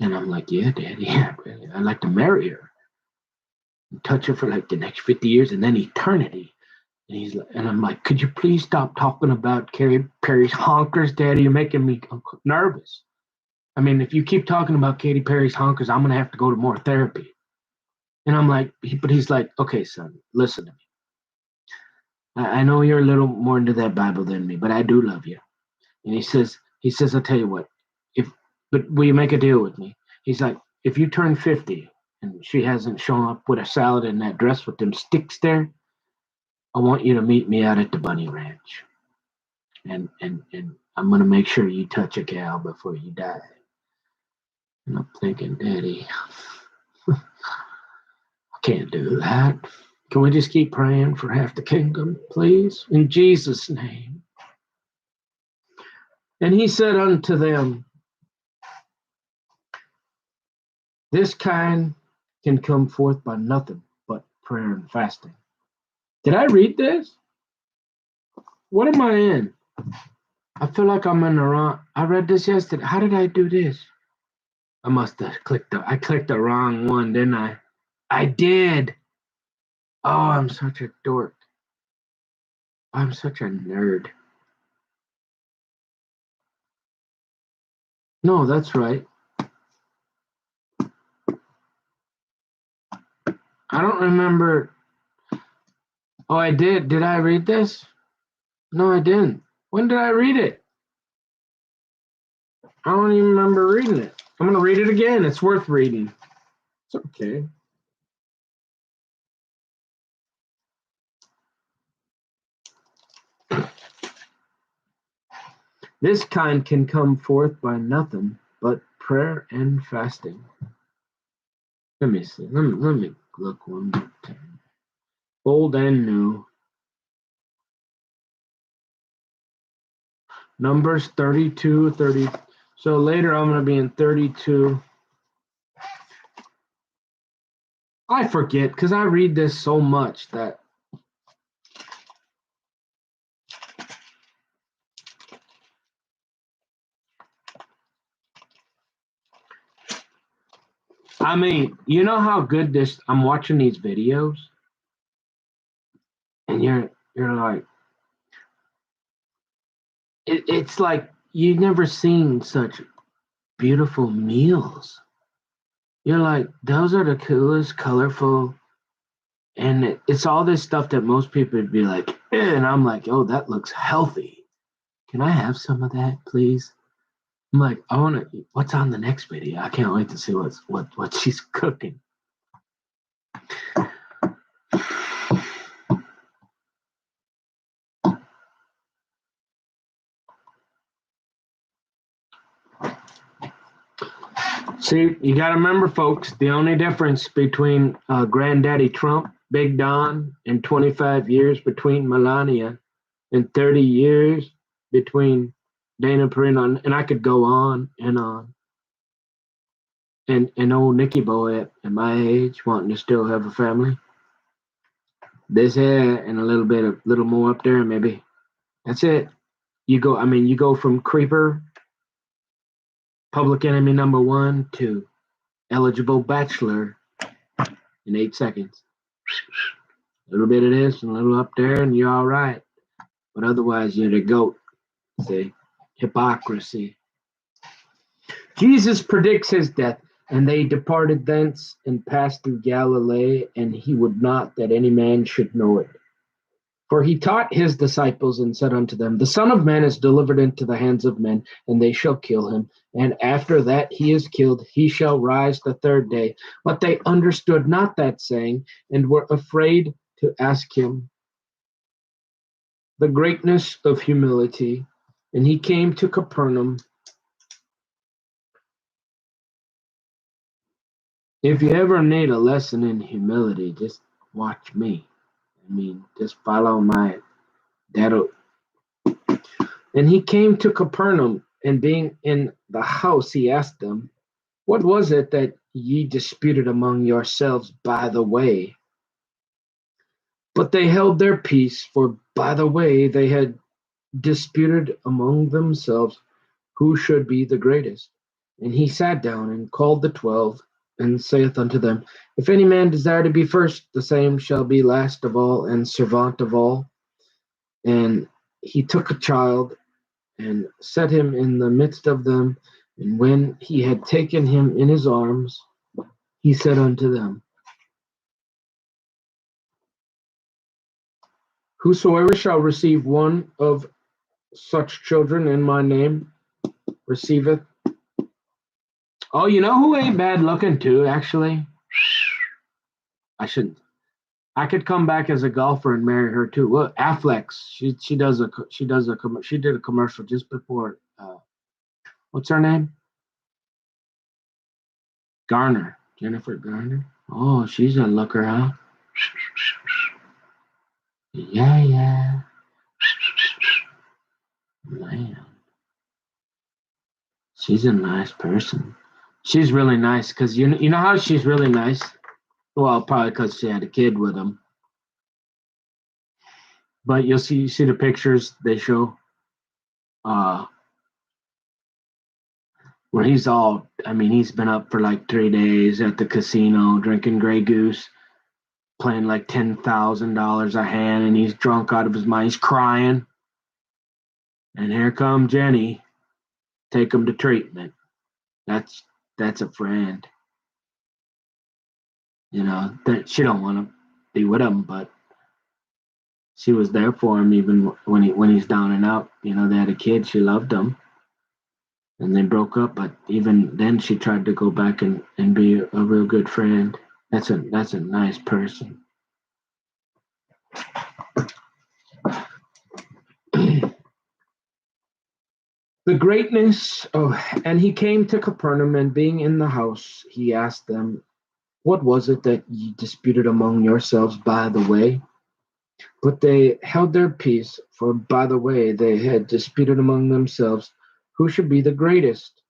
And I'm like, yeah, Daddy, yeah, really. I'd like to marry her and touch her for like the next 50 years and then eternity. And I'm like, could you please stop talking about Katy Perry's honkers, Daddy? You're making me nervous. I mean, if you keep talking about Katy Perry's honkers, I'm going to have to go to more therapy. And I'm like, but he's like, okay, son, listen to me. I know you're a little more into that Bible than me, but I do love you. And he says, I'll tell you what, but will you make a deal with me? He's like, if you turn 50 and she hasn't shown up with a salad in that dress with them sticks there, I want you to meet me out at the Bunny Ranch. And I'm going to make sure you touch a gal before you die. And I'm thinking, Daddy, I can't do that. Can we just keep praying for half the kingdom, please? In Jesus' name. And he said unto them, this kind can come forth by nothing but prayer and fasting. Did I read this? What am I in? I feel like I'm in the wrong. I read this yesterday. How did I do this? I must have clicked the wrong one, didn't I? I did. Oh, I'm such a dork. I'm such a nerd. No, that's right. I don't remember. Oh, I did. Did I read this? No, I didn't. When did I read it? I don't even remember reading it. I'm going to read it again. It's worth reading. It's okay. This kind can come forth by nothing but prayer and fasting. Let me see. Let me look one more time. Old and new. Numbers 32, 30. So later I'm going to be in 32. I forget because I read this so much that I mean, you know how good this I'm watching these videos and you're like it's like you've never seen such beautiful meals. You're like, those are the coolest, colorful, and it's all this stuff that most people would be like, and I'm like, oh, that looks healthy. Can I have some of that, please? I'm like, I want to. What's on the next video? I can't wait to see what she's cooking. See, you got to remember, folks, the only difference between Granddaddy Trump Big Don, and 25 years between Melania, and 30 years between Dana Perino, and I could go on and on. And old Nicky Boy at my age, wanting to still have a family. This here and a little more up there, maybe. That's it. You go from creeper, public enemy number 1, to eligible bachelor in 8 seconds. A little bit of this and a little up there, and you're all right. But otherwise, you're the goat. See? Hypocrisy. Jesus predicts his death, and they departed thence and passed through Galilee, and he would not that any man should know it. For he taught his disciples and said unto them, the Son of Man is delivered into the hands of men, and they shall kill him. And after that he is killed, he shall rise the third day. But they understood not that saying, and were afraid to ask him. The greatness of humility. And he came to Capernaum. If you ever need a lesson in humility, just watch me. Just follow my that'll. And he came to Capernaum, and being in the house, he asked them, what was it that ye disputed among yourselves by the way? But they held their peace, for by the way they had disputed among themselves who should be the greatest. And he sat down and called the 12, and saith unto them, if any man desire to be first, the same shall be last of all, and servant of all. And he took a child, and set him in the midst of them. And when he had taken him in his arms, he said unto them, whosoever shall receive one of such children in my name receiveth. Oh, you know who ain't bad looking too, actually? I could come back as a golfer and marry her too. Well, Affleck, she did a commercial just before. What's her name? Garner, Jennifer Garner. Oh, she's a looker, huh? Yeah. Man, she's a nice person. She's really nice because you know how she's really nice. Well, probably because she had a kid with him. But you see the pictures they show, where he's been up for like 3 days at the casino drinking Grey Goose, playing like $10,000 a hand, and he's drunk out of his mind. He's crying, and here come Jenny, take him to treatment. That's a friend. That she don't want to be with him, but she was there for him even when he's down and out. They had a kid. She loved him, and they broke up. But even then, she tried to go back and be a real good friend. That's a nice person. The greatness. And he came to Capernaum, and being in the house, he asked them, what was it that ye disputed among yourselves by the way? But they held their peace, for by the way they had disputed among themselves who should be the greatest.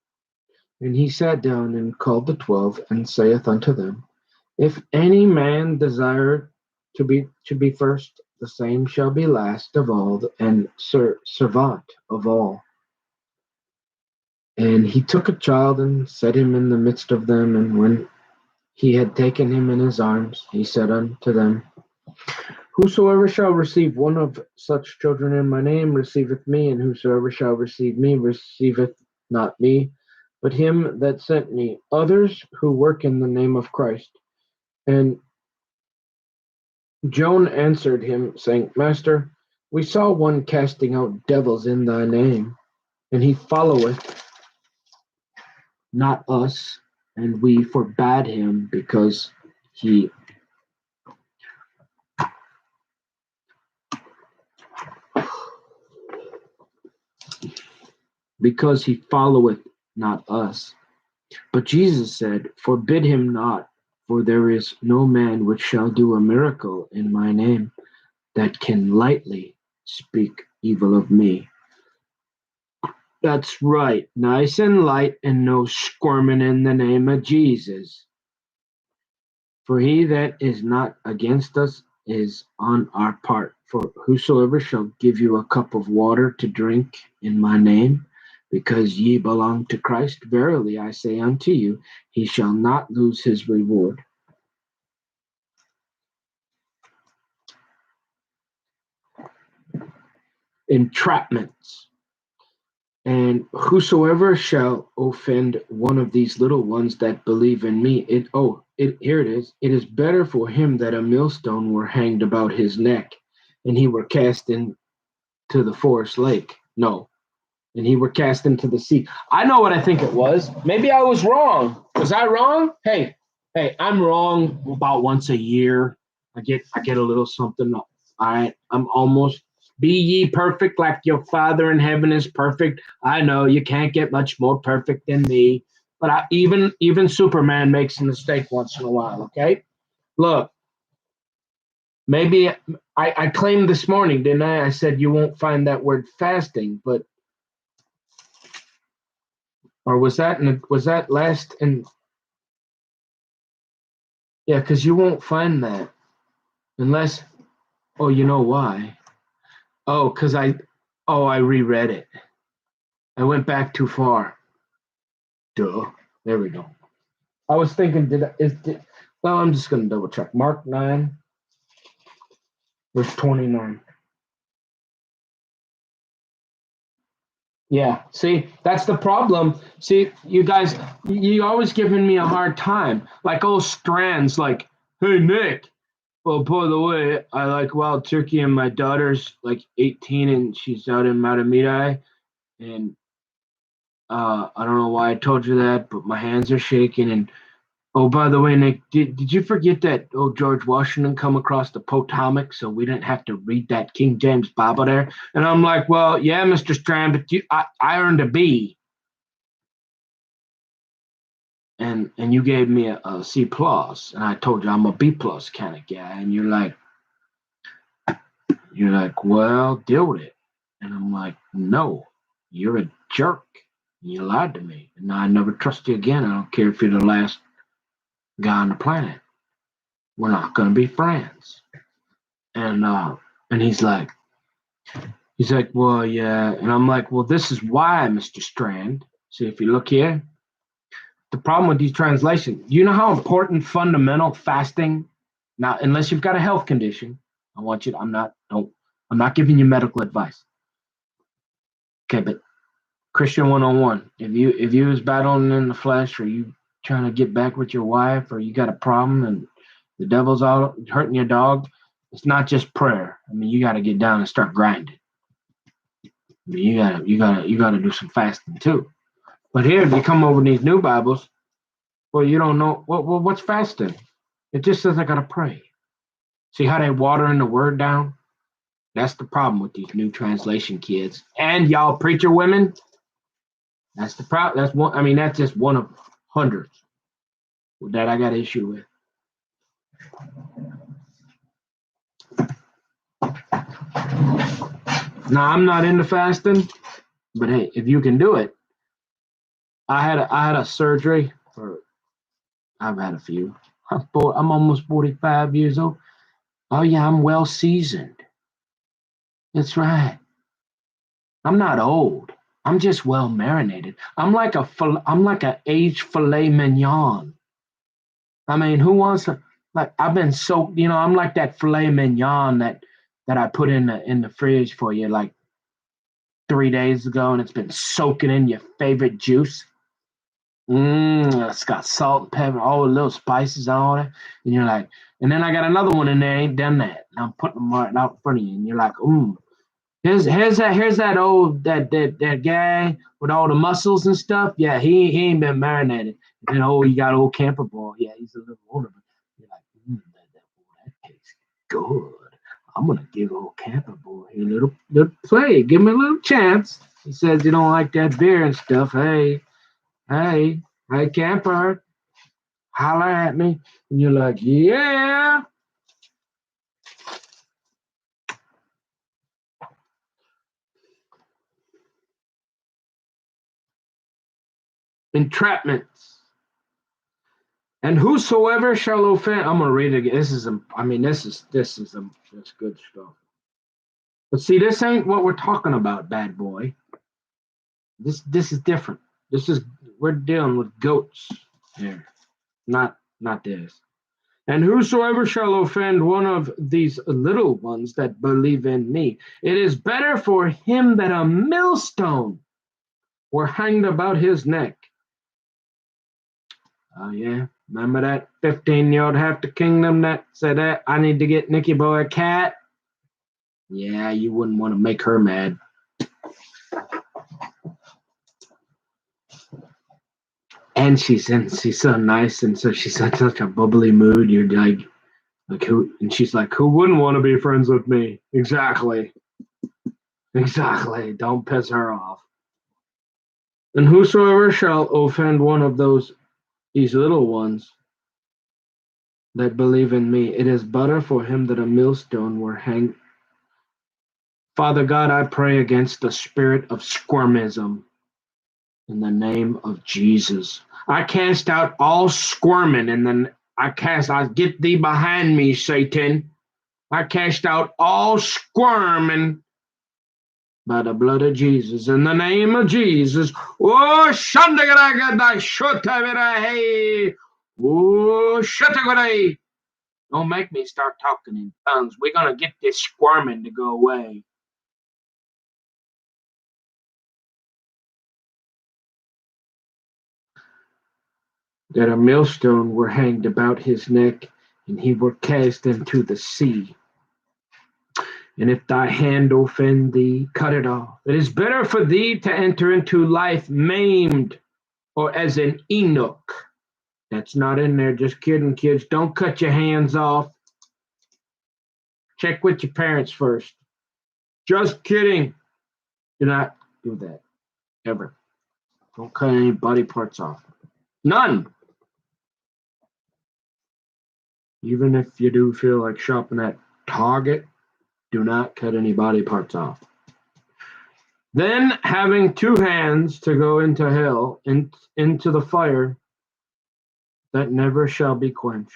And he sat down and called the 12, and saith unto them, if any man desire to be first, the same shall be last of all, and servant of all. And he took a child and set him in the midst of them, and when he had taken him in his arms, he said unto them, whosoever shall receive one of such children in my name receiveth me, and whosoever shall receive me receiveth not me, but him that sent me. Others who work in the name of Christ. And Joan answered him, saying, Master, we saw one casting out devils in thy name, and he followeth not us, and we forbade him because he followeth not us. But Jesus said, forbid him not, For there is no man which shall do a miracle in my name that can lightly speak evil of me. That's right, nice and light, and no squirming in the name of Jesus. For he that is not against us is on our part. For whosoever shall give you a cup of water to drink in my name, because ye belong to Christ, verily I say unto you, he shall not lose his reward. Entrapments. And whosoever shall offend one of these little ones that believe in me, here it is. It is better for him that a millstone were hanged about his neck, and he were cast into the forest lake. No, and he were cast into the sea. I know what I think it was. Maybe I was wrong. Was I wrong? Hey, I'm wrong about once a year. I get a little something. All right, I'm almost. Be ye perfect like your Father in heaven is perfect. I know you can't get much more perfect than me, but even Superman makes a mistake once in a while. Okay, look, maybe I claimed this morning, didn't I? I said you won't find that word fasting, but or was that last? And yeah, because you won't find that unless. Oh, you know why? Oh, because I reread it. I went back too far. Duh. There we go. I was thinking, well, I'm just going to double check. Mark 9, verse 29. Yeah, see, that's the problem. See, you guys, you always giving me a hard time. Like old Strands, like, hey, Nick. Well, by the way, I like wild turkey, and my daughter's like 18, and she's out in Matamidi. And I don't know why I told you that, but my hands are shaking. And oh, by the way, Nick, did you forget that old George Washington come across the Potomac, so we didn't have to read that King James Bible there? And I'm like, well, yeah, Mr. Strand, but I earned a B, and you gave me a C plus, and I told you I'm a B plus kind of guy, and you're like, well, deal with it, and I'm like, no, you're a jerk. You lied to me, and I never trust you again. I don't care if you're the last guy on the planet. We're not gonna be friends. And he's like, well, yeah. And I'm like, well, this is why, Mr. Strand. See, if you look here, the problem with these translations, you know how important fundamental fasting. Now, unless you've got a health condition, I want you to, I'm not giving you medical advice. Okay, but Christian 101, if you was battling in the flesh, or you trying to get back with your wife, or you got a problem and the devil's out hurting your dog, it's not just prayer. I mean, you got to get down and start grinding. I mean, you gotta do some fasting too. But here, if you come over these new Bibles, well, you don't know what's fasting. It just says I gotta pray. See how they watering the word down? That's the problem with these new translation kids and y'all preacher women. That's the problem. That's one. I mean, that's just one of hundreds that I got issue with. Now, I'm not into fasting, but hey, if you can do it, I had a surgery for. I've had a few. I'm almost 45 years old. Oh yeah, I'm well seasoned. That's right. I'm not old. I'm just well marinated. I'm like a aged filet mignon. I mean, who wants to like? I've been so I'm like that filet mignon that I put in the fridge for you like 3 days ago, and it's been soaking in your favorite juice. It's got salt and pepper, all the little spices on it, and you're like, and then I got another one in there, ain't done that, and I'm putting them right out in front of you, and you're like, here's that old that guy with all the muscles and stuff. Yeah, he ain't been marinated. And then you got old Camper Boy. Yeah, he's a little older, but you're like, that tastes good. I'm gonna give old Camper Boy a little play. Give him a little chance. He says you don't like that beer and stuff. Hey, Camper. holler at me. And you're like, yeah. Entrapments. And whosoever shall offend, I'm gonna read it again. This is that's good stuff. But see, this ain't what we're talking about, bad boy. This is different. We're dealing with goats here, not this. And whosoever shall offend one of these little ones that believe in me, it is better for him that a millstone were hanged about his neck. Oh yeah, remember that 15-year-old half the kingdom that said that I need to get Nicky Boy a cat? Yeah, you wouldn't want to make her mad. And she's so nice, and so she's in such a bubbly mood. You're like who? And she's like, who wouldn't want to be friends with me? Exactly. Don't piss her off. And whosoever shall offend one of these little ones that believe in me, it is better for him that a millstone were hanged. Father God, I pray against the spirit of squirmism in the name of Jesus. I cast out all squirming I get thee behind me, Satan. I cast out all squirming by the blood of Jesus. In the name of Jesus. Oh, don't make me start talking in tongues. We're going to get this squirming to go away. That a millstone were hanged about his neck, and he were cast into the sea. And if thy hand offend thee, cut it off. It is better for thee to enter into life maimed, or as an Enoch. That's not in there. Just kidding, kids. Don't cut your hands off. Check with your parents first. Just kidding. Do not do that. Ever. Don't cut any body parts off. None. Even if you do feel like shopping at Target, do not cut any body parts off. Then, having two hands to go into hell, into the fire that never shall be quenched,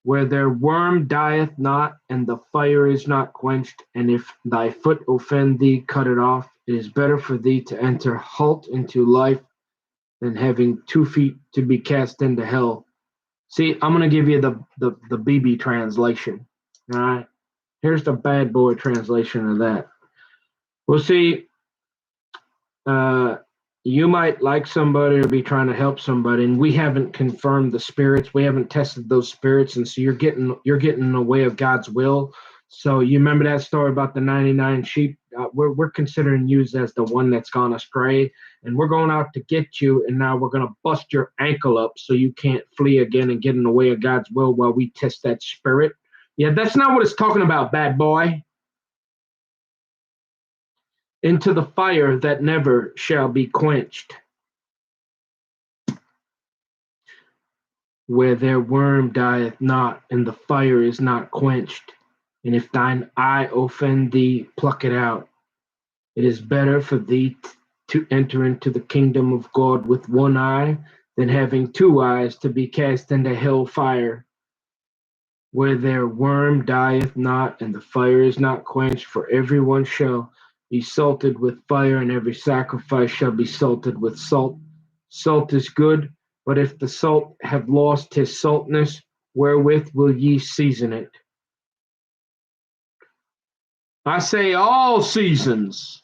where their worm dieth not, and the fire is not quenched. And if thy foot offend thee, cut it off. It is better for thee to enter halt into life than having 2 feet to be cast into hell. See, I'm going to give you the BB translation. All right. Here's the bad boy translation of that. Well, see, you might like somebody or be trying to help somebody, and we haven't confirmed the spirits. We haven't tested those spirits, and so you're getting in the way of God's will. So you remember that story about the 99 sheep? We're considering you as the one that's gone astray, and we're going out to get you, and now we're going to bust your ankle up so you can't flee again and get in the way of God's will while we test that spirit. Yeah, that's not what it's talking about, bad boy. Into the fire that never shall be quenched, where their worm dieth not, and the fire is not quenched. And if thine eye offend thee, pluck it out. It is better for thee to enter into the kingdom of God with one eye than having 2 eyes to be cast into hell fire, where their worm dieth not, and the fire is not quenched. For everyone shall be salted with fire, and every sacrifice shall be salted with salt. Salt is good, but if the salt have lost his saltness, wherewith will ye season it? I say all seasons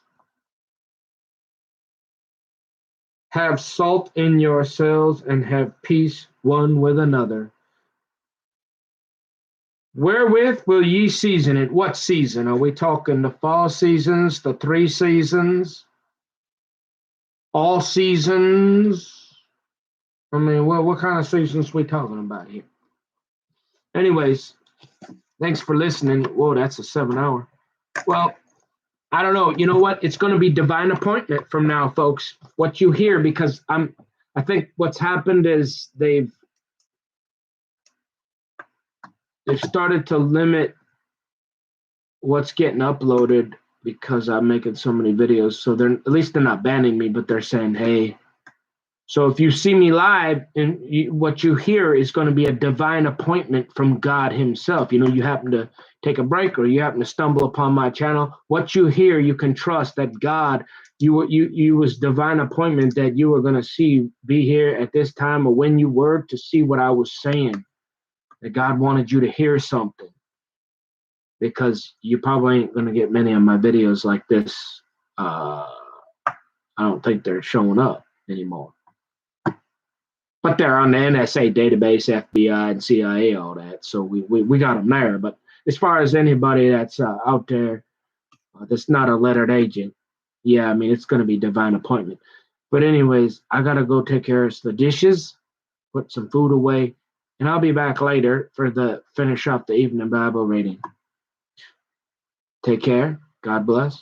have salt in yourselves, and have peace one with another. Wherewith will ye season it? What season? Are we talking the fall seasons, the 3 seasons, all seasons? I mean, what kind of seasons are we talking about here? Anyways, thanks for listening. Whoa, that's a 7-hour. Well, I don't know. You know what? It's going to be divine appointment from now, folks. What you hear, because I think what's happened is they've they've started to limit what's getting uploaded because I'm making so many videos. So at least they're not banning me, but they're saying, hey, so if you see me live, and what you hear is going to be a divine appointment from God himself. You happen to take a break or you happen to stumble upon my channel. What you hear, you can trust that God, you was divine appointment that you were going to be here at this time or when you were to see what I was saying. That God wanted you to hear something. Because you probably ain't going to get many of my videos like this. I don't think they're showing up anymore. But they're on the NSA database, FBI, and CIA, all that. So we got them there. But as far as anybody that's out there that's not a lettered agent, yeah, I mean, it's going to be divine appointment. But anyways, I got to go take care of the dishes, put some food away, and I'll be back later for the finish up the evening Bible reading. Take care. God bless.